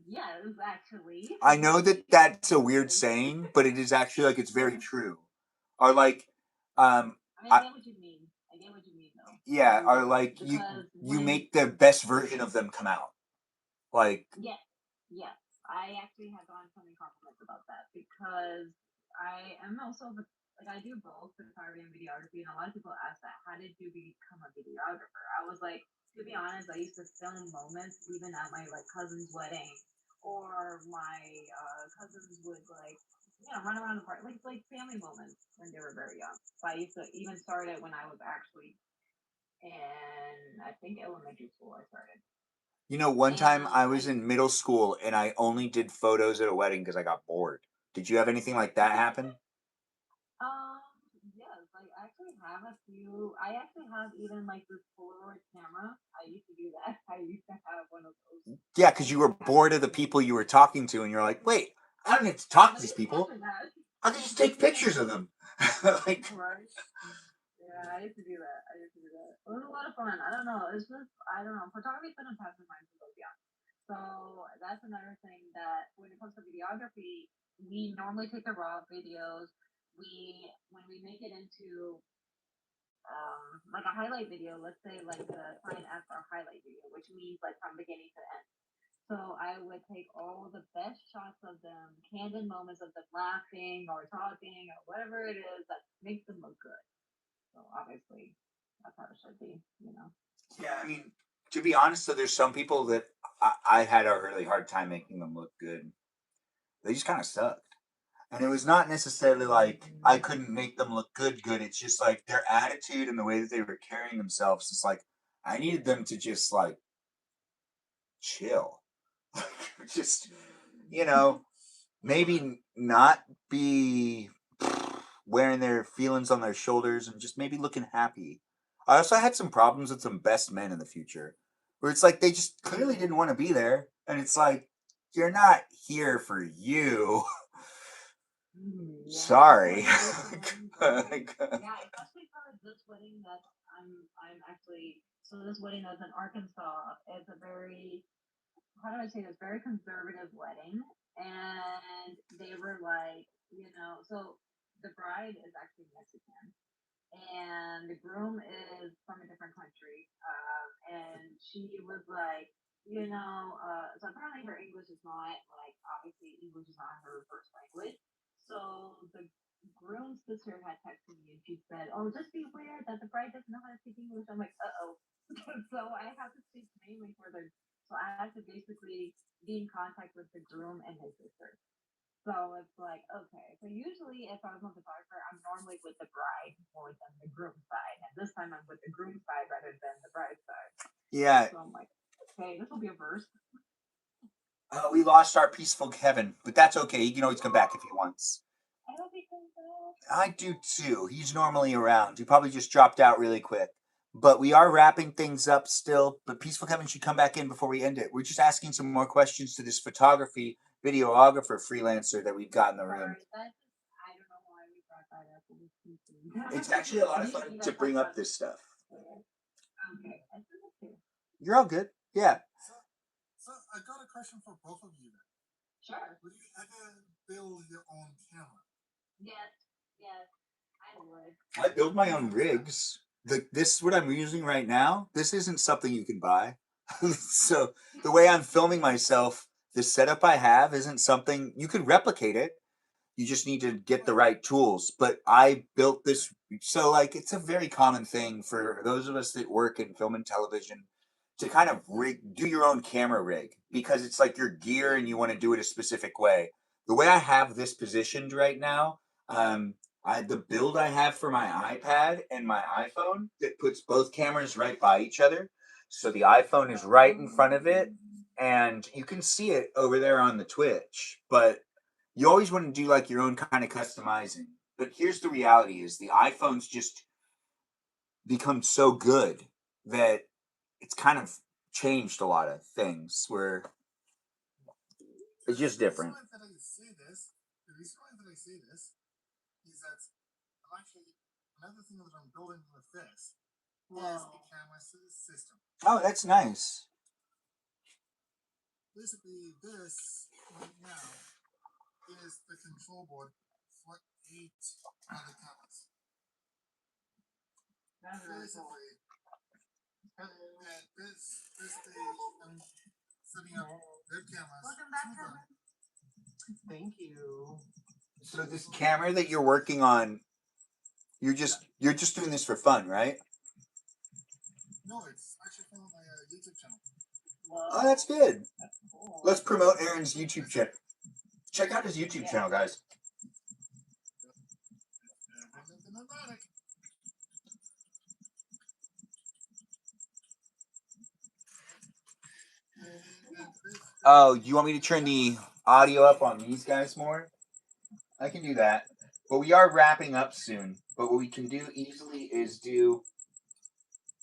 Yes, actually. I know that that's a weird saying, but it is actually it's very true. Or I get what you mean. I get what you mean, though. yeah, or you make the best version of them come out. Yes, yes. I actually have gotten so many compliments about that because I am also I do both photography and videography, and a lot of people ask that. How did you become a videographer? I was like, to be honest, I used to film moments even at my cousin's wedding, or my cousins would run around the park like family moments when they were very young. So I used to even start it when I was actually in I think elementary school. I started. One time I was in middle school and I only did photos at a wedding because I got bored. Did you have anything like that happen? Yes, I actually have a few. I actually have even this Polaroid camera. I used to do that. I used to have one of those. Yeah, because you were bored of the people you were talking to, and you're like, wait, I don't need to talk to these people. I can just take pictures of them. Right. Yeah, I used to do that. It was a lot of fun. I don't know. It's just I don't know. Photography's been a passion of mine since I was young. So that's another thing that when it comes to videography, we normally take the raw videos. When we make it into a highlight video, let's say the client asks for a highlight video, which means from beginning to end. So I would take all the best shots of them, candid moments of them laughing or talking or whatever it is that makes them look good. So obviously, that's how it should be. Yeah, I mean, to be honest, though, there's some people that I had a really hard time making them look good. They just kind of sucked. And it was not necessarily I couldn't make them look good. It's just their attitude and the way that they were carrying themselves. It's I needed them to just chill. Just, maybe not be wearing their feelings on their shoulders and just maybe looking happy. I also had some problems with some best men in the future. where it's like they just clearly didn't want to be there, and it's like you're not here for you. Yeah, Sorry. yeah, especially for this wedding that I'm actually so this wedding that's in Arkansas is a very how do I say this very conservative wedding, and they were like so the bride is actually Mexican and the groom is from a different country. And she was like, so apparently her English is not like obviously English is not her first language. So the groom's sister had texted me and she said, "Oh, just be aware that the bride doesn't know how to speak English." I'm like, "Uh oh." So I have to speak mainly for the. So I had to basically be in contact with the groom and his sister. So it's like, okay. So usually if I was on the photographer, I'm normally with the bride more than the groom side. And this time I'm with the groom side rather than the bride side. Yeah. So I'm like, okay, this will be a first. We lost our peaceful Kevin, but that's okay. He can always come back if he wants. I hope he comes back. I do too. He's normally around. He probably just dropped out really quick. But we are wrapping things up still. But Peaceful Kevin should come back in before we end it. We're just asking some more questions to this photography videographer freelancer that we've got in the room. Sorry, I don't know why we brought that up. It was too soon. It's actually a lot of fun to bring up this stuff. Okay, I think it's good. You're all good. Yeah. So I got a question for both of you then. Sure. Would you ever build your own camera? Yes, I would. I build my own rigs. This what I'm using right now. This isn't something you can buy. So the way I'm filming myself, the setup I have isn't something you could replicate it. You just need to get the right tools. But I built this, so like it's a very common thing for those of us that work in film and television to kind of do your own camera rig because it's like your gear and you want to do it a specific way. The way I have this positioned right now, the build I have for my iPad and my iPhone that puts both cameras right by each other. So the iPhone is right in front of it, and you can see it over there on the Twitch. But you always want to do like your own kind of customizing. But here's the reality: is the iPhone's just become so good that it's kind of changed a lot of things where it's just different. The reason why that I say this is that I'm actually another thing that I'm building with this is a camera system. Oh, that's nice. Basically, this right now is the control board for 8 other cameras. Basically, this stage, I'm setting up their cameras. Welcome back, to them. Thank you. So this camera that you're working on, you're just doing this for fun, right? No, it's actually from my YouTube channel. Oh, that's good. Let's promote Aaron's YouTube channel. Check out his YouTube channel, guys. Oh, you want me to turn the audio up on these guys more? I can do that. But we are wrapping up soon. But what we can do easily is do...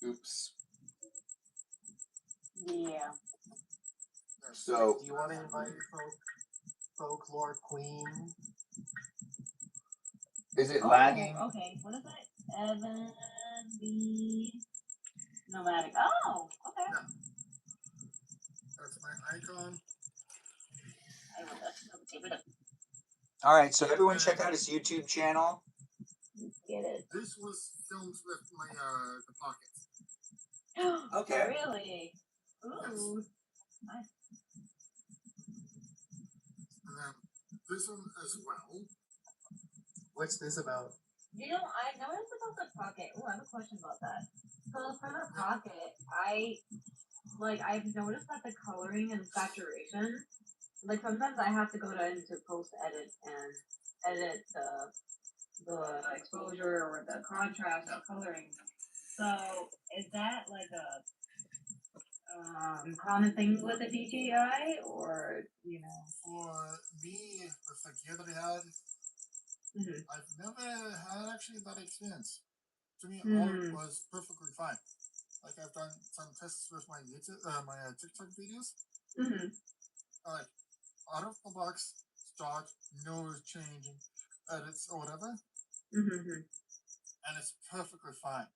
Oops. Yeah. So... Do you want to invite Folklore Queen? Is it lagging? Okay, what is it? Evan the Nomadic. Oh, okay. Yeah. That's my icon. I will definitely give it a All right, so everyone check out his YouTube channel. get it. This was filmed with my the pocket. Okay. Really? Ooh. Nice. And then this one as well. What's this about? I noticed about the pocket. Oh, I have a question about that. So for the pocket, I've noticed that the coloring and saturation, like sometimes I have to go into post edit and edit the exposure or the contrast or coloring. So is that like a common thing with a DJI or For me, with the gear that I had, I've never had actually that experience. To me, all was perfectly fine. like I've done some tests with my YouTube, my TikTok videos. Mm-hmm. Like out of the box, start, no changing edits or whatever, Mm-hmm. and it's perfectly fine.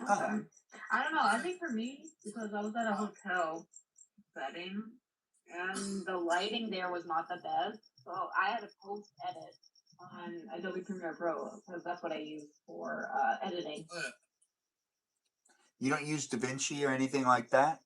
Okay. I don't know. I think for me, because I was at a hotel setting, and the lighting there was not the best, so I had to post edit on Adobe Premiere Pro because that's what I use for editing. You don't use DaVinci or anything like that?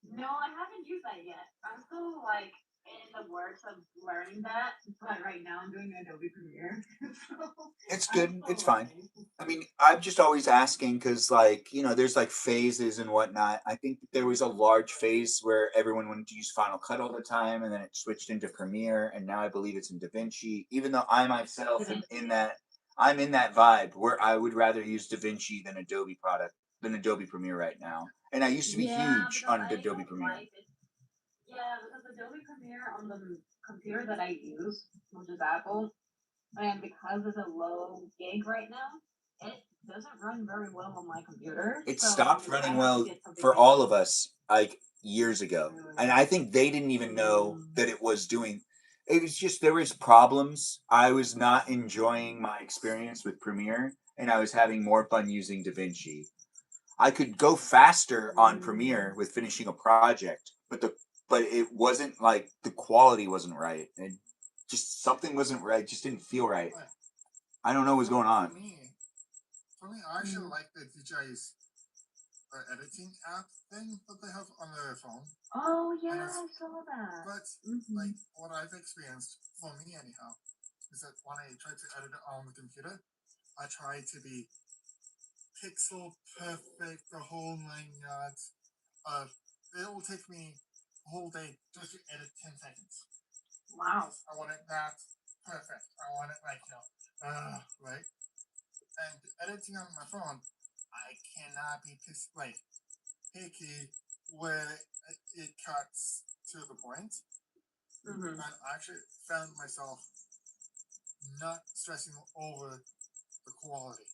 No, I haven't used that yet. I'm still like in the works of learning that, but right now I'm doing Adobe Premiere. So It's I'm good. still It's fine. learning. I mean, I'm just always asking because, like, you know, there's like phases and whatnot. I think there was a large phase where everyone wanted to use Final Cut all the time, and then it switched into Premiere, and now I believe it's in DaVinci. Even though I myself am in that, I'm in that vibe where I would rather use DaVinci than Adobe Premiere right now. And I used to be huge on Adobe Premiere. Yeah, because Adobe Premiere on the computer that I use, which is Apple, and because it's a low gig right now, it doesn't run very well on my computer. It So stopped I running have to well get something for better. all of us like years ago, and I think they didn't even know that it was doing. It was just there was problems. I was not enjoying my experience with Premiere, and I was having more fun using DaVinci. I could go faster on Premiere with finishing a project, but it wasn't like the quality wasn't right, and just something wasn't right. Just didn't feel right. I don't know what's going on. For me, I actually like the DJI's editing app thing that they have on their phone. Oh yeah, I saw that. But like what I've experienced, for me anyhow, is that when I try to edit it on the computer, I try to be pixel perfect, the whole 9 yards. It will take me a whole day just to edit 10 seconds. Wow. I want it that perfect. I want it like right. And editing on my phone, I cannot be picky where it cuts to the point. And I actually found myself not stressing over the quality.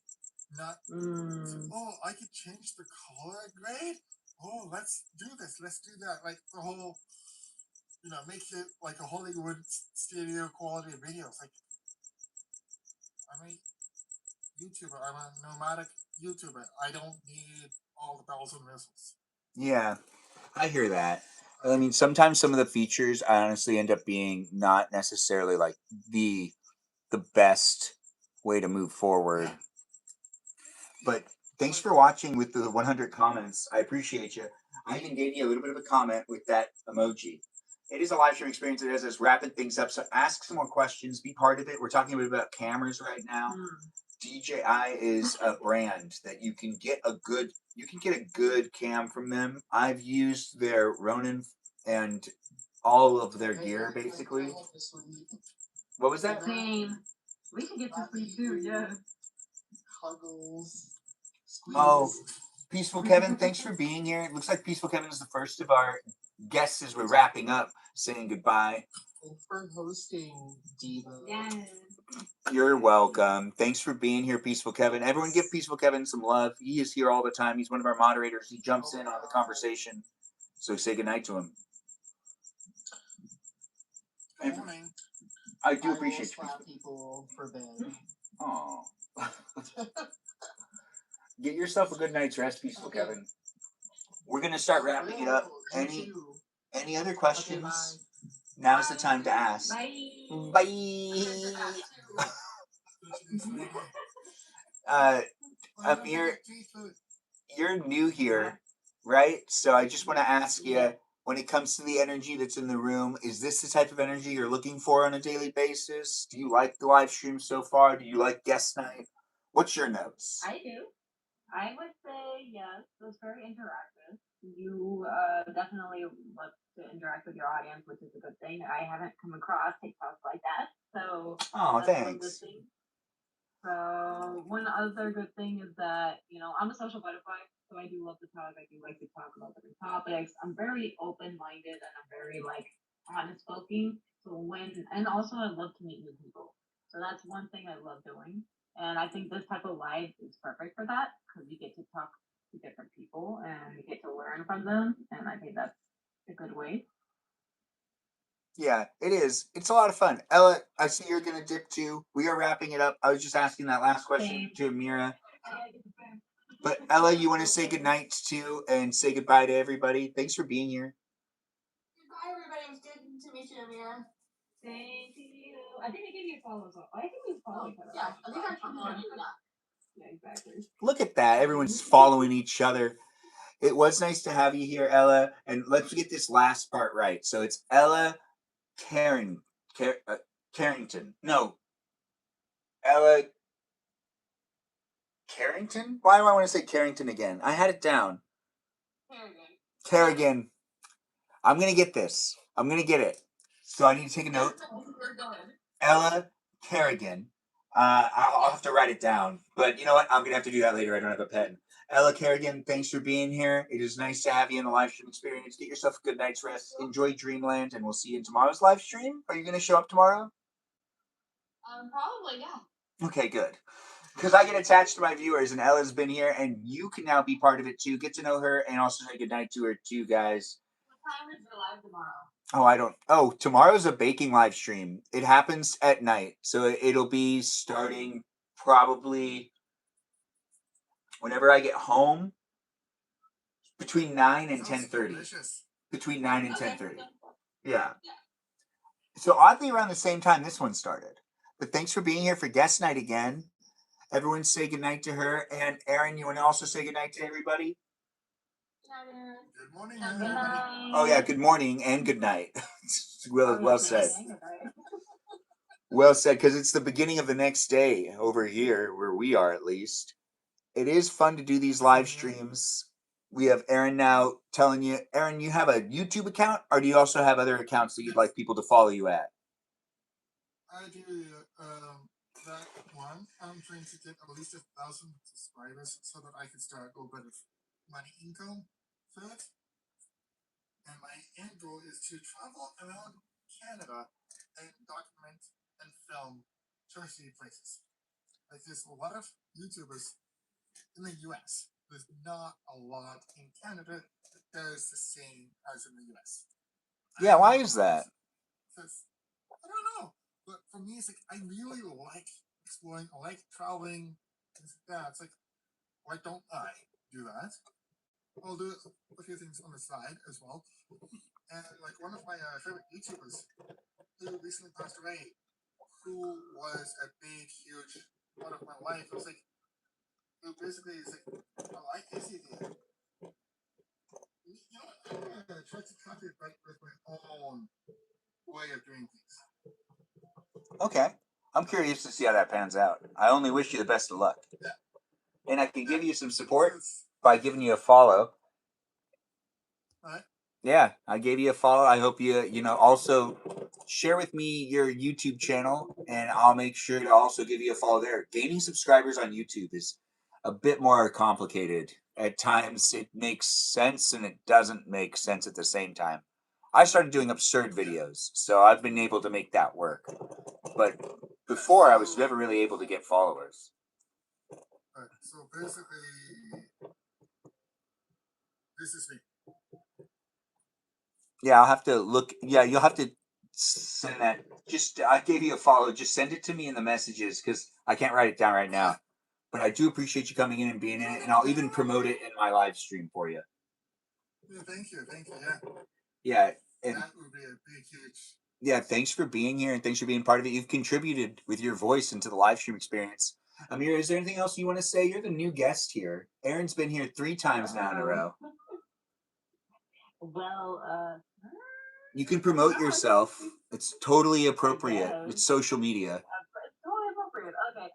Not, oh, I could change the color grade? Oh, let's do this. Let's do that. Like the whole, make it like a Hollywood stereo quality video. It's like, I'm a YouTuber. I'm a nomadic YouTuber. I don't need all the bells and whistles. Yeah, I hear that. I mean, sometimes some of the features I honestly end up being not necessarily like the best way to move forward. But thanks for watching with the 100 comments. I appreciate you. I even gave you a little bit of a comment with that emoji. It is a live stream experience that has us wrapping things up. So ask some more questions. Be part of it. We're talking a bit about cameras right now. DJI is a brand that you can get a good cam from them. I've used their Ronin and all of their gear basically. What was that? Same. We should get to sleep too, yeah. Cuddles. Oh, Peaceful Kevin, thanks for being here. It looks like Peaceful Kevin is the first of our guests as we're wrapping up, saying goodbye. Thanks for hosting, Diva. Yes. You're welcome. Thanks for being here, Peaceful Kevin. Everyone give Peaceful Kevin some love. He is here all the time. He's one of our moderators. He jumps in on the conversation. So say goodnight to him. Morning. I do appreciate you. People for bed. Oh. Get yourself a good night's rest, Peaceful Kevin. We're gonna start wrapping it up. Any other questions? Now's the time to ask. Bye. Amir, you're new here, right? So I just want to ask you, when it comes to the energy that's in the room, is this the type of energy you're looking for on a daily basis? Do you like the live stream so far? Do you like guest night? What's your notes? I do. I would say yes. It was very interactive. You definitely love to interact with your audience, which is a good thing. I haven't come across TikToks like that, so Oh, that's one good thanks. thing. So one other good thing is that I'm a social butterfly, so I do love to talk. I do like to talk about different topics. I'm very open-minded and I'm very like honest spoken. So and also I love to meet new people. So that's one thing I love doing. And I think this type of live is perfect for that because you get to talk to different people and we get to learn from them, and I think that's a good way. Yeah, it is. It's a lot of fun. Ella, I see you're gonna dip too. We are wrapping it up. I was just asking that last question to Amira. But Ella, you want to say goodnight too and say goodbye to everybody? Thanks for being here. Goodbye, everybody. It was good to meet you, Amira. Thank you. I think I gave you a follow as well. I think we follow each other. Yeah, I think I followed you. Yeah, exactly. Look at that. Everyone's following each other. It was nice to have you here, Ella. And let's get this last part right. So it's Ella Carrington. No. Ella Carrington? Why do I want to say Carrington again? I had it down. Kerrigan. I'm going to get this. I'm going to get it. So I need to take a note. Ella Kerrigan. I'll have to write it down. But you know what? I'm going to have to do that later. I don't have a pen. Ella Kerrigan, thanks for being here. It is nice to have you in the live stream experience. Get yourself a good night's rest. Enjoy Dreamland, and we'll see you in tomorrow's live stream. Are you going to show up tomorrow? Probably, yeah. Okay, good. Because I get attached to my viewers, and Ella's been here, and you can now be part of it too. Get to know her, and also say goodnight to her too, guys. What time is your live tomorrow? Oh, I don't. Oh, tomorrow's a baking live stream. It happens at night, so it'll be starting probably whenever I get home, between 9 and 10:30. Between 9 and 10:30. Yeah. So oddly, around the same time this one started. But thanks for being here for guest night again. Everyone say goodnight to her. And Aaron, you want to also say goodnight to everybody? Good morning, everybody. Oh yeah, good morning and good night. well said. Well said, because it's the beginning of the next day over here, where we are at least. It is fun to do these live streams. We have Aaron now telling you, Aaron, you have a YouTube account, or do you also have other accounts that you'd like people to follow you at? I do that one. I'm trying to get at least 1,000 subscribers so that I can start a little bit of money income for it. And my end goal is to travel around Canada and document and film touristy places. Like there's a lot of YouTubers in the US. There's not a lot in Canada that does the same as in the US. Yeah, why is that? Because I don't know. But for me, it's like I really like exploring. I like traveling. Things like that. It's like, why don't I do that? I'll do a few things on the side as well. And like one of my favorite YouTubers who recently passed away, who was a big, huge part of my life. I was like, who basically is like, I like this idea. You know what? I'm gonna try to copy it back with my own way of doing things. Okay. I'm curious to see how that pans out. I only wish you the best of luck. Yeah. And I can give you some support by giving you a follow. Alright. Yeah, I gave you a follow. I hope you also share with me your YouTube channel, and I'll make sure to also give you a follow there. Gaining subscribers on YouTube is a bit more complicated. At times it makes sense and it doesn't make sense at the same time. I started doing absurd videos, so I've been able to make that work. But before, I was never really able to get followers. Alright, so basically, this is me. Yeah, I'll have to look. Yeah, you'll have to send that. I gave you a follow. Just send it to me in the messages because I can't write it down right now. But I do appreciate you coming in and being in it, and I'll even promote it in my live stream for you. Yeah, thank you, yeah. Yeah, and That would be a big, huge. yeah, thanks for being here and thanks for being part of it. You've contributed with your voice into the live stream experience. Amir, is there anything else you want to say? You're the new guest here. Aaron's been here 3 times now in a row. Well, You can promote yourself. It's totally appropriate. It's social media. it's totally appropriate. Okay.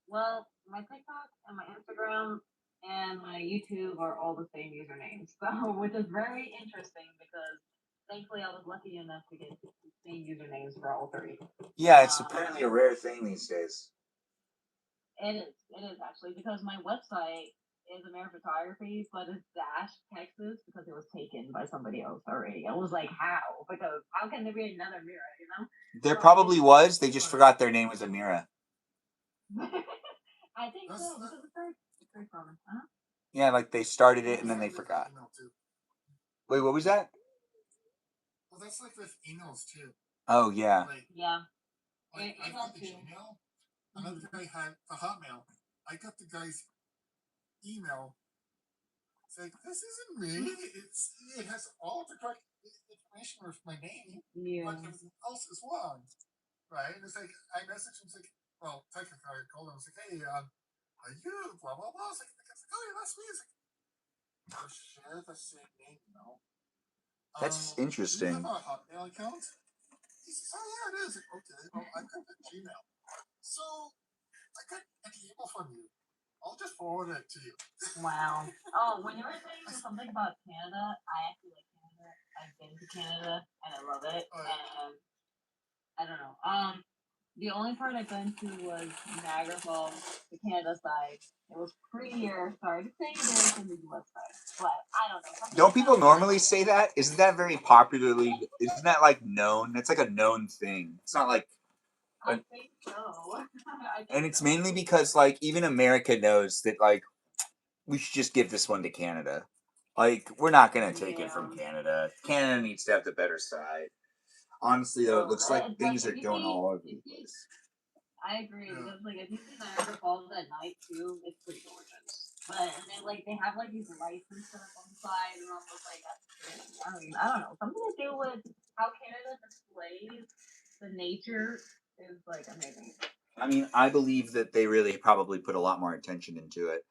Well, my TikTok and my Instagram and my YouTube are all the same usernames, so which is very interesting because thankfully I was lucky enough to get the same usernames for all 3. Yeah, it's apparently a rare thing these days. It is actually because my website is American Photography, but it's dash Texas because it was taken by somebody else already. I was like, how? Because how can there be another Mira? You know? There probably was. They just forgot their name was Amira. I think so because it's very common. Huh? Yeah, like they started it and then they forgot. Email too. Wait, what was that? Well, that's like with emails too. Oh yeah. Like, Yeah. I got the Gmail. Another guy had the Hotmail. I got the guy's email. It's like, this isn't me. It has all the correct information with my name, Yeah. but everything else is wrong. Right? And it's like, I messaged him, it's like, well, technically I called him, I was like, hey, are you blah blah blah? It's like, oh yeah, that's me. It's like, we share the same name, you know. That's Do you interesting. have a Hotmail account? He says, oh yeah, it is. Like, okay, well, I've got the Gmail. So I got an email from you. I'll just forward it to you. Wow. Oh, when you were saying something about Canada, I actually like Canada. I've been to Canada and I love it. And I don't know. The only part I've been to was Niagara Falls, the Canada side. It was prettier. Sorry to say it is than the US side, but I don't know. Don't people normally say that? Isn't that very popularly? Isn't that like known? That's like a known thing. It's not like. I think so. I think And it's so. mainly because like even America knows that like we should just give this one to Canada. Like we're not gonna take it from Canada. Canada needs to have the better side. Honestly, though, it looks like things are going all over the place. I agree because like if you see Niagara Falls at night too, it's pretty gorgeous. But and then like they have like these lights and stuff on the side and almost like I don't know something to do with how Canada displays the nature is like amazing. I mean, I believe that they really probably put a lot more attention into it.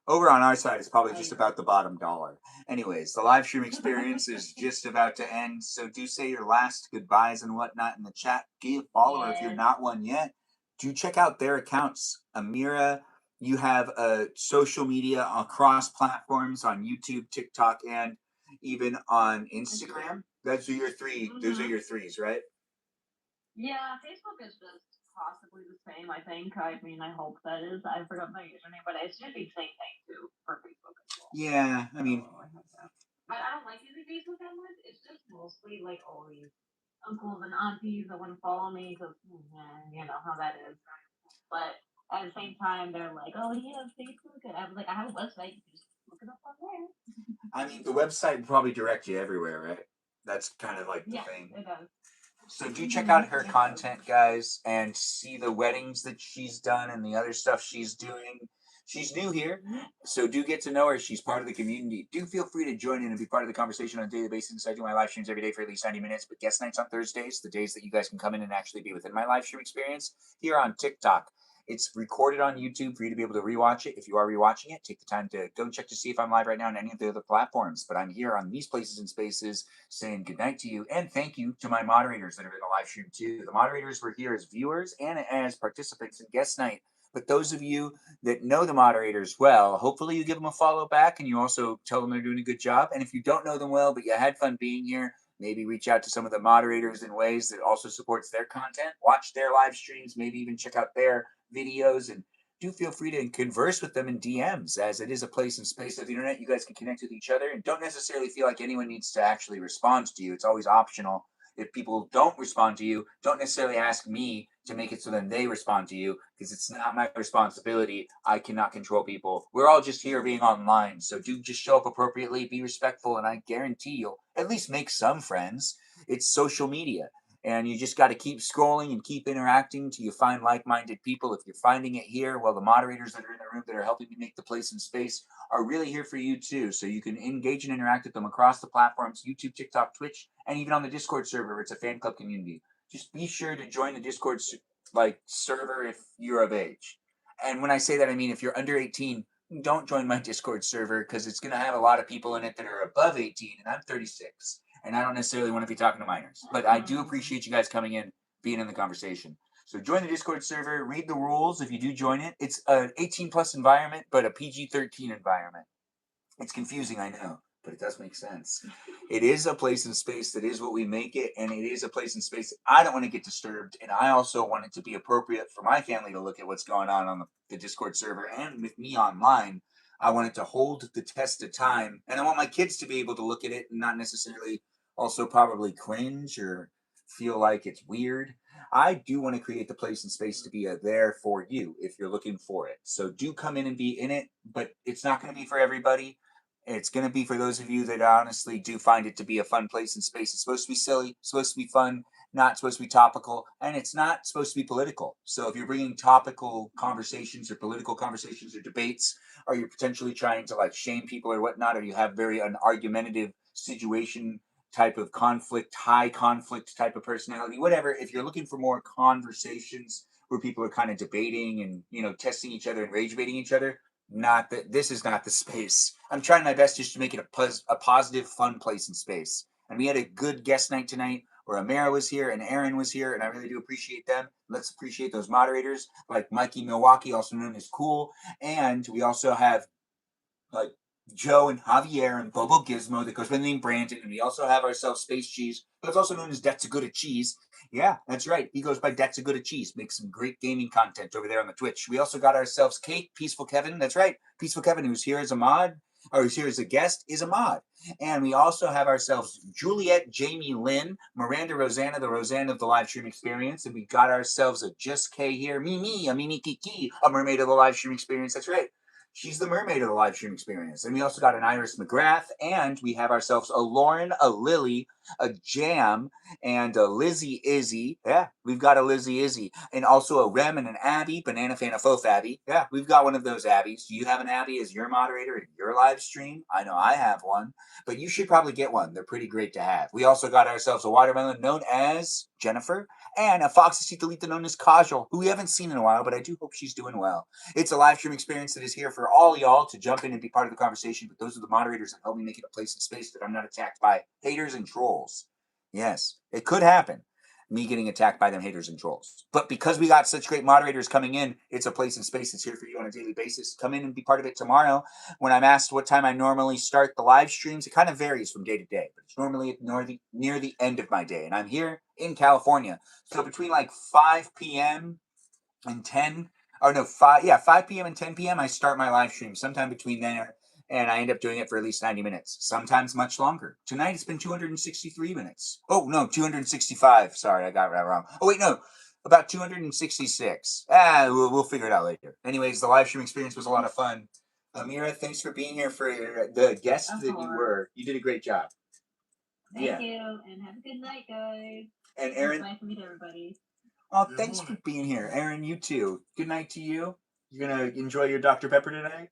Over on our side, it's probably just about the bottom dollar. Anyways, the live stream experience is just about to end, so do say your last goodbyes and whatnot in the chat. Give a follower if you're not one yet. Do check out their accounts. Amira, you have a social media across platforms on YouTube, TikTok, and even on Instagram. Those are your three. Those are your threes, right? Yeah, Facebook is just possibly the same. I think. I mean, I hope that is. I forgot my username, but it should be the same thing too for Facebook as well. Yeah, I mean. But I don't like using Facebook that much. It's just mostly like all these uncles and aunties that want to follow me because you know how that is. But at the same time, they're like, "Oh, do you have Facebook?" And I was like, "I have a website. You can just look it up on there." I mean, the website will probably direct you everywhere, right? That's kind of like the thing. It does. So do check out her content, guys, and see the weddings that she's done and the other stuff she's doing. She's new here, so do get to know her. She's part of the community. Do feel free to join in and be part of the conversation on a daily basis. I do my live streams every day for at least 90 minutes, but guest nights on Thursdays, the days that you guys can come in and actually be within my live stream experience, here on TikTok. It's recorded on YouTube for you to be able to rewatch it. If you are rewatching it, take the time to go and check to see if I'm live right now on any of the other platforms. But I'm here on these places and spaces saying goodnight to you and thank you to my moderators that are in the live stream too. The moderators were here as viewers and as participants in guest night. But those of you that know the moderators well, hopefully you give them a follow back and you also tell them they're doing a good job. And if you don't know them well, but you had fun being here, maybe reach out to some of the moderators in ways that also supports their content. Watch their live streams, maybe even check out their videos, and do feel free to converse with them in DMs, as it is a place and space of the internet. You guys can connect with each other and don't necessarily feel like anyone needs to actually respond to you. It's always optional. If people don't respond to you, don't necessarily ask me to make it so then they respond to you, because it's not my responsibility. I cannot control people. We're all just here being online, so do just show up appropriately, be respectful, and I guarantee you'll at least make some friends. It's social media. And you just got to keep scrolling and keep interacting till you find like-minded people. If you're finding it here, well, the moderators that are in the room that are helping me make the place and space are really here for you too. So you can engage and interact with them across the platforms, YouTube, TikTok, Twitch, and even on the Discord server. It's a fan club community. Just be sure to join the Discord server if you're of age. And when I say that, I mean if you're under 18, don't join my Discord server because it's going to have a lot of people in it that are above 18, and I'm 36. And I don't necessarily want to be talking to minors. But I do appreciate you guys coming in, being in the conversation. So join the Discord server, read the rules if you do join it. It's an 18-plus environment, but a PG-13 environment. It's confusing, I know, but it does make sense. It is a place and space that is what we make it, and it is a place and space that I don't want to get disturbed, and I also want it to be appropriate for my family to look at what's going on the Discord server and with me online. I want it to hold the test of time, and I want my kids to be able to look at it and not necessarily also probably cringe or feel like it's weird, I do want to create the place and space to be there for you if you're looking for it. So do come in and be in it, but it's not going to be for everybody. It's going to be for those of you that honestly do find it to be a fun place and space. It's supposed to be silly, supposed to be fun, not supposed to be topical, and it's not supposed to be political. So if you're bringing topical conversations or political conversations or debates, or you're potentially trying to like shame people or whatnot, or you have very an argumentative situation type of conflict, high conflict type of personality, whatever, if you're looking for more conversations where people are kind of debating and, you know, testing each other and rage baiting each other, not that this is not the space. I'm trying my best just to make it a positive, fun place and space. And we had a good guest night tonight where Amara was here and Aaron was here, and I really do appreciate them. Let's appreciate those moderators like Mikey Milwaukee, also known as Cool. And we also have like Joe and Javier and Bobo Gizmo that goes by the name Brandon, and we also have ourselves Space Cheese, but it's also known as That's a Good at Cheese. Yeah, that's right. He goes by That's a Good at Cheese. Makes some great gaming content over there on the Twitch. We also got ourselves Kate, Peaceful Kevin. That's right, Peaceful Kevin, who's here as a mod, or who's here as a guest, is a mod. And we also have ourselves Juliet, Jamie, Lynn, Miranda, Rosanna, the Roseanne of the live stream experience, and we got ourselves a Just K here, a Mimi Kiki, a mermaid of the live stream experience. That's right. She's the mermaid of the live stream experience. And we also got an Iris McGrath, and we have ourselves a Lauren, a Lily, a Jam, and a Lizzie Izzy. Yeah, we've got a Lizzie Izzy. And also a Rem and an Abby, Banana Fan of Faux Abby. Yeah, we've got one of those Abbies. Do you have an Abby as your moderator in your live stream? I know I have one, but you should probably get one. They're pretty great to have. We also got ourselves a watermelon known as Jennifer, and a Foxy Citalita known as Kajal, who we haven't seen in a while, but I do hope she's doing well. It's a live stream experience that is here for all y'all to jump in and be part of the conversation, but those are the moderators that help me make it a place and space that I'm not attacked by haters and trolls. Yes, it could happen, me getting attacked by them haters and trolls. But because we got such great moderators coming in, it's a place and space that's here for you on a daily basis. Come in and be part of it tomorrow. When I'm asked what time I normally start the live streams, it kind of varies from day to day, but it's normally near the end of my day, and I'm here in California. So between like 5 p.m. and 10, or no, 5 p.m. and 10 p.m. I start my live stream sometime between there, and I end up doing it for at least 90 minutes, sometimes much longer. Tonight it's been 263 minutes. Oh, no, 265. Sorry, I got that wrong. Oh, wait, no, about 266. We'll figure it out later. Anyways, the live stream experience was a lot of fun. Amira, thanks for being here for the guest that you were. You did a great job. Thank you, and have a good night, guys. And Aaron, nice to meet everybody. Oh, thanks for being here. Aaron, you too. Good night to you. You're going to enjoy your Dr. Pepper tonight?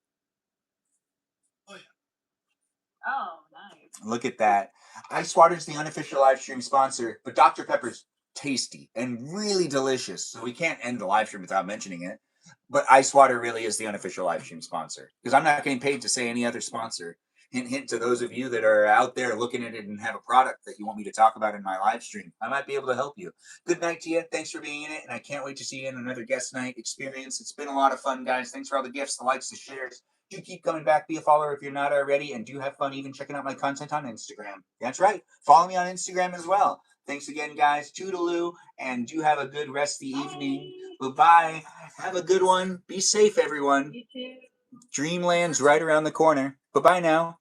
Oh, yeah. Oh, nice. Look at that. Ice Water's the unofficial live stream sponsor, but Dr. Pepper's tasty and really delicious, so we can't end the live stream without mentioning it. But Ice Water really is the unofficial live stream sponsor, because I'm not getting paid to say any other sponsor. Hint, hint to those of you that are out there looking at it and have a product that you want me to talk about in my live stream. I might be able to help you. Good night to you. Thanks for being in it, and I can't wait to see you in another guest night experience. It's been a lot of fun, guys. Thanks for all the gifts, the likes, the shares. Do keep coming back. Be a follower if you're not already, and do have fun even checking out my content on Instagram. That's right. Follow me on Instagram as well. Thanks again, guys. Toodaloo, and do have a good rest of the evening. Bye-bye. Have a good one. Be safe, everyone. You too. Dreamland's right around the corner. Bye-bye now.